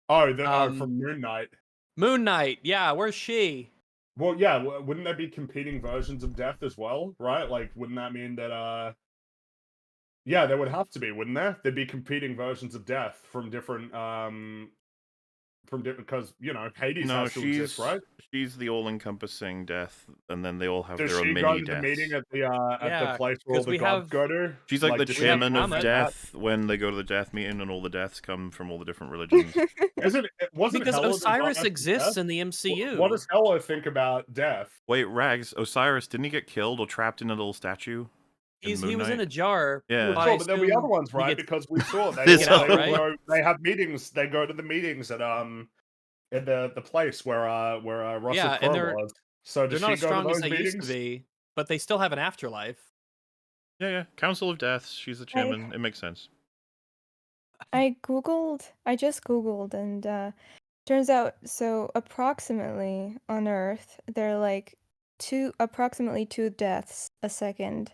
from Moon Knight. Moon Knight. Yeah, where's she? Well, yeah, wouldn't there be competing versions of death as well, right? Like, wouldn't that mean that yeah, there would have to be, wouldn't there? There'd be competing versions of death from different because Hades no, has to exist, right? she's the all-encompassing death, and then they all have Does their own she mini go to the deaths. meeting at the Yeah, place where all 'cause the we gods have- go to? She's like the does she chairman of Muhammad. death when they go to the death meeting, and all the deaths come from all the different religions. Wasn't Because Hela the Osiris goddess of exists death? in the MCU. What does Hela think about death? Wait, Rags, Osiris, didn't he get killed or trapped in a little statue? He Moon was in a Knight? jar. Yeah. I Sure, but there'll be other assume ones, he right? gets- Because we saw they This all, out, they, right? go, they have meetings. They go to the meetings at in the place where Russell Yeah, Crowe and they're- was. So They're does not she as go to strong as those they used meetings? to be, but they still have an afterlife. Yeah. Council of Deaths. She's the chairman. It makes sense. I just googled, and turns out, so approximately on Earth, there are like approximately 2 deaths a second.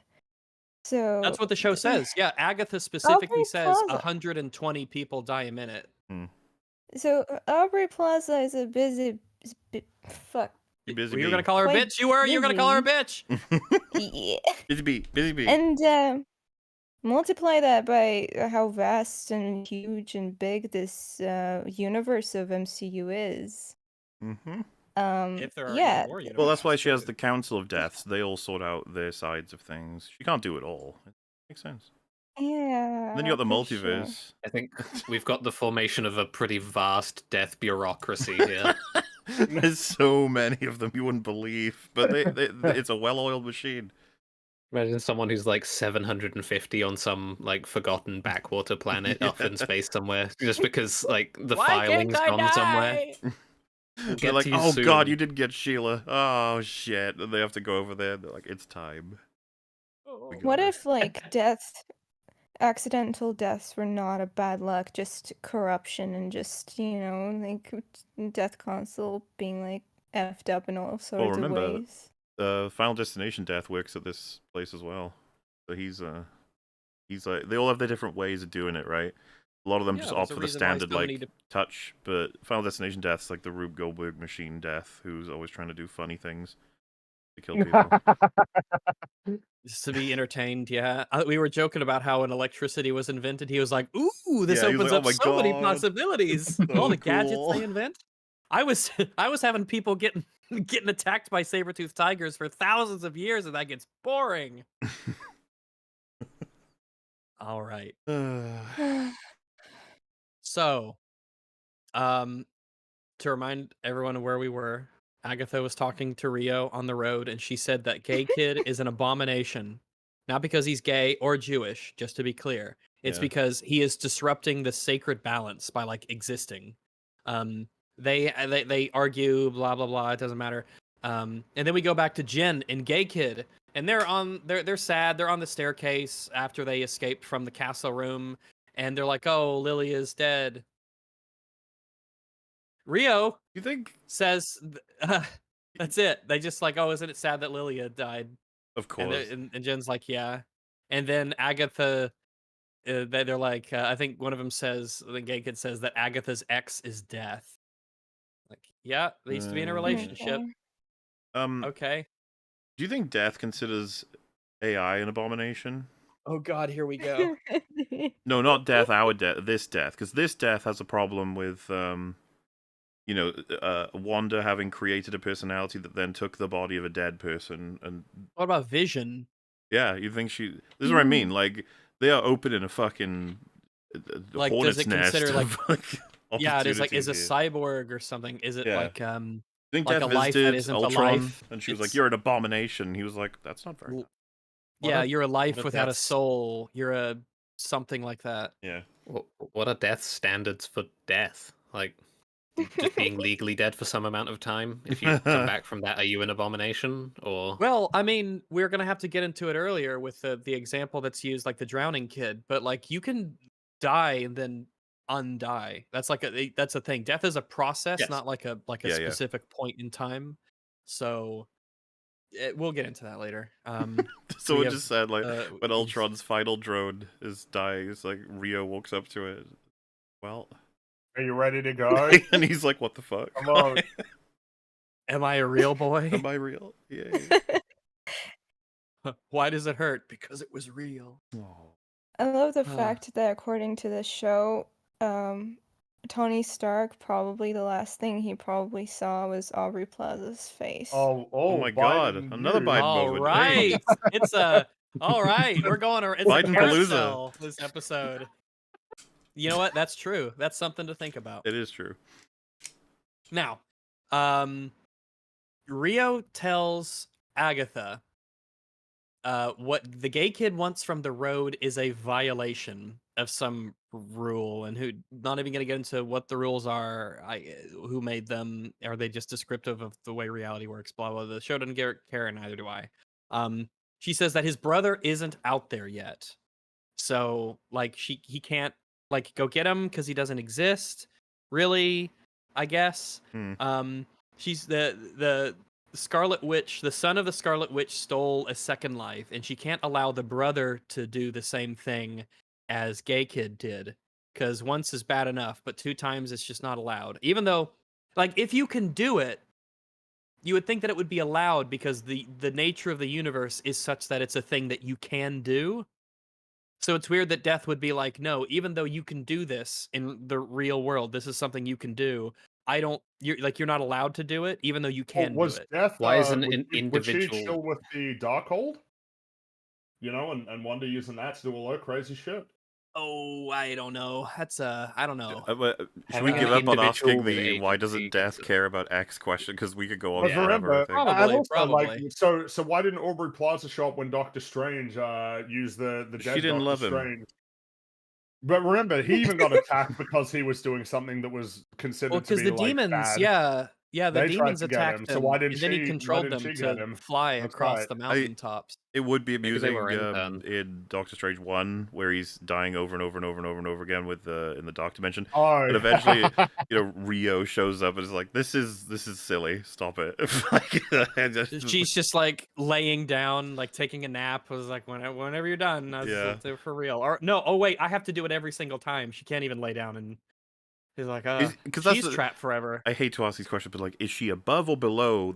So That's what the show says. Yeah, Agatha specifically Aubrey says Plaza. 120 people die a minute. So Aubrey Plaza is a fuck. You busy Were you bee. gonna call her a Quite bitch? You were. You're gonna call her a bitch. Yeah. Busy bee. Busy bee. And multiply that by how vast and huge and big this universe of MCU is. Mm-hmm. If there are Yeah. any more, Well, that's why she has the Council of Deaths. They all sort out their sides of things. She can't do it all. It makes sense. Yeah. Then you got the for sure. multiverse. I think we've got the formation of a pretty vast death bureaucracy here. There's so many of them you wouldn't believe, but it's a well-oiled machine. Imagine someone who's like 750 on some like forgotten backwater planet up in space somewhere, just because like the filing's gone somewhere. They're Get like, to you oh soon." god, you didn't get Sheila. Oh shit. And they have to go over there. They're like, it's time. We What got her. if like accidental deaths were not a bad luck, just corruption and just, like Death Console being like effed up in all sorts remember, of ways. Final Destination Death works at this place as well. So he's like, they all have their different ways of doing it, right? A lot of them Yeah, just there's opt a for the reason why standard so many touch, but Final Destination Death's like the Rube Goldberg machine death, who's always trying to do funny things to kill people. Just to be entertained, yeah. We were joking about how when electricity was invented, he was like, "Ooh, this Yeah, he was opens like, up "Oh my so many God, possibilities! so All the gadgets cool." they invent." I was having people getting attacked by saber-toothed tigers for thousands of years, and that gets boring. All right. So, to remind everyone of where we were, Agatha was talking to Rio on the road, and she said that gay kid is an abomination. Not because he's gay or Jewish, just to be clear. It's Yeah. because he is disrupting the sacred balance by like existing. They argue, blah blah blah. It doesn't matter. And then we go back to Jen and Gay Kid, and they're sad. They're on the staircase after they escaped from the castle room, and they're like, "Oh, Lily is dead." Rio You think? says, "That's it." They just like, "Oh, isn't it sad that Lilia died?" Of And, course. and Jen's like, "Yeah." And then Agatha, they're like, I think one of them says, the gay kid says that Agatha's ex is death. Like, yeah, they used to be in a relationship. Okay. Okay. Do you think Death considers AI an abomination? Oh God, here we go. No, not Death. Our Death. This Death, because this Death has a problem with Wanda having created a personality that then took the body of a dead person, and What about Vision? yeah, you think she? This is what I mean. Like, they are opening a fucking Like, hornet's does it nest. consider of, Yeah, it is like, is a opportunities here. cyborg or something? Is it Yeah. like I think like Death a life that visited isn't a Ultron, life? and she was like, It's- "You're an abomination." He was like, "That's not very." Well, nice. yeah, you're a life if without a that's- soul. You're a something like that. Yeah. What are death standards for death? Like, just being legally dead for some amount of time. If you come back from that, are you an abomination? Or Well, I mean, we're gonna have to get into it earlier with the example that's used, like the drowning kid. But like, you can die and then undie. That's like that's a thing. Death is a process, Yes. not like a Yeah. specific point in time. So we'll get into that later. Someone have, just said, like, when we- Ultron's final drone is dying, it's like Rio walks up to it. Well, Are you ready to go? and he's like, "What the fuck? Come on. Am I a real boy? Am I real? Yay!" Why does it hurt? Because it was real. Oh. I love the Ah. fact that according to the show, Tony Stark, probably the last thing he probably saw was Aubrey Plaza's face. Oh my Biden god, another news. Biden All moment. right, it's a all right. We're going. It's a Biden-palooza. carousel this episode. You know what? That's true. That's something to think about. It is true. Now, Rio tells Agatha what the gay kid wants from the road is a violation of some rule, and who not even going to get into what the rules are, who made them, are they just descriptive of the way reality works, blah blah. The show doesn't care, and neither do I. She says that his brother isn't out there yet, so like he can't like go get him because he doesn't exist, really, I guess. She's the Scarlet Witch, the son of the Scarlet Witch, stole a second life, and she can't allow the brother to do the same thing as Gay Kid did, because once is bad enough, but 2 times it's just not allowed. Even though, like, if you can do it, you would think that it would be allowed because the nature of the universe is such that it's a thing that you can do. So it's weird that Death would be like, no, even though you can do this in the real world, this is something you can do. You're not allowed to do it, even though you can was do it. Death, Why isn't would, an would she individual- chill with the Darkhold? You know, and Wanda using that to do all her crazy shit? Oh, I don't know. That's I don't know. Should Having we an give up on individual asking with the why doesn't agency Death gives care about X question? Because we could go on But Yeah. forever. I remember, think. Probably, and also, like, probably. so why didn't Aubrey Plaza show up when Doctor Strange used the She dead didn't Doctor love him. Strange? But remember, he even got attacked because he was doing something that was considered Well, to because be the like demons, bad. the They tried demons to get attacked him, him, so why didn't and then he she- why controlled didn't them she get to him? fly That's across right. the mountaintops. It would be Maybe they amusing were interned. in Doctor Strange 1, where he's dying over and over and over and over and over again with in the Dark Dimension. Oh, But eventually, Rio shows up and is like, "This is silly. Stop it!" She's just like laying down, like taking a nap. Was like, whenever you're done, Yeah. for real. Or no, oh wait, I have to do it every single time. She can't even lay down, and he's like, she's trapped forever. I hate to ask these questions, but like, is she above or below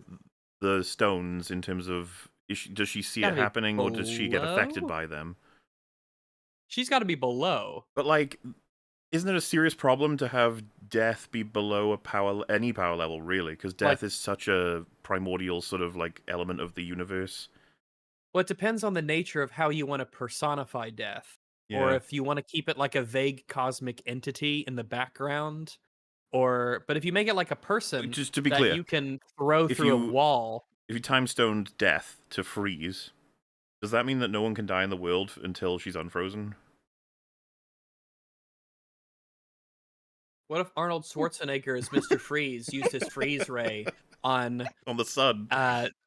the stones in terms of? Does she see it Gotta be happening, or does she get affected below? by them? She's got to be below. But like, isn't it a serious problem to have Death be below any power level, really? Because Death is such a primordial sort of like element of the universe. Well, it depends on the nature of how you want to personify Death, or Yeah. if you want to keep it like a vague cosmic entity in the background, but if you make it like a person, Just to be that clear, you can throw if through a you- wall. if you time stoned Death to freeze, does that mean that no one can die in the world until she's unfrozen? What if Arnold Schwarzenegger as Mr. Freeze used his freeze ray on On the sun.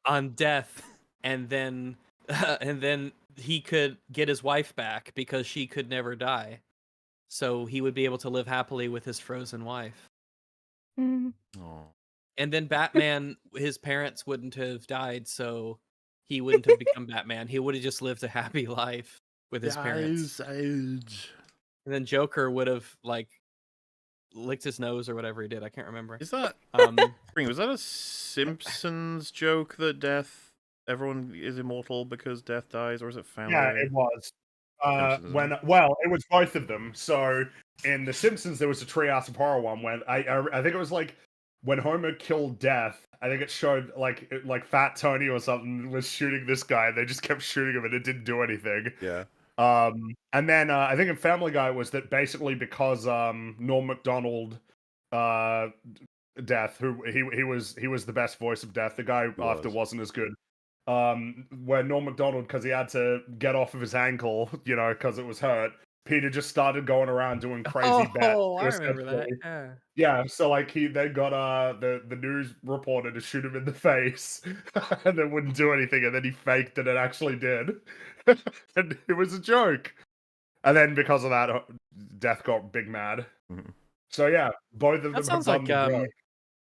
on Death, and then he could get his wife back because she could never die, so he would be able to live happily with his frozen wife. Mm. Oh. And then Batman, his parents wouldn't have died, so he wouldn't have become Batman. He would have just lived a happy life with his parents. And then Joker would have like licked his nose or whatever he did. I can't remember. Is that was that a Simpsons joke that everyone is immortal because Death dies, or is it family? yeah, it was. Simpsons, isn't It was both of them. So in The Simpsons, there was a Treehouse of Horror one when I think it was like when Homer killed Death. I think it showed like Fat Tony or something was shooting this guy. They just kept shooting him and it didn't do anything. Yeah. And then I think in Family Guy it was that basically because Norm Macdonald Death, who he was the best voice of Death. The guy after wasn't as good. Where Norm Macdonald, because he had to get off of his ankle, because it was hurt. Peter just started going around doing crazy bets. Oh, I remember that. Yeah, so like they got the news reporter to shoot him in the face, and it wouldn't do anything, and then he faked that it actually did, and it was a joke. And then because of that, Death got big mad. Mhm. So yeah, both of That them have sounds done like the work.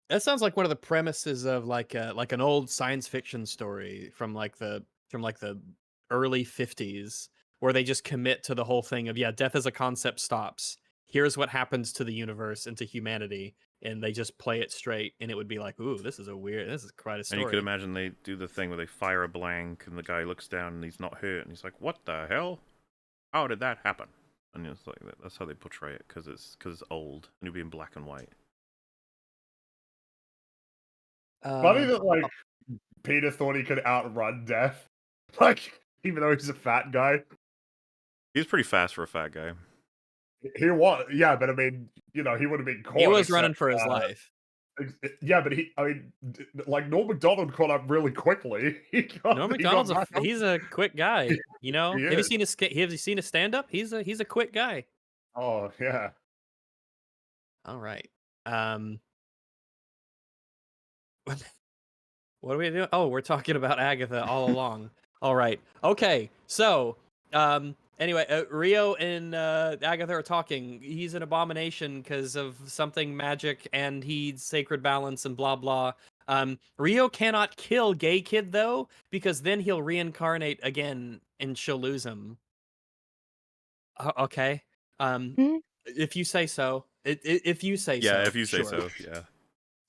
that sounds like one of the premises of like an old science fiction story from like the early 50s, where they just commit to the whole thing of, yeah, death as a concept stops. Here's what happens to the universe and to humanity, and they just play it straight, and it would be like, ooh, this is quite a And story. you could imagine they do the thing where they fire a blank and the guy looks down and he's not hurt and he's like, "What the hell? How did that happen?" And it's like that's how they portray it because it's old and it'll be in black and white. Funny that like Uh, Peter thought he could outrun Death, like even though he's a fat guy. He's pretty fast for a fat guy. He was, yeah, but I mean, he would have been caught. he was except, running for his life. Yeah, but like Norm Macdonald caught up really quickly. Norm Macdonald's he's a quick guy. You know, He have you is. seen his stand up? He's a quick guy. Oh yeah. All right. What are we doing? Oh, we're talking about Agatha all along. All right. Okay. So, anyway, Rio and Agatha are talking. He's an abomination because of something magic, and he's sacred balance and blah blah. Rio cannot kill Gay Kid though, because then he'll reincarnate again, and she'll lose him. Okay. Hmm? If you say so. If you say so. Yeah, if you say sure. so.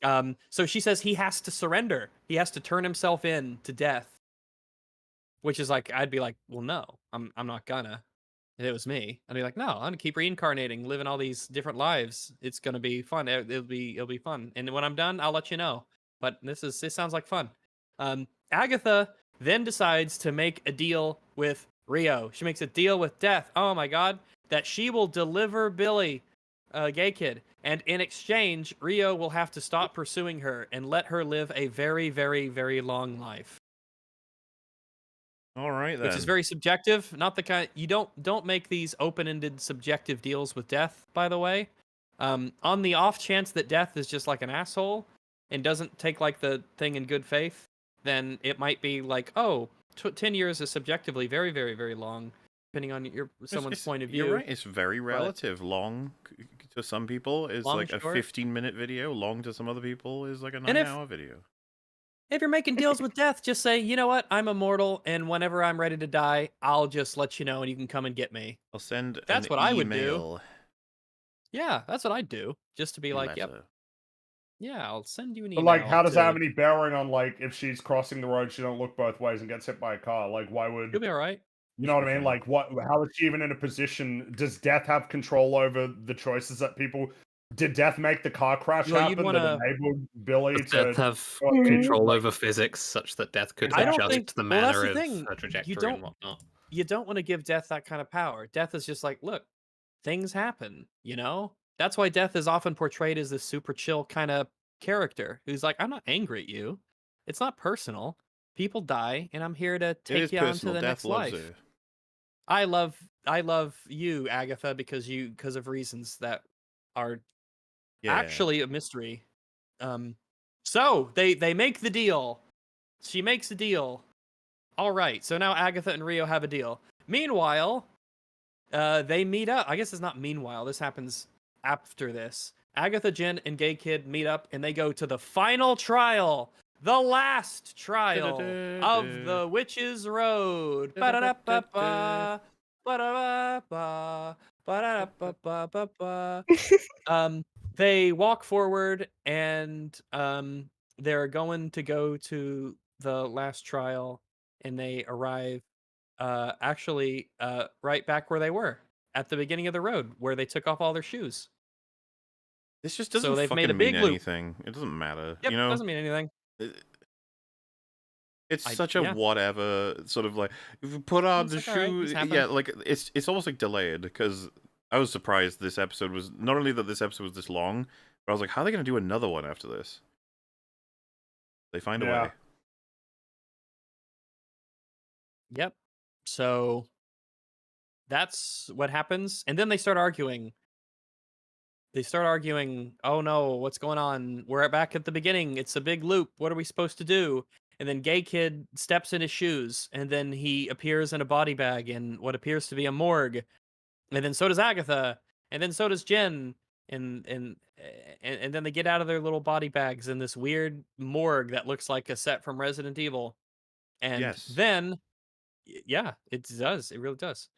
Yeah. So she says he has to surrender. He has to turn himself in to death. Which is like, I'd be like, well, no, I'm not gonna. If it was me, I'd be like, no, I'm gonna keep reincarnating, living all these different lives. It's gonna be fun. It'll be fun. And when I'm done, I'll let you know. But this sounds like fun. Agatha then decides to make a deal with Rio. She makes a deal with Death. Oh my god, that she will deliver Billy, Gay Kid, and in exchange, Rio will have to stop pursuing her and let her live a very, very, very long life. All right then. Which is very subjective. Not the kind you don't make these open-ended subjective deals with Death, by the way. On the off chance that Death is just like an asshole and doesn't take like the thing in good faith, then it might be like, oh, 10 years is subjectively very, very, very long, depending on someone's point of view. You're right. It's very relative. Long to some people is Long like and a short. 15-minute video. Long to some other people is like a 9-hour video. If you're making deals with Death, just say, you know what, I'm immortal, and whenever I'm ready to die, I'll just let you know, and you can come and get me. I'll send That's an what I would do. email. Yeah, that's what I'd do. Just to be like, yep, letter. yeah, I'll send you an But email. like, how does that have any bearing on like if she's crossing the road, she don't look both ways and gets hit by a car? Like, why would You'll be all right. you know what I mean? Like, how is she even in a position? Does Death have control over the choices that people? Did Death make the car crash Well, you'd happen wanna- that enabled Billy Does to? Death have Mhm. control over physics such that Death could I don't adjust think- the well, that's manner the of thing. her You trajectory don't- and whatnot? You don't want to give Death that kind of power. Death is just like, look, things happen, you know? That's why Death is often portrayed as this super chill kind of character who's like, I'm not angry at you. It's not personal. People die, and I'm here to It take is you on to personal. the Death next loves life. her. I love you, Agatha, because of reasons that are Yeah. actually a mystery. So they make the deal. She makes a deal. All right. So now Agatha and Rio have a deal. Meanwhile, they meet up. I guess it's not meanwhile. This happens after this. Agatha, Jen, and Gay Kid meet up, and they go to the final trial, the last trial of the Witch's Road. Ba-da-da-ba-ba, ba-da-ba-ba, ba-da-da-ba-ba-ba-ba. They walk forward, and they're going to go to the last trial, and they arrive actually right back where they were at the beginning of the road, where they took off all their shoes. This just So doesn't they've made fucking a big mean loop. anything. It doesn't matter. Yep, You know, doesn't mean anything. it's such a yeah. whatever sort of like if you put on It's the like, all right, shoe. this happened. Yeah, like it's almost like delayed because I was surprised this episode was not only that this episode was this long, but I was like, how are they going to do another one after this? They find a way. Yep. So that's what happens, and then they start arguing. Oh no, what's going on? We're back at the beginning. It's a big loop. What are we supposed to do? And then Gay Kid steps in his shoes, and then he appears in a body bag in what appears to be a morgue. and then so does Agatha, and then so does Jen, and then they get out of their little body bags in this weird morgue that looks like a set from Resident Evil, and Yes. then yeah, it does. It really does.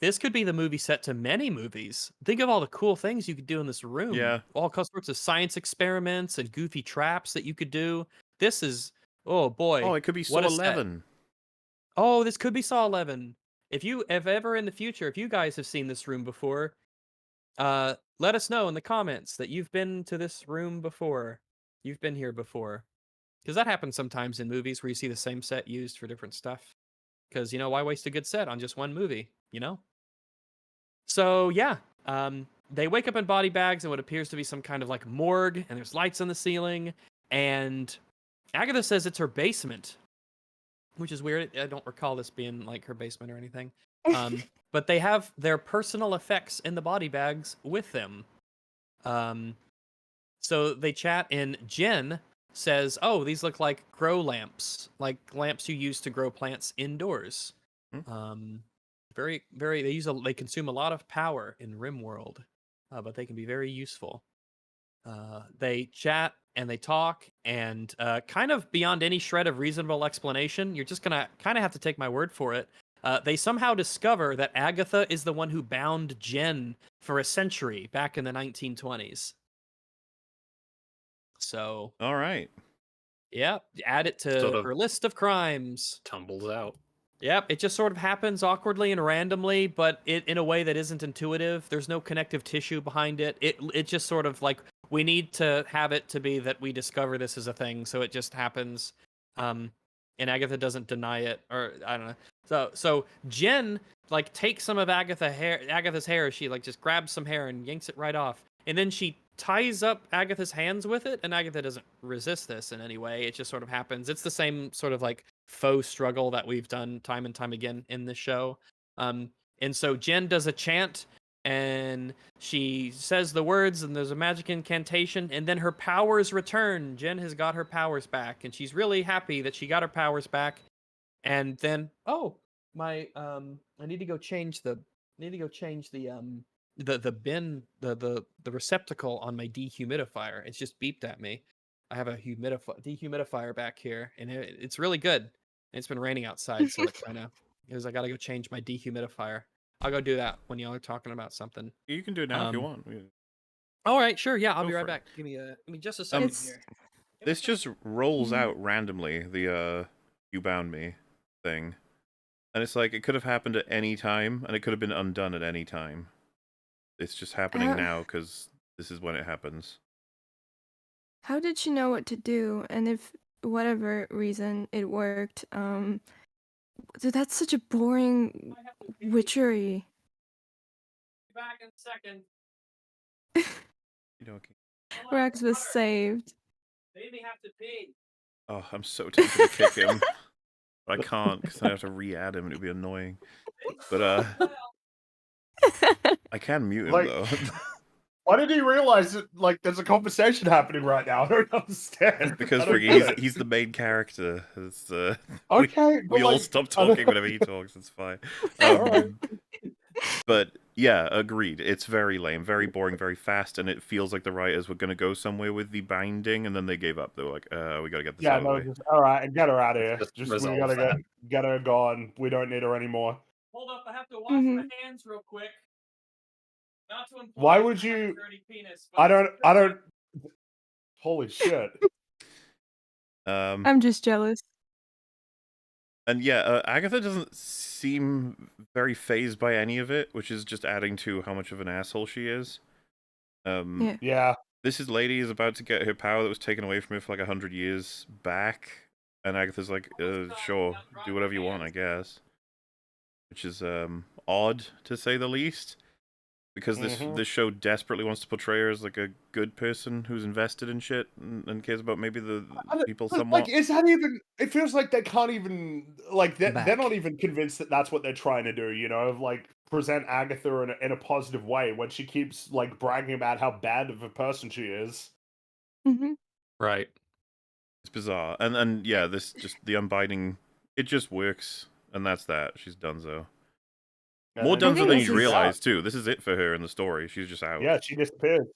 This could be the movie set to many movies. Think of all the cool things you could do in this room. Yeah. All sorts of science experiments and goofy traps that you could do. This is, oh boy. Oh, it could be Saw what a set. 11. Oh, this could be Saw 11. If ever in the future, if you guys have seen this room before, let us know in the comments that you've been to this room before. You've been here before. Because that happens sometimes in movies where you see the same set used for different stuff. Because, why waste a good set on just one movie, So, yeah, they wake up in body bags in what appears to be some kind of, like, morgue, and there's lights on the ceiling, and Agatha says it's her basement, which is weird. I don't recall this being, like, her basement or anything. But they have their personal effects in the body bags with them. So they chat, and Jen says, "Oh, these look like grow lamps, like lamps you use to grow plants indoors." Very, very. They consume a lot of power in RimWorld, but they can be very useful. They chat and they talk, and kind of beyond any shred of reasonable explanation, you're just gonna kind of have to take my word for it. They somehow discover that Agatha is the one who bound Jen for a century back in the 1920s. So, all right. Yep, add it to Sort of her list of crimes. Tumbles out. Yep, it just sort of happens awkwardly and randomly, but in a way that isn't intuitive. There's no connective tissue behind it. It just sort of like, we need to have it to be that we discover this as a thing, so it just happens. And Agatha doesn't deny it, or I don't know. So Jen like takes some of Agatha's hair. She like just grabs some hair and yanks it right off, and then she ties up Agatha's hands with it, and Agatha doesn't resist this in any way. It just sort of happens. It's the same sort of like faux struggle that we've done time and time again in this show. And so Jen does a chant, and she says the words, and there's a magic incantation, and then her powers return. Jen has got her powers back, and she's really happy that she got her powers back. And then, I need to go change the bin, the receptacle on my dehumidifier. It's just beeped at me. I have a dehumidifier back here, and it's really good. It's been raining outside, so it kind of because I got to go change my dehumidifier. I'll go do that when y'all are talking about something. You can do it now if you want. All right, sure. Yeah, I'll Go be right for it. back. Give me just a second here. This just rolls out randomly, the you bound me thing. And it's like, it could have happened at any time, and it could have been undone at any time. It's just happening now, because this is when it happens. How did she know what to do? And if whatever reason it worked, dude, that's such a boring witchery. Back in a second. Okay. Rax was saved. Made me have to pee. Oh, I'm so tempted to kick him. But I can't, because I have to re-add him, and it would be annoying. But, I can mute him, Like- though. Why did he realize that, like, there's a conversation happening right now? I don't understand. Because I don't Friggy, get it. he's the main character. It's, Okay, we but, all like, stop I don't- talking whenever he talks, it's fine. Alright. But, yeah, agreed. It's very lame, very boring, very fast, and it feels like the writers were going to go somewhere with the binding, and then they gave up. They were like, we gotta get this Yeah, out of the no, way. just alright, get her out of here. Just Just we resolve gotta that. get her gone. We don't need her anymore. Hold up, I have to wash my hands real quick. Not to imply Why would that I have a you- dirty penis, I but don't. Holy shit! I'm just jealous. And yeah, Agatha doesn't seem very phased by any of it, which is just adding to how much of an asshole she is. Yeah. Yeah, This lady is about to get her power that was taken away from her for like 100 years back, and Agatha's like, sure, do whatever you want, I guess. Which is odd, to say the least. Because this show desperately wants to portray her as like a good person who's invested in shit and cares about maybe the people but, somewhat. like, is that even? It feels like they can't even like they're Back. not even convinced that that's what they're trying to do. You know, of like present Agatha in a positive way when she keeps like bragging about how bad of a person she is. Hmm. Right. It's bizarre. And yeah, this just the unbinding, it just works, and that's that. She's done so. More And done think than this you'd is- realize too. This is it for her in the story. She's just out. Yeah, she disappeared.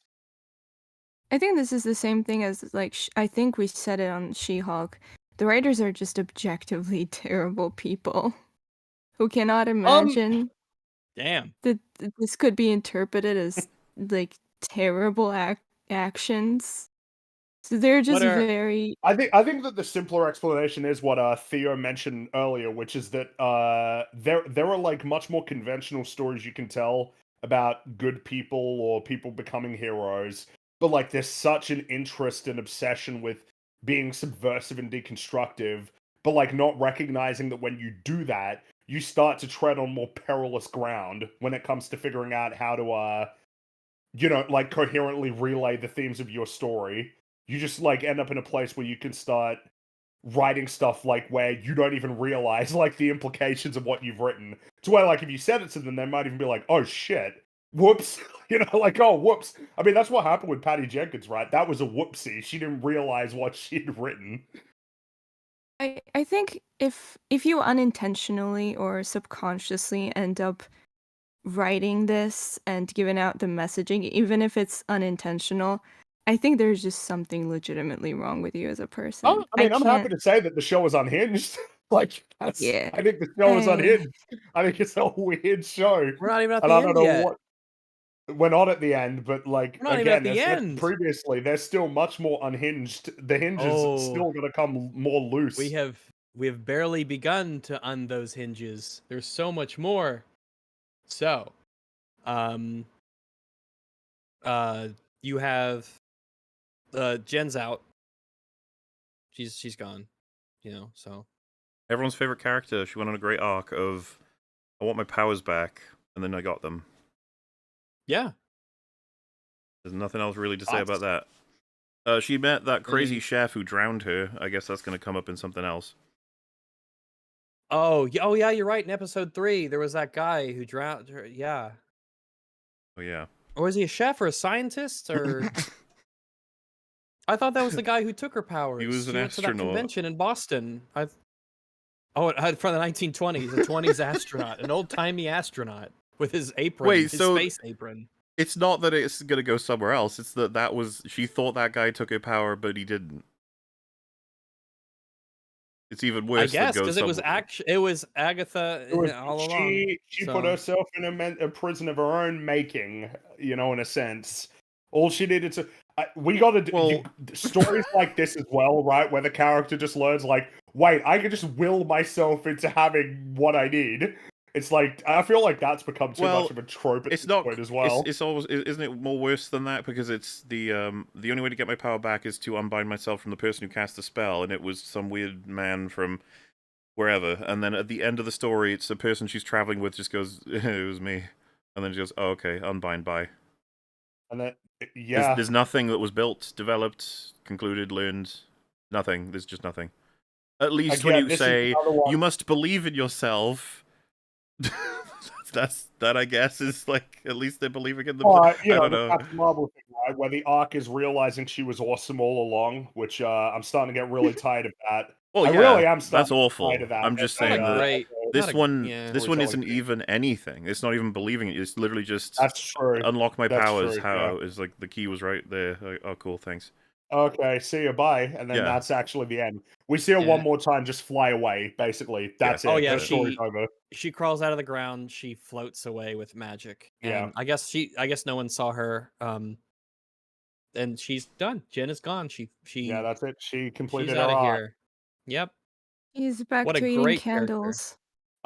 I think this is the same thing as like I think we said it on She-Hulk. The writers are just objectively terrible people who cannot imagine Damn. that this could be interpreted as like terrible actions. So they're just are- very I think that the simpler explanation is what Theo mentioned earlier, which is that there are like much more conventional stories you can tell about good people or people becoming heroes, but like there's such an interest and obsession with being subversive and deconstructive, but like not recognizing that when you do that, you start to tread on more perilous ground when it comes to figuring out how to like coherently relay the themes of your story. You just like end up in a place where you can start writing stuff like where you don't even realize like the implications of what you've written. To where like if you said it to them, they might even be like, "Oh shit, whoops," like, "Oh whoops." I mean, that's what happened with Patty Jenkins, right? That was a whoopsie. She didn't realize what she'd written. I think if you unintentionally or subconsciously end up writing this and giving out the messaging, even if it's unintentional, I think there's just something legitimately wrong with you as a person. Oh, I mean, I'm happy can't- to say that the show is unhinged. Like, Yeah. I think the show is I- unhinged. I think it's a weird show. We're not even at And the I don't end know yet. what. We're not at the end, but like We're not even at again, the as mentioned end. previously, they're still much more unhinged. The hinge is Oh. still going to come more loose. We have barely begun to those hinges. There's so much more. So, you have Jen's out. She's gone. So Everyone's favorite character. She went on a great arc of, I want my powers back, and then I got them. yeah. There's nothing else really to say Thoughts? about that. She met that crazy Any- chef who drowned her. I guess that's going to come up in something else. Oh yeah, you're right. In episode 3, there was that guy who drowned her. Yeah. Oh yeah. Or was he a chef or a scientist or? I thought that was the guy who took her powers. was an She went to that astronaut. convention in Boston. From the 1920s, a 20s astronaut, an old-timey astronaut with his apron, Wait, his so- space apron. It's not that it's going to go somewhere else. It's that was she thought that guy took her power, but he didn't. It's even I worse. guess because it was Agatha It was- all along. she so- put herself in a prison of her own making, in a sense. All she needed to. We got to do Well- stories like this as well, right? Where the character just learns, like, wait, I can just will myself into having what I need. It's like, I feel like that's become too Well, much of a trope at It's this not. point as well. It's always. Isn't it more worse than that? Because it's the only way to get my power back is to unbind myself from the person who cast the spell, and it was some weird man from wherever. And then at the end of the story, it's the person she's traveling with just goes, "It was me," and then she goes, "Oh, okay, unbind, bye." And then, There's, yeah. there's nothing that was built, developed, concluded, learned. Nothing. There's just nothing. At least Again, when you this is say another one- you must believe in yourself. That I guess is like at least they're believing in the. I don't the know. Captain Marvel thing, right? Where the arc is realizing she was awesome all along, which I'm starting to get really tired of that. Well, I yeah, really am that's starting to get awful. tired of that. I'm just Not saying a that great. this not a- one, yeah. this one isn't storytelling. even anything. It's not even believing it. It's literally just That's true. unlock my That's powers. true, How is like the key was right there. Like, oh, cool, thanks. Okay, see you, bye. And then Yeah. that's actually the end. We see her Yeah. one more time just fly away, basically. That's Yeah. it. Oh, yeah, Her story's over. She crawls out of the ground. She floats away with magic. Yeah. And I guess no one saw her. And she's done. Jen is gone. She Yeah, that's it. She completed she's her out of arc. here. Yep. He's back What a to eating great character. candles.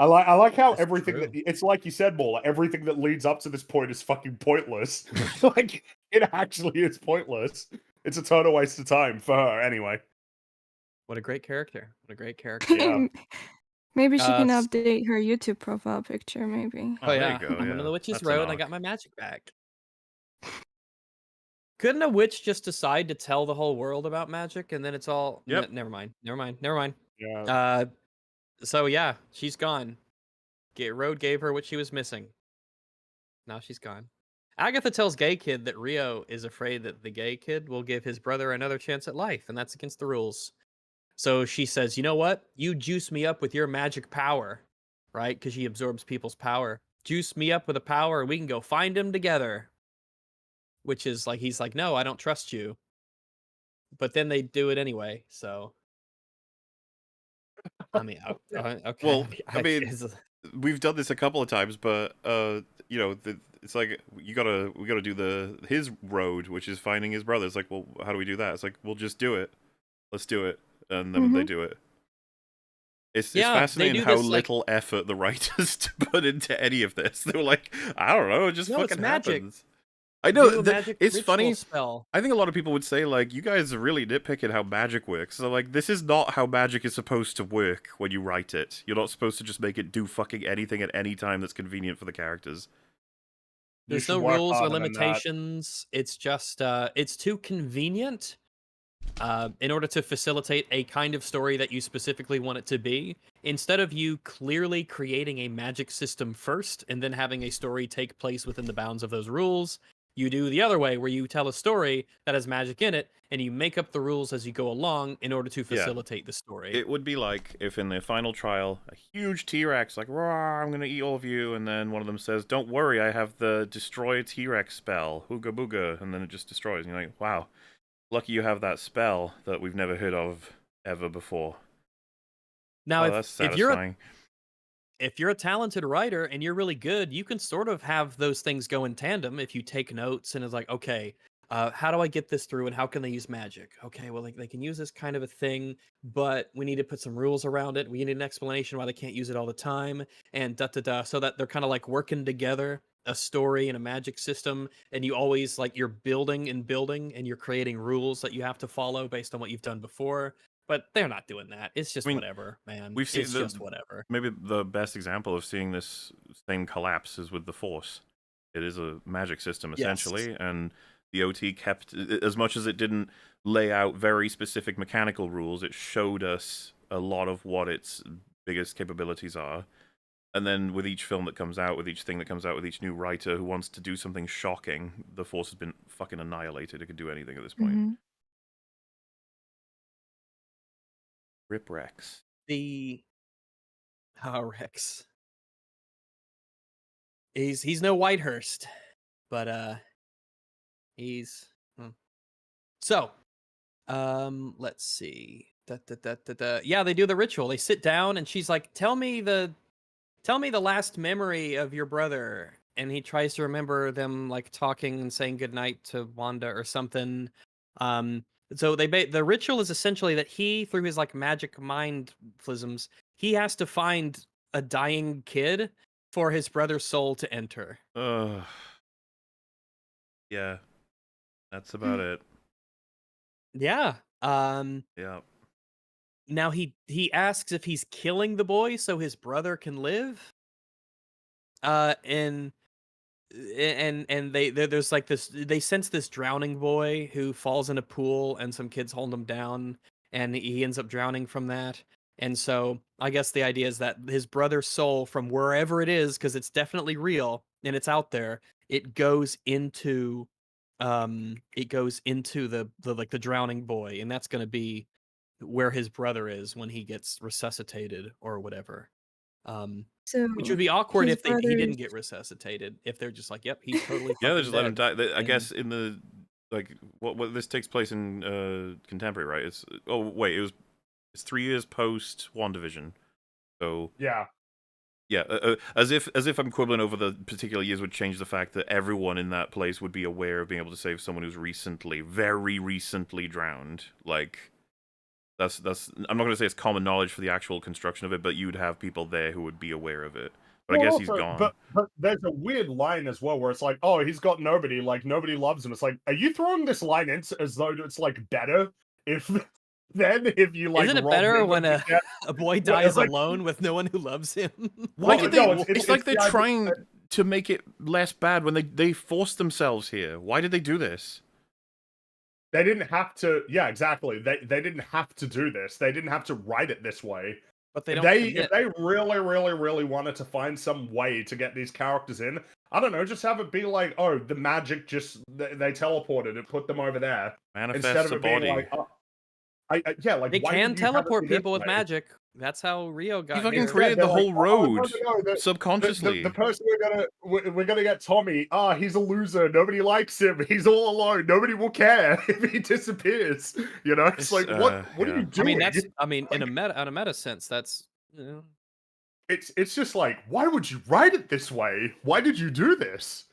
I like how That's everything true. that it's like you said, Mola, everything that leads up to this point is fucking pointless. Like it actually is pointless. It's a total waste of time for her anyway. What a great character. What a great character. Yeah. Maybe she can s- update her YouTube profile picture, maybe. Oh, there yeah. you go. I'm Yeah. on the witch's That's an road and I arc. got my magic back. Couldn't a witch just decide to tell the whole world about magic and then it's all Yep. never mind. Never mind. Yeah. So yeah, she's gone. Road gave her what she was missing. Now she's gone. Agatha tells Gay Kid that Rio is afraid that the Gay Kid will give his brother another chance at life, and that's against the rules. So she says, "You know what? You juice me up with your magic power, right? Because she absorbs people's power. juice me up with a power and we can go find him together. Which is like, he's like, no, I don't trust you. But then they do it anyway, so. I mean, okay. Well, I mean, it's- we've done this a couple of times, but you know, it's like we gotta do his road, which is finding his brother. It's like, well, how do we do that? It's like, we'll just do it. Let's do it, and then they do it. It's Yeah, they fascinating do how this, like- little effort the writers put into any of this. They were like, I don't know, it just No, it's fucking magic. happens. I know do a magic it's ritual funny. spell. I think a lot of people would say, like, you guys are really nitpicking how magic works. So, like, this is not how magic is supposed to work when you write it. You're not supposed to just make it do fucking anything at any time that's convenient for the characters. You There's should no work rules or harder than that. limitations. It's just it's too convenient in order to facilitate a kind of story that you specifically want it to be. Instead of you clearly creating a magic system first and then having a story take place within the bounds of those rules, you do the other way where you tell a story that has magic in it and you make up the rules as you go along in order to facilitate the story. It would be like if in their final trial, a huge T-Rex, like, "Roar, I'm gonna eat all of you," and then one of them says, "Don't worry, I have the destroy T-Rex spell, Hooga Booga," and then it just destroys. And you're like, wow, lucky you have that spell that we've never heard of ever before. Now, Oh, that's if you're satisfying. if you're a talented writer and you're really good, you can sort of have those things go in tandem if you take notes and it's like, okay, how do I get this through and how can they use magic? Okay, well, they can use this kind of a thing, but we need to put some rules around it. We need an explanation why they can't use it all the time and da-da-da, so that they're kind of like working together, a story and a magic system, and you always, like, you're building and you're creating rules that you have to follow based on what you've done before. But they're not doing that. It's just I mean, whatever, man. we've seen It's the- just whatever. Maybe the best example of seeing this thing collapse is with the Force. It is a magic system, essentially, and the OT kept, as much as it didn't lay out very specific mechanical rules, it showed us a lot of what its biggest capabilities are. And then with each film that comes out, with each thing that comes out, with each new writer who wants to do something shocking, the Force has been fucking annihilated. It could do anything at this point. Mhm. Rip Rex. Rex. He's no Whitehurst, but he's so. Let's see. Yeah, they do the ritual. They sit down, and she's like, "Tell me the last memory of your brother." And he tries to remember them, like, talking and saying goodnight to Wanda or something. So the ritual is essentially that he, through his, like, magic mind plisms, he has to find a dying kid for his brother's soul to enter. Yeah. That's about it. Yeah. Yeah. Now he asks if he's killing the boy so his brother can live. And there's like this, they sense this drowning boy who falls in a pool and some kids hold him down and he ends up drowning from that. And so I guess the idea is that his brother's soul, from wherever it is, because it's definitely real and it's out there, it goes into the like the drowning boy, and that's going to be where his brother is when he gets resuscitated or whatever. So Which would be awkward his if he didn't brother's- get resuscitated. If they're just like, "Yep, he's totally Yeah, they fucking just let him dead." die. I and- guess in the, like, what this takes place in contemporary, right? It's, oh wait, it's 3 years post WandaVision, so Yeah. yeah, as if I'm quibbling over the particular years would change the fact that everyone in that place would be aware of being able to save someone who's very recently drowned. Like, that's I'm not going to say it's common knowledge for the actual construction of it, but you'd have people there who would be aware of it. But I Well, guess he's also, gone. But there's a weird line as well where it's like, oh, he's got nobody, like nobody loves him. It's like, are you throwing this line in as though it's like better if if you like? Isn't it rob better him when and get- a boy it's dies like- alone with no one who loves him? Why Well, did no, they? it's like the they're idea trying that- to make it less bad when they forced themselves here. Why did they do this? They didn't have to. Yeah, exactly. They didn't have to do this. They didn't have to write it this way. But they If don't. if they really wanted to find some way to get these characters in, I don't know, just have it be like, oh, the magic just they teleported and put them over there instead Manifests of a it being body. like, yeah, like They why can did you have it teleport be this people with way? magic. That's how Rio got He fucking here. created they're the like, whole "Oh, road no, subconsciously. the person we're gonna get Tommy. Ah, he's a loser. Nobody likes him. He's all alone. Nobody will care if he disappears. You know, it's like what are yeah. you doing? I mean, in a meta sense, that's It's just like, why would you write it this way? Why did you do this?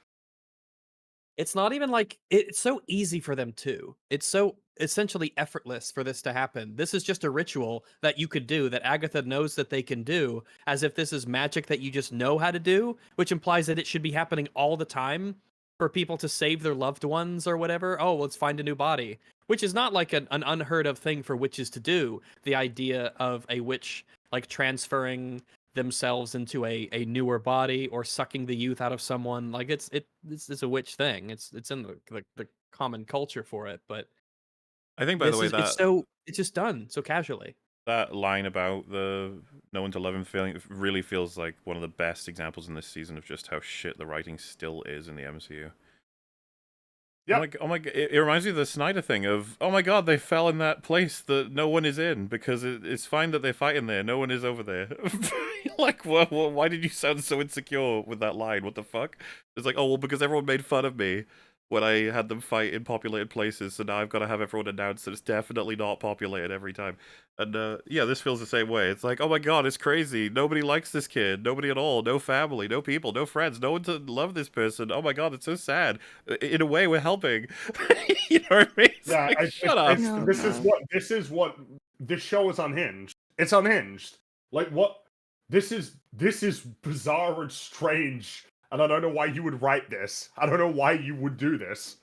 it's not even like it's so easy for them too. It's so essentially effortless for this to happen. This is just a ritual that you could do that Agatha knows that they can do, as if this is magic that you just know how to do, which implies that it should be happening all the time for people to save their loved ones or whatever. Oh, let's find a new body, which is not like an unheard of thing for witches to do. The idea of a witch like transferring themselves into a newer body or sucking the youth out of someone, like it's a witch thing. It's in the common culture for it, but I think, by the way, it's just done so casually. that line about the no one to love him feeling really feels like one of the best examples in this season of just how shit the writing still is in the MCU. Yeah. Oh my god! It reminds me of the Snyder thing of, oh my god, they fell in that place that no one is in because it's fine that they're fighting there. No one is over there. Like, why did you sound so insecure with that line? What the fuck? It's like, oh well, because everyone made fun of me when I had them fight in populated places, so now I've got to have everyone announce that it's definitely not populated every time. And yeah, this feels the same way. It's like, oh my god, it's crazy. Nobody likes this kid. Nobody at all. No family, no people, no friends. No one to love this person. Oh my god, it's so sad. In a way, we're helping. You know what I mean? It's Yeah, like, shut up. This is what this show is unhinged. It's unhinged. Like what? This is bizarre and strange, and I don't know why you would write this. I don't know why you would do this.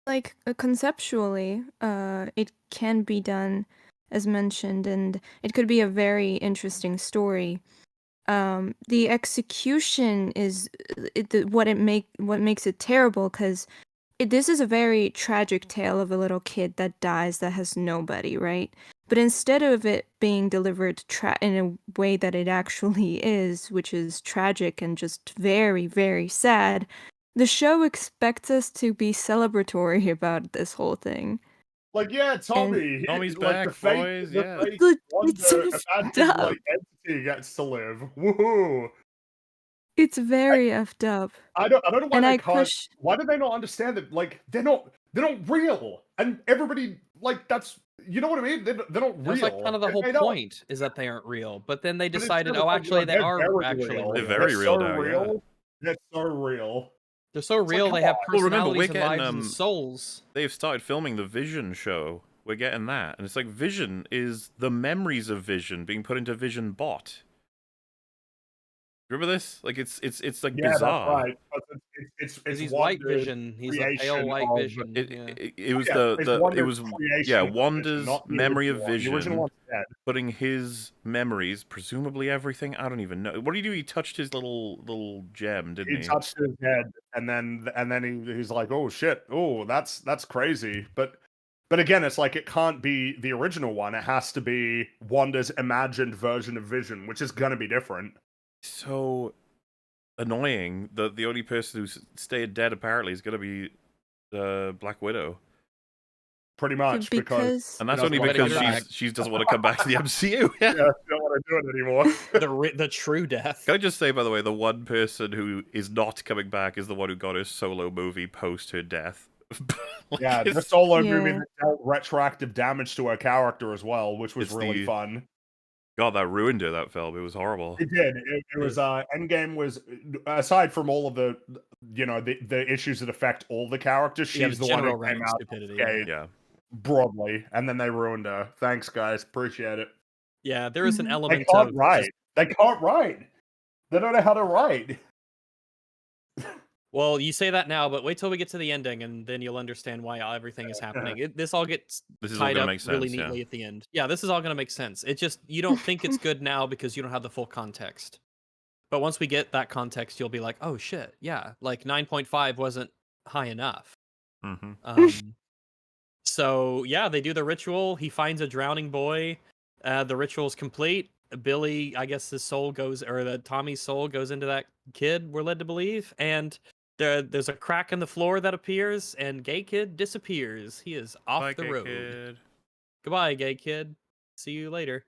Like conceptually, it can be done as mentioned, and it could be a very interesting story. The execution is what makes it terrible, because this is a very tragic tale of a little kid that dies that has nobody, right? But instead of it being delivered in a way that it actually is, which is tragic and just very, very sad, the show expects us to be celebratory about this whole thing. Like, yeah, Tommy, Tommy's like back, the fake, boys, the yeah. fake It's so wonder, fucked imagined, up. like entity gets to live. Woohoo! It's very effed up. I don't know why And they I can't. push. Why do they not understand that? Like, they're not real, and everybody like that's. You know what I mean? They're not real. That's like kind of the whole They don't. point, is that they aren't real. But then they But it's decided, still oh, like, actually, they they're are very actually real. real. They're very real now, yeah. real. They're so real. They're so like, real. come They have on. Well, remember, we're personalities and lives getting, and souls. They've started filming the Vision show. We're getting that. And it's like, Vision is the memories of Vision being put into Vision Bot. Remember this? Like, it's like Yeah, bizarre. that's right. But it's He's one white vision. He's a pale creation white of- vision. It was Yeah, it's Wanda's it was creation of Vision, Wanda's not the memory of original one. The original Vision, one's dead. putting his memories, presumably everything. I don't even know. What did he do? He touched his little gem, didn't He he? touched his head, and then he's like, "Oh shit! Oh, that's crazy." But again, it's like it can't be the original one. It has to be Wanda's imagined version of Vision, which is gonna be different. So annoying that the only person who's stayed dead apparently is going to be Black Widow, Pretty much because and that's She only doesn't wanna because come back. she doesn't want to come back to the MCU. yeah, she don't want to do it anymore. The true death. Can I just say, by the way, the one person who is not coming back is the one who got her solo movie post her death. Like, Yeah, the it's- solo movie that dealt retroactive damage to her character as well, which was It's really fun. God, that ruined her, that film. It was horrible. It did. It was Endgame was, aside from all of the the issues that affect all the characters, Yeah, she's the the one general who came rank out stupidity. unscathed Yeah. broadly, and then they ruined her. Thanks, guys. Appreciate it. Yeah, there is an Mhm. They element can't of write. just- They can't write. They don't know how to write. well, you say that now, but wait till we get to the ending, and then you'll understand why everything is happening. This all gets This is all tied gonna up make really sense, yeah. neatly at the end. Yeah, this is all going to make sense. It just, you don't think it's good now because you don't have the full context. But once we get that context, you'll be like, oh shit, yeah, like 9.5 wasn't high enough. Mm-hmm. So yeah, they do the ritual. He finds a drowning boy. The ritual's complete. Billy, I guess his soul goes, or the Tommy's soul goes into that kid, we're led to believe, and there's a crack in the floor that appears, and gay kid disappears. He is off Bye, the gay road. kid. Goodbye, gay kid. See you later.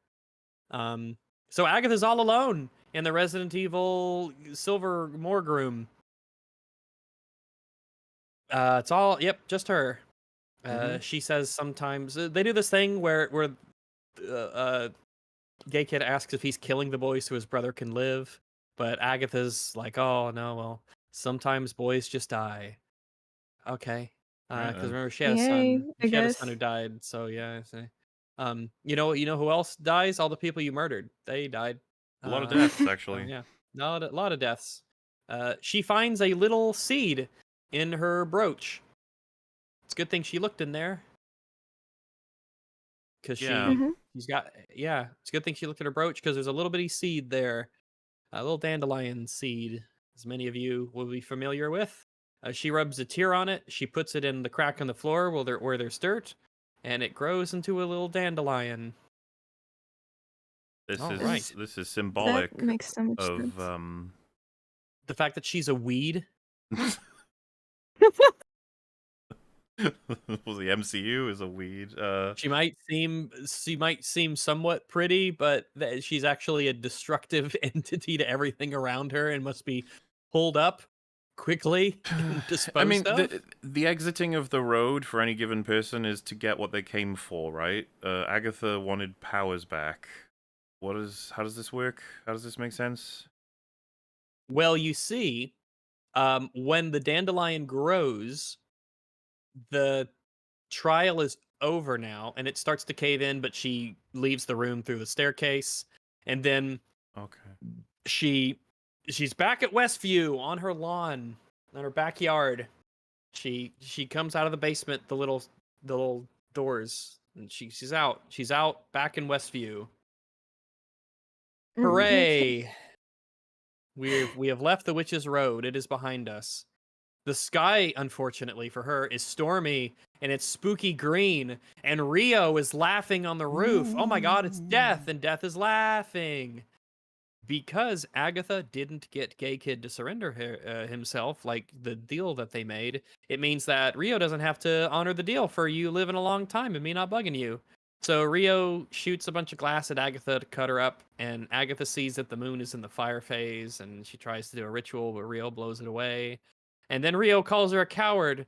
So Agatha's all alone in the Resident Evil Silver morgue room. It's all, yep, just her. She says sometimes they do this thing where gay kid asks if he's killing the boys so his brother can live, but Agatha's like, oh no, well, sometimes boys just die. Okay, because remember she had a Yay, son. I She had a son guess. who died. So yeah, you know who else dies? All the people you murdered. They died. A lot of deaths, So actually. yeah, a lot of deaths. She finds a little seed in her brooch. It's a good thing she looked in there. Because Yeah. Mhm. she's got, yeah, it's a good thing she looked at her brooch because there's a little bitty seed there. A little dandelion seed, as many of you will be familiar with. She rubs a tear on it. She puts it in the crack on the floor where there's dirt, and it grows into a little dandelion. This All is right. this is symbolic That makes so much of sense. The fact that she's a weed. well, the MCU is a weed. She might seem somewhat pretty, but she's actually a destructive entity to everything around her and must be pulled up quickly and disposed I mean, of. the exiting of the road for any given person is to get what they came for, right? Agatha wanted powers back. How does this work? How does this make sense? Well, you see, when the dandelion grows, the trial is over now, and it starts to cave in, but she leaves the room through the staircase, and then Okay. she's back at Westview on her lawn, on her backyard. She comes out of the basement, the little doors, and she's out. She's out back in Westview. Hooray! We have left the Witch's Road. It is behind us. The sky, unfortunately for her, is stormy and it's spooky green, and Rio is laughing on the roof. Oh my god, it's Death, and Death is laughing. Because Agatha didn't get Gay Kid to surrender himself, like the deal that they made, it means that Rio doesn't have to honor the deal for you living a long time and me not bugging you. So Rio shoots a bunch of glass at Agatha to cut her up, and Agatha sees that the moon is in the fire phase, and she tries to do a ritual, but Rio blows it away. And then Rio calls her a coward,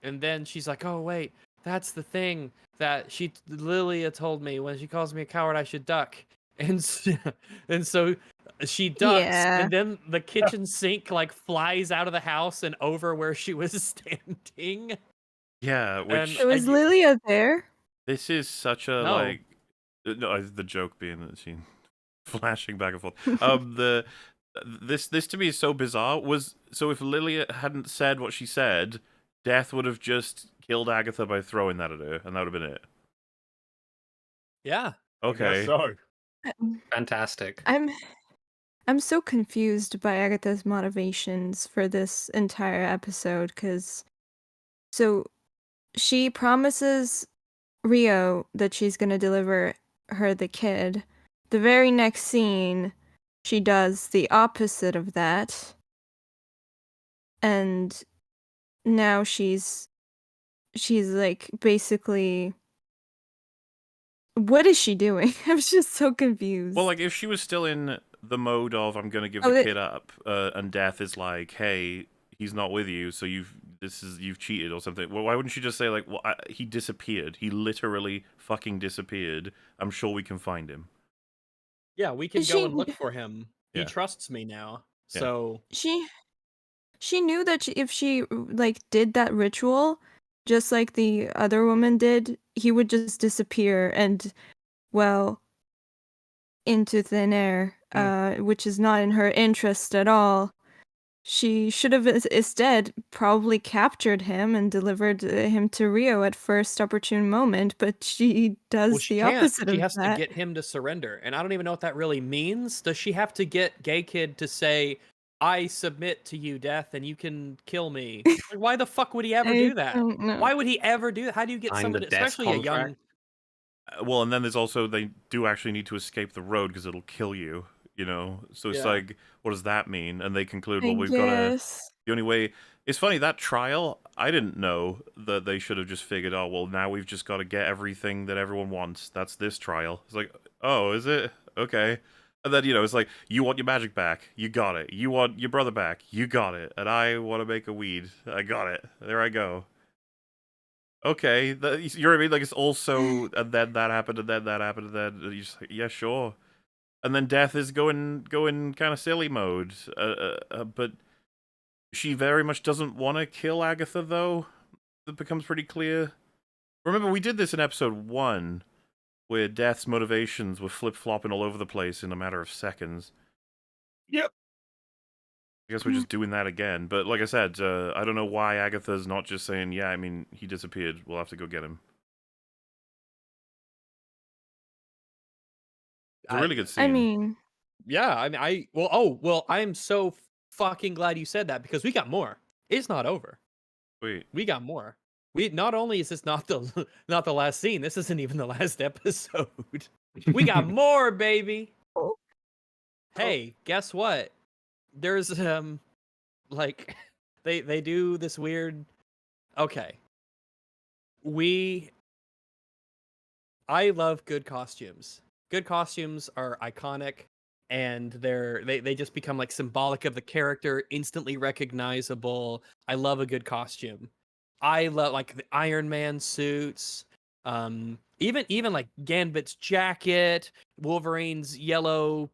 and then she's like, oh, wait, that's the thing that Lilia told me. When she calls me a coward, I should duck. And so she ducks, Yeah. and then the kitchen sink like flies out of the house and over where she was standing. Yeah, which And So is Lilia there? this is such a No. like no, the joke being that she flashing back and forth. This to me is so bizarre. So if Lilia hadn't said what she said, Death would have just killed Agatha by throwing that at her, and that would have been it. Yeah. I guess Okay. so. Fantastic. I'm so confused by Agatha's motivations for this entire episode, because so she promises Rio that she's gonna deliver her the kid. The very next scene, she does the opposite of that. And now she's like basically, what is she doing? I was just so confused. Well, like if she was still in the mode of I'm gonna give Oh, the kid up, and Death is like, hey, he's not with you, so you've cheated or something. Well, why wouldn't she just say like, well, he disappeared. He literally fucking disappeared. I'm sure we can find him. Yeah, we can go and look for him. Yeah. He trusts me now. Yeah. So she knew that if she like did that ritual, just like the other woman did, he would just disappear and, well, into thin air, which is not in her interest at all. She should have instead probably captured him and delivered him to Rio at first opportune moment, but she does she the can't. opposite She of has that. to get him to surrender. And I don't even know what that really means. Does she have to get Gay Kid to say, I submit to you, Death, and you can kill me? Like, why the fuck would he ever do that? don't know. Why would he ever do that? How do you get Sign someone, the death especially a young... contract. Well, and then there's also they do actually need to escape the road because it'll kill you. You know, so it's Yeah. like, what does that mean? And they conclude, well, I we've got to. guess. The only way It's funny, that trial, I didn't know that they should have just figured, oh, well, now we've just got to get everything that everyone wants. That's this trial. It's like, oh, is it? Okay. And then, it's like, you want your magic back. You got it. You want your brother back. You got it. And I want to make a weed. I got it. There I go. Okay. You know what I mean? Like, it's also, and then that happened, and then that happened, and then you're just like, yeah, sure. And then Death is going kind of silly mode. But she very much doesn't want to kill Agatha, though. That becomes pretty clear. Remember, we did this in episode 1, where Death's motivations were flip-flopping all over the place in a matter of seconds. Yep. I guess we're just doing that again. But like I said, I don't know why Agatha's not just saying, yeah, I mean, he disappeared. We'll have to go get him. It's a really good scene. I mean, Yeah, I'm so fucking glad you said that because we got more. It's not over. Wait. We got more. We not only is this not the not the last scene, this isn't even the last episode. We got more, baby. Oh. Hey, guess what? There's like they do this weird okay. I love good costumes. Good costumes are iconic and they just become like symbolic of the character, instantly recognizable. I love a good costume. I love like the Iron Man suits, even like Gambit's jacket, Wolverine's yellow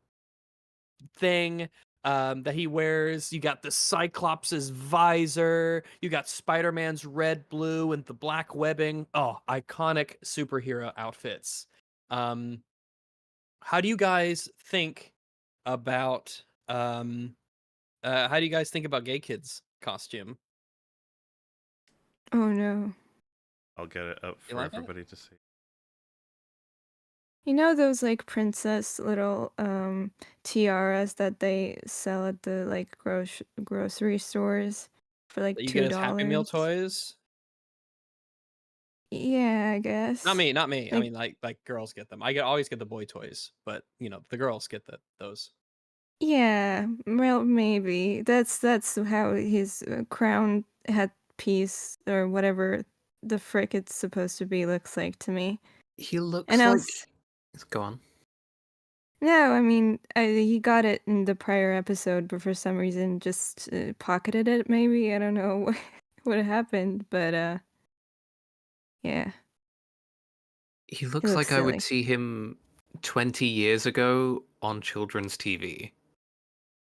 thing that he wears. You got the Cyclops' visor. You got Spider-Man's red, blue, and the black webbing. Oh, iconic superhero outfits. How do you guys think about Gay Kid's costume? oh no. I'll get it up You for like it? everybody to see. You know those like princess little tiaras that they sell at the like grocery stores for like That you get as Happy Meal $2? toys? Yeah, I guess. Not me. I Like- mean, like girls get them. always get the boy toys, but the girls get those. Yeah, well, maybe that's how his crown headpiece or whatever the frick it's supposed to be looks like to me. He looks And I like. was Go on. no, I mean he got it in the prior episode, but for some reason just pocketed it. Maybe I don't know what happened, but yeah, He looks looks like I silly. would see him 20 years ago on children's TV.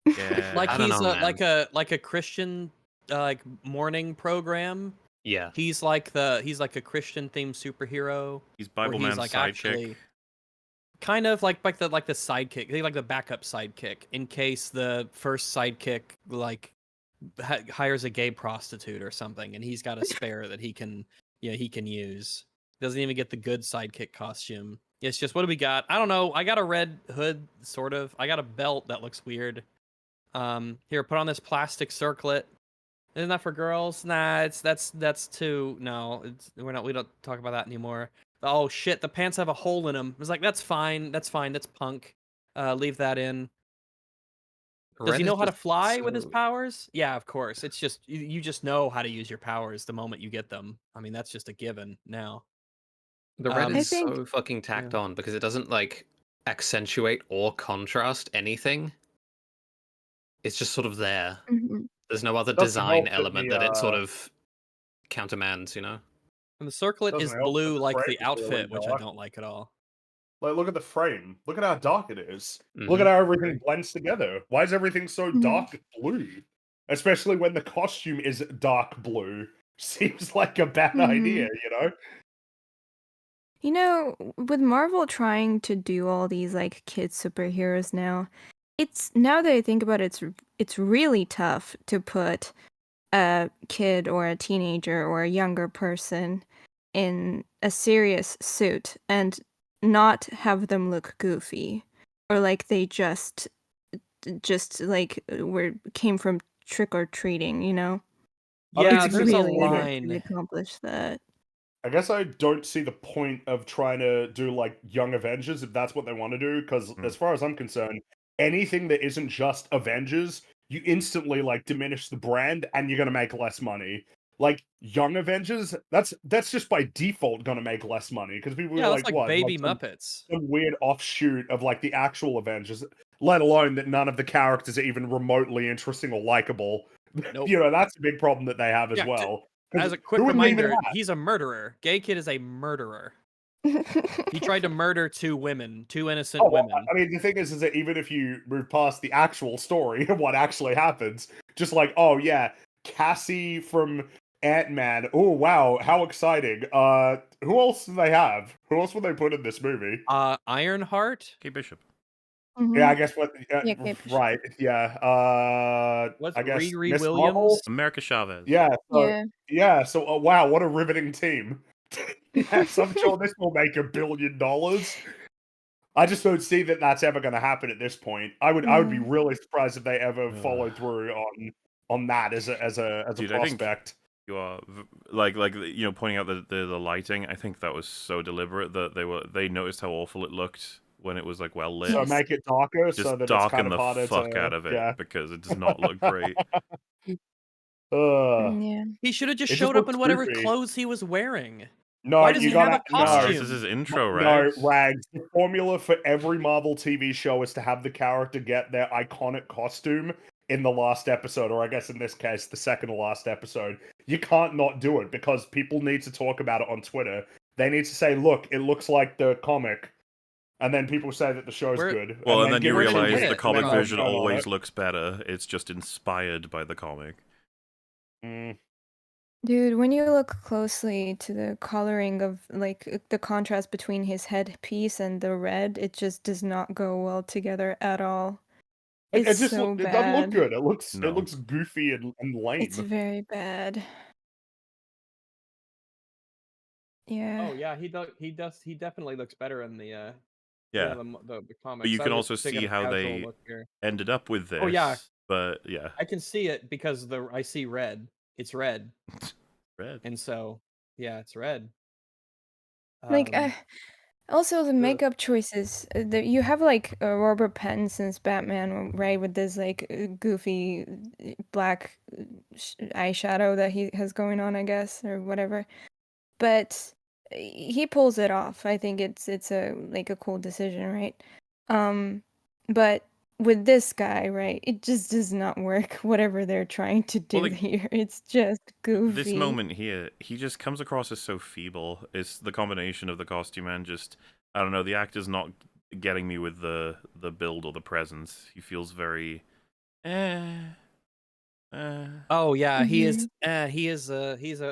Yeah. Like I don't he's know, like a Christian like morning program. Yeah. He's like a Christian themed superhero. He's where Bible he's Man's like sidekick. actually kind of like the sidekick, like the backup sidekick in case the first sidekick like hires a gay prostitute or something, and he's got a spare that he can use. Doesn't even get the good sidekick costume. It's just what do we got? I don't know. I got a red hood, sort of. I got a belt that looks weird. Here, put on this plastic circlet. Isn't that for girls? Nah, that's too. No, we don't talk about that anymore. Oh shit, the pants have a hole in them. It's like that's fine, that's punk. Leave that in. Does Red he is know how to just fly with his so- powers? Yeah, of course. It's just you just know how to use your powers the moment you get them. I mean, that's just a given now. The red I is think- so fucking tacked on because it doesn't like accentuate or contrast anything. It's just sort of there. Mhm. There's no other Doesn't design help that element the, that it sort of countermands, you know? And the circlet Doesn't is help that blue the like the frame's really outfit, which I dark. don't like at all. Like, look at the frame. Look at how dark it is. Look Mhm. at how everything blends together. Why is everything so Mhm. dark blue? Especially when the costume is dark blue. Seems like a bad idea, you know? You know, with Marvel trying to do all these like kid superheroes now, it's now that I think about it, it's really tough to put a kid or a teenager or a younger person in a serious suit and not have them look goofy or like they just like came from trick or treating, you know? I don't Yeah, see It's the there's a really hard point to line. accomplish that. I guess I don't see the point of trying to do like Young Avengers if that's what they want to do. Because Mm. as far as I'm concerned, anything that isn't just Avengers you instantly like diminish the brand and you're gonna make less money. Like Young Avengers, that's just by default gonna make less money because people Yeah, are that's like, like what? Baby Like Muppets. some weird offshoot of like the actual Avengers, let alone that none of the characters are even remotely interesting or likable. Nope. You know, that's a big problem that they have as Yeah, well. As a quick who would name it reminder, that? he's a murderer. Gay Kid is a murderer. He tried to murder 2 women, 2 innocent Oh, well, women. I mean, the thing is that even if you move past the actual story of what actually happens, just like, oh yeah, Cassie from Ant-Man. Oh wow, how exciting! Who else do they have? Who else would they put in this movie? Ironheart. Kate Bishop. Yeah, I guess what? Yeah, Kate Bishop. Right, yeah. What's I guess Riri Miss Williams? Marvel. America Chavez. Yeah, so, Yeah. yeah. So, wow, what a riveting team. Yes, I'm sure this will make $1 billion. I just don't see that that's ever going to happen at this point. I would be No. really surprised if they ever Ugh. followed through on that as a Dude, I think prospect. you are like pointing out the lighting. I think that was so deliberate that they noticed how awful it looked when it was like well lit. So Yes. make it darker Just so that it's darken kind of the harder fuck to, out of it yeah. because it does not look great. Yeah. He should have just It just showed up looks in whatever goofy. clothes he was wearing. No, Why does you he have gotta a No, costume? this is his intro, No, right? Rags. The formula for every Marvel TV show is to have the character get their iconic costume in the last episode, or I guess in this case, the second to last episode. You can't not do it because people need to talk about it on Twitter. They need to say, look, it looks like the comic. And then people say that the show's good. Well, and then you where did it realize get the it? comic Well, version no, no, always looks better. It's just inspired by the comic. Dude, when you look closely to the coloring of like the contrast between his headpiece and the red, it just does not go well together at all. It It's just so it doesn't look bad. good. It No. looks goofy and It's lame. very bad. Yeah. Oh yeah, he definitely looks better in the Yeah. the comics. But you I can was also taking see a how casual they look here. ended up with this. Oh, yeah. But yeah. I can see it because I see red. It's red, Red. and so yeah, it's red. Like Um, also the the- makeup choices. You have like Robert Pattinson's Batman, right, with this like goofy black eyeshadow that he has going on, I guess, or whatever. But he pulls it off. I think it's a like a cool decision, right? But with this guy, right, it just does not work. Whatever they're trying to do like, here, it's just goofy. This moment here, he just comes across as so feeble. It's the combination of the costume and just, I don't know, the actor's not getting me with the build or the presence. He feels very Oh yeah, Mhm.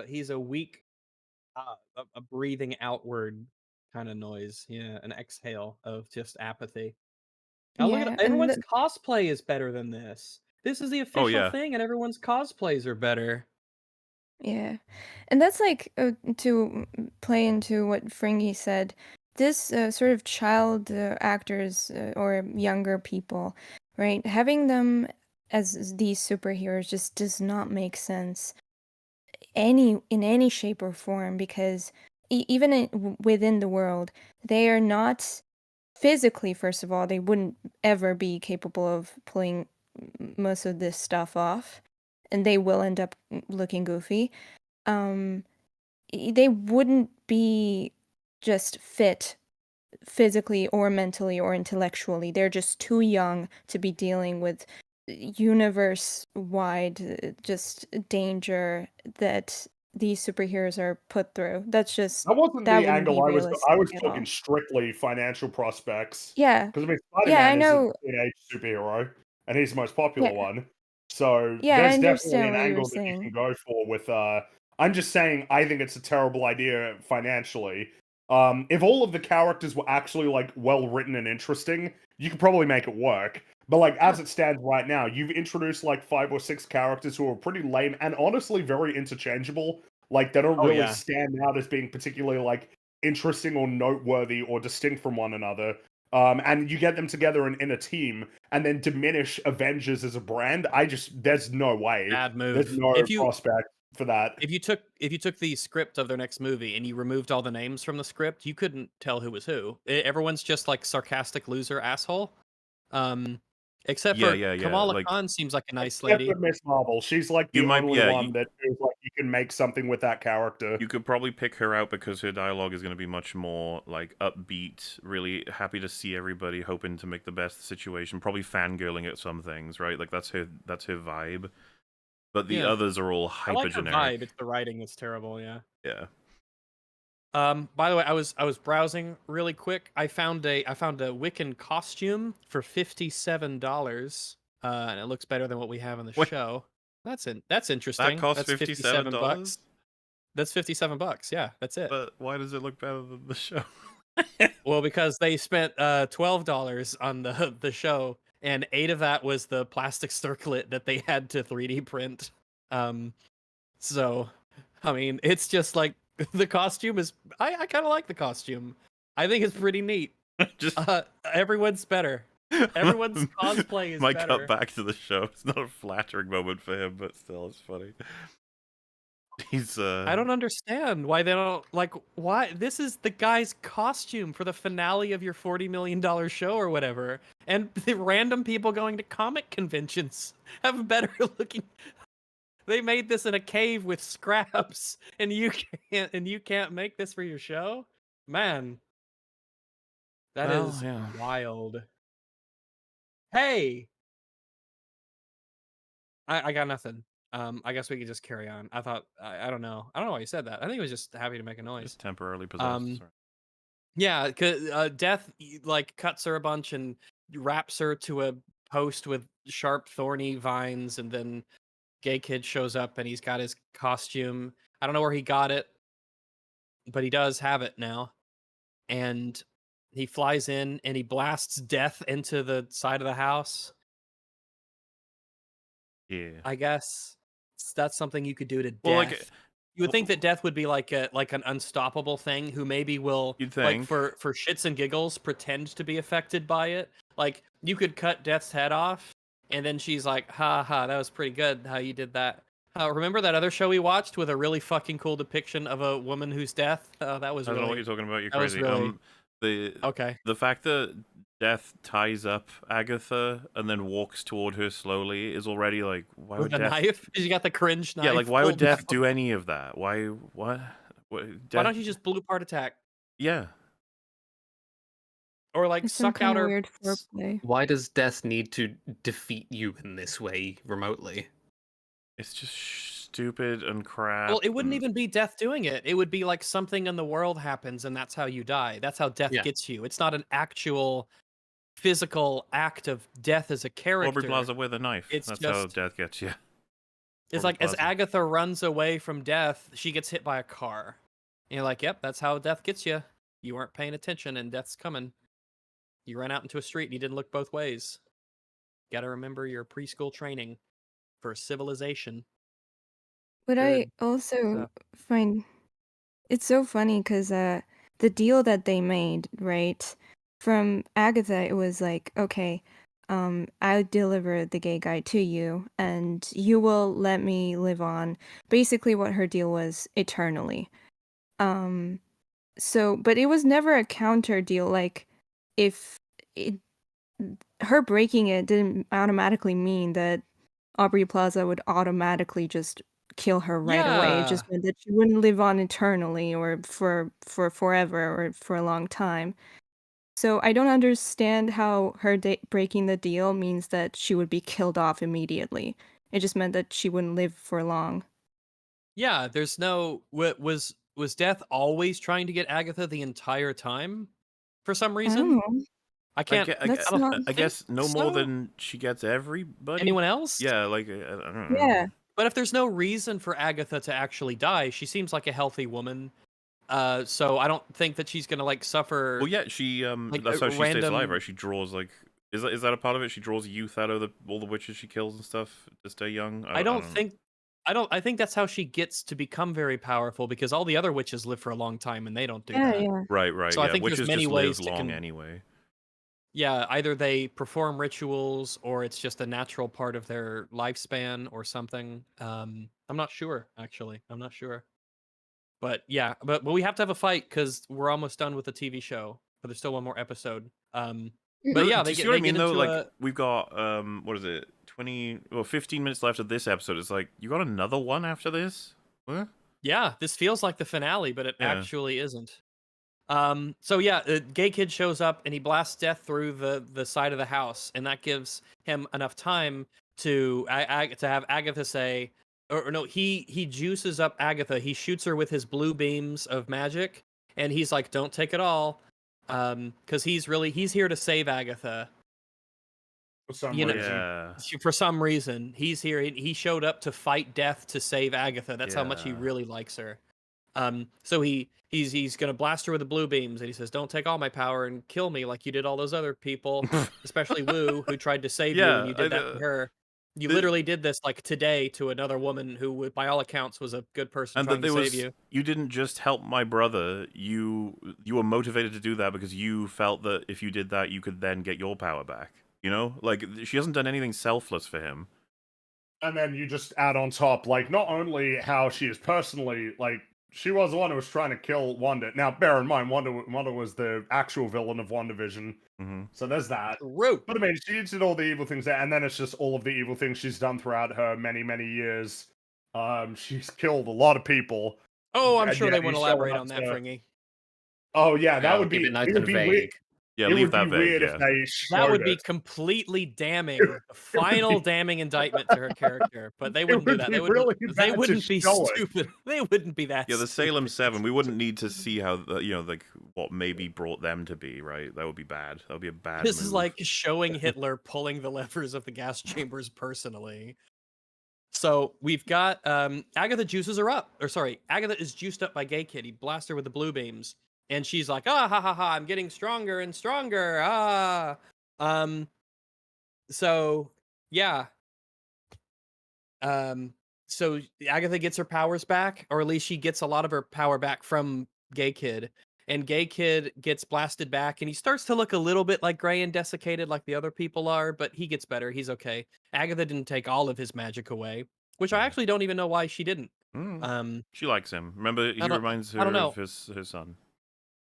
he's a weak a breathing outward kind of noise. Yeah, an exhale of just apathy. Now look Yeah, at and everyone's cosplay is better than this. This is the official yeah. thing, and everyone's cosplays are better. yeah, and that's like to play into what Fringy said. This sort of child actors or younger people, right? Having them as these superheroes just does not make sense in any shape or form because even within the world, they are not physically. First of all, they wouldn't ever be capable of pulling most of this stuff off, and they will end up looking goofy. um they wouldn't be just fit physically or mentally or intellectually. They're just too young to be dealing with universe wide just danger that these superheroes are put through. That's just That wasn't that the wouldn't be angle I was realistic at talking all. strictly financial prospects. Yeah. Because I mean, Yeah, I Spider-Man is a know. teenage superhero, and he's the most popular Yeah. one. So Yeah, I there's definitely understand an what you were angle that you saying. can go for with. I'm just saying, I think it's a terrible idea financially. If all of the characters were actually like well written and interesting, you could probably make it work. But like as it stands right now, you've introduced like 5 or 6 characters who are pretty lame and honestly very interchangeable. Like they don't Oh, really yeah. stand out as being particularly like interesting or noteworthy or distinct from one another. And you get them together in a team and then diminish Avengers as a brand. There's no way. Bad There's move. no prospect for that. If you took the script of their next movie and you removed all the names from the script, you couldn't tell who was who. Everyone's just like sarcastic loser asshole. Except Yeah, for yeah, yeah. Kamala Like Khan seems like a nice Except lady. for Miss Marvel, she's like the You might- only yeah, one you- that feels like you can make something with that character. you could probably pick her out because her dialogue is going to be much more like upbeat, really happy to see everybody, hoping to make the best of the situation, probably fangirling at some things, right? Like that's her vibe. But the Yeah. others are all I hyper like her generic. vibe. It's the writing that's terrible. Yeah. Yeah. By the way, I was browsing really quick. I found a Wiccan costume for $57. And it looks better than what we have on the Wait. show. That's interesting. That costs That's $57. $57. That's $57. Yeah, that's it. But why does it look better than the show? Well, because they spent $12 on the show, and 8 of that was the plastic circlet that they had to 3D print. So, I mean, it's just like the costume is. I kind of like the costume. I think it's pretty neat. Just Everyone's better. Everyone's cosplay is might better. cut back to the show. It's not a flattering moment for him, but still, it's funny. He's I don't understand why they don't like. Why this is the guy's costume for the finale of your $40 million show or whatever, and the random people going to comic conventions have better looking. They made this in a cave with scraps, and you can't make this for your show, man. That Well, is yeah. wild. Hey, I got nothing. I guess we could just carry on. I thought I don't know. I don't know why you said that. I think it was just happy to make a noise. Just temporarily possessed. Sorry. Yeah, cause Death like cuts her a bunch and wraps her to a post with sharp, thorny vines, and then Gay Kid shows up and he's got his costume. I don't know where he got it, but he does have it now. And he flies in and he blasts Death into the side of the house. Yeah. I guess that's something you could do to Death. Well, like, you would think that Death would be like an unstoppable thing who maybe will You'd like think. for shits and giggles pretend to be affected by it. Like you could cut Death's head off and then she's like, ha ha, that was pretty good how you did that. Remember that other show we watched with a really fucking cool depiction of a woman who's death? That was I don't know what really you're talking about. You're that was crazy. really- okay. The fact that Death ties up Agatha and then walks toward her slowly is already like, why With would a Death? knife? You got the cringe knife. Yeah, like why would pulled Death out. do any of that? Why? What? Why Death- don't you just blue part attack? Yeah. Or like It's some suck out kind of her weird foreplay. Why does Death need to defeat you in this way remotely? It's just stupid and crap. Well, it wouldn't and- even be Death doing it. It would be like something in the world happens and that's how you die. That's how Death Yeah. gets you. It's not an actual physical act of Death as a character. Aubrey Plaza with a knife. It's That's how just- Death gets you. It's Aubrey like as Plaza. Agatha runs away from Death, she gets hit by a car. And you're like, yep, that's how Death gets you. You weren't paying attention and Death's coming. You ran out into a street and you didn't look both ways. Gotta remember your preschool training for civilization. But I Good also stuff. find it's so funny because the deal that they made, right? From Agatha, it was like, okay, I'll deliver the gay guy to you, and you will let me live on. Basically, what her deal was eternally. So, but it was never a counter deal. Like, if it, her breaking it didn't automatically mean that Aubrey Plaza would automatically just kill her right away. It just Yeah. meant that she wouldn't live on eternally or for forever or for a long time. So I don't understand how her breaking the deal means that she would be killed off immediately. It just meant that she wouldn't live for long. Yeah, there's no was Death always trying to get Agatha the entire time for some I don't reason? know. I can't. That's don't not- I think guess no more so. than she gets everybody. Anyone else? Yeah, like I don't know. Yeah. But if there's no reason for Agatha to actually die, she seems like a healthy woman. So I don't think that she's gonna like suffer. Well, yeah, she like, that's how she stays alive, random- right? She draws like is that a part of it? She draws youth out of all the witches she kills and stuff to stay young. I don't know. think. I think that's how she gets to become very powerful because all the other witches live for a long time and they don't do Yeah, that. yeah. Right. So I Yeah, think there's witches many just ways live to long con- anyway. Yeah, either they perform rituals or it's just a natural part of their lifespan or something. I'm not sure, actually. I'm not sure. But yeah, but we have to have a fight because we're almost done with the TV show. But there's still one more episode. But yeah, do they you see get what I they mean get though? into Like a we've got 15 minutes left of this episode. It's like you got another one after this? What? yeah. This feels like the finale, but it Yeah. actually isn't. So yeah, Gay Kid shows up and he blasts Death through the side of the house, and that gives him enough time to have Agatha say, or no, he juices up Agatha. He shoots her with his blue beams of magic, and he's like, "Don't take it all," because he's here to save Agatha. For some You know, reason. Yeah. For some reason, he's here. He showed up to fight Death to save Agatha. That's how much he Yeah. really likes her. So he's gonna blast her with the blue beams, and he says, "Don't take all my power and kill me like you did all those other people, especially Wu, who tried to save you, and Yeah, you did that to her. You the- literally did this like today to another woman who, by all accounts, was a good person And trying that to there save was you." you didn't just help my brother. You were motivated to do that because you felt that if you did that, you could then get your power back. You know, like she hasn't done anything selfless for him. And then you just add on top, like, not only how she is personally, like, she was the one who was trying to kill Wanda. Now, bear in mind, Wanda was the actual villain of WandaVision. Mm-hmm. So there's that. True. But I mean, she did all the evil things there, and then it's just all of the evil things she's done throughout her many, many years. She's killed a lot of people. Oh, I'm And sure yet they won't he's showing elaborate up on that, to- Fringy. Oh yeah, that Oh, would keep be it nice it would and be vague. weird. Yeah, It leave would that be vague. weird Yeah. if they That showed would be it. completely damning, would the final be- damning indictment to her character. But they wouldn't do would that. be They wouldn't. really They bad to wouldn't be show it. stupid. They wouldn't be that. Yeah, the Salem stupid. 7. We wouldn't need to see how like what maybe brought them to be, right? That would be bad. That would be a bad. This move. is like showing Hitler pulling the levers of the gas chambers personally. So we've got Agatha juices her up. Or sorry, Agatha is juiced up by Gay Kid. He blasts her with the blue beams. And she's like, "Ah ha ha ha, I'm getting stronger and stronger. Ah." So yeah. So Agatha gets her powers back, or at least she gets a lot of her power back from Gay Kid. And Gay Kid gets blasted back, and he starts to look a little bit like gray and desiccated like the other people are, but he gets better. He's okay. Agatha didn't take all of his magic away, which I actually don't even know why she didn't. She likes him. Remember, he reminds her of his son.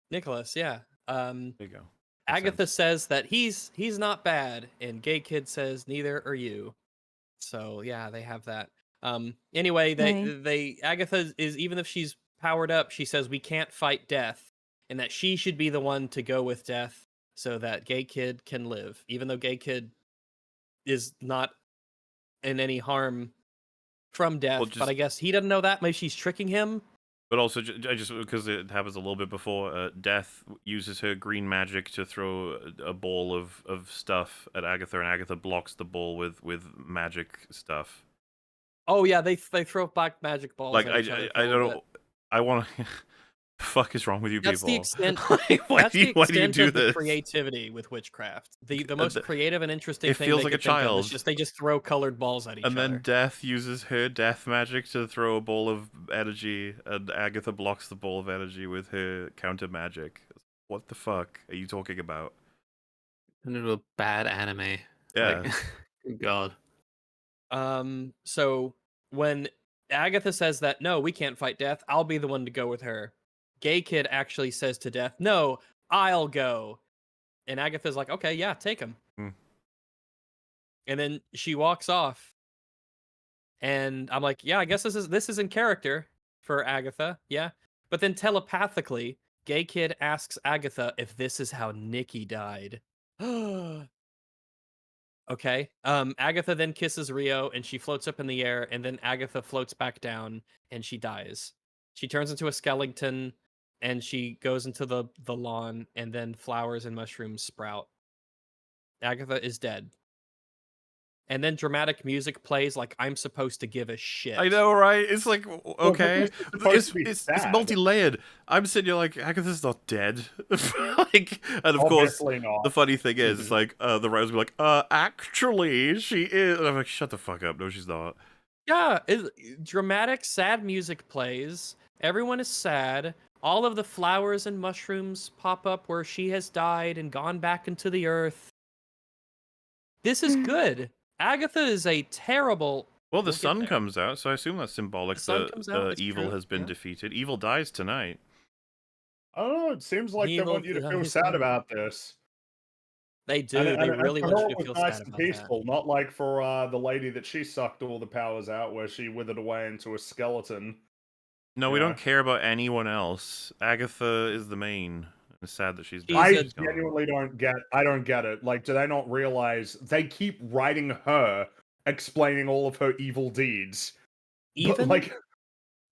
Nicholas, yeah. There you go. Agatha says that he's not bad, and Gay Kid says neither are you. So yeah, they have that. Anyway, Agatha is, even if she's powered up, she says we can't fight Death, and that she should be the one to go with Death so that Gay Kid can live, even though Gay Kid is not in any harm from Death. But I guess he doesn't know that. Maybe she's tricking him. But also, just because it happens a little bit before, Death uses her green magic to throw a ball of stuff at Agatha, and Agatha blocks the ball with magic stuff. Oh yeah, they throw back magic balls. Like at each other I don't know. I want to. Fuck is wrong with you that's people? The extent, why do you do of the this? creativity with witchcraft. The most creative and interesting thing feels they like a could think of child. is just they just throw colored balls at each other. And then Death uses her death magic to throw a ball of energy, and Agatha blocks the ball of energy with her counter magic. What the fuck are you talking about? Into a bad anime. Yeah. Like, God. So when Agatha says that, no, we can't fight Death, I'll be the one to go with her. Gay Kid actually says to Death, no, I'll go. And Agatha's like, okay, yeah, take him. And then she walks off. And I'm like, yeah, I guess this is in character for Agatha, yeah. But then telepathically, Gay Kid asks Agatha if this is how Nikki died. Okay. Agatha then kisses Rio, and she floats up in the air, and then Agatha floats back down, and she dies. She turns into a skeleton, and she goes into the lawn, and then flowers and mushrooms sprout. Agatha is dead. And then dramatic music plays like I'm supposed to give a shit. I know, right? It's like, okay. It's sad. multi-layered. I'm sitting here like, Agatha's not dead. Like, and of course, not. the funny thing is, it's like, the writers will be like, actually, she is. And I'm like, shut the fuck up. No, she's not. Yeah, dramatic, sad music plays. Everyone is sad. All of the flowers and mushrooms pop up where she has died and gone back into the earth. This is good. Agatha is a terrible... Well, the sun comes out, so I assume that's symbolic that evil has been yeah. defeated. Evil dies tonight. I don't know, it seems like they want you to feel sad about this. They do. And, They and really for want her you it to was feel nice sad and about that. peaceful, not like for the lady that she sucked all the powers out, where she withered away into a skeleton. No, You we know? don't care about anyone else. Agatha is the main. It's sad that she's She's dead. I a- She's gone. genuinely don't get. I don't get it. Like, do they not realize they keep writing her, explaining all of her evil deeds? But Even like,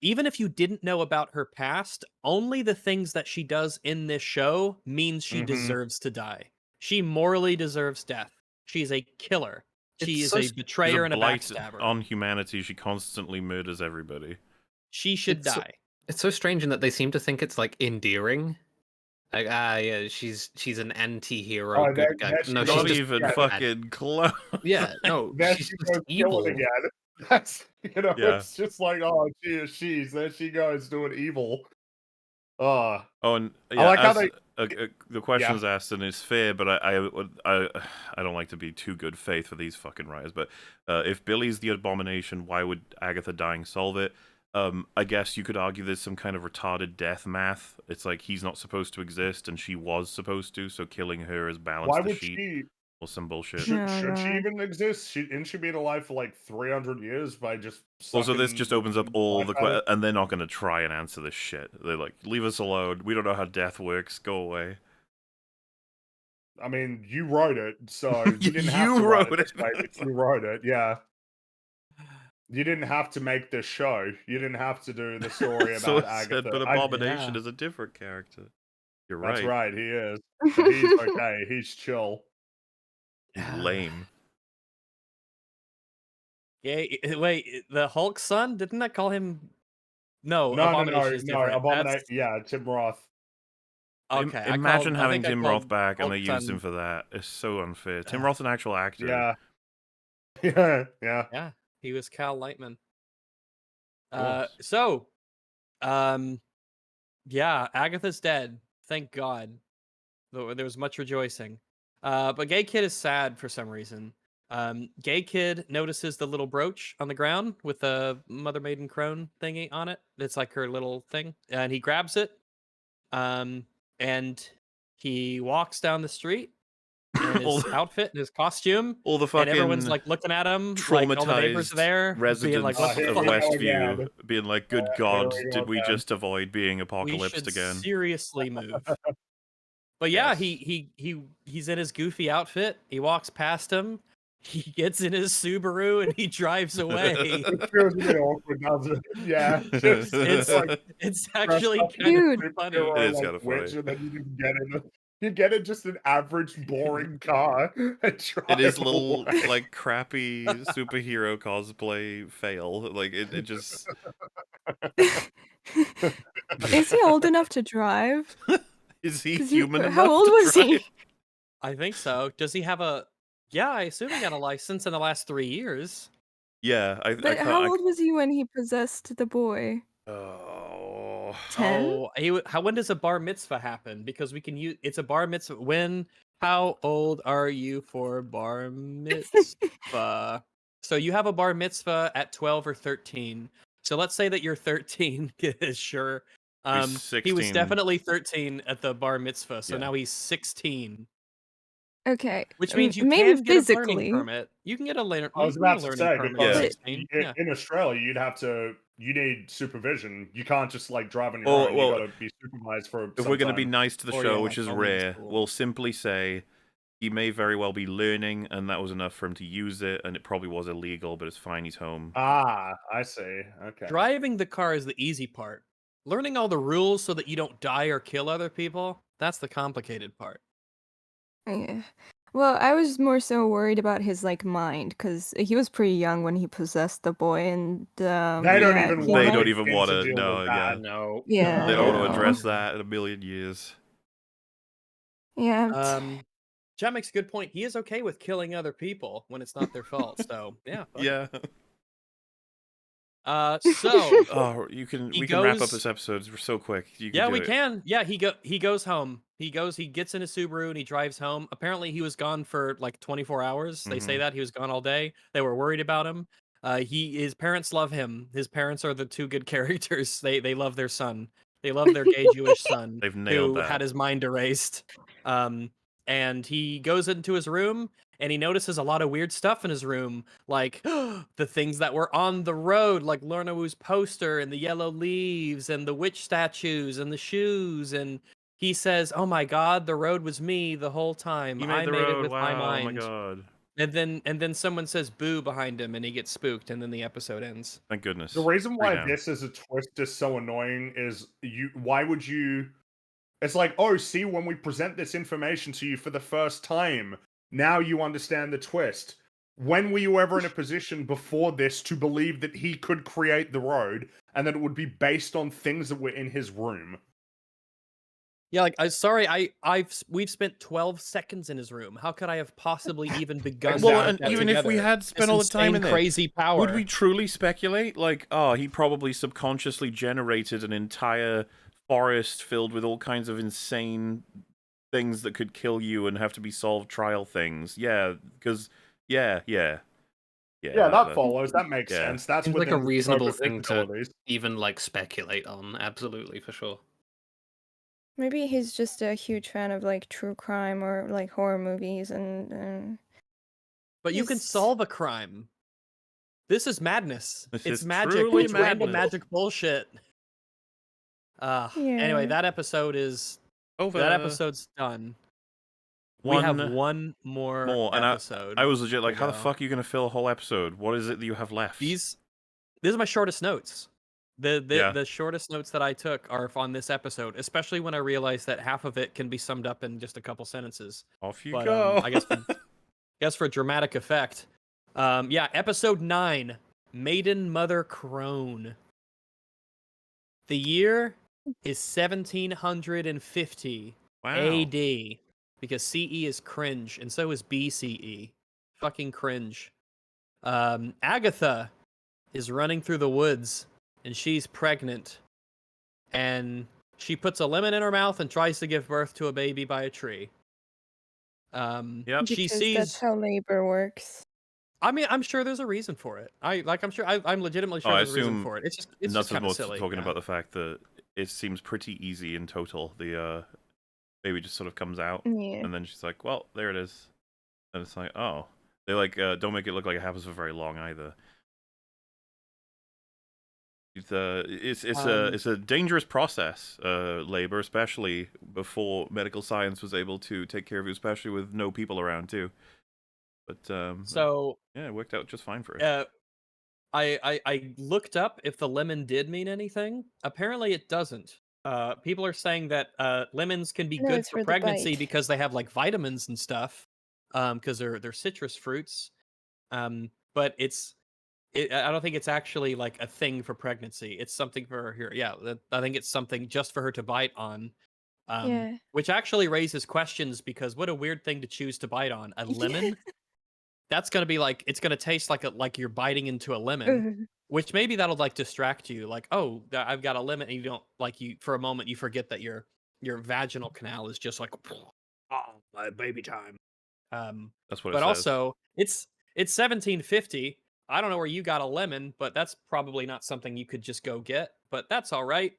even if you didn't know about her past, only the things that she does in this show means she Mhm. deserves to die. She morally deserves death. She's a killer. She It's is so a s- She's betrayer and a blight backstabber. on humanity. She constantly murders everybody. She should It's so- die. It's so strange in that they seem to think it's like endearing. Like, yeah, she's an anti-hero Oh, good there- guy. there she No, goes. she's Not just even bad. fucking close. Yeah, no, there she's she just goes evil. killing again. That's Yeah. it's just like, oh, she's there she goes doing evil. Oh, Oh, and I yeah, like how as, they. the question's asked, and it's fair, but I don't like to be too good faith for these fucking writers. But if Billy's the abomination, why would Agatha dying solve it? I guess you could argue there's some kind of retarded death math. It's like he's not supposed to exist, and she was supposed to, so killing her has balanced Why the would sheet she? or some bullshit. Should she God. even exist? Isn't she been alive for like 300 years by just? Also, this sucking just opens up all the life out of- and they're not going to try and answer this shit. They're like, leave us alone. We don't know how death works. Go away. I mean, you wrote it, so you didn't have You to write wrote it this it. way, but you wrote it, yeah. You didn't have to make this show. You didn't have to do the story So about it said, Agatha. but I- Abomination Yeah. is a different character. You're That's right. right, he is. But he's okay. He's chill. He's lame. Yeah, wait, the Hulk's son? Didn't I call him? No, No, Abomination is different. Abomination. That's... Yeah, Tim Roth. Okay, Imagine I having think I Tim called Roth back and they Hulk's used son- him for that. It's so unfair. Tim Roth's an actual actor. Yeah. Yeah. Yeah, he was Cal Lightman. course. So, yeah, Agatha's dead. Thank God. There was much rejoicing. But Gay Kid is sad for some reason. Gay Kid notices the little brooch on the ground with the Mother Maiden Crone thingy on it. It's like her little thing, and he grabs it. And he walks down the street in All his the- outfit and his costume, All the and fucking everyone's like looking at him, like all the neighbors are traumatized there, being residents like, "What the here of we fuck?" go Westview again. being like, good Here God, we go did we again. just avoid being We apocalypsed should again? seriously move. But yeah, Yes. he's in his goofy outfit. He walks past him. He gets in his Subaru and he drives away. It feels a bit awkward, doesn't it? Yeah. Just, It's like it's actually dressed up kind Dude. of funny. superhero, It is like, kinda witch, funny. and then you didn't get in you get in just an average boring car and drive It is little away. like crappy superhero cosplay fail. Like it just Is he old enough to drive? is he 'Cause human enough? how old to was he? drive? I think so. Does he have a? Yeah, I assume he got a license in the last 3 years. Yeah, But how old was he when he possessed the boy? Oh, 10? Oh, how when does a bar mitzvah happen? Because we can use it's a bar mitzvah. When? How old are you for bar mitzvah? So you have a bar mitzvah at 12 or 13. So let's say that you're 13. Sure. He's He was 16. definitely 13 at the bar mitzvah. So Yeah. now he's 16, Okay. which I mean, means you maybe can get a learning physically. permit. You can get a learning. I was you can about get a to learning say permit because at But- 16. in, Yeah. in Australia you need supervision. You can't just like drive on your Well- own. well, You got to be supervised for. If we're going to be some time. nice to the Or, show, yeah, which is only in rare, school. we'll simply say he may very well be learning, and that was enough for him to use it, and it probably was illegal, but it's fine, he's home. Ah, I see. Okay. Driving the car is the easy part. Learning all the rules so that you don't die or kill other people, that's the complicated part. Yeah. Well, I was more so worried about his like mind because he was pretty young when he possessed the boy, and They don't yeah, even he want They might- don't even begin want to to, deal no, with yeah. that. No. Yeah, They don't want no. to address that in a million years. Yeah. Chat makes a good point. He is okay with killing other people when it's not their fault. So yeah. fuck it. Yeah. So Oh, He we can wrap up goes- this episode so quick. You can yeah, do we it. can. Yeah, he goes home. He gets in a Subaru and he drives home. Apparently, he was gone for like 24 hours. They say Mhm. that he was gone all day. They were worried about him. His parents love him. His parents are the two good characters. They love their son. They love their gay Jewish son They've nailed who that. had his mind erased. and he goes into his room and he notices a lot of weird stuff in his room, like the things that were on the road, like Lorna Wu's poster and the yellow leaves and the witch statues and the shoes. And he says, "Oh my God, the road was me the whole time. You made I the made it road. with my Wow. Oh my mind." god. And then someone says "boo" behind him, and he gets spooked, and then the episode ends. Thank goodness. The reason Three why down. this as a twist is so annoying is why would you? It's like, oh, see, when we present this information to you for the first time, now you understand the twist. When were you ever in a position before this to believe that he could create the road and that it would be based on things that were in his room? Yeah, like we've spent 12 seconds in his room. How could I have possibly even begun to Well, put and that even if we together? had This spent all the time insane, in there, crazy power. would we truly speculate? Like, oh, he probably subconsciously generated an entire forest filled with all kinds of insane things that could kill you and have to be solved trial things. Yeah, because yeah, that follows. That makes yeah. sense. That's Seems like a within the scope reasonable of thing his to abilities. even like speculate on. Absolutely, for sure. Maybe he's just a huge fan of like true crime or like horror movies, and But you can It's- solve a crime. This is madness. This It's is magic. truly It's random madness. magic bullshit. Anyway, Yeah. that episode's Over. done. We have one more and episode. I was legit like, to how the go. fuck are you gonna fill a whole episode? What is it that you have left? These are my shortest notes. Yeah. The shortest notes that I took are on this episode, especially when I realized that half of it can be summed up in just a couple sentences. Off you But go. I guess for dramatic effect. Yeah, episode 9, Maiden Mother Crone. The year is 1750 Wow. AD, because CE is cringe, and so is BCE. Fucking cringe. Agatha is running through the woods, and she's pregnant. And she puts a lemon in her mouth and tries to give birth to a baby by a tree. Yep. She because sees. that's how labor works. I mean, I'm sure there's a reason for it. I'm legitimately sure I there's a reason assume for it. It's just kind Nuts of was silly. talking yeah. about the fact that it seems pretty easy in total. The baby just sort of comes out, Yeah. and then she's like, "Well, there it is," and it's like, "Oh." They like don't make it look like it happens for very long either. It's a dangerous process, labor, especially before medical science was able to take care of you, especially with no people around too. But So yeah, it worked out just fine for her. I looked up if the lemon did mean anything. Apparently, it doesn't. People are saying that lemons can be No, good it's for for the pregnancy bite. because they have like vitamins and stuff. Because they're citrus fruits. But I don't think it's actually like a thing for pregnancy. It's something for her. Yeah, I think it's something just for her to bite on. Yeah. Which actually raises questions, because what a weird thing to choose to bite on. A lemon? That's gonna be like, it's gonna taste like you're biting into a lemon. Which maybe that'll like distract you. Like, oh, I've got a lemon, and you don't like for a moment you forget that your vaginal canal is just like, oh, my baby time. That's what it But says. also it's 1750. I don't know where you got a lemon, but that's probably not something you could just go get. But that's all right.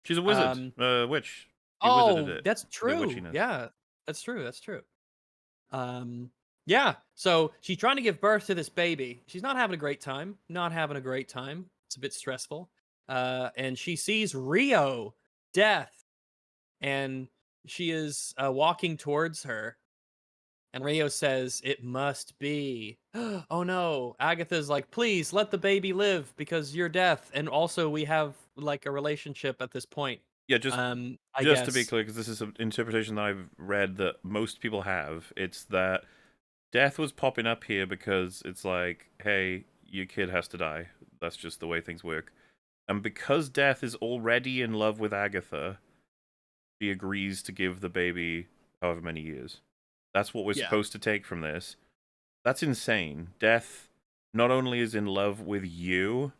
She's a wizard, witch. She Oh, wizarded it. that's The true. witchiness. Yeah, that's true. That's true. Yeah. So she's trying to give birth to this baby. She's not having a great time. Not having a great time. It's a bit stressful. And she sees Rio, Death, and she is walking towards her. And Rio says, "It must be." Oh no. Agatha's like, "Please let the baby live because you're Death. And also we have like a relationship at this point." Yeah, just I just to be guess. clear, because this is an interpretation that I've read that most people have, it's that Death was popping up here because it's like, hey, your kid has to die. That's just the way things work. And because Death is already in love with Agatha, she agrees to give the baby however many years. That's what we're Yeah. supposed to take from this. That's insane. Death not only is in love with you,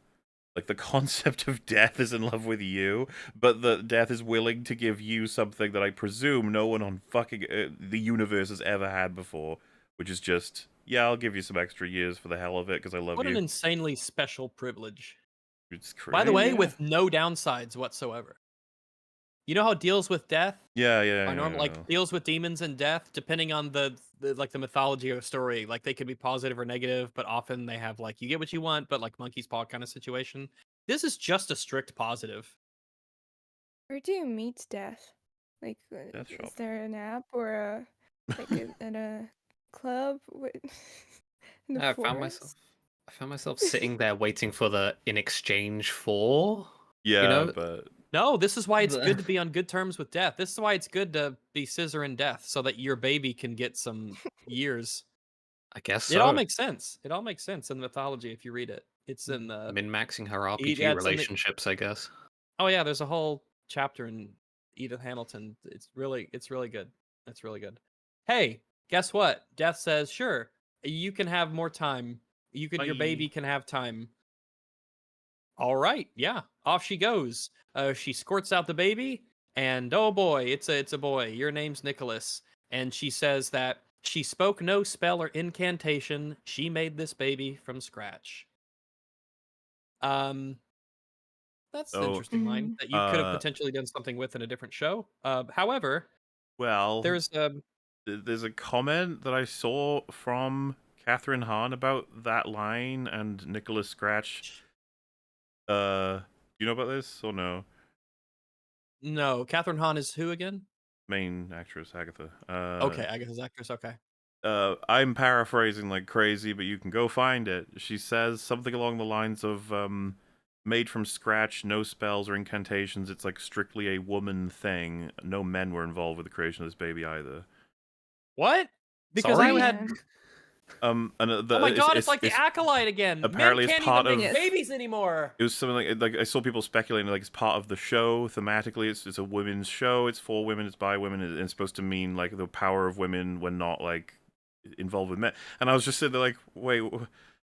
like the concept of Death is in love with you, but the Death is willing to give you something that I presume no one on fucking the universe has ever had before, which is just, yeah, I'll give you some extra years for the hell of it because I love What you. an insanely special privilege. It's crazy. By the way, Yeah. with no downsides whatsoever. You know how deals with death Yeah, yeah, are normal, yeah. like deals with demons and death, depending on the like the mythology of a story. Like they could be positive or negative, but often they have like you get what you want, but like monkey's paw kind of situation. This is just a strict positive. Where do you meet death? Like, Death shop. is there an app or at a club? In the I forest? found myself sitting there waiting for the in exchange for. Yeah, You know, but No, this is why it's The- good to be on good terms with death. This is why it's good to be scissoring death so that your baby can get some years. I guess It all so. makes sense. It all makes sense in the mythology if you read it. It's in the Min-maxing her RPG yeah, it's in the relationships, I guess. oh yeah, there's a whole chapter in Edith Hamilton. It's really good. It's really good. Hey, guess what? Death says, sure, you can have more time. Your baby Bye. can have time. All right, yeah, off she goes. She squirts out the baby, and oh boy, it's a boy. Your name's Nicholas, and she says that she spoke no spell or incantation. She made this baby from scratch. Um, that's an So, interesting line that you could have potentially done something with in a different show. However, well, there's there's a comment that I saw from Catherine Hahn about that line and Nicholas Scratch. Do you know about this or no? no, Catherine Hahn is who again? Main actress Agatha. Okay, Agatha's actress. Okay. I'm paraphrasing like crazy, but you can go find it. She says something along the lines of, made from scratch, no spells or incantations. It's like strictly a woman thing. No men were involved with the creation of this baby either. What? Because Sorry? I had. And the, Oh my god, it's it's like the acolyte again. apparently Men it's can't part even make of- babies anymore. It was something like I saw people speculating like it's part of the show thematically. It's a women's show. It's for women. It's by women. And it's supposed to mean like the power of women when not like involved with men. And I was just sitting there like, wait,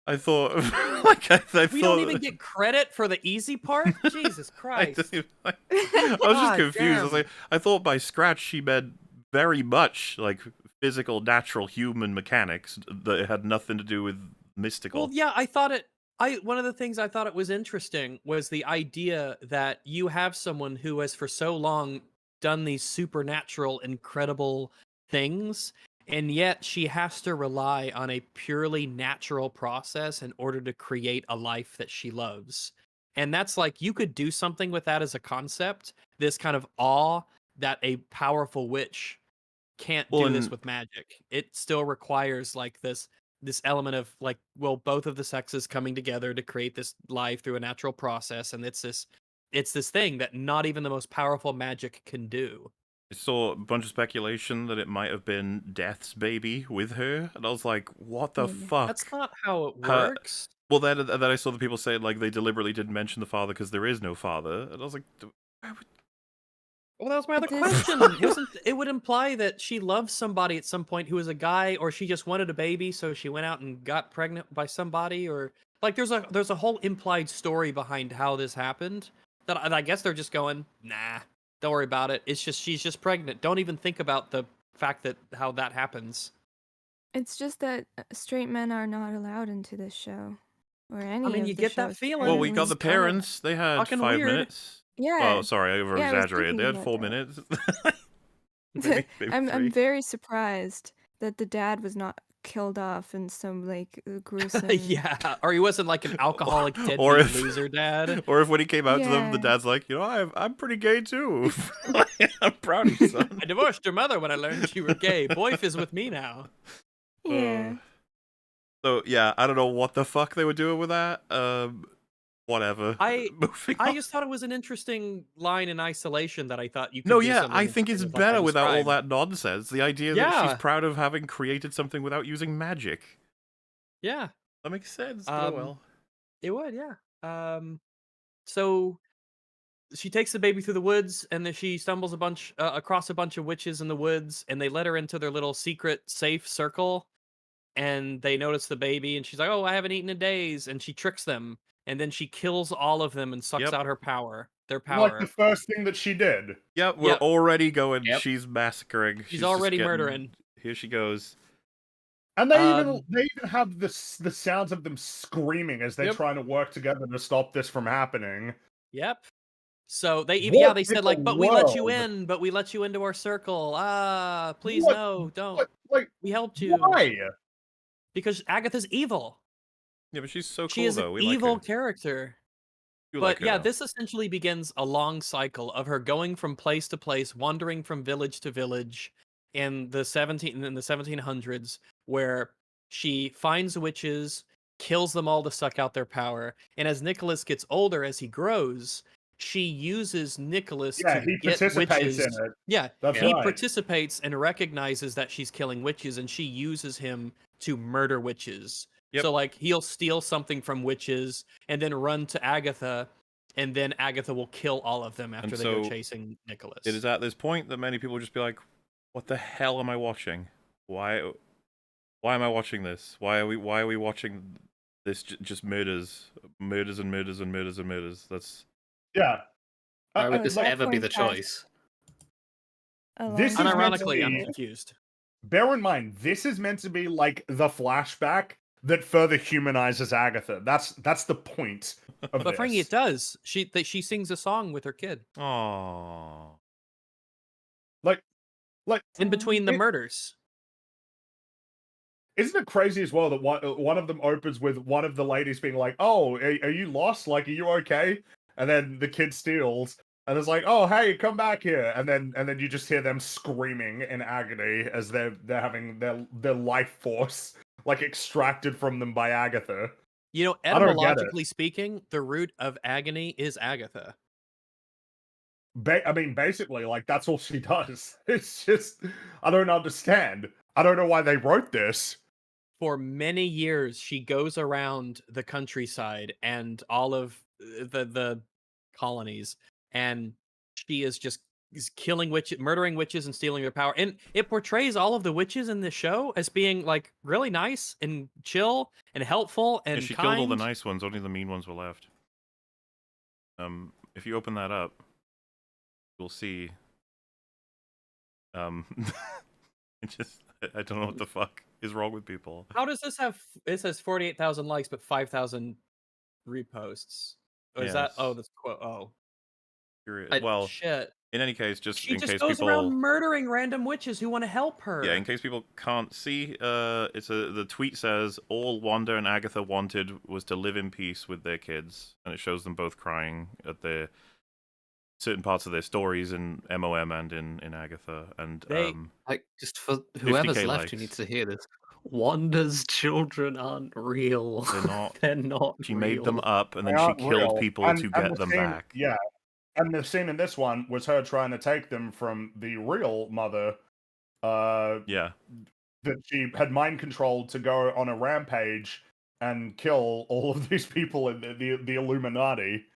I thought like I thought We don't even get credit for the easy part. Jesus I, Christ! didn't even- I was just God confused. I was damn. like, I thought by scratch she meant very much like physical, natural human mechanics that had nothing to do with mystical. Well, yeah, I thought it. One of the things I thought it was interesting was the idea that you have someone who has for so long done these supernatural, incredible things, and yet she has to rely on a purely natural process in order to create a life that she loves. And that's like you could do something with that as a concept, this kind of awe that a powerful witch can't Well, do this and with magic. It still requires like this element of like, well, both of the sexes coming together to create this life through a natural process, and it's this thing that not even the most powerful magic can do. I saw a bunch of speculation that it might have been Death's baby with her, and I was like, what the fuck? That's not how it Huh. works. Well, then I saw the people say like they deliberately didn't mention the father because there is no father, and I was like, why would... Well, that was my other But this- question. It would imply that she loves somebody at some point who is a guy, or she just wanted a baby, so she went out and got pregnant by somebody, or like there's a whole implied story behind how this happened. That I guess they're just going, nah, don't worry about it. It's just she's just pregnant. Don't even think about the fact that how that happens. It's just that straight men are not allowed into this show. Or any I mean, of you the get that shows, feeling. Well, we and got the It's kinda parents. They had fucking 5 weird. minutes. Yeah. Oh, sorry, I over Yeah, I was exaggerated. They thinking had about 4 that. minutes. Maybe I'm 3. very surprised that the dad was not killed off in some like gruesome. Yeah, or he wasn't like an alcoholic Or deadbeat if- loser dad. Or if when he came out to them, the Yeah. dad's like, I'm pretty gay too. I'm proud of you, son. I divorced your mother when I learned you were gay. Boyf is with me now. Yeah. So yeah, I don't know what the fuck they were doing with that. Whatever. Moving I on. just thought it was an interesting line in isolation that I thought you could No, do yeah, something I think it's with, like I better without all described. that nonsense. The idea that Yeah. she's proud of having created something without using magic. Yeah, That makes sense. But oh well. it would, yeah. So she takes the baby through the woods, and then she stumbles across a bunch of witches in the woods, and they let her into their little secret safe circle, and they notice the baby, and she's like, "Oh, I haven't eaten in days," and she tricks them, and then she kills all of them and sucks Yep. out their power. Like the first thing that she did. Yeah, we're Yep. already going. Yep. She's massacring. She's just already getting- murdering. Here she goes. And they even have the sounds of them screaming as they're Yep. trying to work together to stop this from happening. Yep. So they What they in said the like, but we let you world? in, but we let you into our circle. Please What? no, don't. What? Like, We helped you why? because Agatha's evil. Yeah, but she's so She cool is an though. We like evil her. character. You But like her yeah, though. this essentially begins a long cycle of her going from place to place, wandering from village to village in the 1700s, where she finds witches, kills them all to suck out their power, and as Nicholas gets older, as he grows, she uses Nicholas Yeah, to he get participates witches. in it. Yeah, That's he right. participates and recognizes that she's killing witches, and she uses him to murder witches. Yep. So like he'll steal something from witches and then run to Agatha, and then Agatha will kill all of them after And they go so chasing Nicholas. It is at this point that many people just be like, "What the hell am I watching? Why? Why am I watching this? Why are we watching this? Just murders, murders and murders and murders and murders. That's Yeah. Why would Oh, this that ever be one the passed choice? a long This is time meant to Unironically, I'm be- confused. Bear in mind, this is meant to be like the flashback that further humanizes Agatha. That's the point of But this. Frankie, it does. She sings a song with her kid oh, Like, in between the It- murders. isn't it crazy as well that one of them opens with one of the ladies being like, "Oh, are you lost? Like, are you okay?" And then the kid steals, and it's like, "Oh, hey, come back here!" And then you just hear them screaming in agony as they're having their life force like extracted from them by Agatha. You know, I don't get it. etymologically speaking, the root of agony is Agatha. I mean, basically, like that's all she does. It's just I don't understand. I don't know why they wrote this. For many years, she goes around the countryside and all of the colonies, and she is killing witches, murdering witches, and stealing their power. And it portrays all of the witches in the show as being like really nice and chill and helpful and yeah, she kind. killed all the nice ones. Only the mean ones were left. If you open that up, you'll see. It just I don't know what the fuck is wrong with people. How does this have? It says 48,000 likes, but 5,000 reposts. Or is that? Oh, Yes. that's quote. Oh, Well, shit. in any case, just She in just case goes people around murdering random witches who want to help her. Yeah, in case people can't see, the tweet says all Wanda and Agatha wanted was to live in peace with their kids, and it shows them both crying at their certain parts of their stories in MOM and in Agatha, and They- Like, just for whoever's 50K left who likes. needs to hear this, Wanda's children aren't real. They're not. They're not She real. made them up, and then They she aren't killed real. people And- to and get the them scene- back. Yeah, and the scene in this one was her trying to take them from the real mother. Yeah, That she had mind controlled to go on a rampage and kill all of these people in the Illuminati,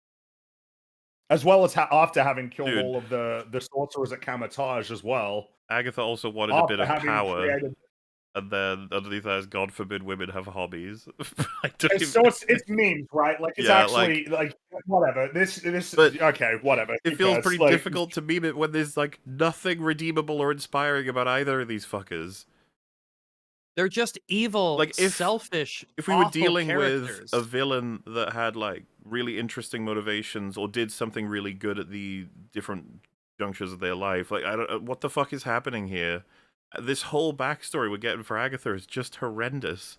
as well as after having killed Dude. all of the sorcerers at Kamatage as well. Agatha also wanted a After bit of having power, created- and then underneath that is God forbid women have hobbies. I don't So it's memes, right? Like it's Yeah, actually like whatever. This But okay, whatever. It Who feels cares? pretty Like, difficult to meme it when there's like nothing redeemable or inspiring about either of these fuckers. They're just evil, Like, if- selfish. If we were awful dealing characters. with a villain that had like really interesting motivations or did something really good at the different junctures of their life, like I don't what the fuck is happening here? This whole backstory we're getting for Agatha is just horrendous.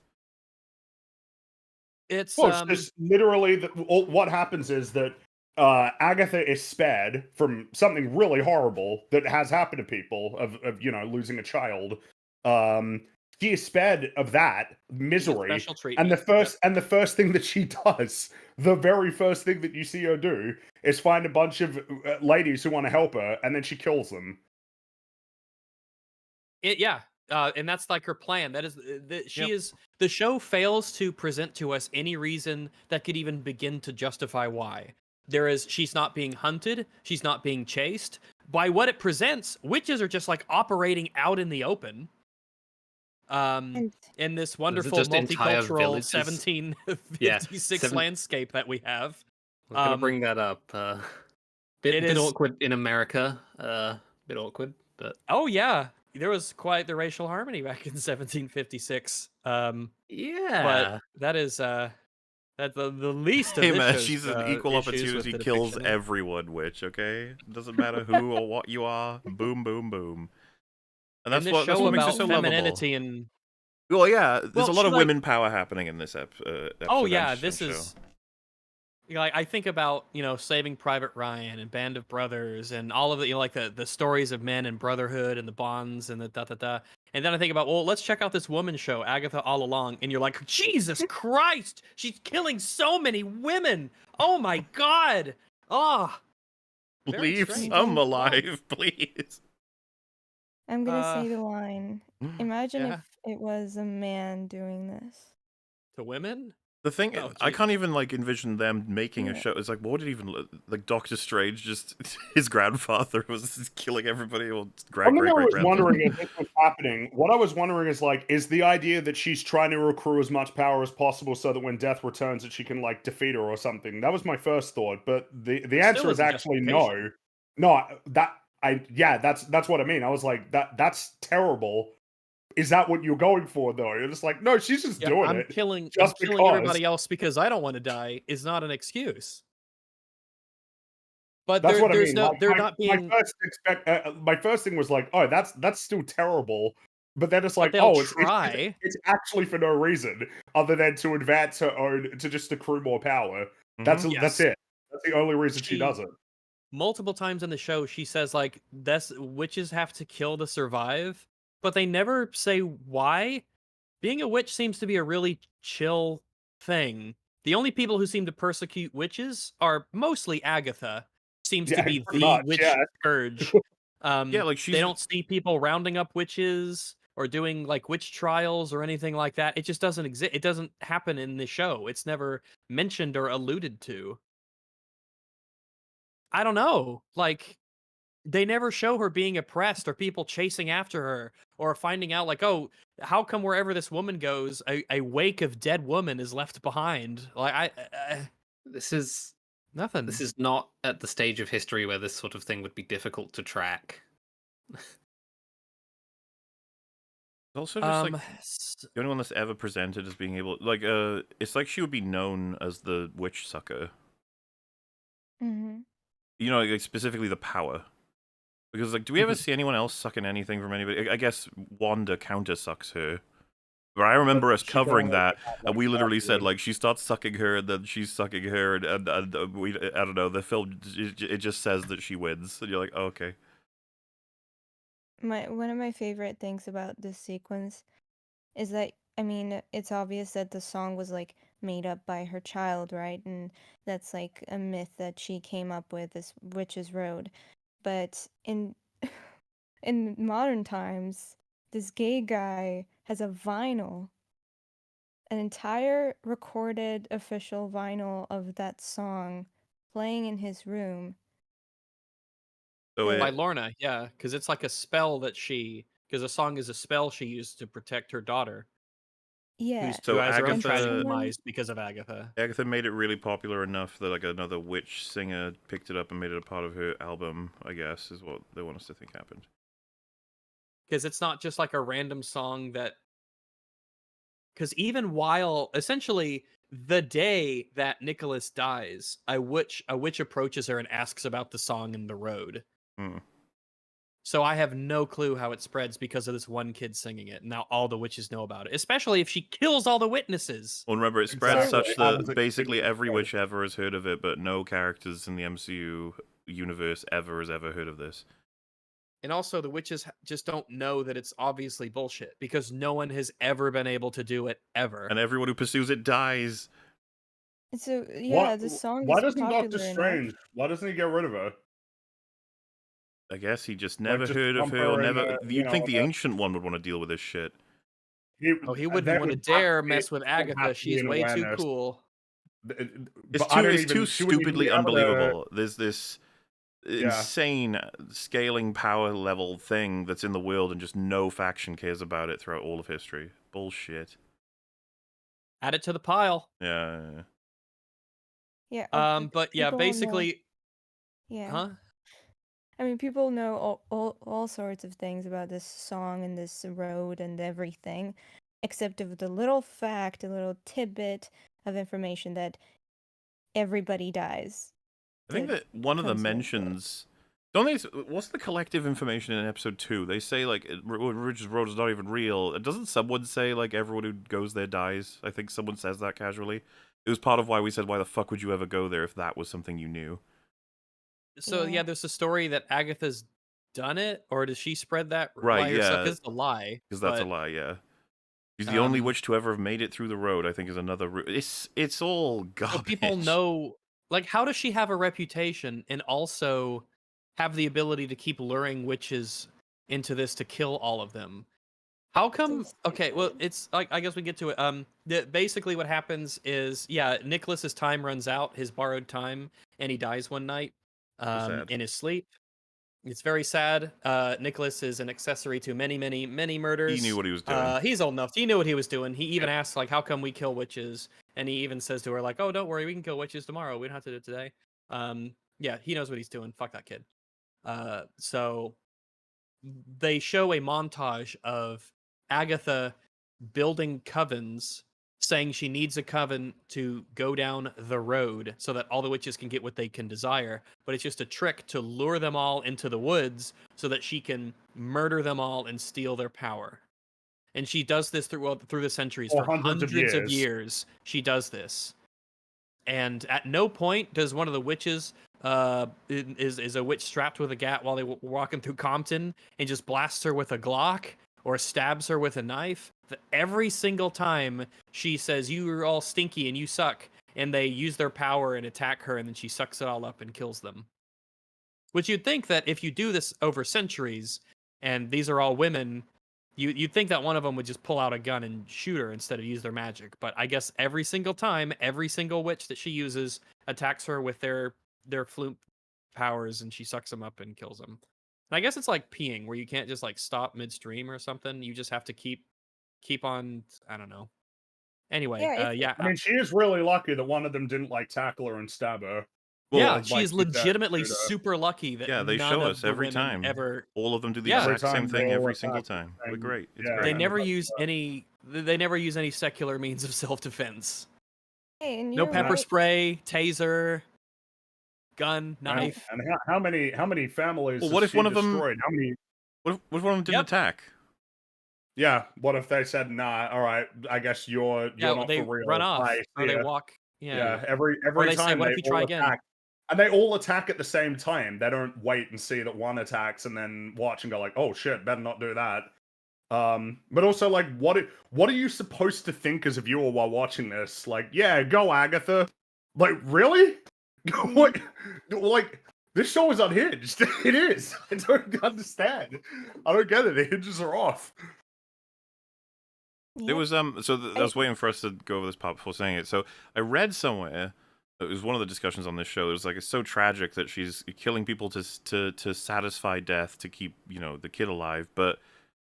It's well, it's just literally what happens is that Agatha is spared from something really horrible that has happened to people of losing a child. She is spared of that misery, special and treatment. the first thing that she does, the very first thing that you see her do, is find a bunch of ladies who want to help her, and then she kills them. And that's like her plan. That is, the show fails to present to us any reason that could even begin to justify why. She's not being hunted, she's not being chased. By what it presents, witches are just like operating out in the open. In this wonderful just entire multicultural villages? 1756 seven- landscape that we have. I'm gonna bring that up. Bit is- awkward in America. Bit awkward, but Oh yeah, there was quite the racial harmony back in 1756. yeah. But that is That's the least of Hey this man, show's, she's an equal issues with opportunity the kills depiction. everyone witch, okay? Doesn't matter who or what you are. Boom, boom, boom. And In that's this what show makes her about so lovable. femininity and Well, yeah, there's a lot she, of like- women power happening in this episode. oh and yeah, this show. is like I think about Saving Private Ryan and Band of Brothers and all of the like the stories of men and brotherhood and the bonds and the da da da. And then I think about, well, let's check out this woman show, Agatha All Along, and you're like, Jesus Christ, she's killing so many women. Oh my God. Oh, very Leave strange. some alive, please. I'm gonna say the line. Imagine yeah. if it was a man doing this. To women? The thing, Oh, I geez. can't even like envision them making a Yeah. show. It's like, what would it even look like? Doctor Strange, just his grandfather was killing everybody. Or Something I was grandfather. wondering if this was happening. What I was wondering is like, is the idea that she's trying to accrue as much power as possible so that when death returns, that she can like defeat her or something? That was my first thought, but the Still answer is a actually justification. no. That's what I mean. I was like, that's terrible. Is that what you're going for though? You're just like, no, she's just doing I'm it. killing just everybody because. else because I don't want to die is not an excuse. But That's what I there's mean. no, Like, they're not being. my first thing was like, oh, that's still terrible. But then it's But like, they'll oh, try. it's actually for no reason other than to advance her own, to just accrue more power. That's Yes. it. That's the only reason she does it. Multiple times in the show, she says like, witches have to kill to survive, but they never say why. Being a witch seems to be a really chill thing. The only people who seem to persecute witches are mostly Agatha. Seems to Yeah, be pretty the much, witch yeah. scourge. Yeah, like They don't see people rounding up witches or doing like witch trials or anything like that. It just doesn't exist. It doesn't happen in the show. It's never mentioned or alluded to. I don't know. Like, they never show her being oppressed or people chasing after her or finding out like, oh, how come wherever this woman goes, a wake of dead woman is left behind? Like, This is nothing. This is not at the stage of history where this sort of thing would be difficult to track. Also, just like the only one that's ever presented as being able, like, it's like she would be known as the witch sucker. Mm-hmm. You know, like specifically the power. Because like, do we ever see anyone else sucking anything from anybody? I guess Wanda counter sucks her. But I remember us covering that, and we literally said like she starts sucking her, and then she's sucking her, and we I don't know, the film it just says that she wins, and you're like, oh, okay. One of my favorite things about this sequence is that, I mean, it's obvious that the song was like made up by her child, right? And that's like a myth that she came up with, this Witch's Road. But in in modern times, this gay guy has a vinyl, an entire recorded official vinyl of that song playing in his room. So By Lorna, yeah, because it's like a spell that because a song is a spell she used to protect her daughter. Yeah. Who has her own Agatha, tragic demise because of Agatha. Agatha made it really popular enough that like another witch singer picked it up and made it a part of her album, I guess, is what they want us to think happened. Because it's not just like a random song that. Because even while essentially the day that Nicholas dies, a witch approaches her and asks about the song in the road. Hmm. So I have no clue how it spreads because of this one kid singing it. Now all the witches know about it, especially if she kills all the witnesses. Well, remember, it spreads Exactly. such that basically every witch ever has heard of it, but no characters in the MCU universe ever has ever heard of this. And also, the witches just don't know that it's obviously bullshit because no one has ever been able to do it ever. And everyone who pursues it dies. So yeah, the song Why is doesn't popular Doctor enough. Strange? Why doesn't he get rid of her? I guess he just never just heard of dump her, or her in never. a, You'd think the Ancient One would want to deal with this shit. He wouldn't want to dare mess with Agatha. She's way too cool. It's too stupidly unbelievable. There's this insane scaling power level thing that's in the world, and just no faction cares about it throughout all of history. Bullshit. Add it to the pile. Yeah. Yeah. But yeah, basically. Yeah. Huh? I mean, people know all sorts of things about this song and this road and everything, except of the little fact, a little tidbit of information that everybody dies. I think that one of the mentions. Don't they? What's the collective information in episode 2? They say like Ridge's Road is not even real. Doesn't someone say like everyone who goes there dies? I think someone says that casually. It was part of why we said, why the fuck would you ever go there if that was something you knew? So yeah, there's a story that Agatha's done it, or does she spread that Right, by herself? yeah. Because it's a lie. Because that's a lie, yeah. She's the only witch to ever have made it through the road, I think is another... It's all garbage. So people know... Like, how does she have a reputation and also have the ability to keep luring witches into this to kill all of them? How come... Okay, well, it's... Like, I guess we get to it. Basically what happens is, yeah, Nicholas's time runs out, his borrowed time, and he dies one night in his sleep. It's very sad. Nicholas is an accessory to many, many, many murders. He knew what he was doing. He's old enough. He knew what he was doing. He even asks, like, how come we kill witches? And he even says to her, like, oh, don't worry, we can kill witches tomorrow. We don't have to do it today. Yeah, he knows what he's doing. Fuck that kid. So they show a montage of Agatha building covens, saying she needs a coven to go down the road so that all the witches can get what they can desire. But it's just a trick to lure them all into the woods so that she can murder them all and steal their power. And she does this through the centuries. For hundreds of years. She does this. And at no point does one of the witches is a witch strapped with a gat while they were walking through Compton and just blasts her with a Glock or stabs her with a knife. Every single time she says, you're all stinky and you suck, and they use their power and attack her, and then she sucks it all up and kills them. Which you'd think that if you do this over centuries, and these are all women, you'd think that one of them would just pull out a gun and shoot her instead of use their magic. But I guess every single time, every single witch that she uses attacks her with their fluke powers, and she sucks them up and kills them. And I guess it's like peeing, where you can't just like stop midstream or something. You just have to keep on. I don't know. Anyway, yeah. I mean, she is really lucky that one of them didn't like tackle her and stab her. Well, yeah, she's legitimately super lucky that they show us every time. All of them do the exact same thing every single time. It's great. It's great. They never use any. They never use any secular means of self-defense. Hey, no pepper spray, taser, gun, knife. And how many families? Well, what if one of them destroyed? How many? What if one of them didn't attack? Yeah. What if they said, "Nah, all right, I guess you're not they for real." Run off, or they walk. Yeah. Every or time say, what if you try again? And they all attack at the same time. They don't wait and see that one attacks and then watch and go like, "Oh shit, better not do that." But also like, what are you supposed to think as a viewer while watching this? Like, yeah, go Agatha. Like, really? What? Like, this show is unhinged. It is. I don't understand. I don't get it. The hinges are off. It was I was waiting for us to go over this part before saying it. So I read somewhere, it was one of the discussions on this show. It was like, it's so tragic that she's killing people to satisfy death to keep, the kid alive, but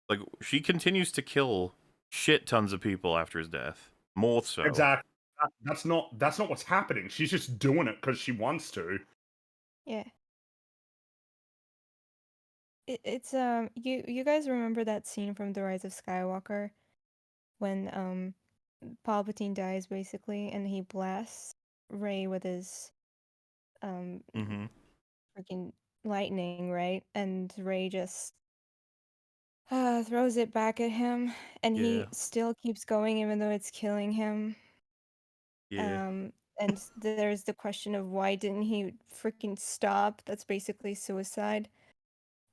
like she continues to kill shit tons of people after his death. More so. Exactly. That's not what's happening. She's just doing it because she wants to. Yeah. It's you guys remember that scene from The Rise of Skywalker when Palpatine dies basically, and he blasts Rey with his freaking lightning, right? And Rey just throws it back at him, and he still keeps going even though it's killing him. Yeah. And there's the question of why didn't he freaking stop? That's basically suicide.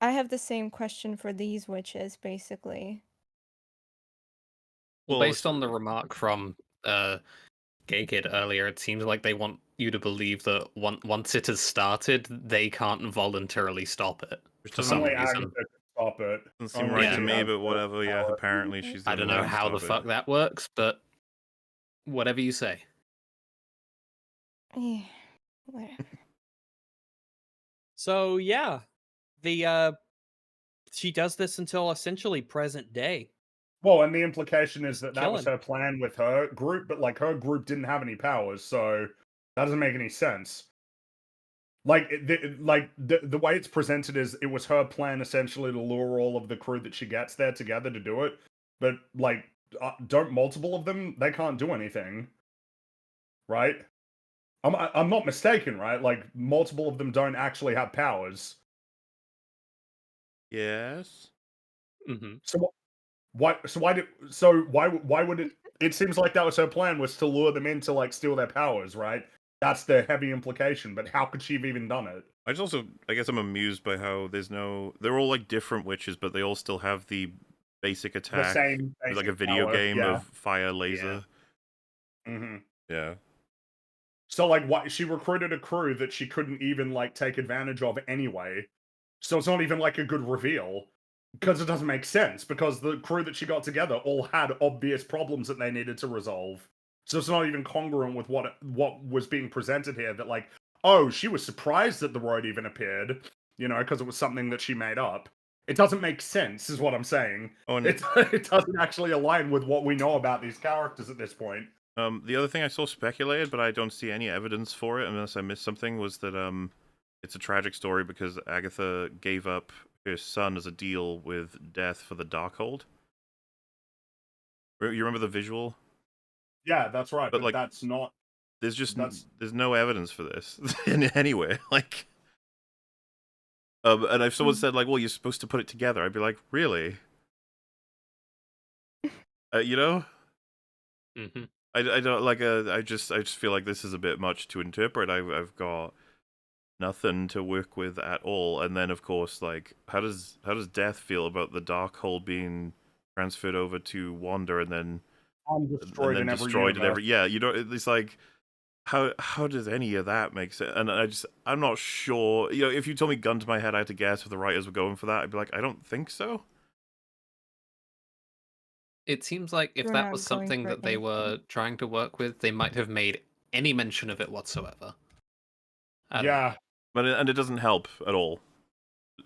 I have the same question for these witches, basically. Well, based on the remark from Gay Kid earlier, it seems like they want you to believe that once it has started, they can't voluntarily stop it for some reason. Stop it. Doesn't seem right to me, but whatever. Yeah, apparently she's. I don't know how the fuck that works, but whatever you say. Yeah, whatever. So yeah, she does this until essentially present day. Well, and the implication is that was her plan with her group, but like her group didn't have any powers, so that doesn't make any sense. Like, the way it's presented is it was her plan essentially to lure all of the crew that she gets there together to do it, but like, don't multiple of them? They can't do anything. right? I'm not mistaken, right? Like multiple of them don't actually have powers. Yes. Mm-hmm. So why would it? It seems like that was her plan, was to lure them in to like steal their powers, right? That's the heavy implication. But how could she have even done it? I guess I'm amused by how they're all like different witches, but they all still have the basic The attack, same like a basic video power, game yeah. of fire, laser. hmm Yeah. So like, why she recruited a crew that she couldn't even like take advantage of anyway. So it's not even like a good reveal because it doesn't make sense because the crew that she got together all had obvious problems that they needed to resolve. So it's not even congruent with what was being presented here. That like, oh, she was surprised that the road even appeared, you know, because it was something that she made up. It doesn't make sense, is what I'm saying. Oh, and It doesn't actually align with what we know about these characters at this point. the other thing I saw speculated, but I don't see any evidence for it unless I missed something, was that it's a tragic story because Agatha gave up her son as a deal with death for the Darkhold. You remember the visual? Yeah, that's right. But, But like, that's not. There's no evidence for this in anywhere. Like, and if someone said like, "Well, you're supposed to put it together," I'd be like, "Really?" You know? Mm-hmm. I don't like. I just feel like this is a bit much to interpret. I've got nothing to work with at all. And then, of course, like, how does Death feel about the Darkhold being transferred over to Wanda and then Destroyed in every destroyed in universe. every? Yeah, you know, it's like, how does any of that make sense? And I'm not sure. You know, if you told me gun to my head, I had to guess if the writers were going for that, I'd be like, I don't think so. It seems like if We're that not was going something for that they were anything. trying to work with, they might have made any mention of it whatsoever. I don't know. Yeah, But it doesn't help at all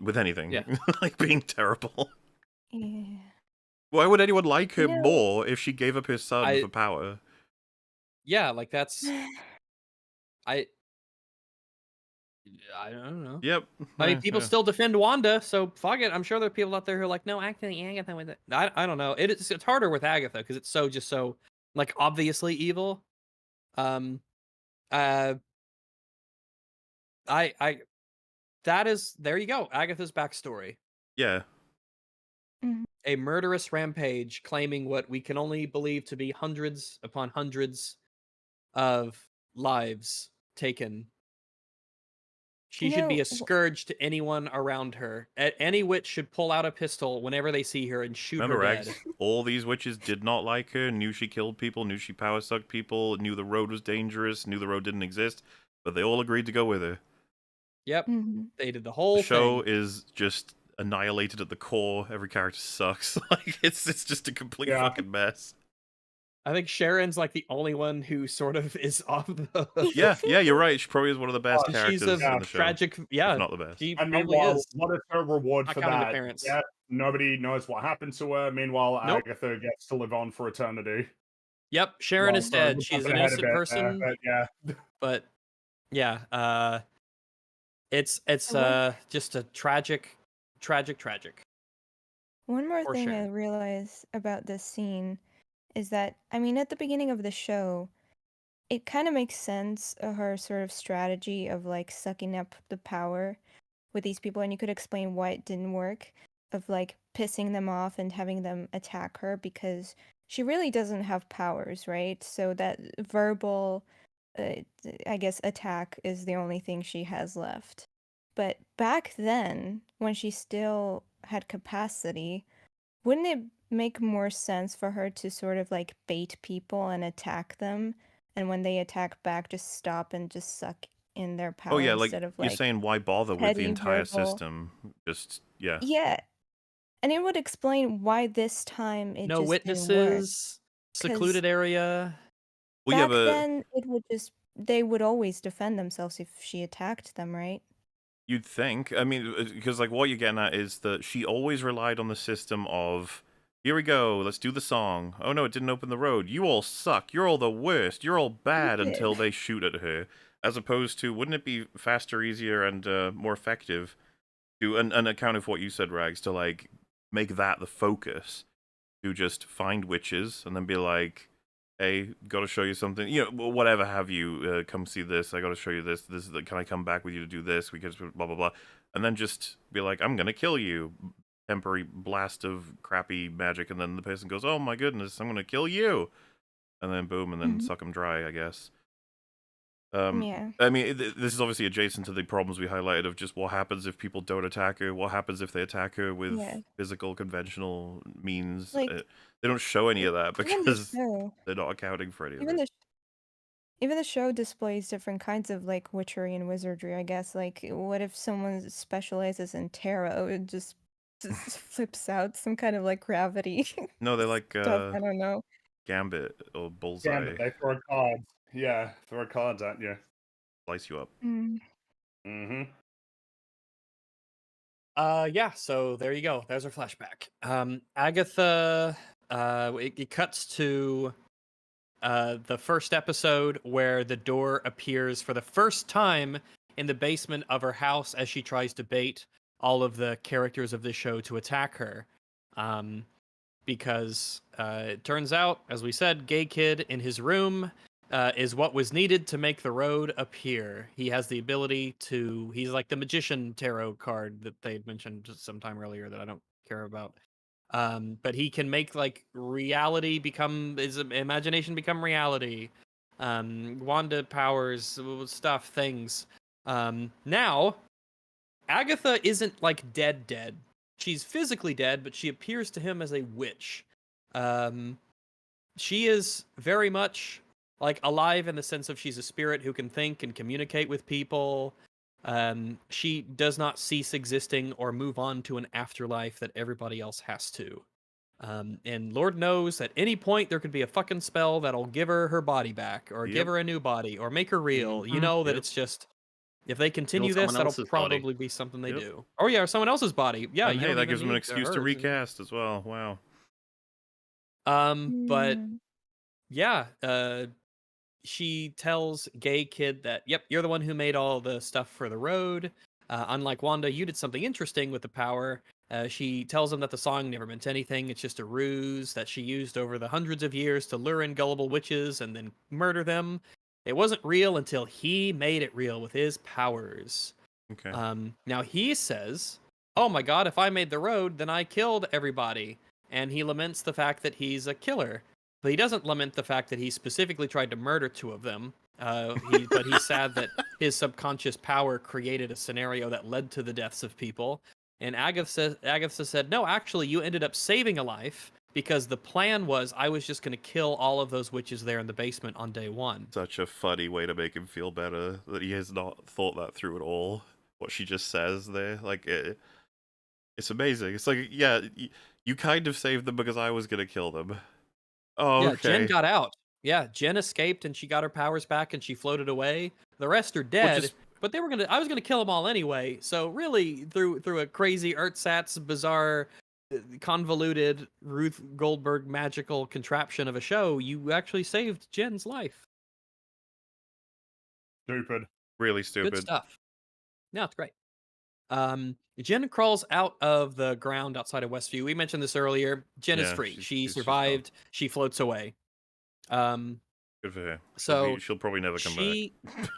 with anything. Yeah. Like being terrible. Yeah. Why would anyone like her You know- more if she gave up her son I- for power? Yeah, like that's I don't know. Yep. I mean, Yeah, people yeah. still defend Wanda, so fuck it. I'm sure there are people out there who are like, no, actually, Agatha with it. I don't know. It's harder with Agatha because it's so like obviously evil. Uh, I that is there you go. Agatha's backstory: Yeah. a murderous rampage claiming what we can only believe to be hundreds upon hundreds of lives taken. She should be a scourge to anyone around her. Any witch should pull out a pistol whenever they see her and shoot Remember, her Rex? dead. All these witches did not like her, knew she killed people, knew she power sucked people, knew the road was dangerous, knew the road didn't exist, but they all agreed to go with her. Yep, Mhm. they did the The whole show thing. is just annihilated at the core. Every character sucks. Like it's just a complete Yeah. fucking mess. I think Sharon's like the only one who sort of is off the. Yeah, you're right. She probably is one of the best characters She's a in the show. tragic. Yeah, If not the best. she and probably meanwhile, is. what is her reward Not for counting the that? parents. Yeah, nobody knows what happened to her. Meanwhile, Nope. Agatha gets to live on for eternity. Yep, Sharon is Well, dead. She's an jumping ahead a innocent bit there, person, but yeah. but yeah, it's just a tragic. One more Poor thing I Sharon. realized about this scene is that, I mean, at the beginning of the show, it kind of makes sense her sort of strategy of like sucking up the power with these people, and you could explain why it didn't work, of like pissing them off and having them attack her because she really doesn't have powers, right? So that verbal, I guess, attack is the only thing she has left. But back then, when she still had capacity, wouldn't it make more sense for her to sort of like bait people and attack them? And when they attack back, just stop and just suck in their power Oh yeah, like instead of you're like saying, why bother with the petty entire verbal. system? Just yeah. Yeah. And it would explain why this time it No just didn't work. witnesses. Secluded area. Well, yeah, Back but then, it would just they would always defend themselves if she attacked them, right? you'd think. I mean, because like what you're getting at is that she always relied on the system of, here we go, let's do the song. Oh no, it didn't open the road. You all suck. You're all the worst. You're all bad did. until they shoot at her. As opposed to, wouldn't it be faster, easier, and more effective to, and account of what you said, Rags, to like make that the focus, to just find witches and then be like, hey, got to show you something, you know, whatever have you, come see this, I got to show you this, can I come back with you to do this, we can blah, blah, blah, and then just be like, I'm gonna kill you, temporary blast of crappy magic, and then the person goes, oh my goodness, I'm gonna kill you, and then boom, and then suck them dry, I guess. Yeah. I mean, this is obviously adjacent to the problems we highlighted of just what happens if people don't attack her, what happens if they attack her with physical, conventional means. Like, they don't show any of that even the because show, they're not accounting for any of even it. even the show displays different kinds of like witchery and wizardry, I guess. Like, what if someone specializes in tarot? It just flips out some kind of like gravity No, they like stuff. I don't know. Gambit or Bullseye. Gambit, they throw cards. Yeah, throw cards at you. Slice you up. Mm. Mm-hmm. Yeah, so there you go. There's our flashback. Agatha, it cuts to the first episode where the door appears for the first time in the basement of her house as she tries to bait all of the characters of this show to attack her. Because it turns out, as we said, Gay Kid in his room is what was needed to make the road appear. He has the ability to, he's like the magician tarot card that they had mentioned sometime earlier that I don't care about. But he can make like reality become, his imagination become reality. Wanda powers, stuff, things. Now, Agatha isn't like dead. She's physically dead, but she appears to him as a witch. She is very much like alive in the sense of she's a spirit who can think and communicate with people. She does not cease existing or move on to an afterlife that everybody else has to. And Lord knows at any point there could be a fucking spell that'll give her her body back, or give her a new body, or make her real. You know that it's just, if they continue this, that'll probably be something they do. Oh yeah, or someone else's body. Yeah, and you hey, don't that even gives them an need excuse to hers. recast as well. Wow. But yeah, she tells Gay Kid that, yep, you're the one who made all the stuff for the road. Unlike Wanda, you did something interesting with the power. She tells him that the song never meant anything. It's just a ruse that she used over the hundreds of years to lure in gullible witches and then murder them. It wasn't real until he made it real with his powers. Okay. Now he says, oh my god, if I made the road, then I killed everybody. And he laments the fact that he's a killer. But he doesn't lament the fact that he specifically tried to murder 2 of them. But he's sad that his subconscious power created a scenario that led to the deaths of people. And Agatha said, no, actually, you ended up saving a life because the plan was I was just going to kill all of those witches there in the basement on day 1. Such a funny way to make him feel better that he has not thought that through at all. What she just says there, like, it's amazing. It's like, yeah, you kind of saved them because I was going to kill them. Oh, yeah, okay. Jen got out. Yeah, Jen escaped and she got her powers back and she floated away. The rest are dead, but I was gonna kill them all anyway. So really, through a crazy ersatz, bizarre, convoluted Ruth Goldberg magical contraption of a show, you actually saved Jen's life. Stupid. Really stupid. Good stuff. No, it's great. Jen crawls out of the ground outside of Westview. We mentioned this earlier. Jen is free. She survived. She floats away. Good for her. She'll probably never come back.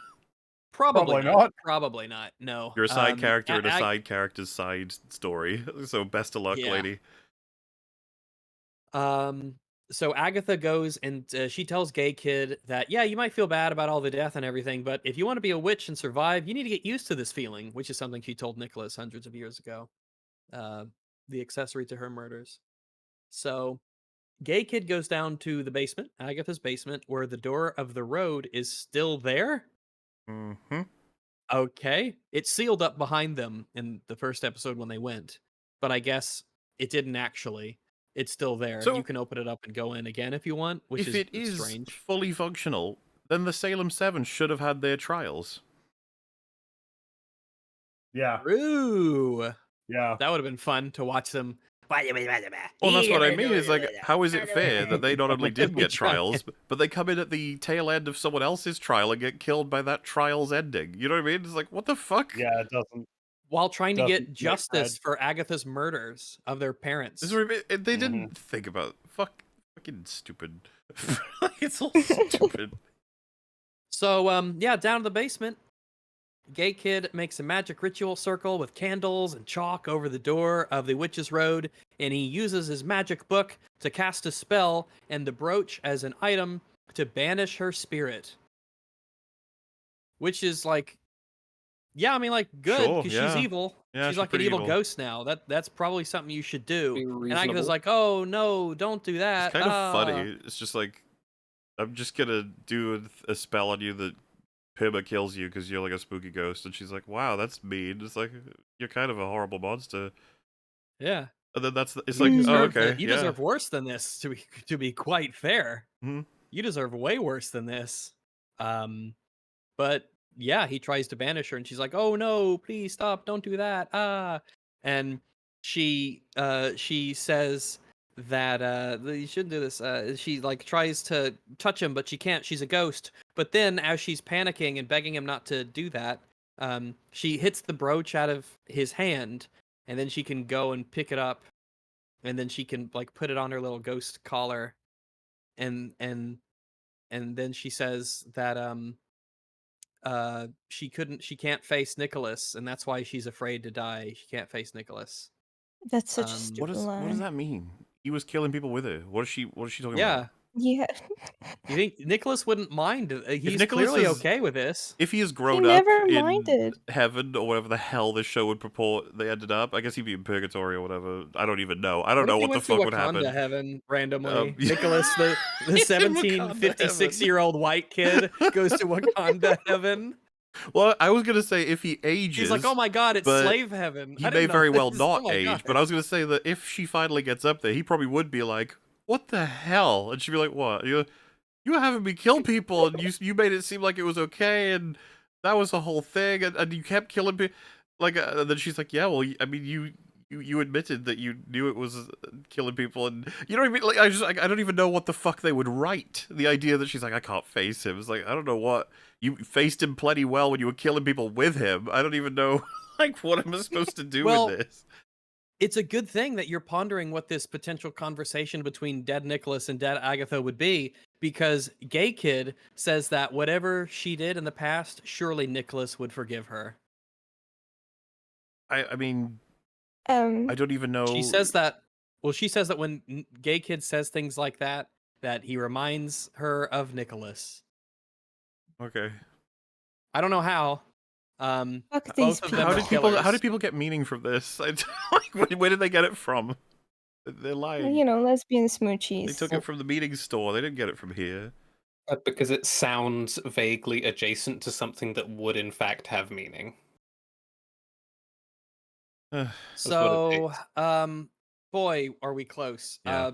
Probably not. Probably not. No. You're a side character in a side character's side story. So best of luck, lady. So Agatha goes and she tells Gay Kid that, yeah, you might feel bad about all the death and everything, but if you want to be a witch and survive, you need to get used to this feeling, which is something she told Nicholas hundreds of years ago. The accessory to her murders. So Gay Kid goes down to the basement, Agatha's basement, where the door of the road is still there. Mm-hmm. Okay. It's sealed up behind them in the first episode when they went, but I guess it didn't actually. It's still there. So, you can open it up and go in again if you want, which is strange. Fully functional, then the Salem 7 should have had their trials. Yeah. True. Yeah. That would have been fun to watch them. Well, that's what I mean. Is like, how is it fair that they not only did get trials, but they come in at the tail end of someone else's trial and get killed by that trial's ending? You know what I mean? It's like, what the fuck? Yeah, it doesn't. While trying to get justice for Agatha's murders of their parents. They didn't think about fucking stupid. It's all stupid. So, yeah, down in the basement, Gay Kid makes a magic ritual circle with candles and chalk over the door of the Witch's Road, and he uses his magic book to cast a spell and the brooch as an item to banish her spirit. Which is like, yeah, I mean, like, good, Sure, because yeah. she's evil. Yeah, she's like an pretty evil ghost now. That's probably something you should do. And Agatha's like, oh, no, don't do that. It's kind of funny. It's just like, I'm just gonna do a spell on you that Pima kills you because you're like a spooky ghost. And she's like, wow, that's mean. It's like, you're kind of a horrible monster. Yeah. And then it's You like, oh, deserve okay, you deserve worse than this, to be quite fair. Mhm. You deserve way worse than this. But yeah, he tries to banish her, and she's like, "Oh no, please stop! Don't do that!" And she says that you shouldn't do this. She like tries to touch him, but she can't. She's a ghost. But then, as she's panicking and begging him not to do that, she hits the brooch out of his hand, and then she can go and pick it up, and then she can like put it on her little ghost collar, and then she says that she can't face Nicholas, and that's why she's afraid to die. She can't face Nicholas. That's such a Um, stupid what line. does that mean? He was killing people with her. What is she talking Yeah. about? Yeah. You think Nicholas wouldn't mind? He's Nicholas clearly is- okay with this. If he has grown He up never in minded. heaven or whatever the hell this show would purport they ended up, I guess he'd be in purgatory or whatever. I don't even know. I don't know what the fuck would happen. Heaven randomly. Yeah. Nicholas, the He's in 1756-year-old white kid, goes to Wakanda heaven. Well, I was gonna say if he ages, He's like, "Oh my god, it's but slave heaven." he I may didn't know very well this. not Oh my age. God. But I was gonna say that if she finally gets up there, he probably would be like, "What the hell?" And she'd be like, "What? You were having me kill people, and you made it seem like it was okay, and that was the whole thing, and you kept killing people." Like, and then she's like, "Yeah, well, I mean, you admitted that you knew it was killing people, and you know what I mean? Like, I don't even know what the fuck they would write. The idea that she's like, I can't face him. It's like, I don't know what you faced him plenty well when you were killing people with him. I don't even know like what am I supposed to do with this." It's a good thing that you're pondering what this potential conversation between dead Nicholas and dead Agatha would be, because Gay Kid says that whatever she did in the past, surely Nicholas would forgive her. I mean, I don't even know. She says that. Well, she says that when Gay Kid says things like that he reminds her of Nicholas. Okay. I don't know how. Fuck these Both of them people. are How did people get meaning from this? Like, where did they get it from? They're lying. You know, lesbian smoochies. They took it from the meeting store. They didn't get it from here. Because it sounds vaguely adjacent to something that would in fact have meaning. So, boy, are we close. Yeah.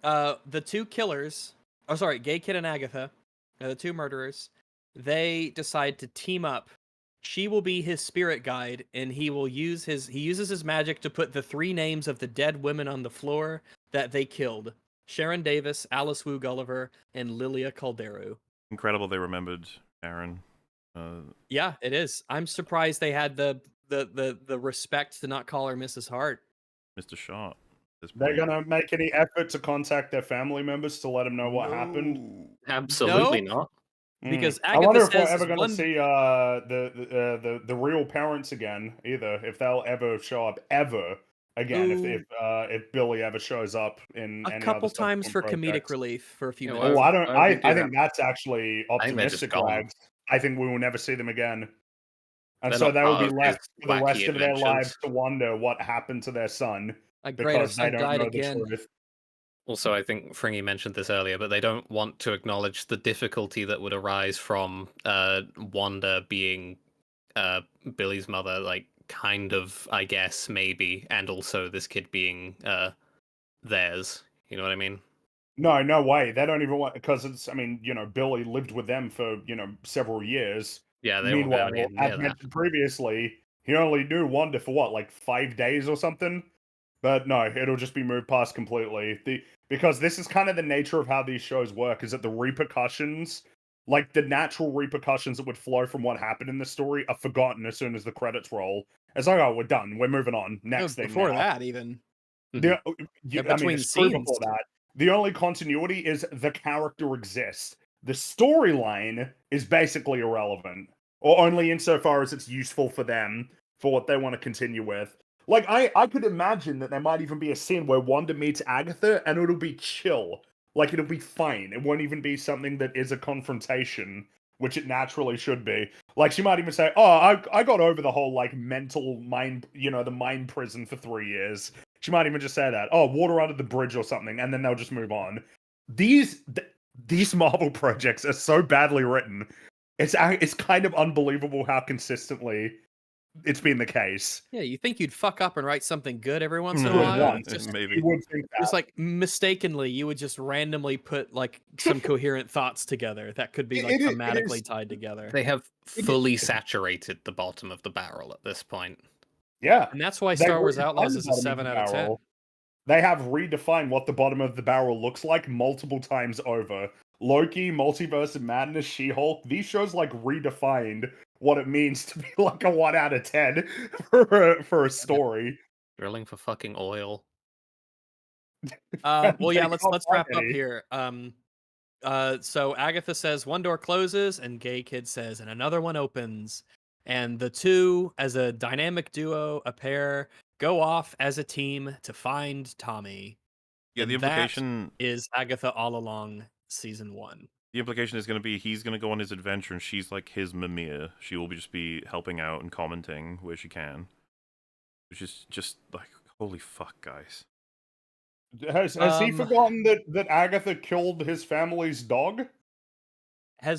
The two killers, Gay Kid and Agatha, the two murderers, they decide to team up. She will be his spirit guide, and he uses his magic to put the three names of the dead women on the floor that they killed: Sharon Davis, Alice Wu Gulliver, and Lilia Calderu. Incredible they remembered Aaron. Yeah, it is. I'm surprised they had the respect to not call her Mrs. Hart. Mr. Shot. They're gonna make any effort to contact their family members to let them know what happened. Absolutely not. Because I wonder Agatha if we're says ever going to one- see the real parents again, either, if they'll ever show up ever again, if Billy ever shows up in a any couple other times for subsequent comedic projects. relief for a few Yeah, minutes. Oh, I do think that's actually I think they're just optimistic, gone. Rags. I think we will never see them again. And They're so not they will part be of left his for the rest wacky of their adventures. lives to wonder what happened to their son Great, because they son don't died know again. the truth. Also, I think Fringy mentioned this earlier, but they don't want to acknowledge the difficulty that would arise from Wanda being Billy's mother, like, kind of, I guess, maybe, and also this kid being theirs. You know what I mean? No way. They don't even want, because it's, I mean, Billy lived with them for, several years. Yeah, they won't go Meanwhile, anywhere near as that. mentioned previously, he only knew Wanda for what, like 5 days or something? But no, it'll just be moved past completely. Because this is kind of the nature of how these shows work, is that the repercussions, like the natural repercussions that would flow from what happened in the story, are forgotten as soon as the credits roll. It's like, oh, we're done. We're moving on. Next thing. Before now. that, even. I mean, between it's true scenes. before that. The only continuity is the character exists. The storyline is basically irrelevant, or only insofar as it's useful for them for what they want to continue with. Like, I could imagine that there might even be a scene where Wanda meets Agatha, and it'll be chill. Like, it'll be fine. It won't even be something that is a confrontation, which it naturally should be. Like, she might even say, oh, I got over the whole, like, mental mind, the mind prison for 3 years. She might even just say that. Oh, water under the bridge or something, and then they'll just move on. These Marvel projects are so badly written. It's kind of unbelievable how consistently it's been the case. Yeah, you think you'd fuck up and write something good every once in a Good while? once. Just, maybe. You would think that. just like mistakenly, you would just randomly put like some coherent thoughts together that could be like It is- thematically tied together. They have fully saturated the bottom of the barrel at this point. Yeah. And that's why They Star Wars redefined Outlaws the is a bottom of 7 the out of 10. barrel. They have redefined what the bottom of the barrel looks like multiple times over. Loki, Multiverse of Madness, She-Hulk, these shows like redefined what it means to be like a 1 out of 10 for a story. Drilling for fucking oil. Well, They yeah, can't let's find wrap up any. here. So Agatha says one door closes, and Gay Kid says, and another one opens. And the two, as a dynamic duo, a pair, go off as a team to find Tommy. Yeah, And the implication that is Agatha All Along season 1. the implication is going to be he's going to go on his adventure and she's like his Mimir. She will just be helping out and commenting where she can, which is just like holy fuck, guys. Has he forgotten that Agatha killed his family's dog? I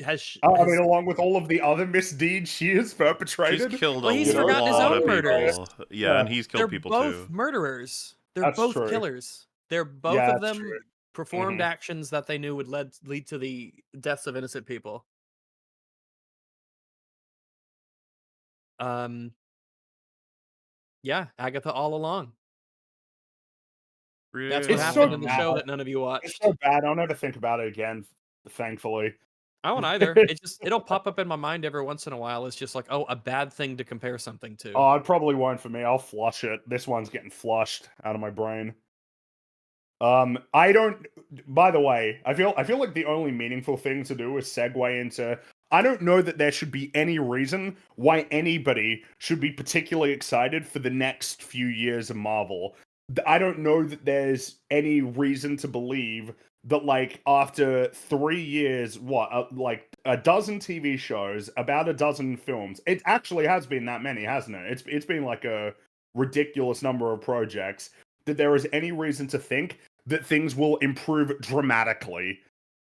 mean, along with all of the other misdeeds she has perpetrated. She's killed Well, a he's lot forgotten his own of murders. people. Yeah, and he's killed They're people both too. murderers. They're That's both true. killers. They're both Yeah, of that's them true. performed actions that they knew would lead to the deaths of innocent people. Yeah, Agatha All Along. That's what It's happened so in the bad. show that none of you It's watched. so bad. I'll never think about it again, thankfully. I won't either. It'll pop up in my mind every once in a while. It's just like, oh, a bad thing to compare something to. Oh, it probably won't for me. I'll flush it. This one's getting flushed out of my brain. I don't. By the way, I feel like the only meaningful thing to do is segue into. I don't know that there should be any reason why anybody should be particularly excited for the next few years of Marvel. I don't know that there's any reason to believe that, like, after 3 years, like a dozen TV shows, about a dozen films. It actually has been that many, hasn't it? It's been like a ridiculous number of projects. That there is any reason to think that things will improve dramatically.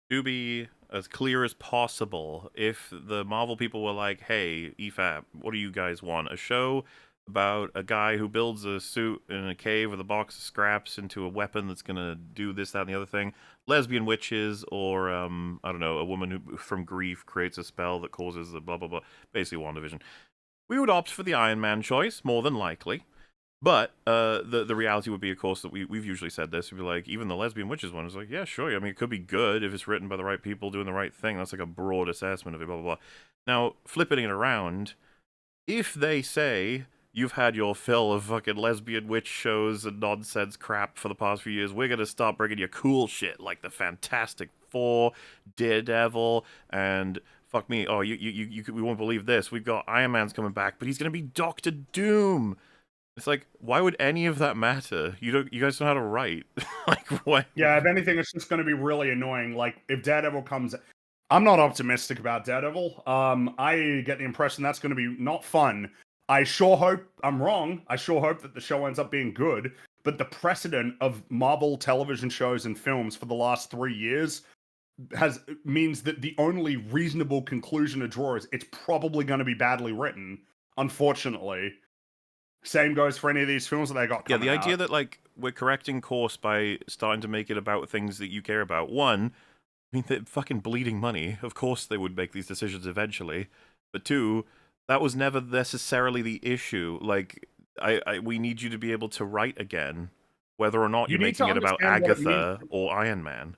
To be as clear as possible, if the Marvel people were like, hey, EFAP, what do you guys want? A show about a guy who builds a suit in a cave with a box of scraps into a weapon that's going to do this, that, and the other thing. Lesbian witches, or, I don't know, a woman who, from grief, creates a spell that causes the blah, blah, blah. Basically, WandaVision. We would opt for the Iron Man choice, more than likely. But the reality would be, of course, that we've usually said this. We'd be like, even the lesbian witches one is like, yeah, sure. I mean, it could be good if it's written by the right people doing the right thing. That's like a broad assessment of it, blah, blah, blah. Now, flipping it around, if they say, you've had your fill of fucking lesbian witch shows and nonsense crap for the past few years, we're going to start bringing you cool shit like the Fantastic Four, Daredevil, and... fuck me, oh, we won't believe this. We've got Iron Man's coming back, but he's going to be Doctor Doom. It's like, why would any of that matter? You guys know how to write. Like, what? Yeah, if anything, it's just going to be really annoying. Like, if Daredevil comes... I'm not optimistic about Daredevil. I get the impression that's going to be not fun. I sure hope I'm wrong. I sure hope that the show ends up being good. But the precedent of Marvel television shows and films for the last 3 years means that the only reasonable conclusion to draw is it's probably going to be badly written, unfortunately. Same goes for any of these films that they got coming the idea out. that, like, we're correcting course by starting to make it about things that you care about. One, I mean, they're fucking bleeding money. Of course they would make these decisions eventually. But two, that was never necessarily the issue. Like, we need you to be able to write again, whether or not You you're need to making it about understand what it Agatha means. or Iron Man.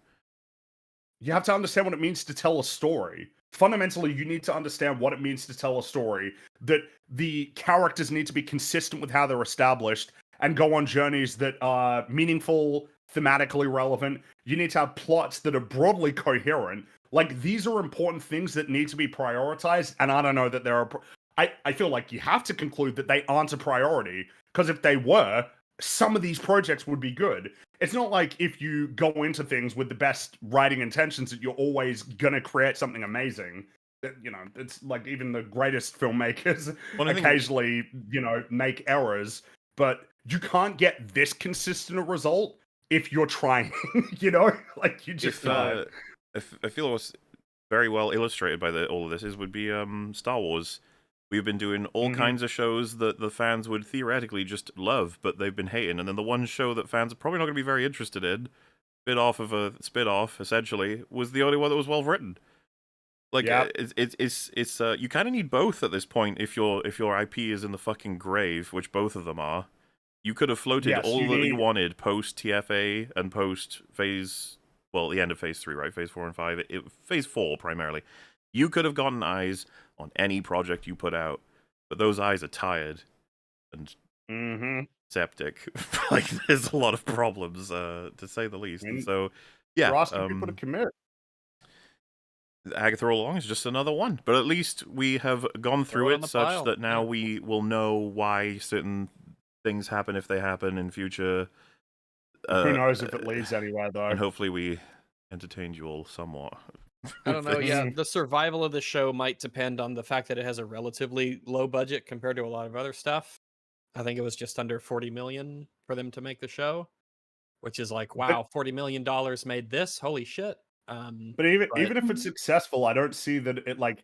You have to understand what it means to tell a story. Fundamentally, you need to understand what it means to tell a story. That the characters need to be consistent with how they're established and go on journeys that are meaningful thematically relevant. You need to have plots that are broadly coherent. Like, these are important things that need to be prioritized, and I don't know that there are. I feel like you have to conclude that they aren't a priority, because if they were, some of these projects would be good. It's not like if you go into things with the best writing intentions that you're always gonna create something amazing. You know, it's like even the greatest filmmakers occasionally, you know, make errors, but you can't get this consistent a result if you're trying, you know? Like, you just not. I feel it was very well illustrated by all of this would be Star Wars. We've been doing all kinds of shows that the fans would theoretically just love, but they've been hating. And then the one show that fans are probably not going to be very interested in, bit off of a spit-off, essentially, was the only one that was well written. Like, it's you kind of need both at this point if your IP is in the fucking grave, which both of them are. You could have floated all that you wanted post TFA and post phase, well, the end of phase 3, right? Phase 4 and 5, phase 4 primarily. You could have gotten eyes on any project you put out, but those eyes are tired and septic. Like, there's a lot of problems, to say the least. And so, yeah, you're asking people to commit. Agatha All Along is just another one, but at least we have gone through it such that now we will know why certain things happen if they happen in future. Who knows if it leads anywhere, though? And hopefully we entertained you all somewhat. I don't know. Yeah, the survival of the show might depend on the fact that it has a relatively low budget compared to a lot of other stuff. I think it was just under 40 million for them to make the show, which is like, wow, $40 million made this. Holy shit. But even if it's successful, I don't see that it, like,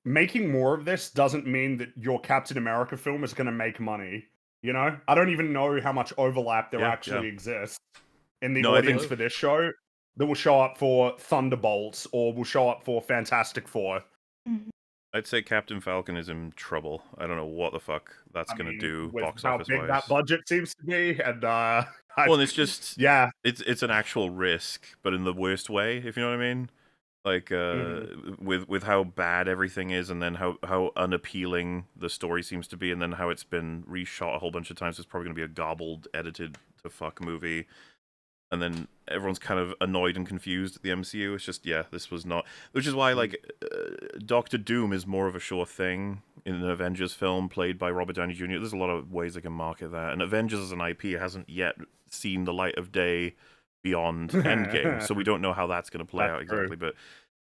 making more of this doesn't mean that your Captain America film is going to make money. You know, I don't even know how much overlap there actually exists in the audience for this show that will show up for Thunderbolts or will show up for Fantastic Four. I'd say Captain Falcon is in trouble. I don't know what the fuck that's going to do box office wise. How big that budget seems to be, and well, and it's just it's an actual risk, but in the worst way, if you know what I mean. Like with how bad everything is, and then how unappealing the story seems to be, and then how it's been reshot a whole bunch of times. It's probably going to be a gobbled, edited to fuck movie. And then everyone's kind of annoyed and confused at the MCU. It's just, this was not... Which is why, like, Doctor Doom is more of a sure thing in an Avengers film played by Robert Downey Jr. There's a lot of ways they can market that. And Avengers as an IP hasn't yet seen the light of day beyond Endgame, so we don't know how that's going to play out exactly. But,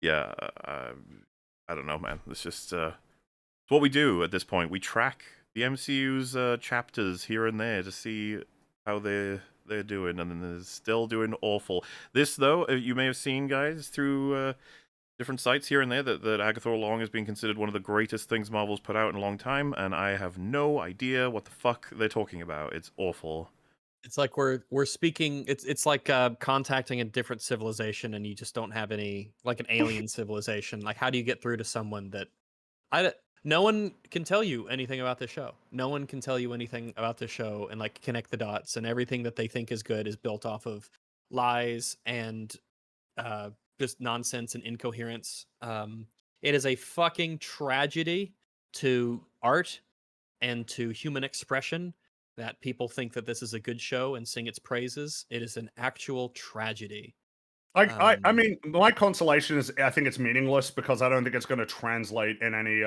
yeah, I don't know, man. It's just... it's what we do at this point. We track the MCU's chapters here and there to see how they're doing, and then they're still doing awful. This, though, you may have seen, guys, through different sites here and there, that Agatha All Along has been considered one of the greatest things Marvel's put out in a long time, and I have no idea what the fuck they're talking about. It's awful. It's like we're speaking. It's like contacting a different civilization, and you just don't have any, like, an alien civilization. Like, how do you get through to someone that no one can tell you anything about this show. No one can tell you anything about this show and, like, connect the dots, and everything that they think is good is built off of lies and just nonsense and incoherence. It is a fucking tragedy to art and to human expression that people think that this is a good show and sing its praises. It is an actual tragedy. I mean, my consolation is I think it's meaningless because I don't think it's going to translate in any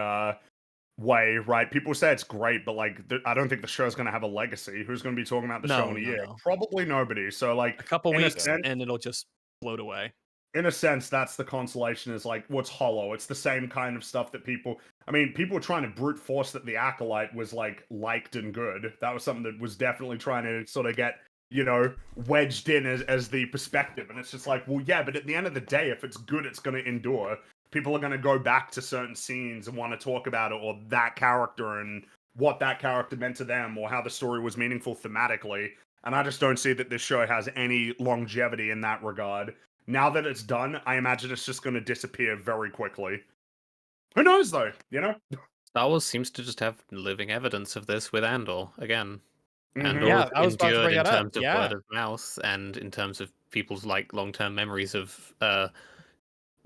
way, right? People say it's great, but, like, I don't think the show's going to have a legacy. Who's going to be talking about the show in a year? No. Probably nobody. So, like, a couple weeks and it'll just float away. In a sense, that's the consolation, is like, what's hollow. It's the same kind of stuff that people were trying to brute force that The Acolyte was, like, liked and good. That was something that was definitely trying to sort of get, you know, wedged in as the perspective. And it's just like, well, yeah, but at the end of the day, if it's good, it's going to endure. People are going to go back to certain scenes and want to talk about it, or that character and what that character meant to them, or how the story was meaningful thematically. And I just don't see that this show has any longevity in that regard. Now that it's done, I imagine it's just going to disappear very quickly. Who knows, though, you know? Star Wars seems to just have living evidence of this with Andor, again. And I was about to bring in that up. terms of word of mouth, and in terms of people's, like, long-term memories of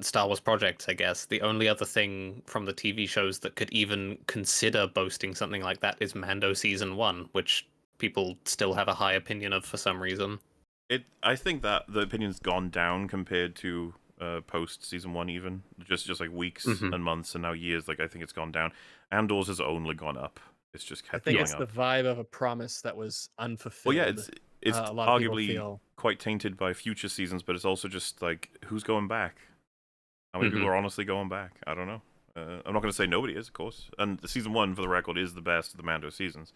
Star Wars projects, I guess. The only other thing from the TV shows that could even consider boasting something like that is Mando Season 1, which people still have a high opinion of for some reason. I think that the opinion's gone down compared to post season 1 even. Just like weeks and months and now years, like I think it's gone down. Andor's has only gone up. It's just I kept think going it's up. the vibe of a promise that was Well, unfulfilled. yeah, it's a lot of people arguably feel. quite tainted by future seasons, but it's also just like who's going back? How many people are honestly going back? I don't know. I'm not going to say nobody is, of course. And the season 1, for the record, is the best of the Mando seasons.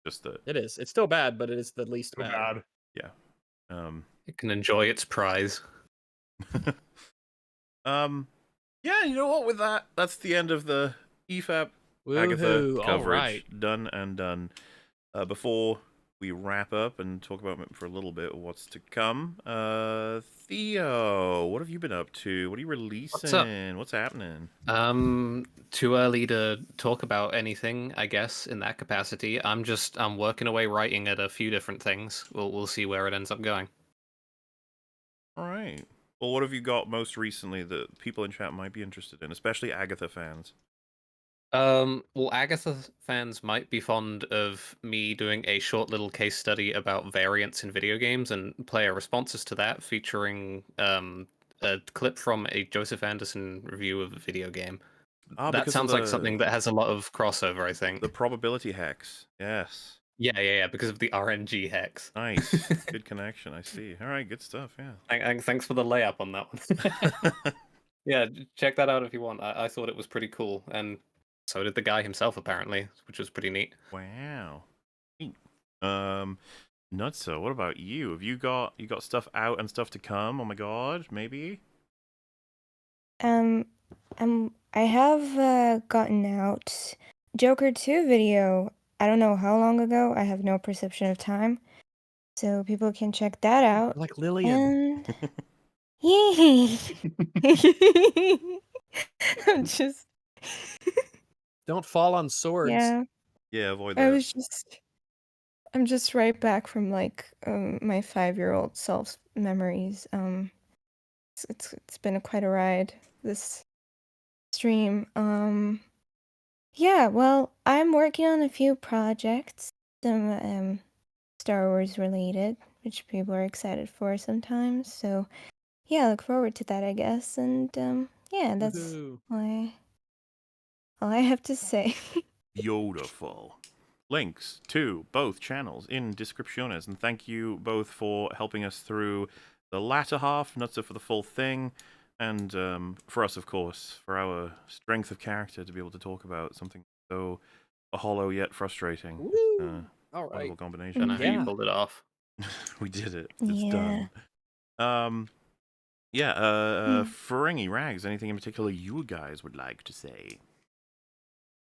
Just the It is. It's still bad, but it is the least So bad. yeah. It can enjoy its prize. Yeah, you know what? With that, that's the end of the EFAP Agatha Woohoo! All coverage. right. Done and done. Before we wrap up and talk about for a little bit what's to come, Theo, what have you been up to? What are you releasing? What's up? What's happening? Too early to talk about anything, I guess, in that capacity. I'm working away writing at a few different things. We'll see where it ends up going. All right. Well, what have you got most recently that people in chat might be interested in, especially Agatha fans? Well, Agatha fans might be fond of me doing a short little case study about variants in video games and player responses to that, featuring a clip from a Joseph Anderson review of a video game. That sounds like something that has a lot of crossover, I think. The probability hex, yes. Yeah, because of the RNG hex. Nice, good connection. I see. All right, good stuff. Yeah. Thanks for the layup on that one. Yeah, check that out if you want. I thought it was pretty cool, and so did the guy himself, apparently, which was pretty neat. Wow. Neat. Nutso, what about you? Have you got stuff out and stuff to come? Oh my god, maybe? I have gotten out Joker 2 video. I don't know how long ago. I have no perception of time. So people can check that out. Like Lillian. And yay! I'm just Don't fall on swords. yeah. Yeah, avoid I that. was I'm just right back from like my 5-year-old self's memories. It's been quite a ride this stream. Yeah, well, I'm working on a few projects, some Star Wars related, which people are excited for sometimes. So, yeah, look forward to that, I guess. And yeah, that's Woohoo. all I have to say. Beautiful. Links to both channels in descripciones, and thank you both for helping us through the latter half, not so for the full thing, and for us, of course, for our strength of character to be able to talk about something so hollow yet frustrating. Woo! All right. Wonderful combination. Don't know how you Yeah. pulled it off. We did it. It's Yeah. done. Ferengi, Rags, anything in particular you guys would like to say?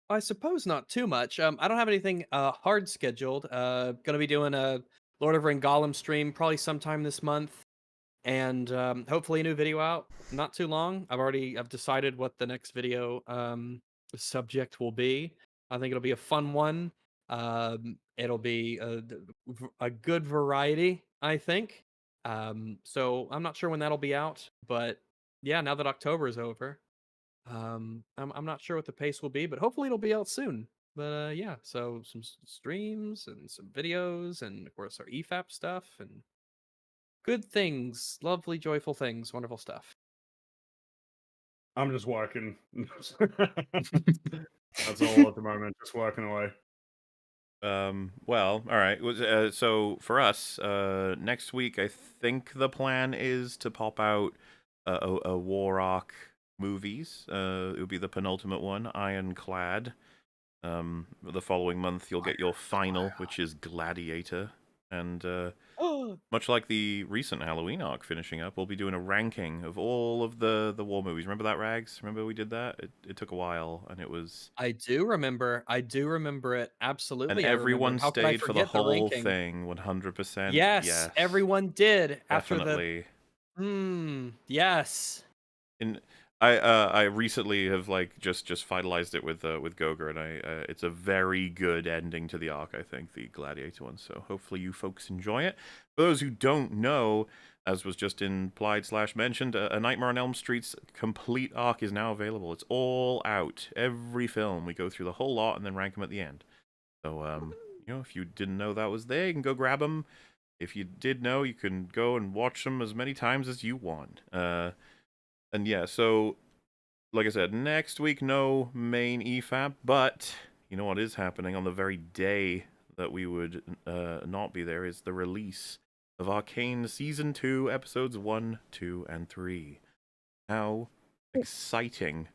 I suppose not too much. I don't have anything hard scheduled. Gonna be doing a Lord of Ring Gollum stream probably sometime this month, and hopefully a new video out not too long. I've decided what the next video subject will be. I think it'll be a fun one. It'll be a good variety, I think. So I'm not sure when that'll be out, but yeah, now that October is over. I'm not sure what the pace will be, but hopefully it'll be out soon. But yeah, so some streams and some videos, and of course our EFAP stuff and good things, lovely, joyful things, wonderful stuff. I'm just working. That's all at the moment. Just working away. Well, all right. So for us, next week, I think the plan is to pop out a War Arc movies. It would be the penultimate one, Ironclad. The following month, you'll get your final, which is Gladiator. And much like the recent Halloween arc finishing up, we'll be doing a ranking of all of the war movies. Remember that, Rags? Remember we did that? It took a while, and it was... I do remember it. Absolutely. And everyone How could I stayed for the forget whole ranking? thing, 100%. Yes, everyone did. Definitely. After the yes. I recently have just finalized it with Goger, and it's a very good ending to the arc. I think the Gladiator one. So hopefully you folks enjoy it. For those who don't know, as was just implied/mentioned, A Nightmare on Elm Street's complete arc is now available. It's all out. Every film we go through the whole lot and then rank them at the end. So if you didn't know that was there, you can go grab them. if you did know, you can go and watch them as many times as you want. And yeah, so like I said, next week no main EFAP, but you know what is happening on the very day that we would not be there is the release of Arcane Season 2, Episodes 1, 2, and 3. How exciting.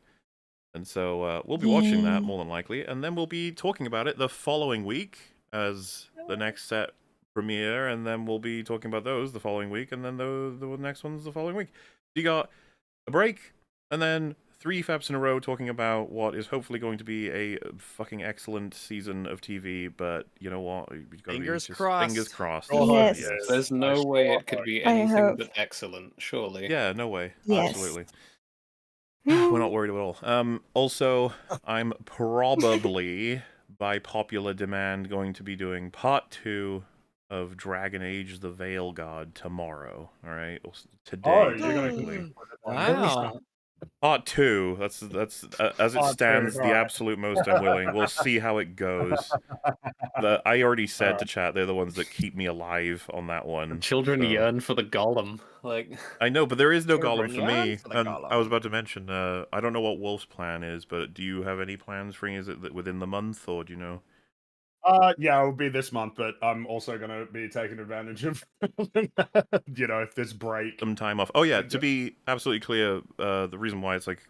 And so we'll be watching that, more than likely, and then we'll be talking about it the following week as the next set premiere, and then we'll be talking about those the following week, and then the next one's the following week. You got a break, and then 3 EFAPs in a row talking about what is hopefully going to be a fucking excellent season of TV, but you know what? You've got Fingers to be crossed. Fingers crossed. Yes. There's no way it could be I anything hope. but excellent, surely. Yeah, no way. Yes. Absolutely. We're not worried at all. Also, I'm probably, by popular demand, going to be doing part 2 of Dragon Age: The Veil God tomorrow. All right, today. Oh, you're gonna technically. Wow. Part 2. That's as it Part 2, stands, the alright. absolute most I'm willing. We'll see how it goes. I already said to chat, they're the ones that keep me alive on that one. Children so- yearn for the golem. Like, I know, but there is no Children golem for yearn me. for the And I was golem. about to mention, I don't know what Wolf's plan is, but do you have any plans for him? Is it within the month, or do you know? Yeah, it will be this month, but I'm also gonna be taking advantage of, this break. Some time off. Oh yeah, to be absolutely clear, the reason why it's like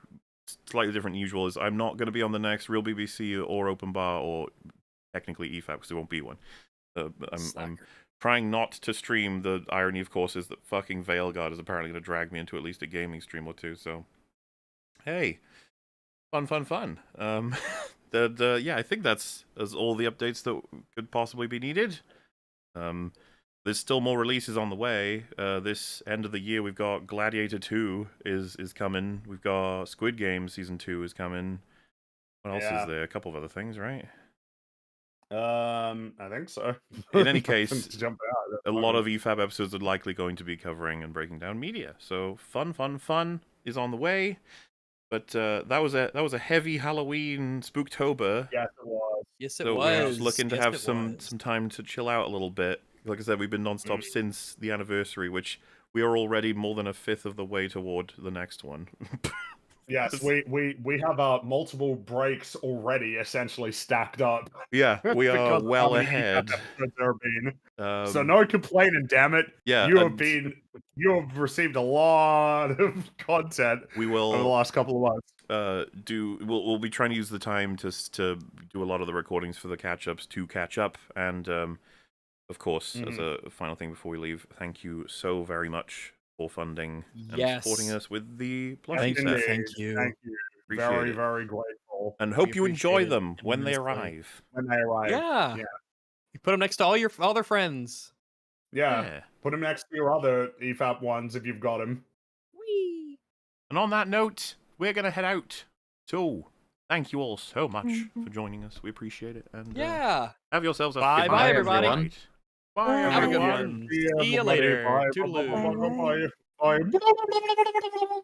slightly different than usual is I'm not going to be on the next Real BBC or Open Bar or technically EFAP because there won't be one. I'm trying not to stream. The irony, of course, is that fucking Veilguard is apparently going to drag me into at least a gaming stream or two. So, hey, fun. Yeah, I think that's all the updates that could possibly be needed. There's still more releases on the way. This end of the year, we've got Gladiator 2 is coming. We've got Squid Game Season 2 is coming. What else is there? A couple of other things, right? I think so. In any case, Nothing's jumping out at a the lot of moment. EFAB episodes are likely going to be covering and breaking down media. So fun is on the way. But that was a heavy Halloween Spooktober. Yes, it was. Yes, it So was. we're just looking to Yes, have it some was. time to chill out a little bit. Like I said, we've been nonstop since the anniversary, which we are already more than a fifth of the way toward the next one. Yes, we have multiple breaks already essentially stacked up. Yeah, we are because of well how many ahead. episodes there have been. So Um, no complaining, damn it. yeah, You and have received a lot of content we over the will last couple of months. we'll be trying to use the time to do a lot of the recordings for the catch-ups to catch up, and of course, as a final thing before we leave, thank you so very much for funding and supporting us with the plushie set. Thank you. Thank you. Appreciate Very, it. very grateful. And hope We you enjoy appreciate it them when they immensely. arrive. When they arrive. Yeah. Yeah. You put them next to all their friends. Yeah. Put them next to your other EFAP ones if you've got them. Whee! And on that note, we're going to head out. So, thank you all so much for joining us. We appreciate it. And Yeah. have yourselves a Bye, good bye, night. everybody. Night. Bye, Bye. Have a good everyone. one. See you everybody. later. Bye. Toodaloo. Bye. Bye. Bye.